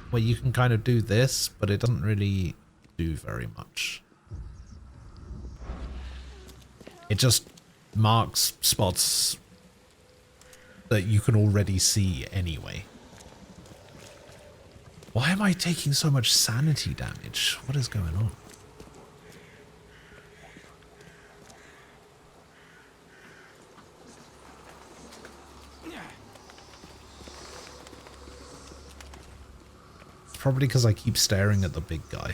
where you can kind of do this, but it doesn't really do very much. It just marks spots that you can already see anyway. Why am I taking so much sanity damage? What is going on? Probably because I keep staring at the big guy.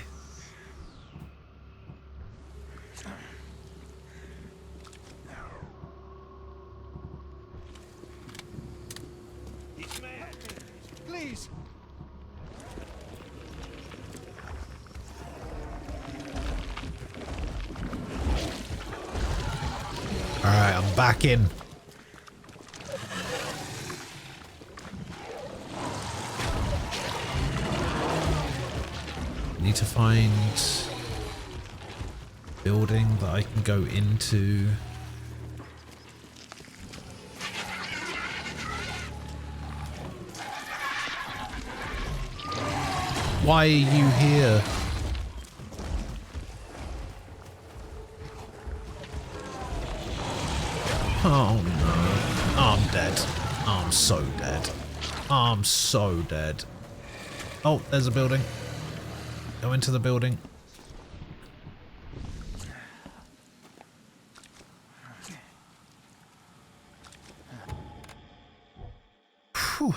Alright, I'm back in. Need to find building that I can go into. Why are you here? Oh no. I'm dead. I'm so dead. I'm so dead. Oh, there's a building. Go into the building. Whew.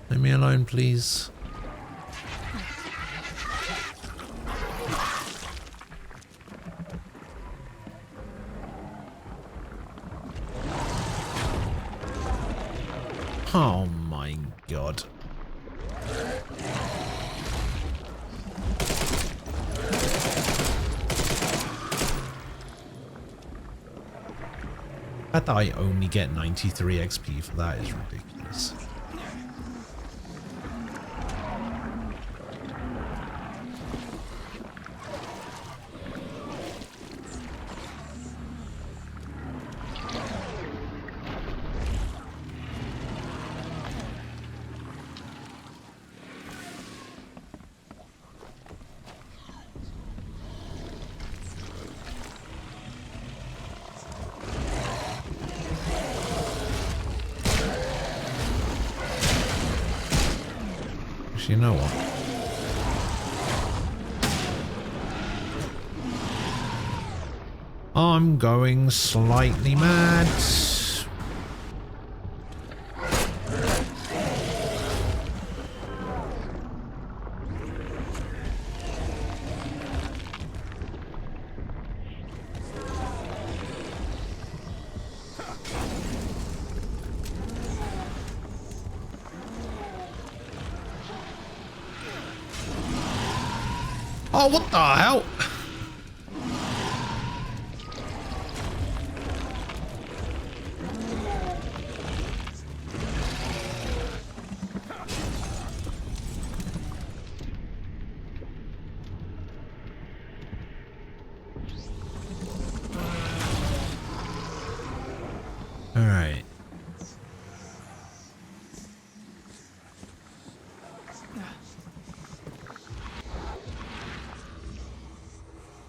Leave me alone, please. Oh my god. The fact that I only get 93 XP for that is ridiculous. You know what? I'm going slightly mad. Oh, what the hell? All right.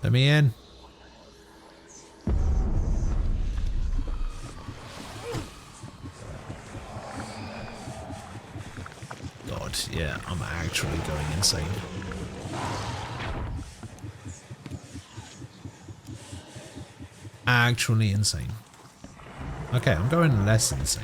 Let me in. God, yeah, I'm actually going insane. Actually insane. Okay, I'm going less insane.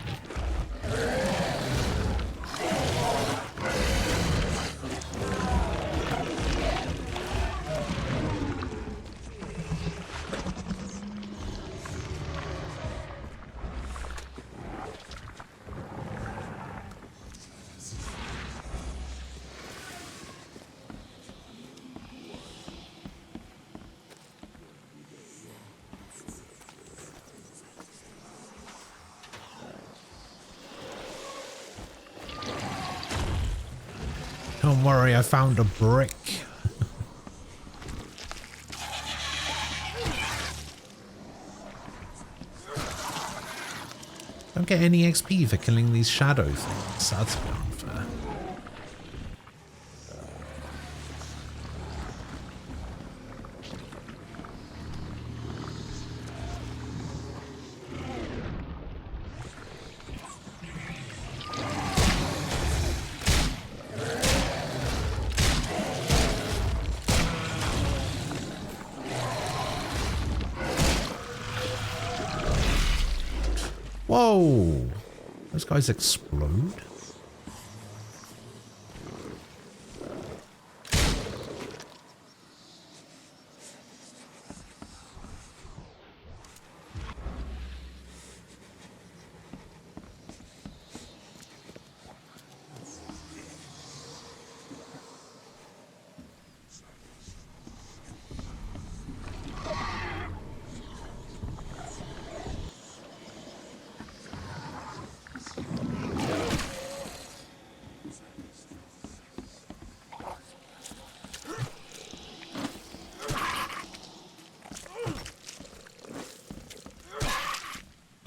Don't worry, I found a brick. Don't get any XP for killing these shadow things. That's a bit unfair. Whoa! Those guys explode?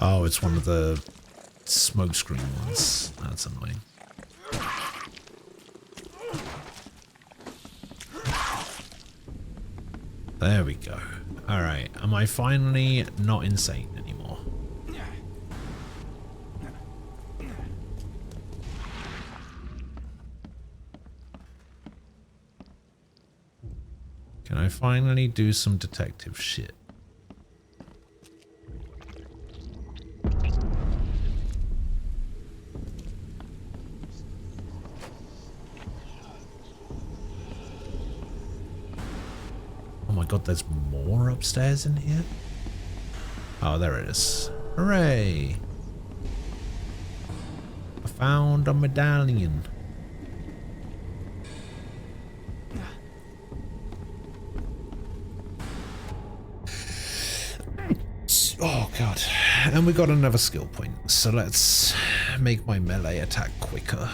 Oh, it's one of the smokescreen ones. That's annoying. There we go. Alright, am I finally not insane anymore? Can I finally do some detective shit? Oh my god, there's more upstairs in here? Oh, there it is. Hooray! I found a medallion. Oh god. And we got another skill point. So let's make my melee attack quicker.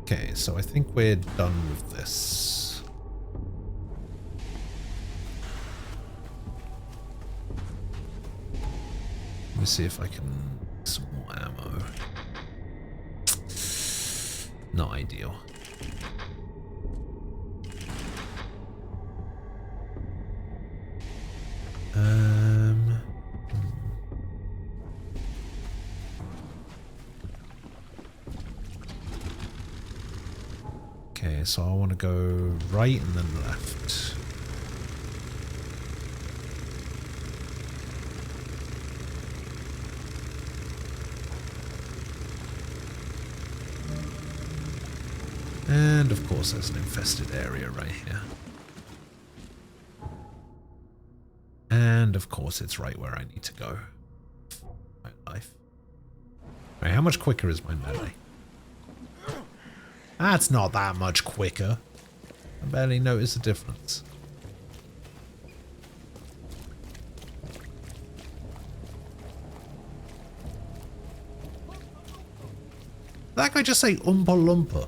Okay, so I think we're done with this. Let me see if I can get some more ammo. Not ideal. Okay, so I want to go right and then left. And of course there's an infested area right here. And of course it's right where I need to go. My life. Right, how much quicker is my melee? That's not that much quicker. I barely notice the difference. That guy just say Oompa Loompa.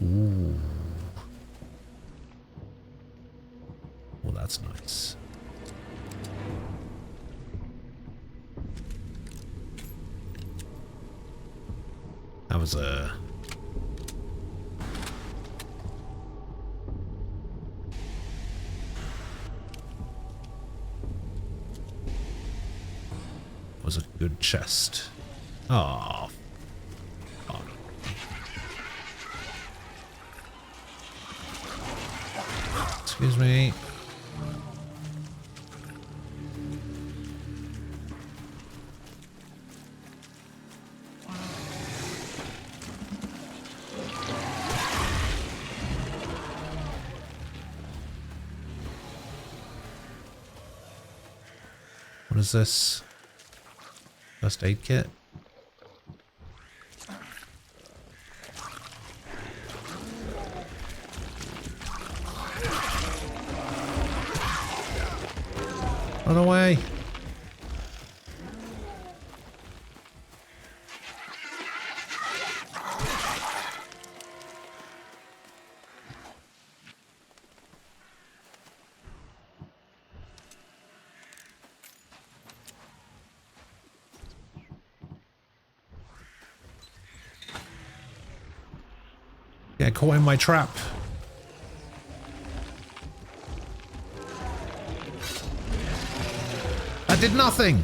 Ooh. Well, that's nice. That was a... was a good chest. Oh. Oh. Excuse me. What is this? First aid kit? Run away! Get caught in my trap. I did nothing.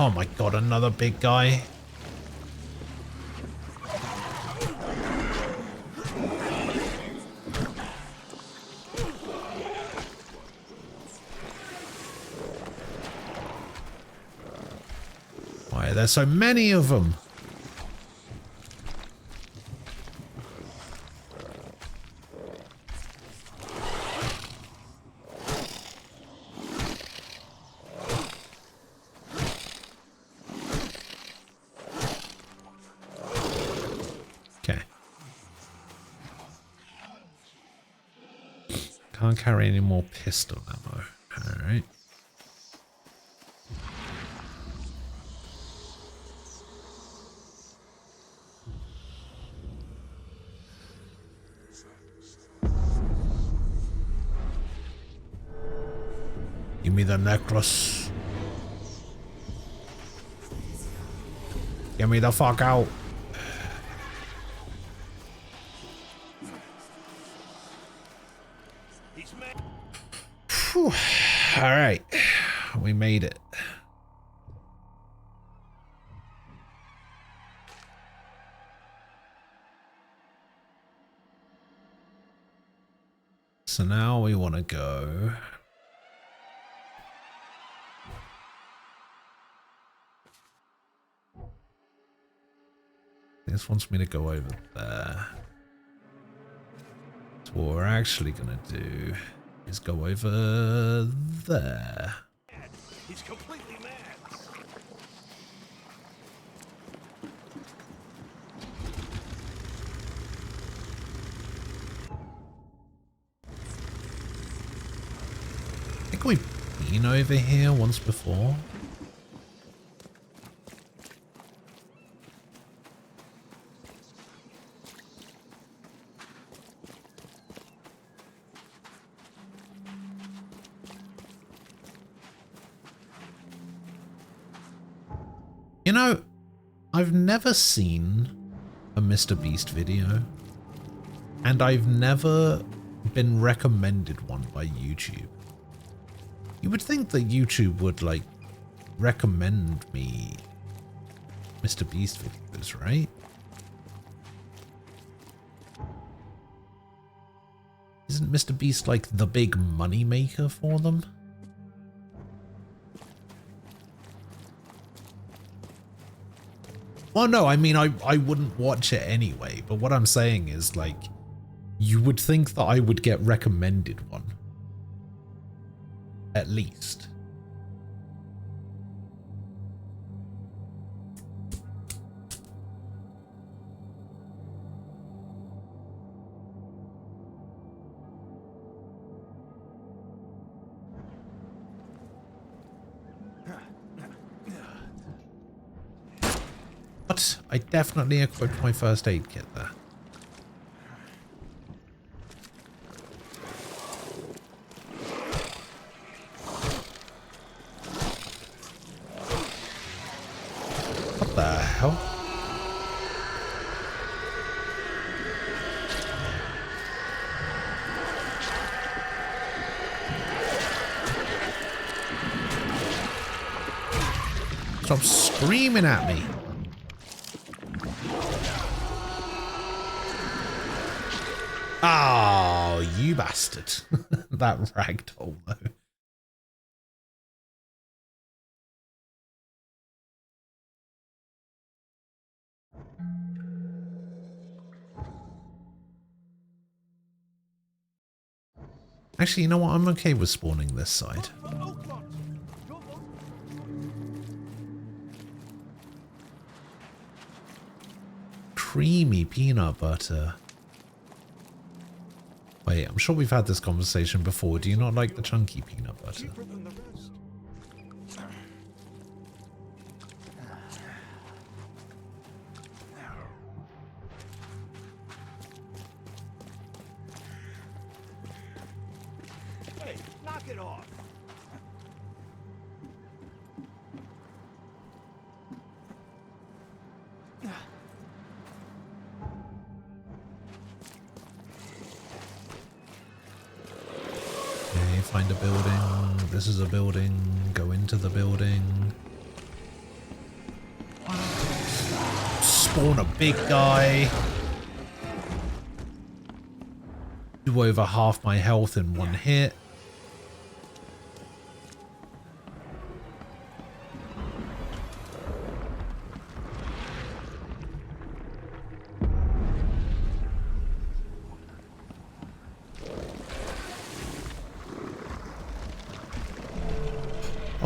Oh my god, another big guy. there's so many of them. Okay. Can't carry any more pistol ammo. All right. Give me the necklace. Get me the fuck out. Whew. All right, we made it. So now we want to go. This wants me to go over there. So what we're actually gonna do is go over there. He's completely mad. I think we've been over here once before. You know, I've never seen a Mr. Beast video, and I've never been recommended one by YouTube. You would think that YouTube would, like, recommend me Mr. Beast videos, right? Isn't Mr. Beast, like, the big money maker for them? Well, no, I mean, I wouldn't watch it anyway, but what I'm saying is, like, you would think that I would get recommended one. At least. But I definitely equipped my first aid kit there. What the hell? Stop screaming at me. Oh, you bastard. That ragdoll, though. Actually, you know what? I'm okay with spawning this side. Creamy peanut butter. Wait, I'm sure we've had this conversation before. Do you not like the chunky peanut butter? Hey, knock it off. Okay, find a building. This is a building. Go into the building. Spawn a big guy. Do over half my health in one hit.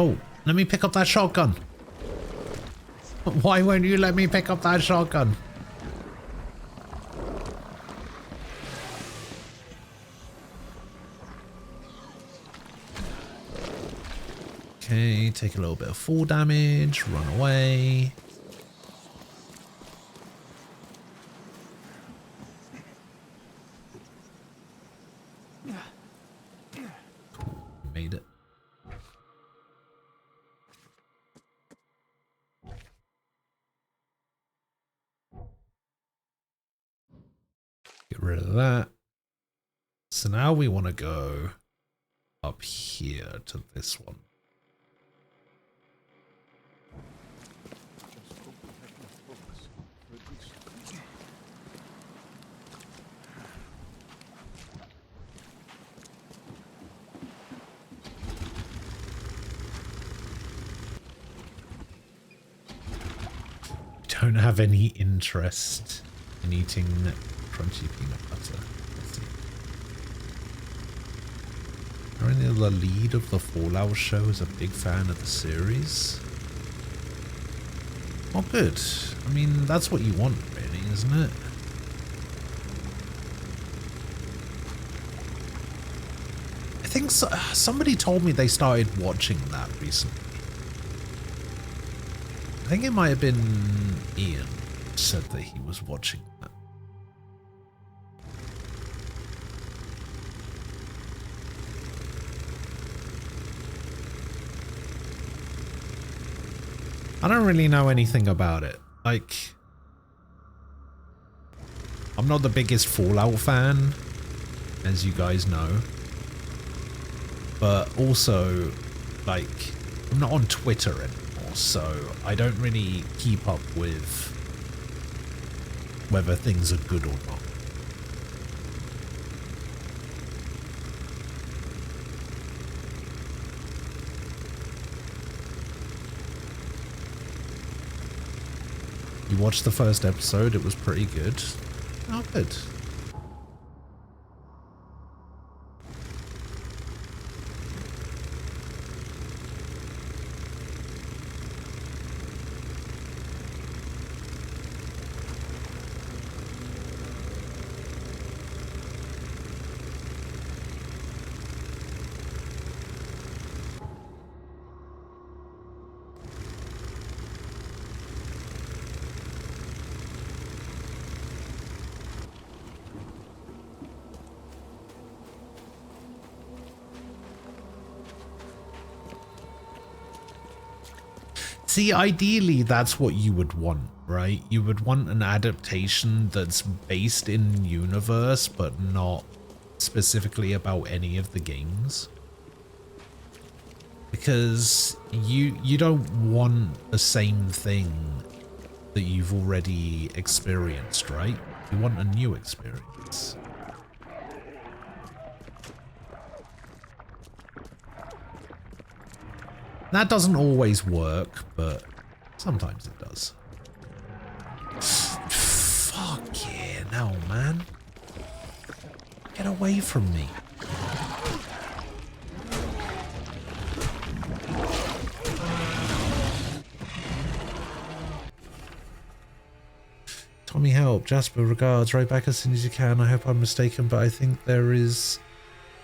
Oh, let me pick up that shotgun. Why won't you let me pick up that shotgun? Okay, take a little bit of fall damage, run away. Made it. Get rid of that. So now we want to go up here to this one. Don't have any interest in eating crunchy peanut butter. Let's see. Apparently the lead of the Fallout show is a big fan of the series. Oh good. I mean, that's what you want really, isn't it? I think somebody told me they started watching that recently. I think it might have been Ian said that he was watching that. I don't really know anything about it. Like, I'm not the biggest Fallout fan, as you guys know. But also, like, I'm not on Twitter anymore. So I don't really keep up with whether things are good or not. You watched the first episode, it was pretty good. Oh, good. See, ideally, that's what you would want, right? You would want an adaptation that's based in universe, but not specifically about any of the games. Because you don't want the same thing that you've already experienced, right? You want a new experience. That doesn't always work, but sometimes it does. Fuck yeah, no, man. Get away from me. Tommy, help. Jasper, regards. Right back as soon as you can. I hope I'm mistaken, but I think there is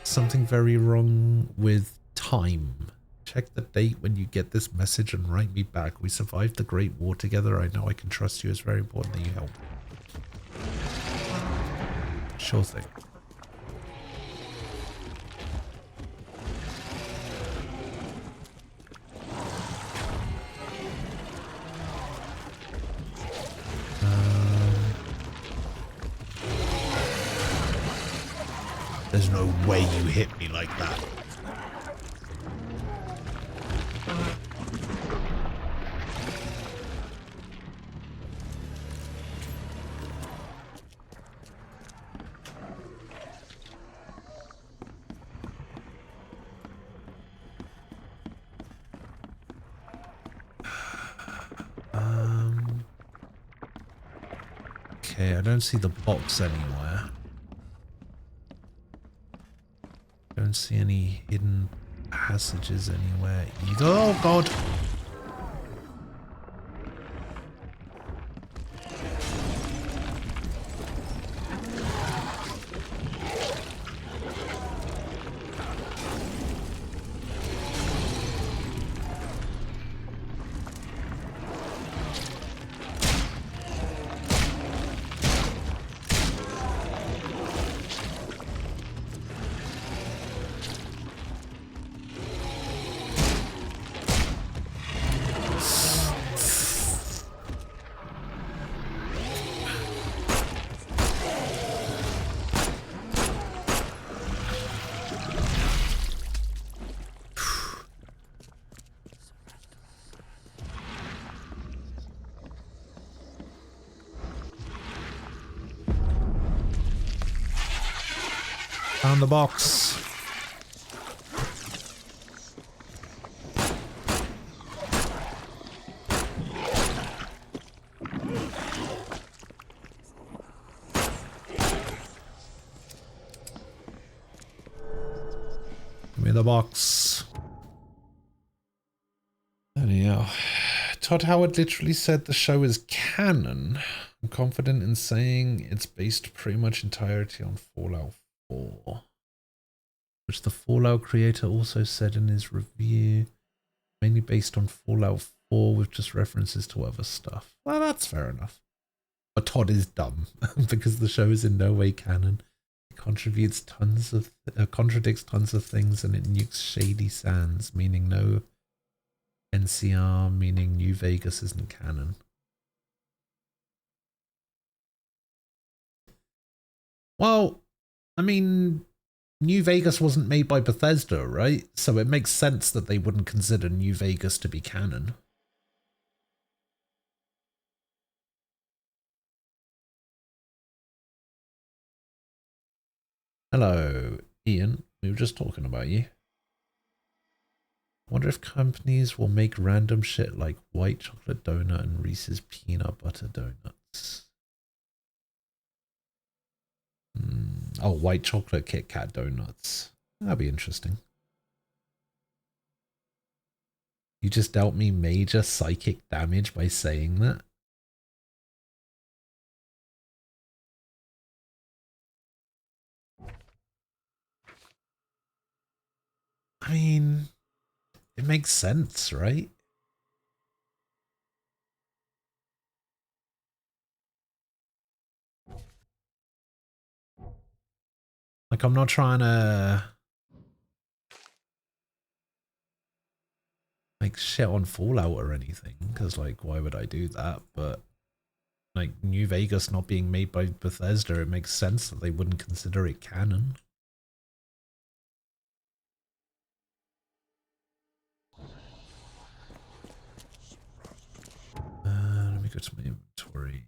something very wrong with time. Check the date when you get this message and write me back. We survived the Great War together. I know I can trust you. It's very important that you help. Sure thing. There's no way you hit me like that. Okay, I don't see the box anywhere. Don't see any hidden passages anywhere either. Oh god! Found the box. Give me the box. Anyhow, Todd Howard literally said the show is canon. I'm confident in saying it's based pretty much entirety on Fallout 4, which the Fallout creator also said in his review, mainly based on Fallout 4 with just references to other stuff. Well, that's fair enough. But Todd is dumb because the show is in no way canon. It contradicts tons of things, and it nukes Shady Sands, meaning no NCR, meaning New Vegas isn't canon. Well, I mean, New Vegas wasn't made by Bethesda, right? So it makes sense that they wouldn't consider New Vegas to be canon. Hello, Ian. We were just talking about you. I wonder if companies will make random shit like white chocolate donut and Reese's peanut butter donuts. Oh, white chocolate Kit Kat donuts. That'd be interesting. You just dealt me major psychic damage by saying that. I mean, it makes sense, right? Like, I'm not trying to like shit on Fallout or anything, because like, why would I do that? But like, New Vegas not being made by Bethesda, it makes sense that they wouldn't consider it canon. Let me go to my inventory.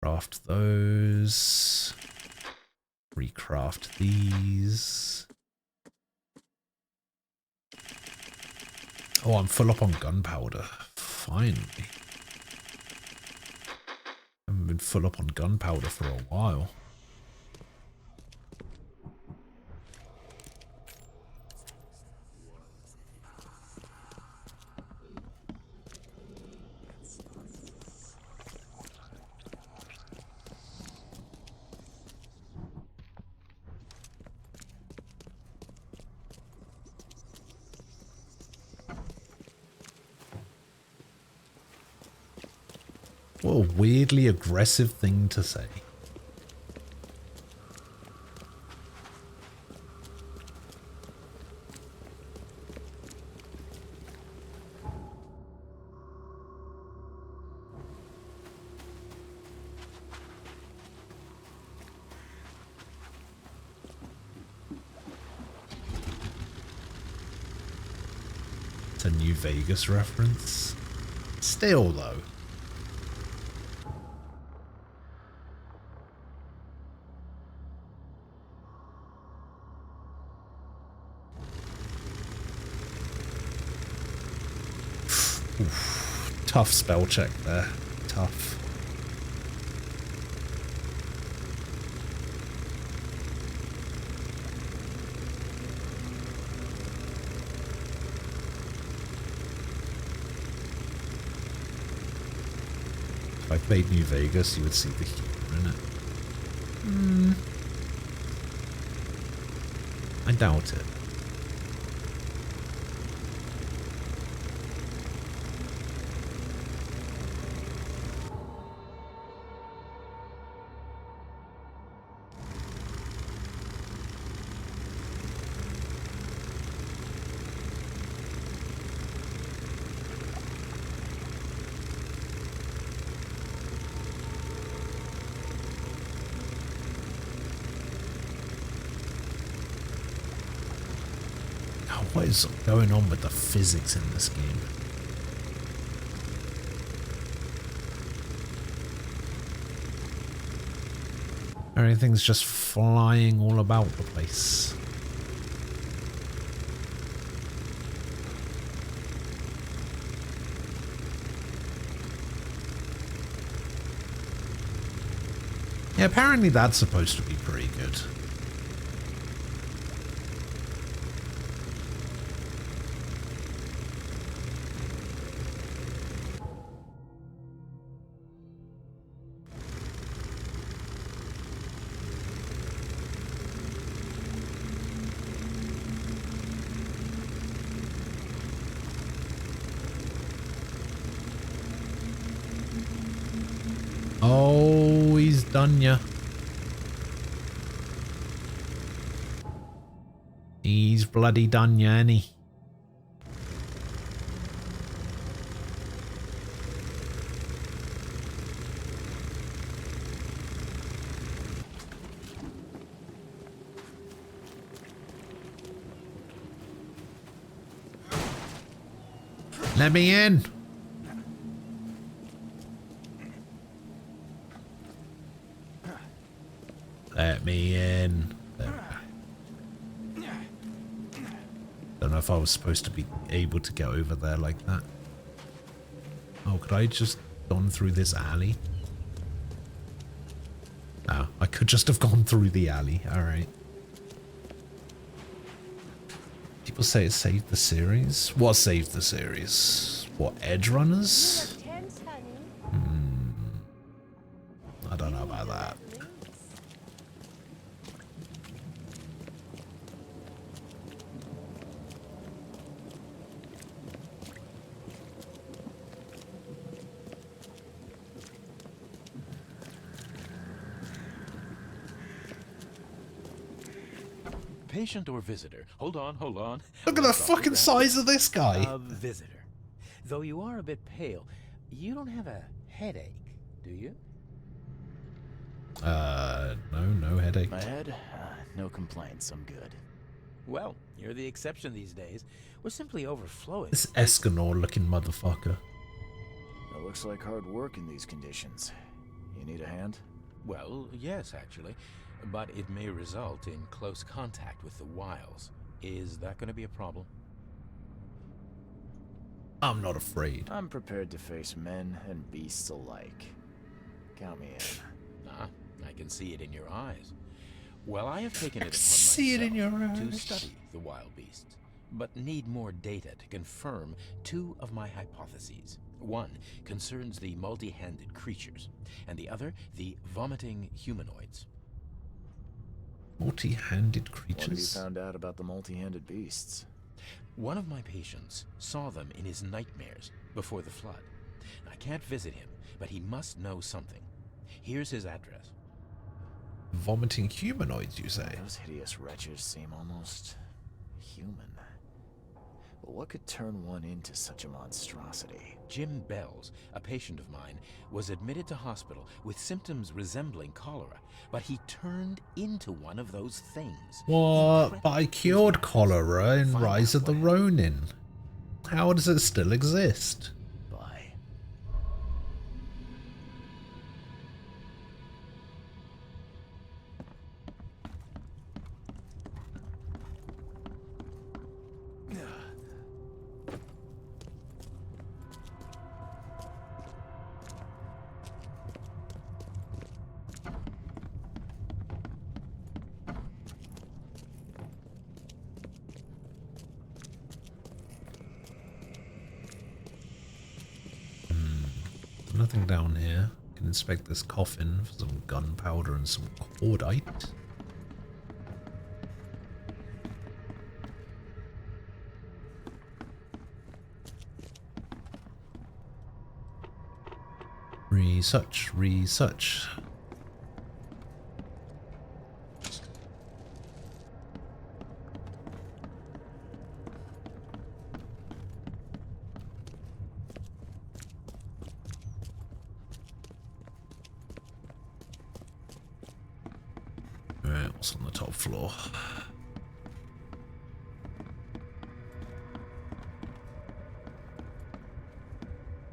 Craft those. Recraft these. Oh, I'm full up on gunpowder. Finally. I haven't been full up on gunpowder for a while. What a weirdly aggressive thing to say. It's a New Vegas reference. Still, though. Oof, tough spell check there. Tough. I played New Vegas, you would see the humor in it. I doubt it. What is going on with the physics in this game? Everything's just flying all about the place. Yeah, apparently that's supposed to be pretty good. Oh, he's done ya. He's bloody done ya, ain't he? Let me in. Let me in. Don't know if I was supposed to be able to get over there like that. Oh, could I just gone through this alley? Oh, I could just have gone through the alley. Alright. People say it saved the series. What saved the series? What, Edge Runners? I don't know about that. Patient or visitor? Hold on. Look at the fucking size of this guy. A visitor. Though you are a bit pale, you don't have a headache, do you? No headache. My head? No complaints, I'm good. Well, you're the exception these days. We're simply overflowing. This Escanor looking motherfucker. It looks like hard work in these conditions. You need a hand? Well, yes, actually. But it may result in close contact with the wiles. Is that going to be a problem? I'm not afraid. I'm prepared to face men and beasts alike. Count me in. Ah, I can see it in your eyes. Well, I have taken it upon see it in your myself to eyes. study the wild beasts, but need more data to confirm two of my hypotheses. One concerns the multi-handed creatures, and the other the vomiting humanoids. Multi-handed What have you creatures? found out about the multi-handed beasts? One of my patients saw them in his nightmares before the flood. I can't visit him, but he must know something. Here's his address. Vomiting humanoids, you say? Those hideous wretches seem almost human. But what could turn one into such a monstrosity? Jim Bells, a patient of mine, was admitted to hospital with symptoms resembling cholera, but he turned into one of those things. What? But I cured cholera in Rise of the Ronin. How does it still exist? Bye. Nothing down here. Can inspect this coffin for some gunpowder and some cordite. Research, research. Alright, what's on the top floor?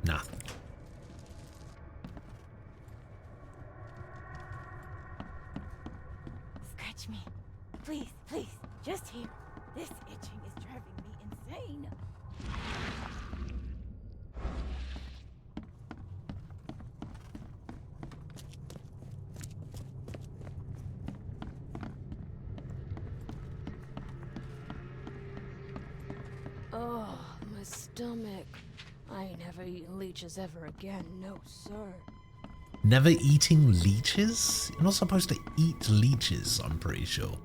Nothing. Scratch me. Please, please, just here. This itching is driving me insane. Oh, my stomach. I ain't never eating leeches ever again, no sir. Never eating leeches? You're not supposed to eat leeches, I'm pretty sure.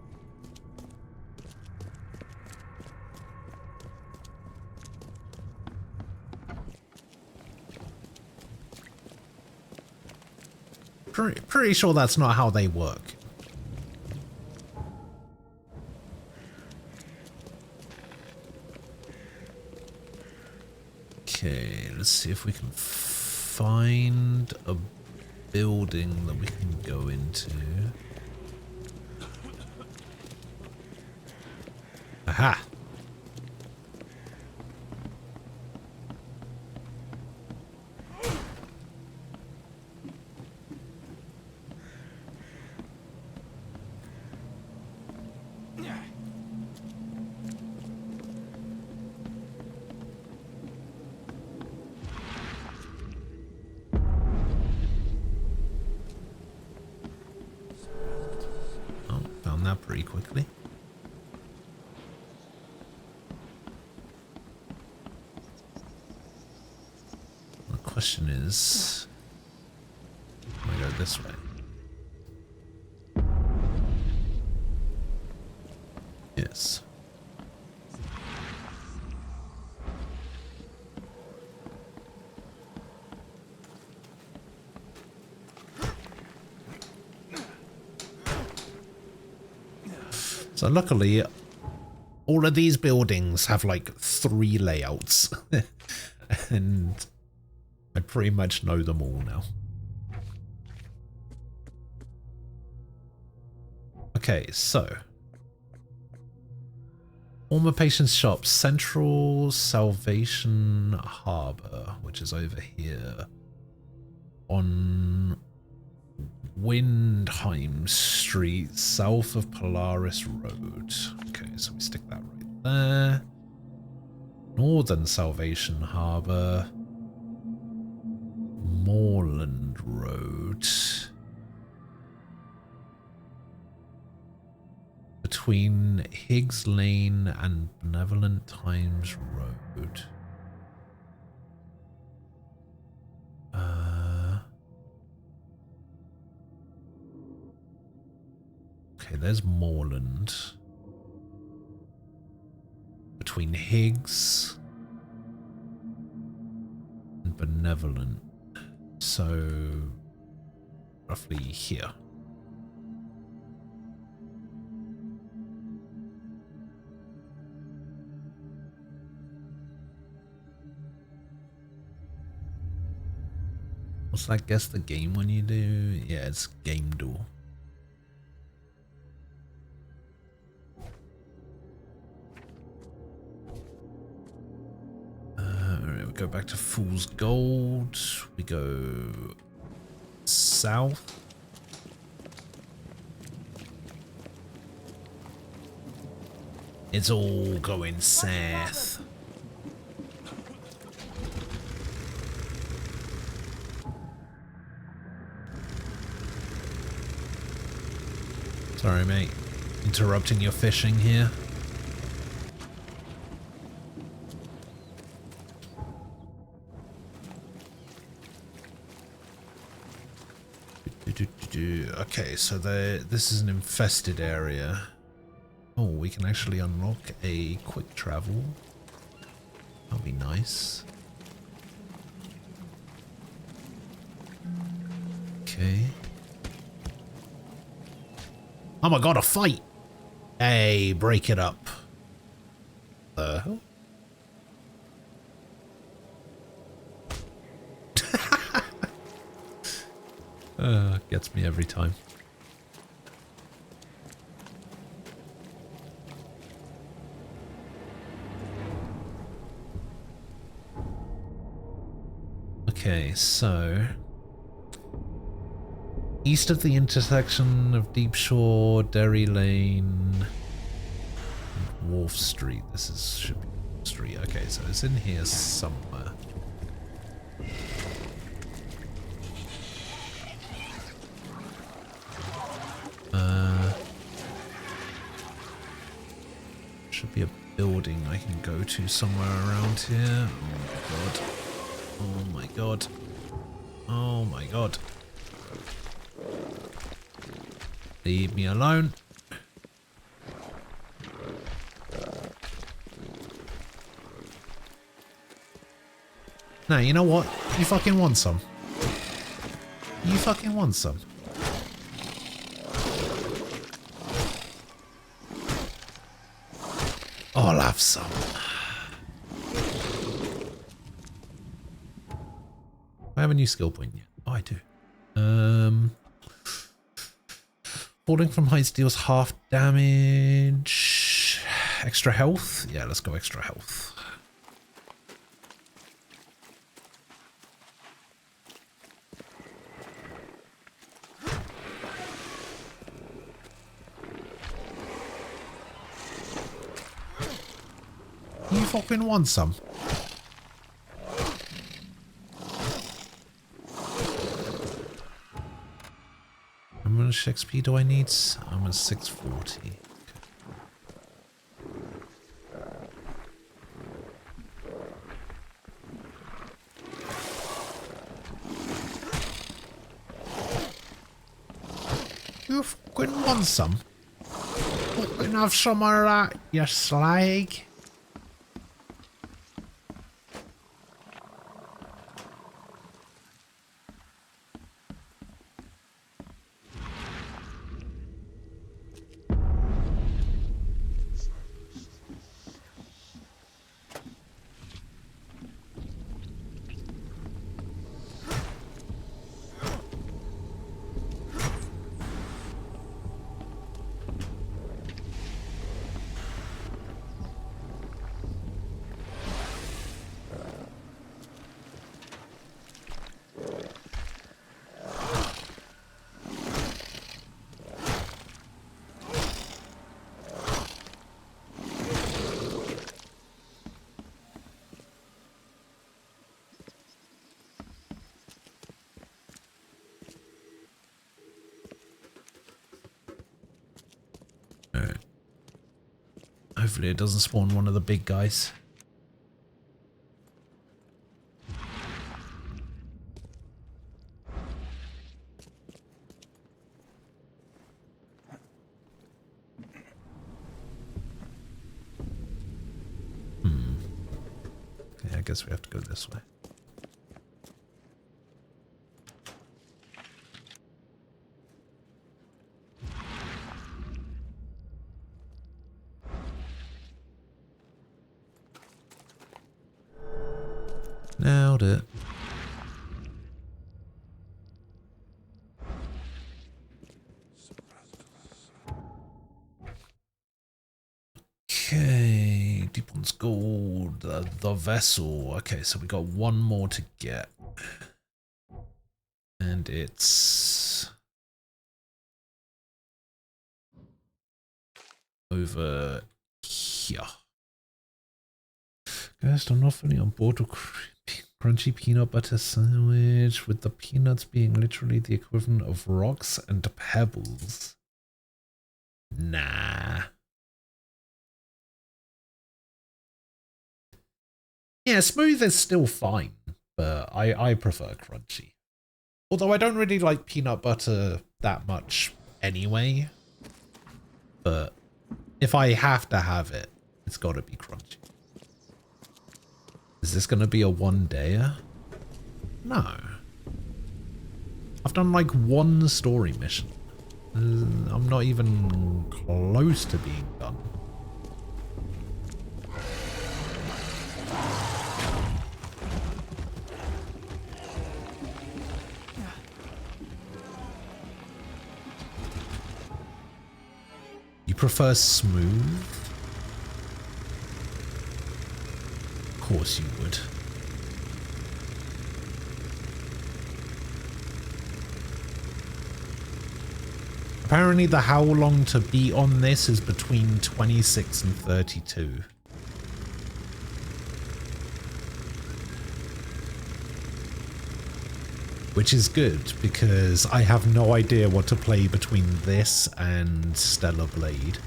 Pretty sure that's not how they work. Okay, let's see if we can find a building that we can go into. Aha! Pretty quickly. The question is, can I go this way? Yes. So luckily, all of these buildings have like 3 layouts, and I pretty much know them all now. Okay, so former patient's shop, Central Salvation Harbor, which is over here on Windheim Street, south of Polaris Road. Okay, so we stick that right there. Northern Salvation Harbor, Moorland Road. Between Higgs Lane and Benevolent Times Road. Okay, there's Moorland. Between Higgs and Benevolent. So, roughly here. What's that? Guess the game when you do? Yeah, it's Game Duel. Alright, we go back to Fool's Gold. We go south. It's all going south. Sorry, mate. Interrupting your fishing here. Okay, so this is an infested area. Oh, we can actually unlock a quick travel. That'll be nice. Okay. Oh my god, a fight! Hey, break it up. The hell? Gets me every time. Okay, so east of the intersection of Deep Shore, Derry Lane, and Wharf Street. This is should be Wharf Street. Okay, so it's in here somewhere. Should be a building I can go to somewhere around here. Oh my god. Oh my god. Leave me alone. Now, you know what? You fucking want some. You fucking want some. Oh, I'll have some. I have a new skill point yet. Oh, I do. Falling from heights deals half damage. Extra health? Yeah, let's go extra health. You fucking want some? How much XP do I need? I'm at 640. You fucking want some? Fucking have some of that, you slag. Hopefully it doesn't spawn one of the big guys. Okay, I guess we have to go this way. Nailed it. Okay, Deep One's Gold, the vessel. Okay, so we got one more to get. And it's over here. Guys, I'm not fully on board to crunchy peanut butter sandwich with the peanuts being literally the equivalent of rocks and pebbles. Nah. Yeah, smooth is still fine, but I prefer crunchy. Although I don't really like peanut butter that much anyway. But if I have to have it, it's got to be crunchy. Is this going to be a one-dayer? No. I've done like one story mission. I'm not even close to being done. You prefer smooth? Of course you would. Apparently the how long to beat on this is between 26 and 32. Which is good, because I have no idea what to play between this and Stellar Blade.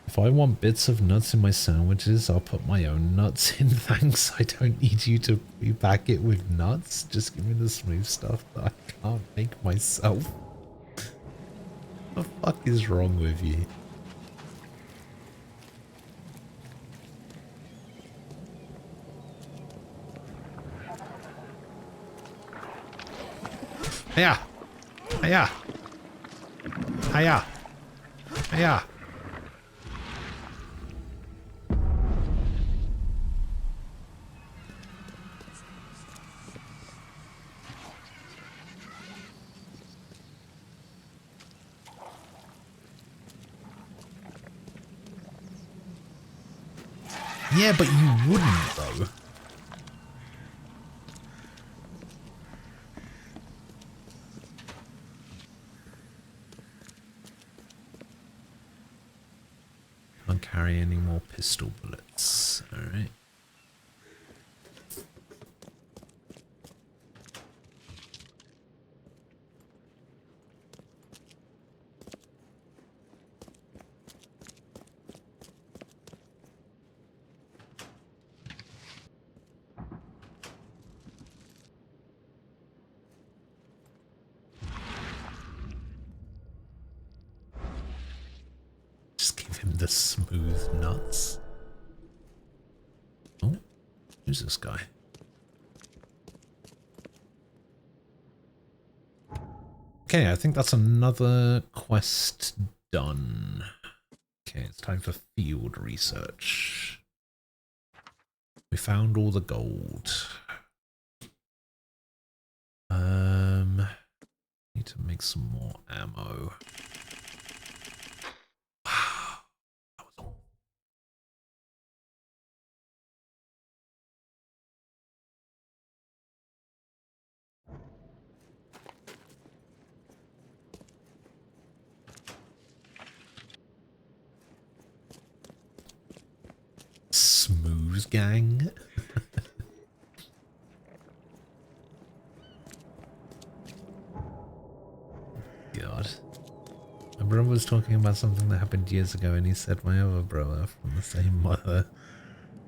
If I want bits of nuts in my sandwiches, I'll put my own nuts in. Thanks, I don't need you to repack it with nuts. Just give me the smooth stuff that I can't make myself. What the fuck is wrong with you? Hiya! Hiya! Hiya! Hiya! Yeah, but you wouldn't, though. Can't carry any more pistol bullets. Alright. The smooth nuts. Oh, who's this guy? Okay, I think that's another quest done. Okay, it's time for field research. We found all the gold. Need to make some more ammo. Smooth gang. God. My brother was talking about something that happened years ago, and he said my other brother from the same mother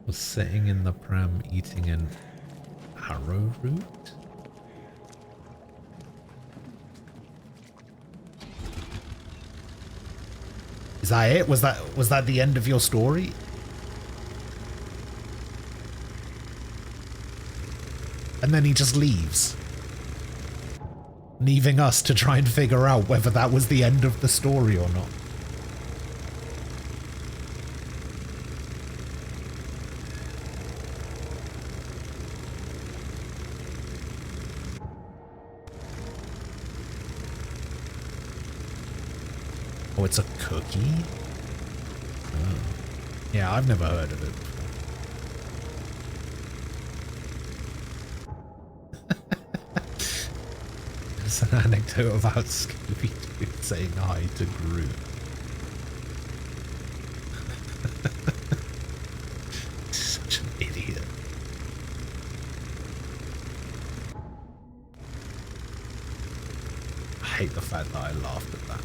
was sitting in the pram eating an arrowroot. Is that it? Was that the end of your story? And then he just leaves, leaving us to try and figure out whether that was the end of the story or not. Oh, it's a cookie? Oh. Yeah, I've never heard of it before. There's an anecdote about Scooby-Doo saying hi to Groot. Such an idiot. I hate the fact that I laughed at that.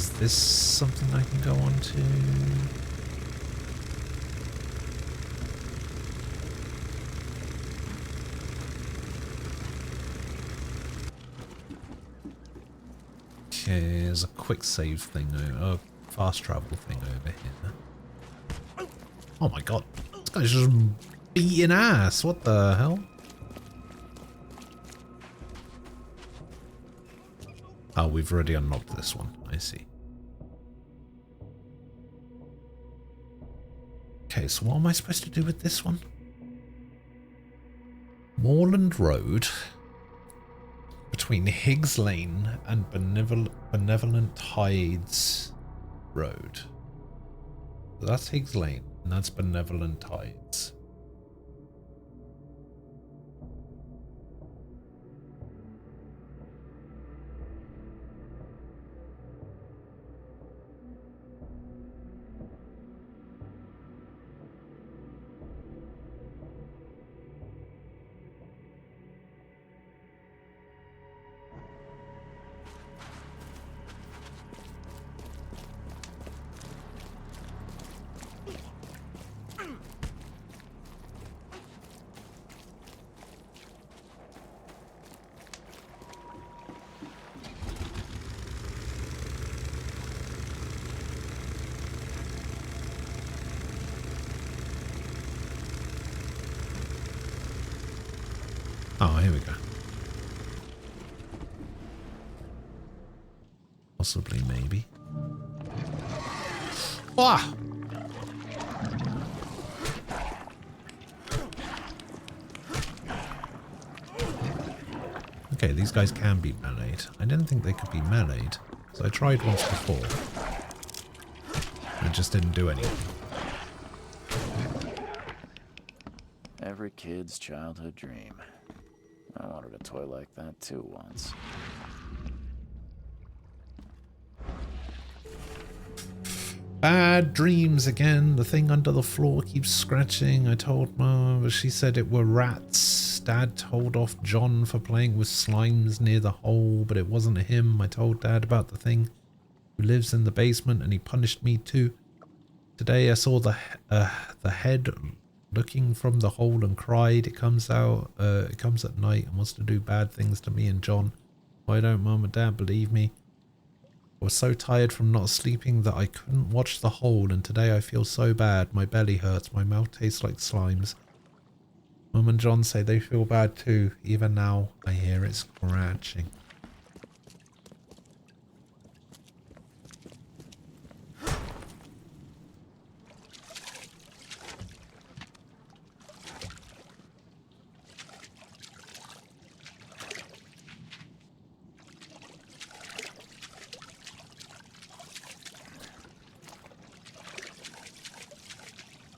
Is this something I can go on to? Okay, there's a quick save thing, a fast travel thing over here. Oh my god, this guy's just beating ass, what the hell? Oh, we've already unlocked this one, I see. Okay, so what am I supposed to do with this one? Moorland Road. Between Higgs Lane and Benevolent Tides Road. So that's Higgs Lane, and that's Benevolent Tides. Oh, here we go. Possibly, maybe. Ah! Okay, these guys can be meleeed. I didn't think they could be meleeed, so I tried once before. It just didn't do anything. Every kid's childhood dream. I wanted a toy like that too once. Bad dreams again. The thing under the floor keeps scratching. I told Mom, but she said it were rats. Dad told off John for playing with slimes near the hole, but it wasn't him. I told Dad about the thing who lives in the basement, and he punished me too. Today I saw the head looking from the hole and cried. It comes out. It comes at night and wants to do bad things to me and John. Why don't Mum and Dad believe me? I was so tired from not sleeping that I couldn't watch the hole, and today I feel so bad. My belly hurts. My mouth tastes like slimes. Mum and John say they feel bad too. Even now, I hear it scratching.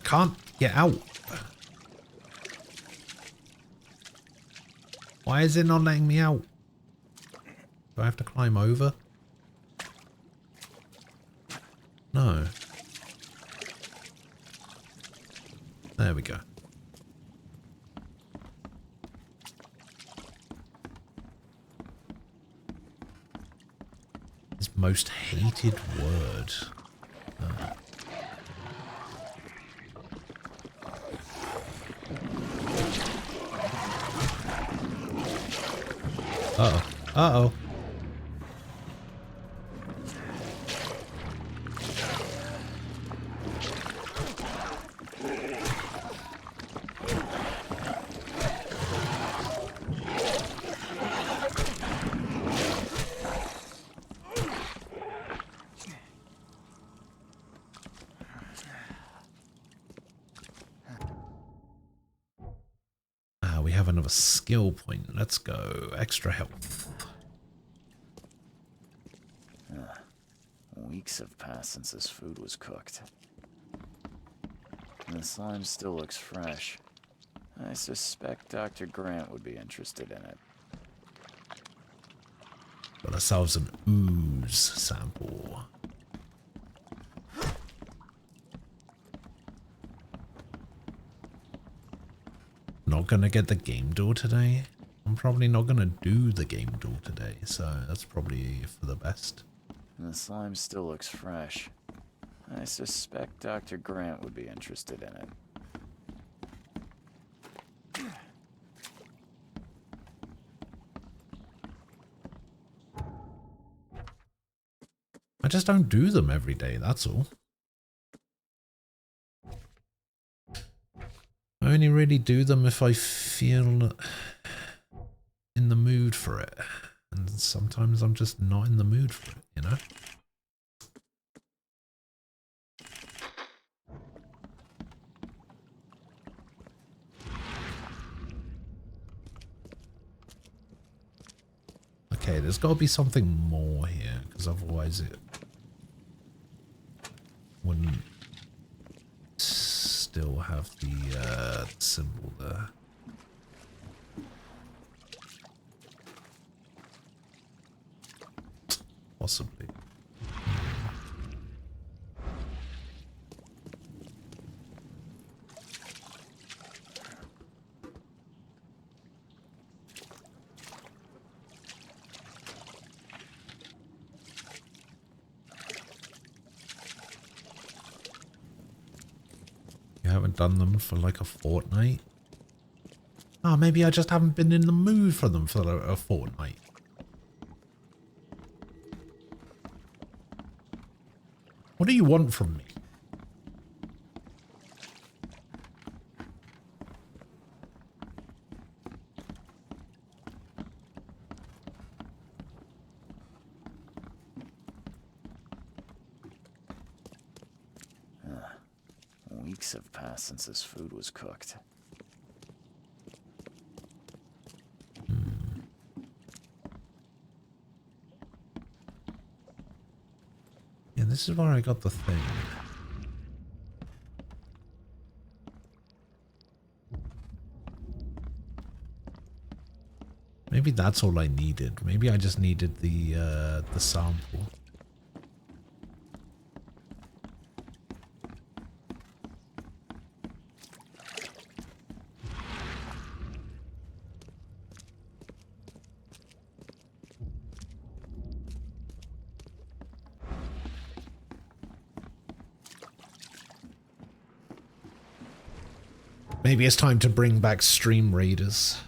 Can't get out. Why is it not letting me out? Do I have to climb over? No. There we go. His most hated word. Uh-oh. Uh-oh. We have another skill point. Let's go. Extra health. Weeks have passed since this food was cooked. And the slime still looks fresh. I suspect Dr. Grant would be interested in it. Got ourselves an ooze sample. Not gonna get the game door today. I'm probably not gonna do the game door today, so that's probably for the best. The slime still looks fresh. I suspect Dr. Grant would be interested in it. I just don't do them every day, that's all. I only really do them if I feel in the mood for it. And sometimes I'm just not in the mood for it, you know? Okay, there's got to be something more here, because otherwise it wouldn't still have the symbol there. Possibly. You haven't done them for like a fortnight? Oh, maybe I just haven't been in the mood for them for a fortnight. What do you want from me? Weeks have passed since this food was cooked. Yeah, this is where I got the thing. Maybe that's all I needed. Maybe I just needed the sample. Maybe it's time to bring back Stream Raiders.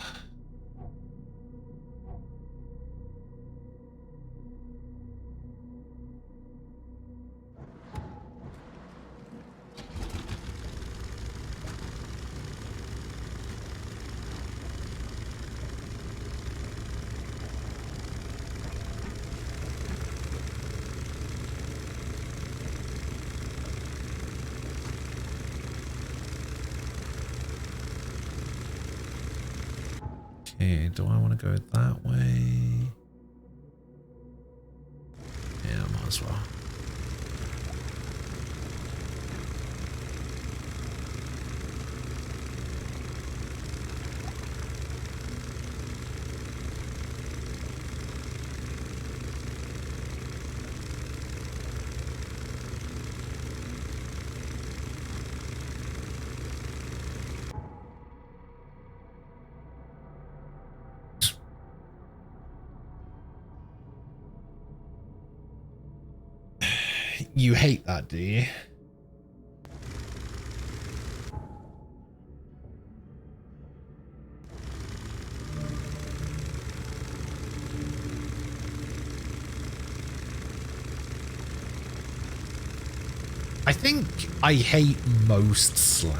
Okay, do I want to go that way? Yeah, might as well. You hate that, do you? I think I hate most slang.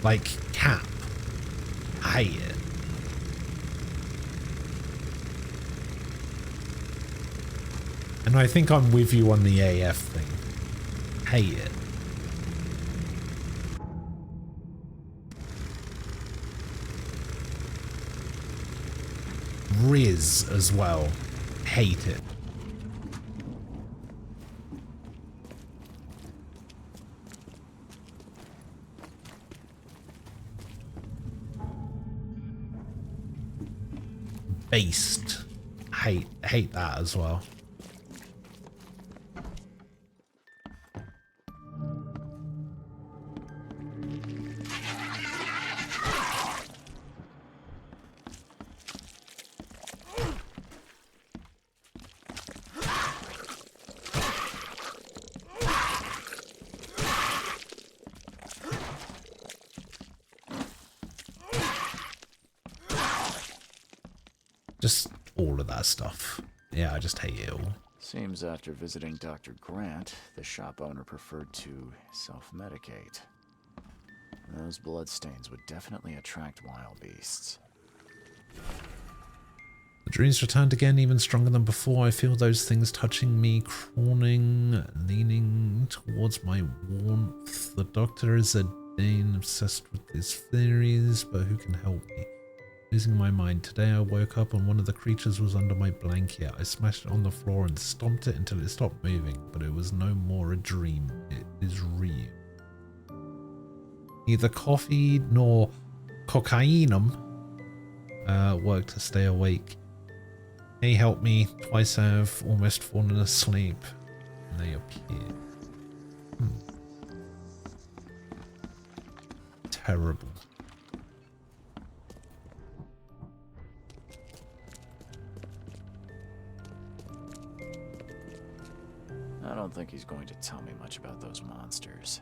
Like cap. I hate it. And I think I'm with you on the AF thing. Hate it. Riz as well. Hate it. Based. Hate that as well. Just all of that stuff. Yeah, I just hate it all. Seems after visiting Dr. Grant, the shop owner preferred to self-medicate. Those bloodstains would definitely attract wild beasts. The dreams returned again, even stronger than before. I feel those things touching me, crawling, leaning towards my warmth. The doctor is a Dane, obsessed with his theories, but who can help me? Losing my mind. Today I woke up and one of the creatures was under my blanket. I smashed it on the floor and stomped it until it stopped moving, but it was no more a dream. It is real. Neither coffee nor cocainum worked to stay awake. They helped me. Twice I've almost fallen asleep. And they appeared. Terrible. I don't think he's going to tell me much about those monsters.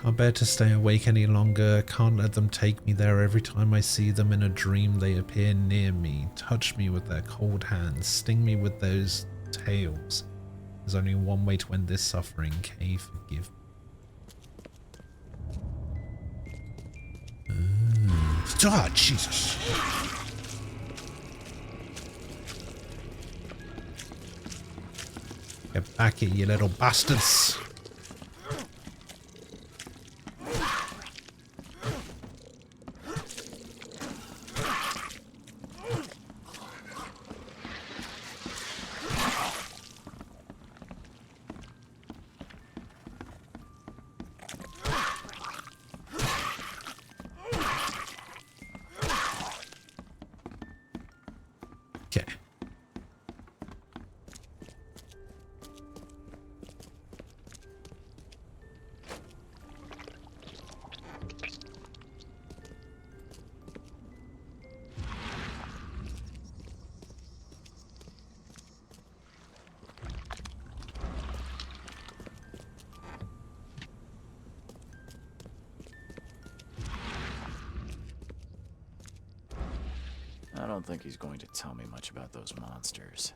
Can't bear to stay awake any longer. Can't let them take me there. Every time I see them in a dream, they appear near me, touch me with their cold hands, sting me with those tails. There's only one way to end this suffering. Kay, forgive me. Ah, Jesus. Get back here, you little bastards. I don't think he's going to tell me much about those monsters.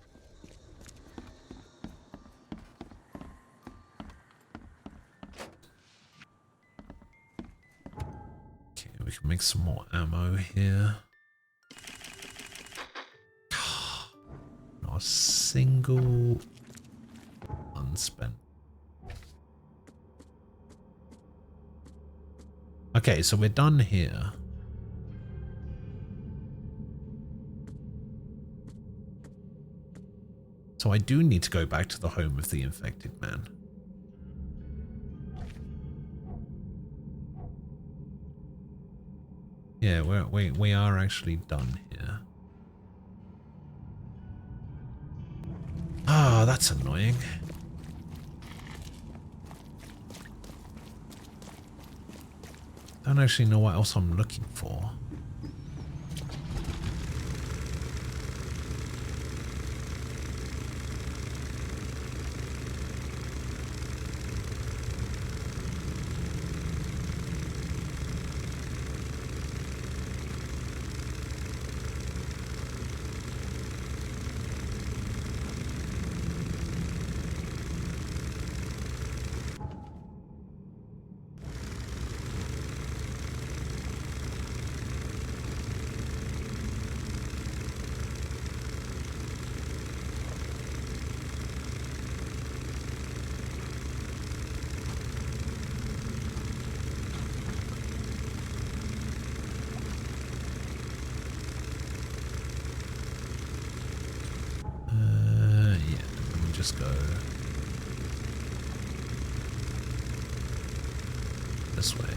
Okay, we can make some more ammo here. Not a single unspent. Okay, so we're done here. So I do need to go back to the home of the infected man. Yeah, we are actually done here. Ah, that's annoying. Don't actually know what else I'm looking for. Just go this way.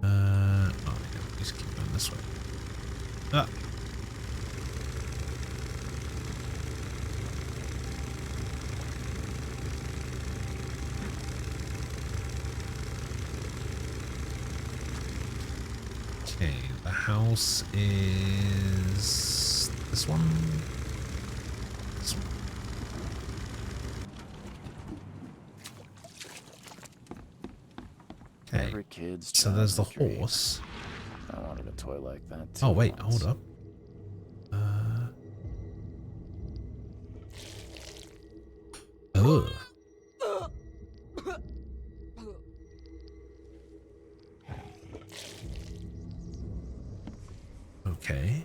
Oh yeah, just keep going this way. Ah. Okay, the house is this one. This one. Okay, Every kid's so there's the childhood dream. horse. I wanted a toy like that too. Oh wait, once. hold up. Ugh. Okay.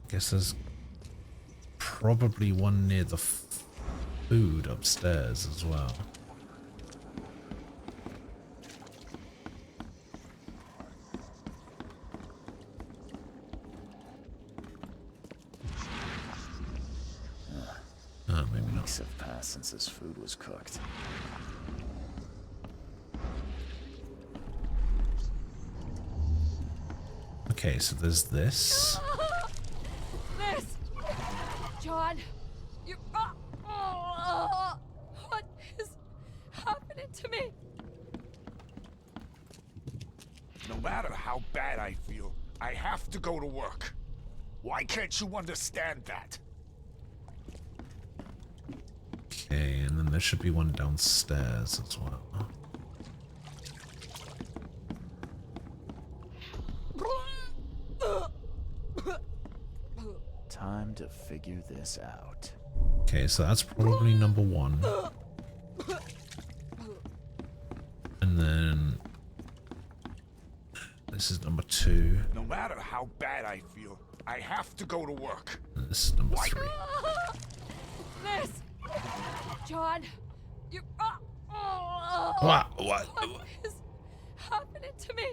Guess there's probably one near the food upstairs as well. Oh, maybe not. Weeks have passed since this food was cooked. Okay, so there's this. This! John! You. What is happening to me? No matter how bad I feel, I have to go to work. Why can't you understand that? Okay, and then there should be one downstairs as well. Time to figure this out. Okay, so that's probably number one. And then this is number two. No matter how bad I feel, I have to go to work. And this is number three. This! John! You. What is happening to me?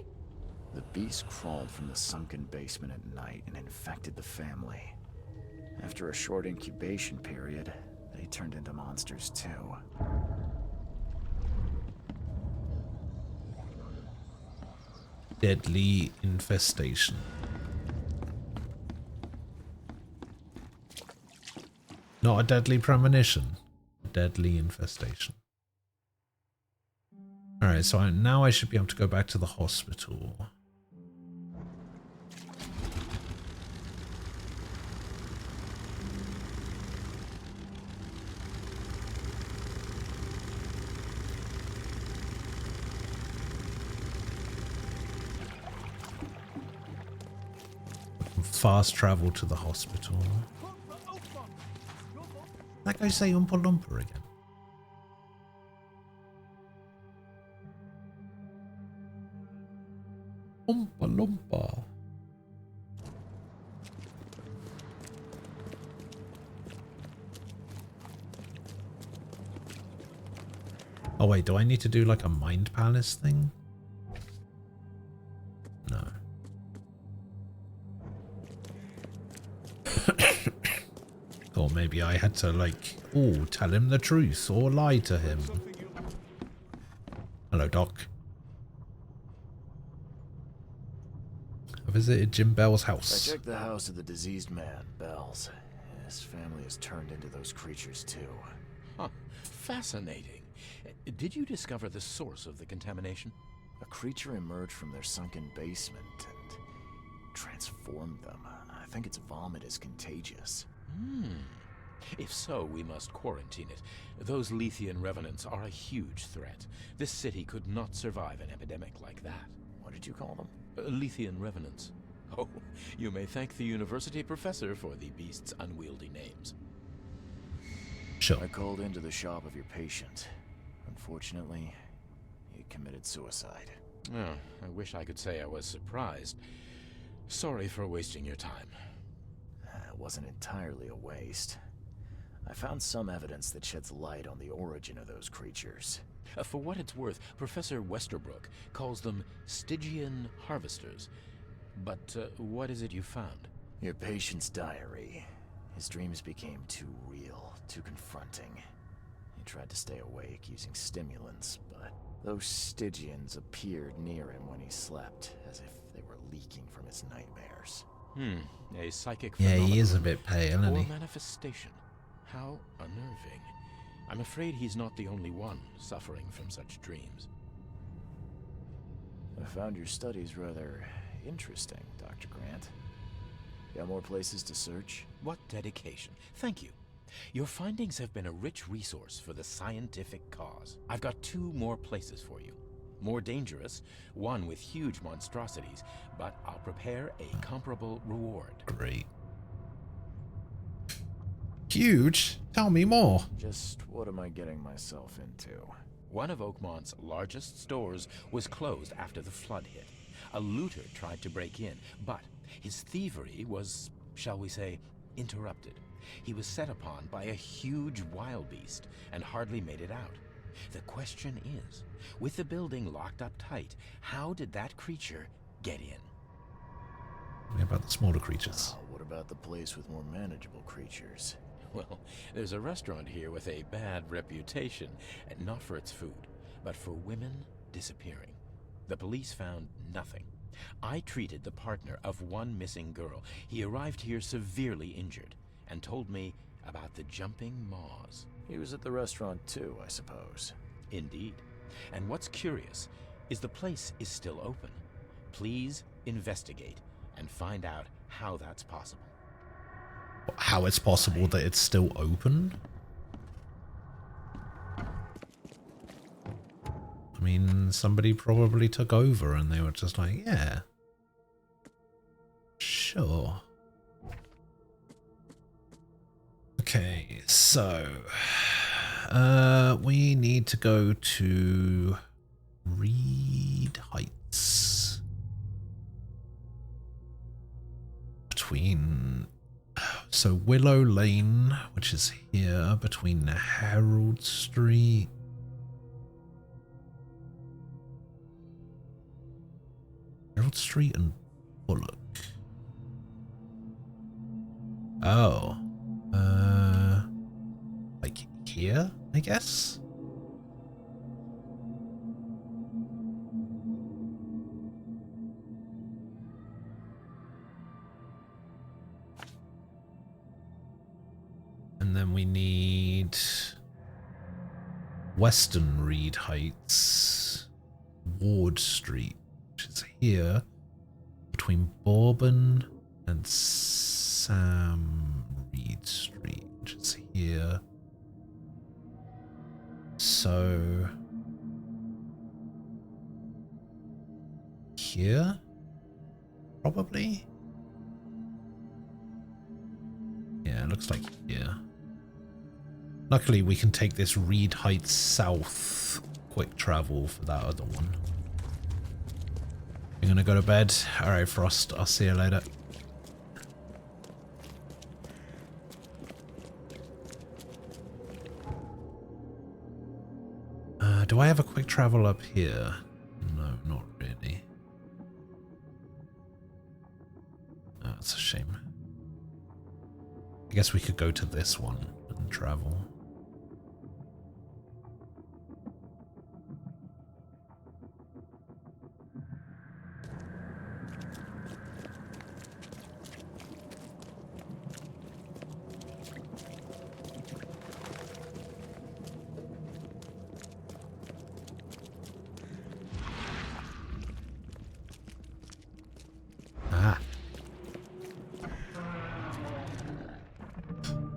The beast crawled from the sunken basement at night and infected the family. After a short incubation period, they turned into monsters too. Deadly infestation. Not a deadly premonition. A deadly infestation. Alright, so now I should be able to go back to the hospital. Fast travel to the hospital. That guy say Oompa Loompa again. Oompa Loompa. Oh wait, do I need to do like a Mind Palace thing? No. Or maybe I had to like, oh, tell him the truth or lie to him. Hello, Doc. I visited Jim Bell's house. I checked the house of the diseased man, Bells. His family has turned into those creatures too. Huh. Fascinating. Did you discover the source of the contamination? A creature emerged from their sunken basement and transformed them. I think its vomit is contagious. If so, we must quarantine it. Those Lethean revenants are a huge threat. This city could not survive an epidemic like that. What did you call them? Lethean revenants. Oh, you may thank the university professor for the beast's unwieldy names. Sure. I called into the shop of your patient. Unfortunately, he committed suicide. Oh, I wish I could say I was surprised. Sorry for wasting your time. It wasn't entirely a waste. I found some evidence that sheds light on the origin of those creatures. For what it's worth, Professor Westerbrook calls them Stygian harvesters. But what is it you found? Your patient's diary. His dreams became too real, too confronting. He tried to stay awake using stimulants, but those Stygians appeared near him when he slept, as if they were leaking from his nightmares. A psychic Yeah, phenomenon he is a bit pale, isn't or he? manifestation. How unnerving. I'm afraid he's not the only one suffering from such dreams. I found your studies rather interesting, Dr. Grant. Got more places to search? What dedication. Thank you. Your findings have been a rich resource for the scientific cause. I've got 2 more places for you. More dangerous, one with huge monstrosities, but I'll prepare a comparable reward. Great. Huge? Tell me more. Just what am I getting myself into? One of Oakmont's largest stores was closed after the flood hit. A looter tried to break in, but his thievery was, shall we say, interrupted. He was set upon by a huge wild beast and hardly made it out. The question is, with the building locked up tight, how did that creature get in? What about the smaller creatures? What about the place with more manageable creatures? Well, there's a restaurant here with a bad reputation, and not for its food, but for women disappearing. The police found nothing. I treated the partner of one missing girl. He arrived here severely injured and told me about the jumping maws. He was at the restaurant too, I suppose. Indeed. And what's curious is the place is still open. Please investigate and find out how that's possible. How it's possible that it's still open? I mean, somebody probably took over and they were just like, yeah, sure. Okay, so we need to go to Reed Heights. Between, so Willow Lane, which is here, between Herald Street. Herald Street and Bullock. Oh. Like here, I guess? And then we need Western Reed Heights, Ward Street, which is here, between Bourbon and Sam Reed Street, which is here. So here, probably. Yeah, it looks like here. Luckily, we can take this Reed Heights South quick travel for that other one. You're gonna go to bed? Alright, Frost, I'll see you later. Do I have a quick travel up here? No, not really. Oh, that's a shame. I guess we could go to this one and travel.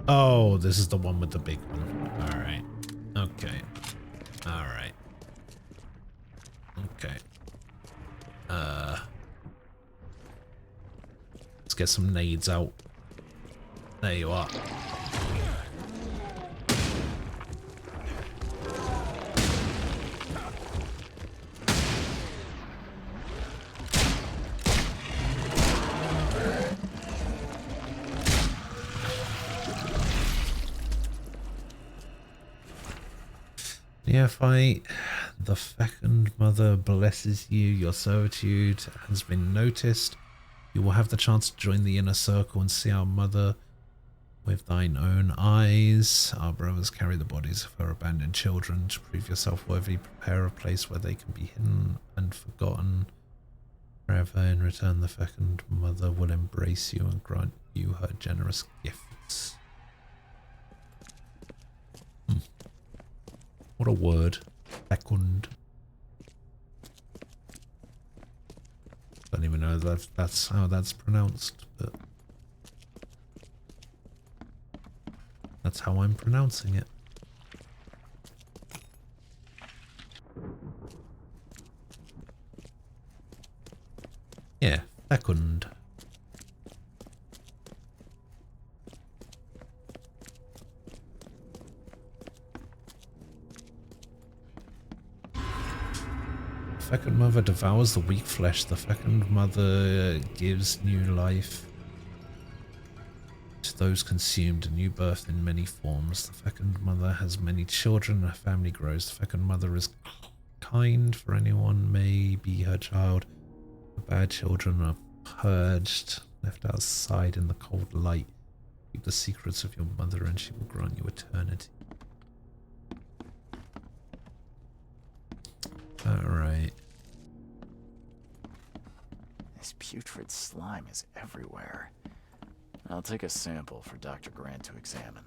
Oh, this is the one with the big one. Alright. Okay. Alright. Okay. Let's get some nades out. There you are. Neophyte, the Fecund Mother blesses you. Your servitude has been noticed. You will have the chance to join the inner circle and see our mother with thine own eyes. Our brothers carry the bodies of her abandoned children. To prove yourself worthy, prepare a place where they can be hidden and forgotten forever. In return, the Fecund Mother will embrace you and grant you her generous gifts. What a word. Fecund. Don't even know if that's how that's pronounced, but that's how I'm pronouncing it. Yeah, fecund. Fecund mother devours the weak flesh. The fecund mother gives new life to those consumed, a new birth in many forms. The fecund mother has many children, and her family grows. The fecund mother is kind, for anyone may be her child. The bad children are purged, left outside in the cold light. Keep the secrets of your mother, and she will grant you eternity. Alright. This putrid slime is everywhere. I'll take a sample for Dr. Grant to examine.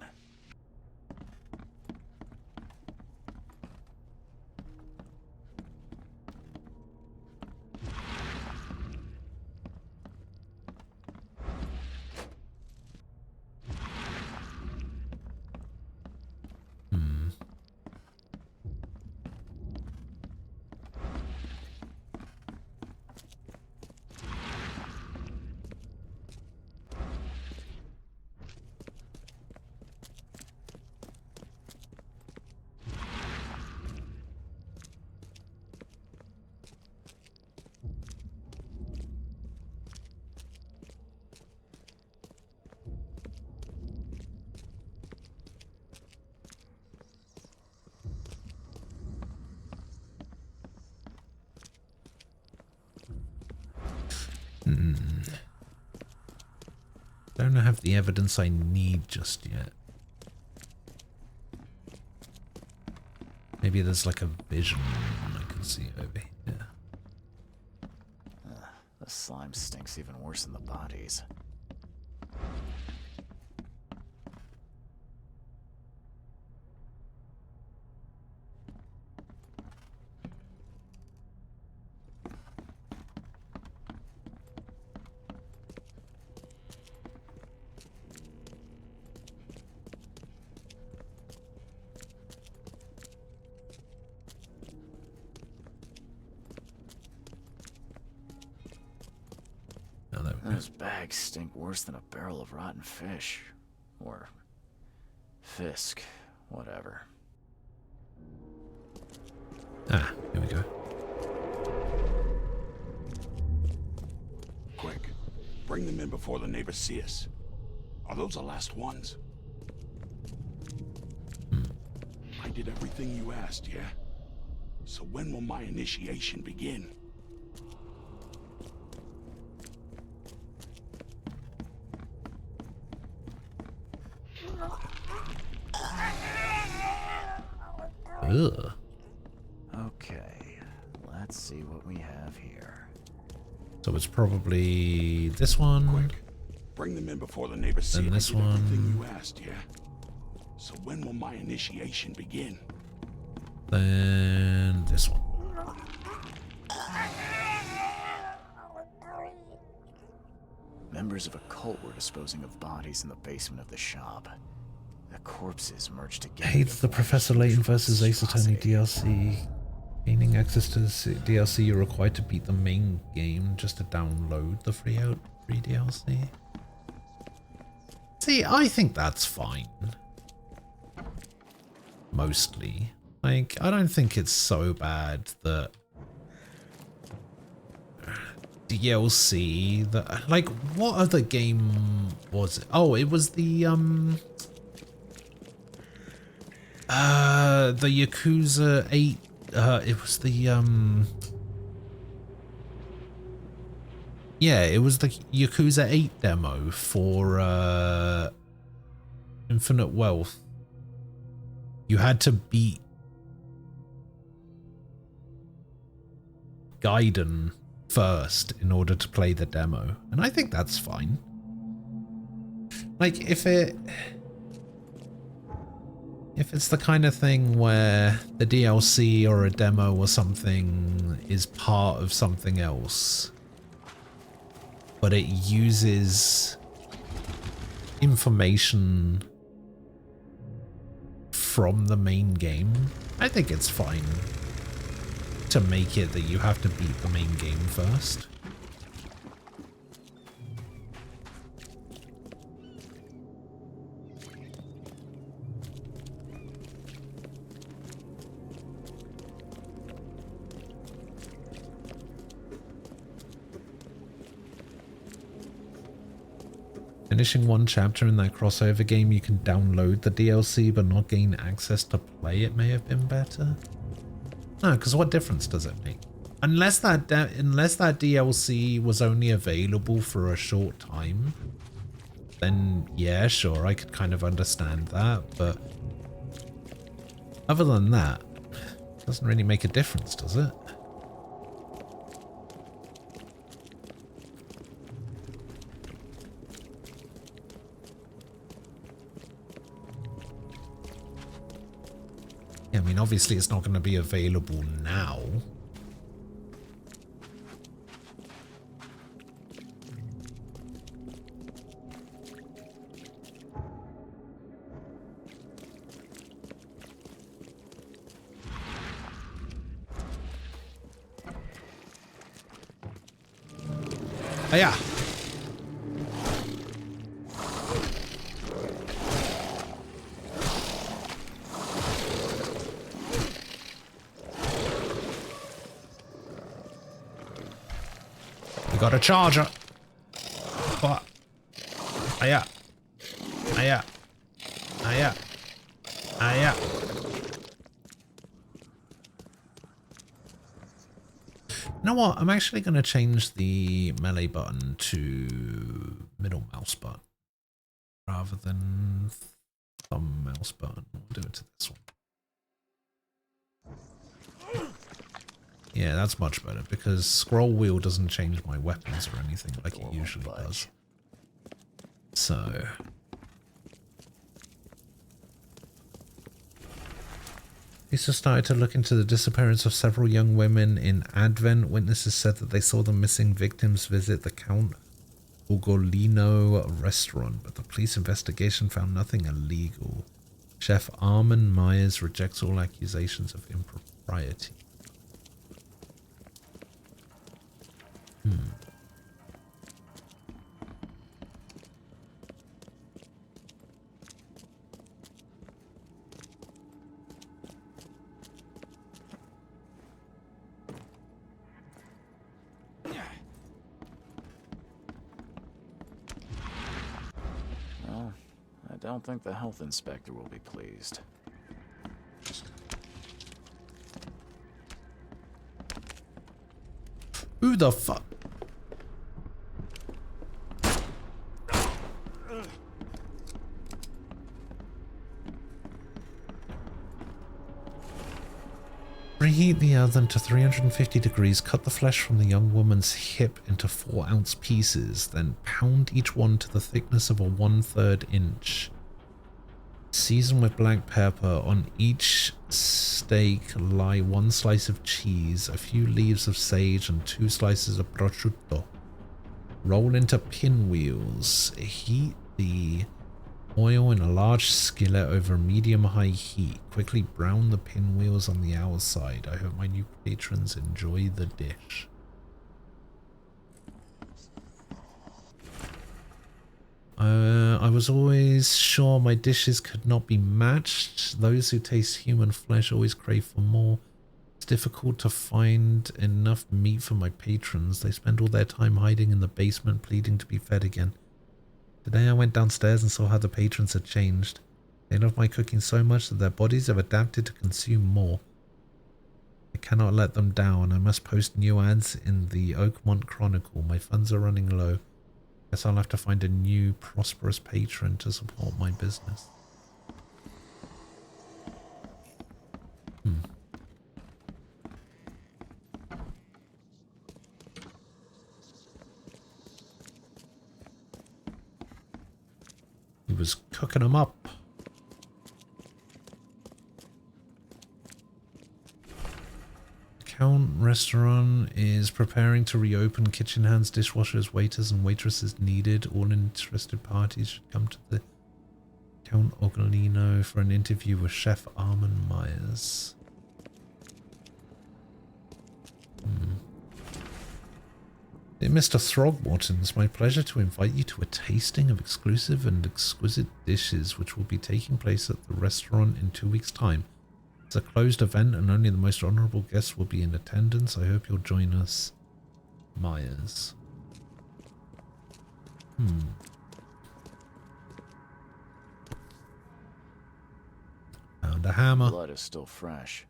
Don't have the evidence I need just yet. Maybe there's like a vision I can see over here. The slime stinks even worse than the bodies. Those bags stink worse than a barrel of rotten fish. Or Fisk, whatever. Ah, here we go. Quick, bring them in before the neighbors see us. Are those the last ones? I did everything you asked, yeah? So when will my initiation begin? Ugh. Okay, let's see what we have here. So it's probably this one. Quick, bring them in before the neighbors see. Then this I did everything one. you asked, yeah? So when will my initiation begin? Then this one. Members of a cult were disposing of bodies in the basement of the shop. The corpses merged together. Hey, it's the Professor Layton versus Ace Attorney DLC. Gaining access to the DLC, you're required to beat the main game just to download the free DLC. See, I think that's fine. Mostly. Like, I don't think it's so bad that DLC that, like, what other game was it? Oh, it was the Yakuza 8, it was the, yeah, it was the Yakuza 8 demo for, Infinite Wealth. You had to beat Gaiden first in order to play the demo, and I think that's fine. If it's the kind of thing where the DLC or a demo or something is part of something else, but it uses information from the main game, I think it's fine to make it that you have to beat the main game first. Finishing one chapter in that crossover game, you can download the DLC but not gain access to play it may have been better. No, because what difference does it make? Unless that DLC was only available for a short time, then yeah, sure, I could kind of understand that, but other than that, it doesn't really make a difference, does it? I mean, obviously it's not going to be available now. Oh, yeah. Got a charger. What? Aya. Aya. Aya. Aya. You know what? I'm actually going to change the melee button to middle mouse button rather than thumb mouse button. We'll do it to this one. Yeah, that's much better because scroll wheel doesn't change my weapons or anything like it usually does. So police started to look into the disappearance of several young women in Advent. Witnesses said that they saw the missing victims visit the Count Ugolino restaurant, but the police investigation found nothing illegal. Chef Armin Myers rejects all accusations of impropriety. Well, I don't think the health inspector will be pleased. Who the fuck? Preheat the oven to 350 degrees, cut the flesh from the young woman's hip into 4-ounce pieces, then pound each one to the thickness of a 1/3 inch. Season with black pepper. On each steak lie 1 slice of cheese, a few leaves of sage, and 2 slices of prosciutto. Roll into pinwheels. Heat the oil in a large skillet over medium-high heat. Quickly brown the pinwheels on the outside. I hope my new patrons enjoy the dish. I was always sure my dishes could not be matched. Those who taste human flesh always crave for more. It's difficult to find enough meat for my patrons. They spend all their time hiding in the basement, pleading to be fed again. Today I went downstairs and saw how the patrons had changed. They love my cooking so much that their bodies have adapted to consume more. I cannot let them down. I must post new ads in the Oakmont Chronicle. My funds are running low. Guess I'll have to find a new prosperous patron to support my business. He was cooking them up. restaurant is preparing to reopen. Kitchen hands, dishwashers, waiters, and waitresses needed. All interested parties should come to the Count Ogolino for an interview with Chef Armin Myers. Dear Mr. Throgmorton, it's my pleasure to invite you to a tasting of exclusive and exquisite dishes which will be taking place at the restaurant in 2 weeks' time. It's a closed event and only the most honorable guests will be in attendance. I hope you'll join us. Myers. Found a hammer. Blood is still fresh.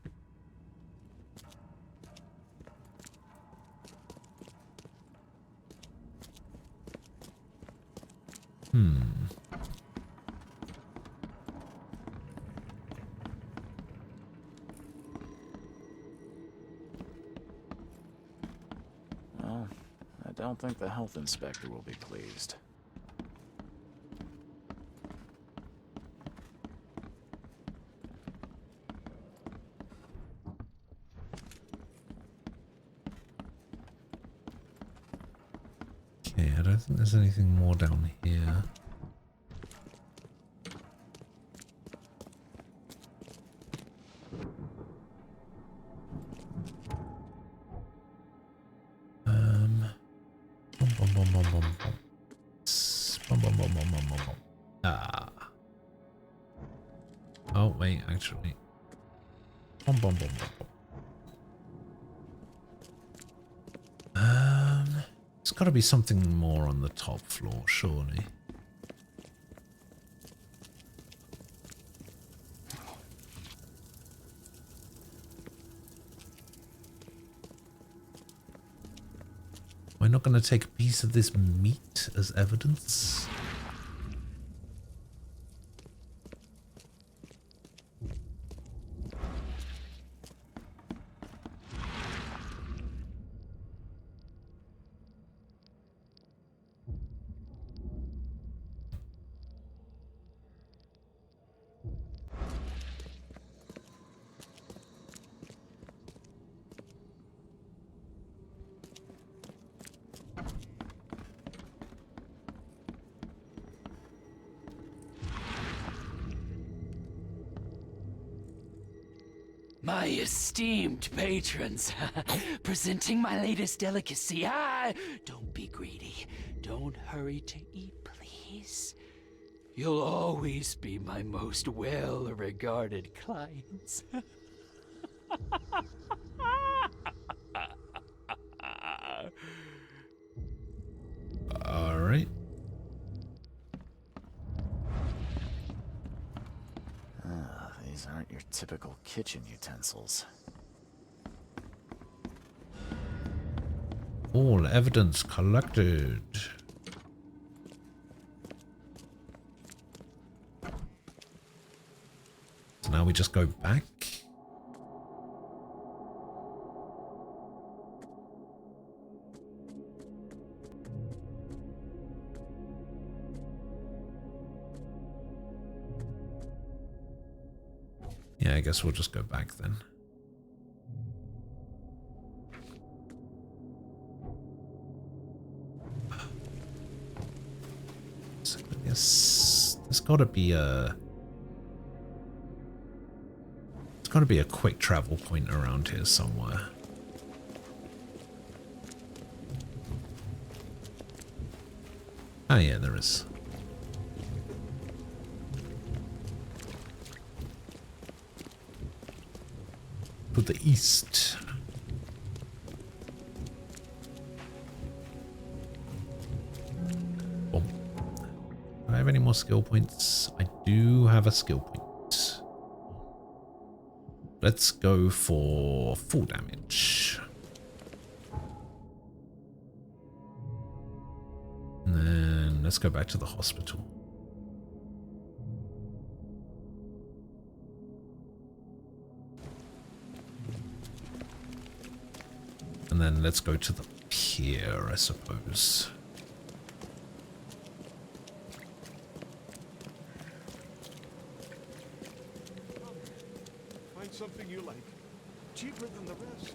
Well, I don't think the health inspector will be pleased. Okay, I don't think there's anything more down here. Oh wait, actually. There's got to be something more on the top floor, surely. Am I not going to take a piece of this meat as evidence? My esteemed patrons, presenting my latest delicacy. Don't be greedy. Don't hurry to eat, please. You'll always be my most well-regarded clients. All right. These aren't your typical kitchen utensils. All evidence collected. So now we just go back. Yeah, I guess we'll just go back then. So I guess there's got to be a... There's got to be a quick travel point around here somewhere. Oh yeah, there is. To the east. Boom. Do I have any more skill points? I do have a skill point. Let's go for full damage. And then let's go back to the hospital. And then let's go to the pier, I suppose. Find something you like. Cheaper than the rest.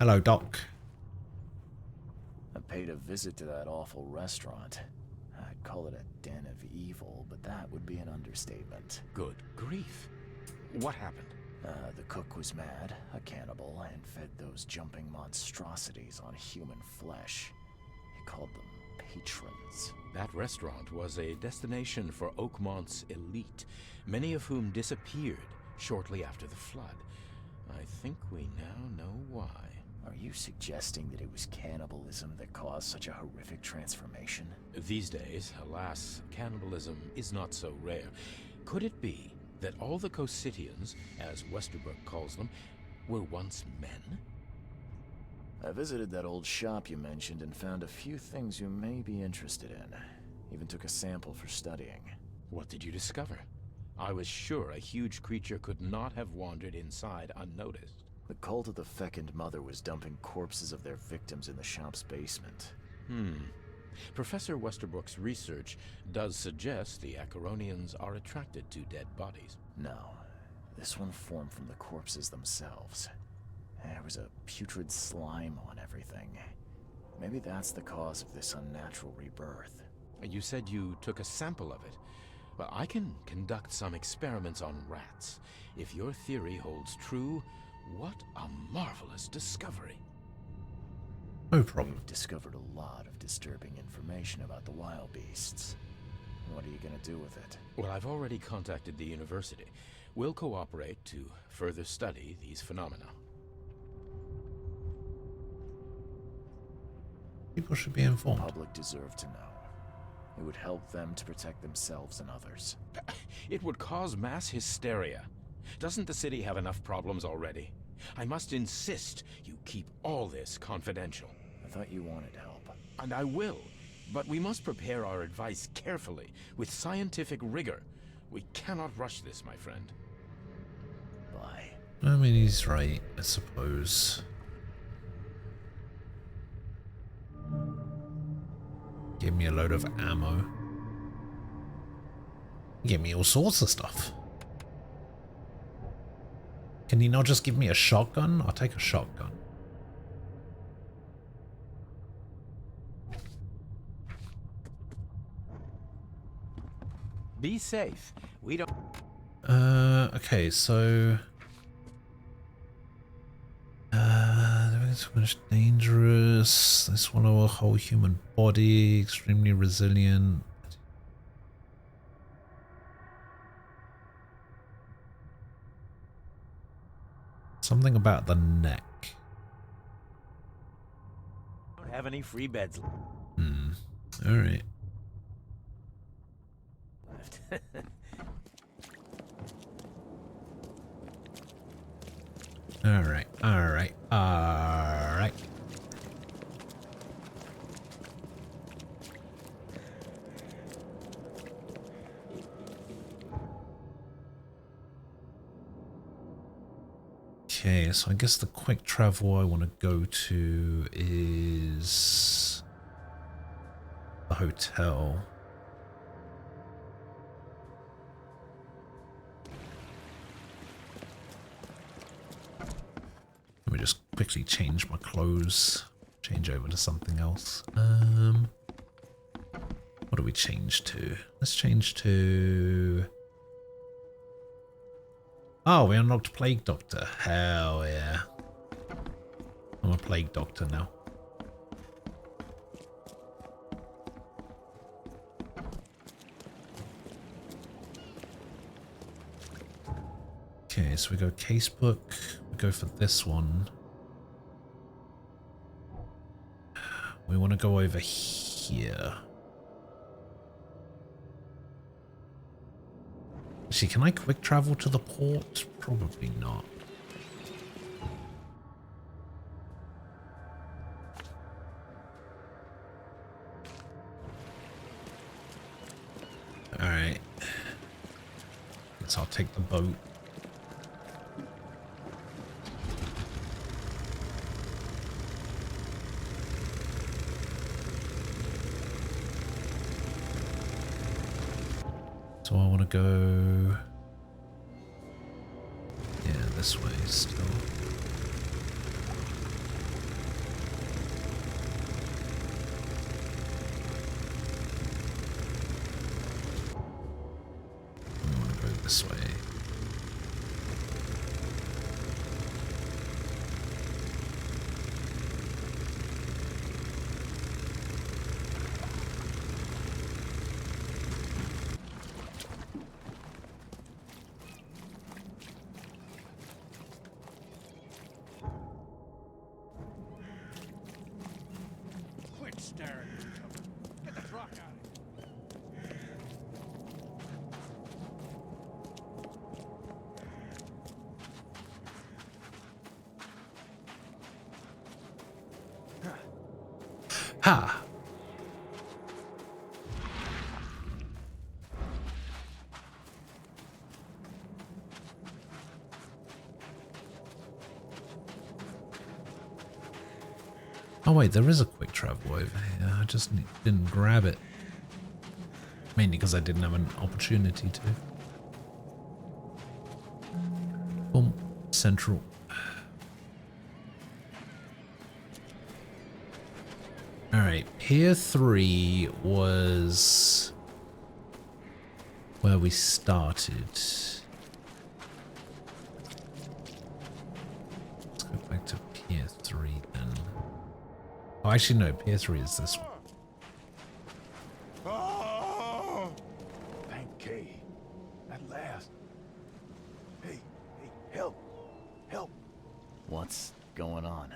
Hello, Doc. I paid a visit to that awful restaurant. I'd call it a den of evil, but that would be an understatement. Good grief. What happened? The cook was mad, a cannibal, and fed those jumping monstrosities on human flesh. He called them patrons. That restaurant was a destination for Oakmont's elite, many of whom disappeared shortly after the flood. I think we now know why. Are you suggesting that it was cannibalism that caused such a horrific transformation? These days, alas, cannibalism is not so rare. Could it be that all the Cositians, as Westerbrook calls them, were once men? I visited that old shop you mentioned and found a few things you may be interested in. Even took a sample for studying. What did you discover? I was sure a huge creature could not have wandered inside unnoticed. The cult of the Fecund Mother was dumping corpses of their victims in the shop's basement. Professor Westerbrook's research does suggest the Acheronians are attracted to dead bodies. No, this one formed from the corpses themselves. There was a putrid slime on everything. Maybe that's the cause of this unnatural rebirth. You said you took a sample of it. Well, I can conduct some experiments on rats. If your theory holds true, what a marvelous discovery. No problem. We've discovered a lot of disturbing information about the wild beasts. What are you gonna do with it? Well, I've already contacted the university. We'll cooperate to further study these phenomena. People should be informed. The public deserve to know. It would help them to protect themselves and others. It would cause mass hysteria. Doesn't the city have enough problems already? I must insist you keep all this confidential. I thought you wanted help. And I will. But we must prepare our advice carefully, with scientific rigor. We cannot rush this, my friend. Bye. I mean, he's right, I suppose. Give me a load of ammo. Give me all sorts of stuff. Can he not just give me a shotgun? I'll take a shotgun. Be safe. We don't... Okay, so... Too much dangerous. They swallow a whole human body. Extremely resilient. Something about the neck. Don't have any free beds. All right. All right. All right. All right. Okay, so I guess the quick travel I want to go to is the hotel. Let me just quickly change my clothes, change over to something else. What do we change to? Let's change to... Oh, we unlocked Plague Doctor. Hell yeah. I'm a Plague Doctor now. Okay, so we go casebook. We go for this one. We want to go over here. See, can I quick travel to the port? Probably not. Alright. Guess I'll take the boat. So I want to go, yeah, this way still. this way. Quit staring at each other. Get the truck out of here. Ha! Oh wait, there is a quick travel over here. I just didn't grab it. Mainly because I didn't have an opportunity to. Boom. Central. Alright, Pier 3 was where we started. Let's go back to Pier 3 then. Oh, actually no, Pier 3 is this one. Thank Kay. At last. Hey, help. Help. What's going on?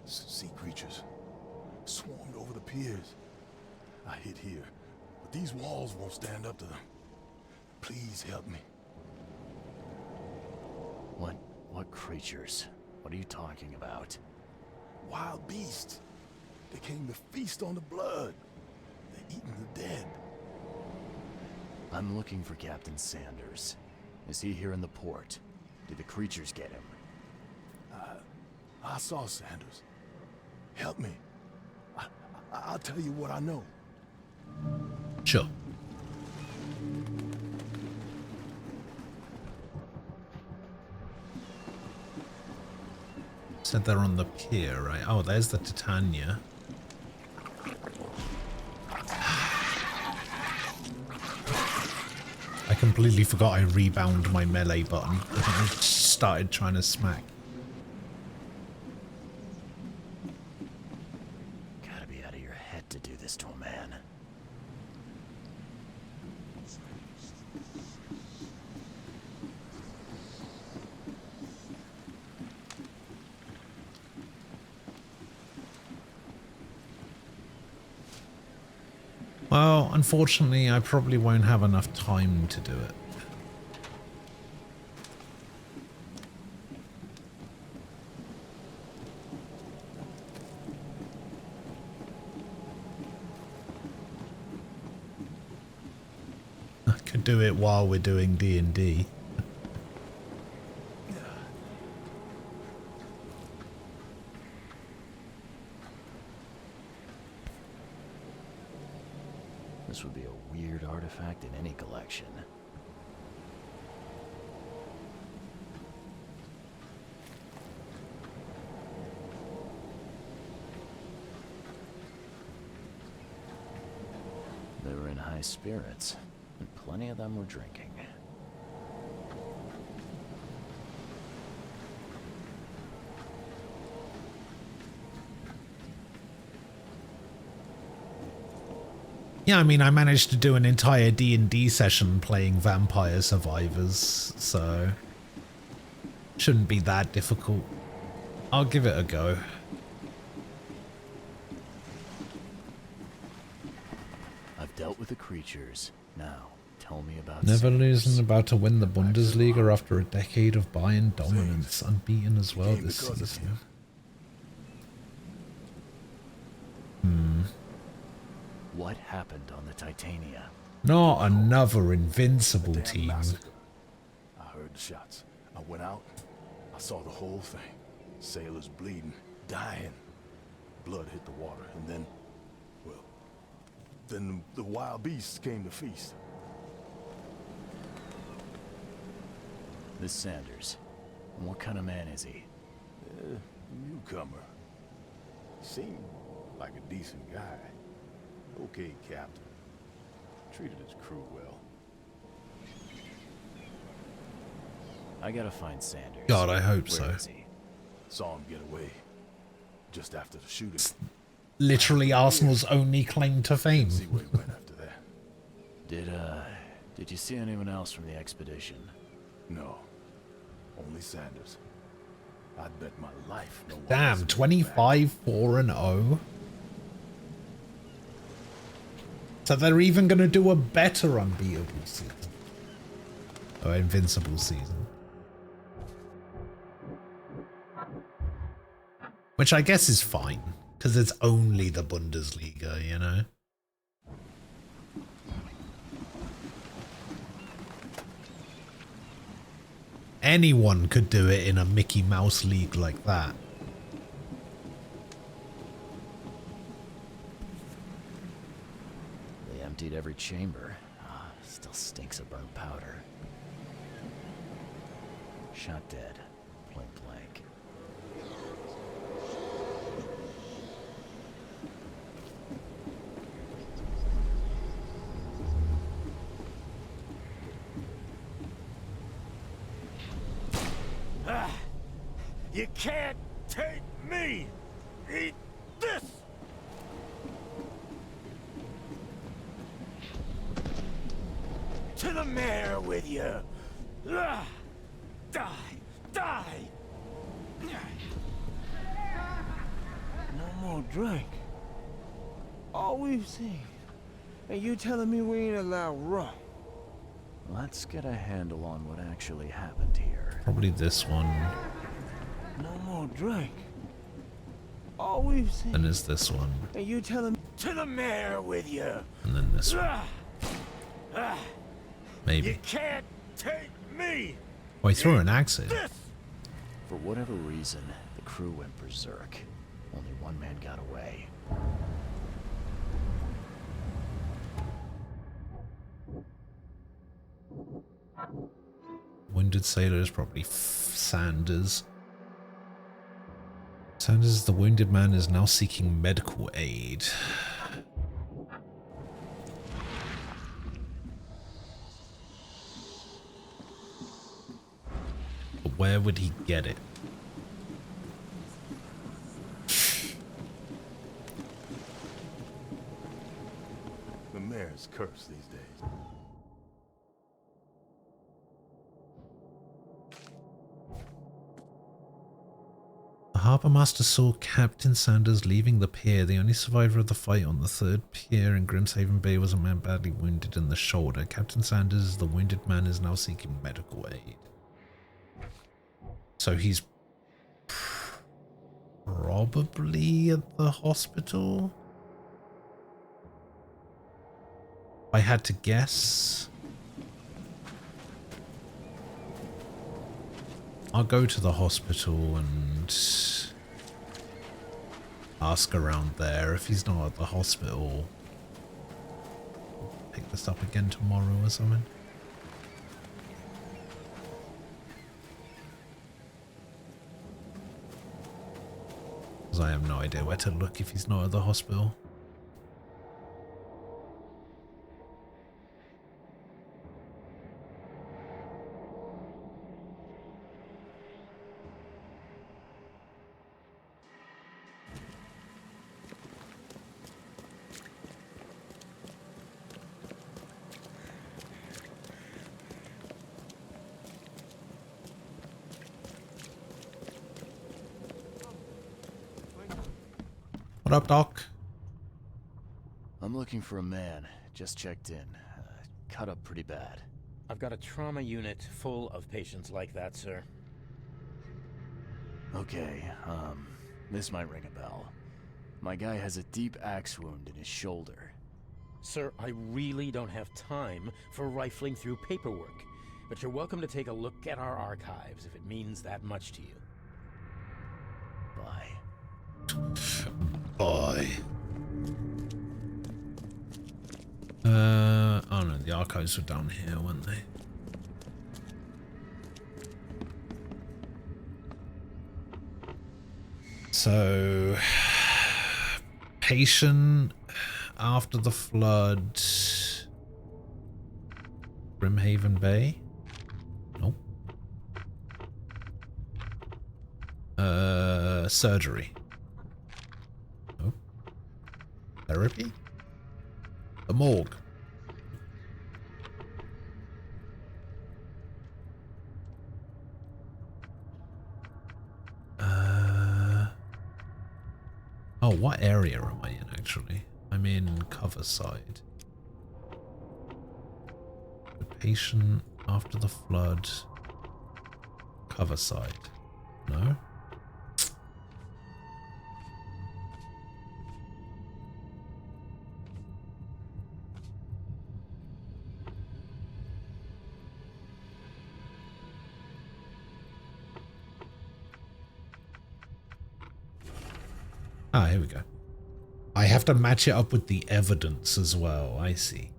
Sea creatures. Swarmed over the piers. I hid here, but these walls won't stand up to them. Please help me. What creatures? What are you talking about? Wild beasts. They came to feast on the blood. They're eating the dead. I'm looking for Captain Sanders. Is he here in the port? Did the creatures get him? I saw Sanders. Help me. I'll tell you what I know. Sure. Said they're on the pier, right? Oh, there's the Titania. I completely forgot I rebound my melee button. I started trying to smack. Gotta be out of your head to do this to a man. Well, unfortunately, I probably won't have enough time to do it. I could do it while we're doing D&D. This would be a weird artifact in any collection. They were in high spirits, and plenty of them were drinking. Yeah, I mean, I managed to do an entire D&D session playing Vampire Survivors, so shouldn't be that difficult. I'll give it a go. I've dealt with the creatures. Now, tell me about Neverleverkusen about to win the Bundesliga after a decade of Bayern dominance, unbeaten as well this season. What happened on the Titania? Not another invincible team. Massacre. I heard the shots. I went out. I saw the whole thing. Sailors bleeding, dying. Blood hit the water, and then, well, then the wild beasts came to feast. This Sanders. What kind of man is he? Newcomer. Seemed like a decent guy. Okay, Captain. Treated his crew well. I gotta find Sanders. God, I hope Where so. is he? Saw him get away. Just after the shooting. Literally Arsenal's only claim to fame. See where he went after that. Did you see anyone else from the expedition? No. Only Sanders. I'd bet my life no one Damn, else 25, 4-0. So they're even going to do a better unbeatable season. Or invincible season. Which I guess is fine, because it's only the Bundesliga, you know? Anyone could do it in a Mickey Mouse league like that. They emptied every chamber. Still stinks of burnt powder. Shot dead. Point blank. You can't take me! Eat this! To the mayor with you! Die! Die! No more drink. All we've seen. And you telling me we ain't allowed rum? Let's get a handle on what actually happened here. Probably this one. No more drink. All we've seen. And is this one. And you telling me to the mayor with you! And then this one. Maybe. You can't take me! Oh, he threw an axe in. For whatever reason, the crew went berserk. Only one man got away. Wounded sailor is probably Sanders. Sanders, the wounded man, is now seeking medical aid. But where would he get it? The mayor's cursed these days. The harbour master saw Captain Sanders leaving the pier. The only survivor of the fight on the third pier in Grimshaven Bay was a man badly wounded in the shoulder. Captain Sanders, the wounded man, is now seeking medical aid. So he's probably at the hospital? If I had to guess, I'll go to the hospital and ask around there. If he's not at the hospital, pick this up again tomorrow or something. Because I have no idea where to look if he's not at the hospital. What up, Doc? I'm looking for a man. Just checked in. Cut up pretty bad. I've got a trauma unit full of patients like that, sir. Okay, this might ring a bell. My guy has a deep axe wound in his shoulder. Sir, I really don't have time for rifling through paperwork, but you're welcome to take a look at our archives if it means that much to you. Bye. Bye. Oh no, the archives were down here, weren't they? So, patient after the flood, Grimhaven Bay? Nope. Surgery. Oh. Therapy? The morgue. Oh, what area am I in, actually? I'm in cover side. The patient after the flood. Cover side. No? Ah, here we go. I have to match it up with the evidence as well. I see.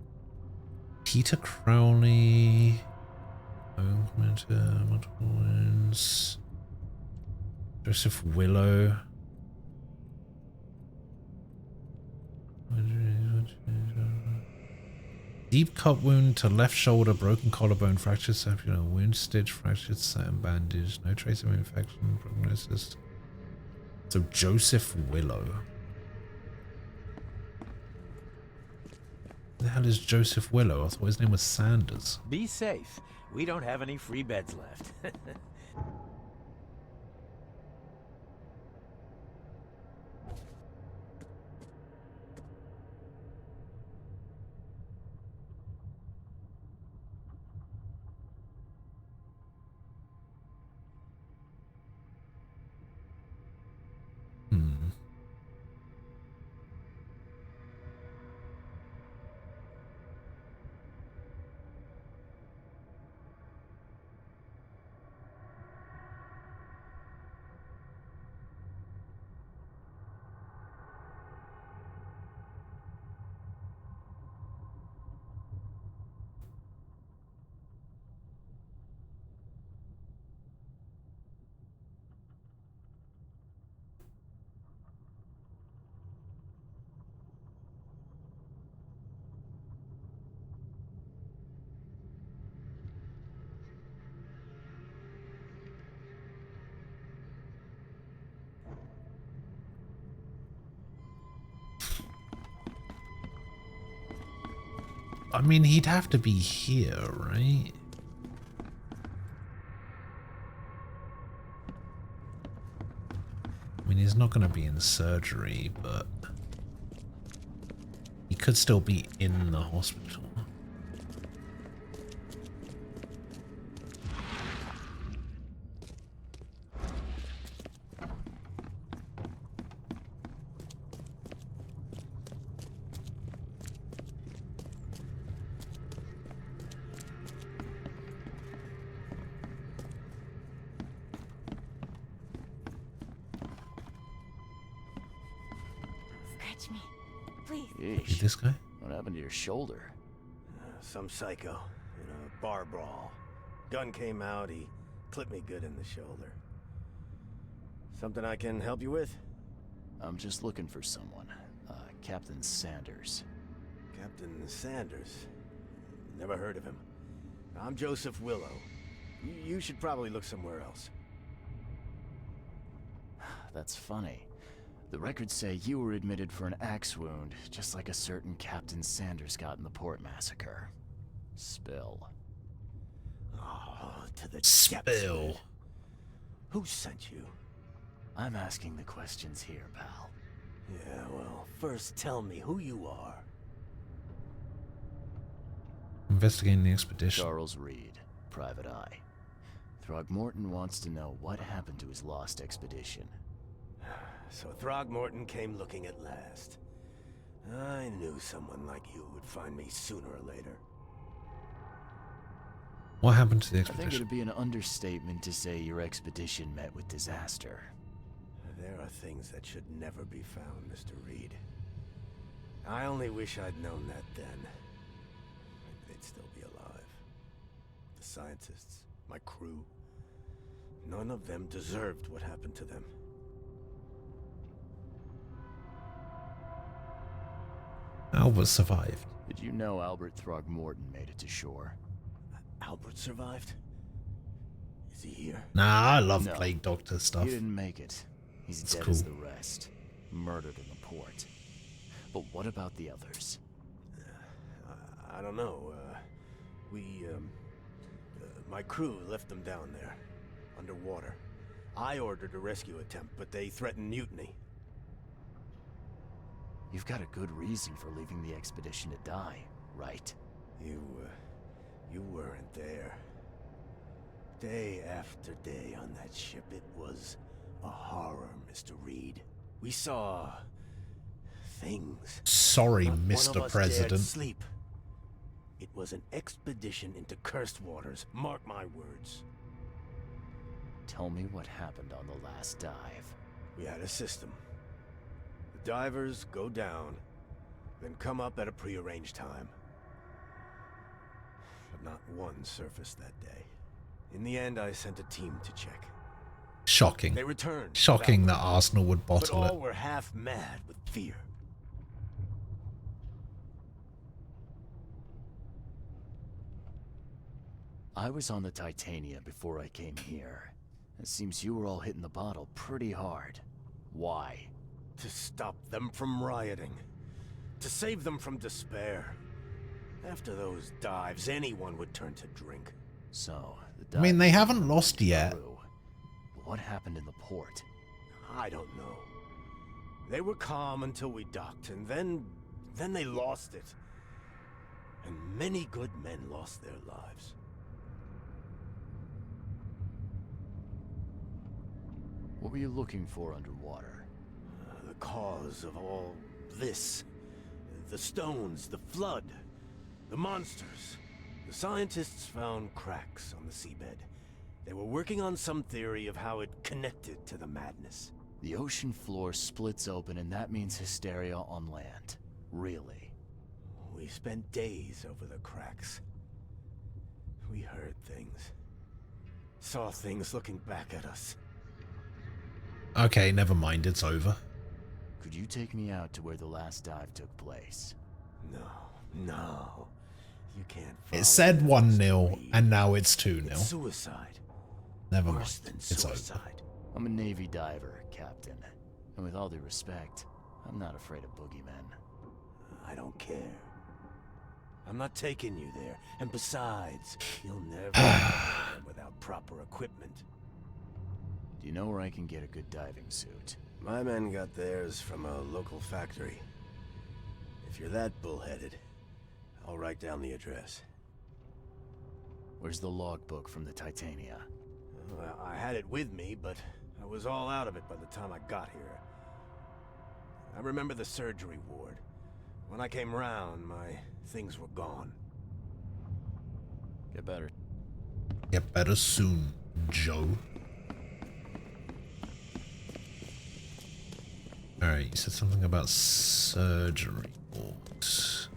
Peter Crowley. Multiple wounds. Joseph Willow. Deep cut wound to left shoulder, broken collarbone, fractured sacral wound, stitch, fractured satin bandage, no trace of infection, prognosis. So Joseph Willow. Who the hell is Joseph Willow? I thought his name was Sanders. Be safe. We don't have any free beds left. I mean, he'd have to be here, right? I mean, he's not going to be in surgery, but he could still be in the hospital. Scratch me, please. Yeesh. This guy? What happened to your shoulder? Some psycho in a bar brawl. Gun came out, he clipped me good in the shoulder. Something I can help you with? I'm just looking for someone. Captain Sanders. Captain Sanders? Never heard of him. I'm Joseph Willow. You should probably look somewhere else. That's funny. The records say you were admitted for an axe wound, just like a certain Captain Sanders got in the Port Massacre. Spill. Oh, to the Spill. Who sent you? I'm asking the questions here, pal. Yeah, well, first tell me who you are. Investigating the expedition. Charles Reed, Private Eye. Throgmorton wants to know what happened to his lost expedition. So Throgmorton came looking at last. I knew someone like you would find me sooner or later. What happened to the I think expedition? it'd be an understatement to say your expedition met with disaster. There are things that should never be found, Mr. Reed. I only wish I'd known that then. They'd still be alive. The scientists, my crew, none of them deserved what happened to them. Albert survived. Did you know Albert Throgmorton made it to shore? Albert survived? Is he here? Nah, I love No, Plague Doctor stuff. He didn't make it. He's It's dead cool. as the rest. Murdered in the port. But what about the others? I don't know. My crew left them down there, underwater. I ordered a rescue attempt, but they threatened mutiny. You've got a good reason for leaving the expedition to die, right? You weren't there. Day after day on that ship, it was a horror, Mr. Reed. We saw things. Sorry, Not one of Mr. us President. dared sleep. It was an expedition into cursed waters. Mark my words. Tell me what happened on the last dive. We had a system. The divers go down, then come up at a prearranged time. But not one surfaced that day. In the end, I sent a team to check. Shocking. They returned. Shocking without that Arsenal would but bottle all it. were half mad with fear. I was on the Titania before I came here. It seems you were all hitting the bottle pretty hard. Why? To stop them from rioting. To save them from despair. After those dives, anyone would turn to drink. So, I mean, they haven't lost yet. But what happened in the port? I don't know. They were calm until we docked, and then they lost it. And many good men lost their lives. What were you looking for underwater? The cause of all this. The stones, the flood, the monsters. The scientists found cracks on the seabed. They were working on some theory of how it connected to the madness. The ocean floor splits open and that means hysteria on land. Really? We spent days over the cracks. We heard things. Saw things looking back at us. Okay, never mind, it's over. Could you take me out to where the last dive took place? No. You can't. It said 1-0, and now it's 2-0. It's suicide. Never Worse mind, than it's over. suicide. I'm a Navy diver, Captain. And with all due respect, I'm not afraid of boogeymen. I don't care. I'm not taking you there. And besides, you'll never get there without proper equipment. Do you know where I can get a good diving suit? My men got theirs from a local factory. If you're that bullheaded, I'll write down the address. Where's the logbook from the Titania? Well, I had it with me, but I was all out of it by the time I got here. I remember the surgery ward. When I came round, my things were gone. Get better. Get better soon, Joe. Alright, you said something about surgery wards.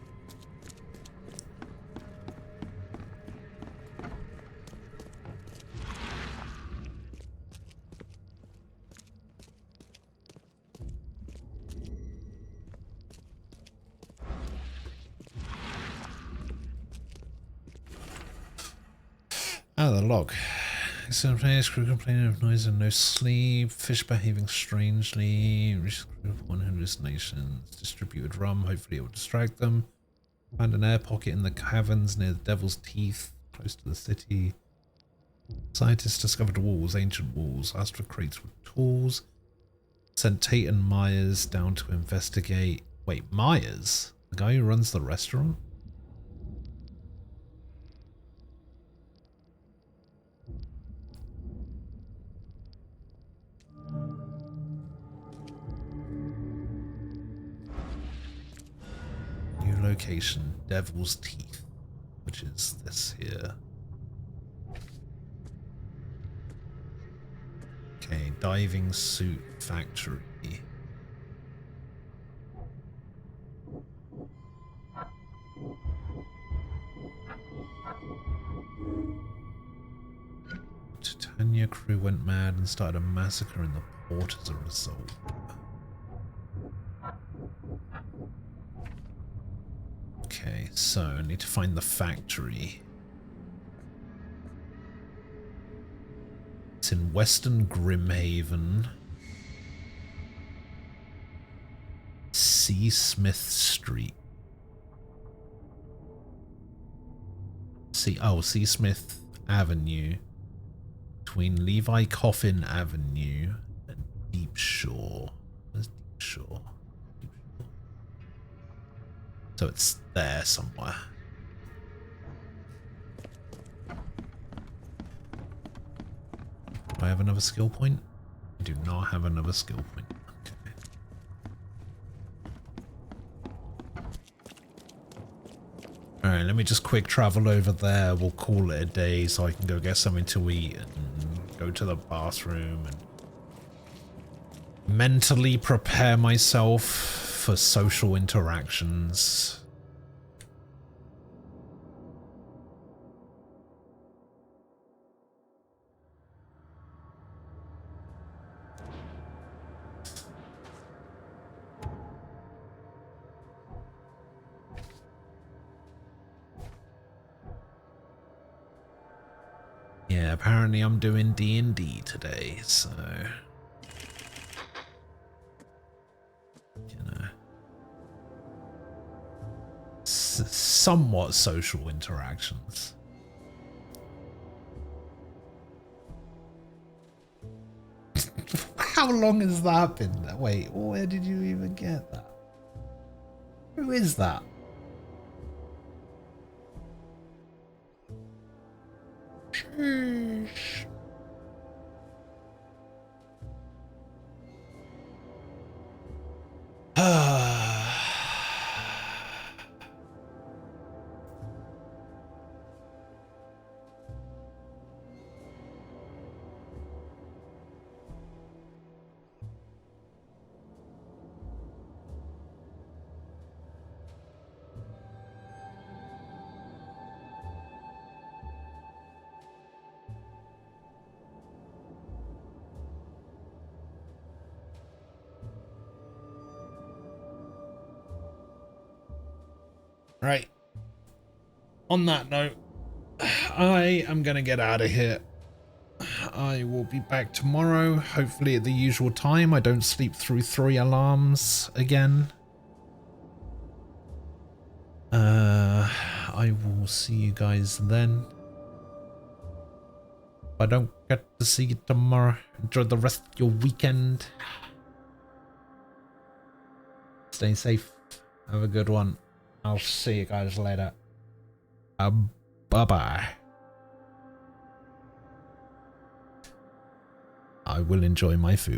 The log. Some players crew complaining of noise and no sleep. Fish behaving strangely. Group of 1 hallucinations. Distributed rum. Hopefully it will distract them. Found an air pocket in the caverns near the Devil's Teeth, close to the city. Scientists discovered walls, ancient walls. Asked for crates with tools. Sent Tate and Myers down to investigate. Wait, Myers? The guy who runs the restaurant? Location, Devil's Teeth, which is this here. Okay, diving suit factory. Titania crew went mad and started a massacre in the port as a result. Okay, so I need to find the factory. It's in Western Grimhaven. C. Smith Street. C. Smith Avenue. Between Levi Coffin Avenue and Deep Shore. Where's Deep Shore? So it's there somewhere. Do I have another skill point? I do not have another skill point. Okay. Alright, let me just quick travel over there. We'll call it a day so I can go get something to eat and go to the bathroom and mentally prepare myself for social interactions. Yeah, apparently I'm doing D&D today, so you know, somewhat social interactions. How long has that been? Wait, where did you even get that? Who is that? Sheesh. Right. On that note, I am going to get out of here. I will be back tomorrow, hopefully at the usual time. I don't sleep through 3 alarms again. I will see you guys then. If I don't get to see you tomorrow, enjoy the rest of your weekend. Stay safe. Have a good one. I'll see you guys later. Bye-bye. I will enjoy my food.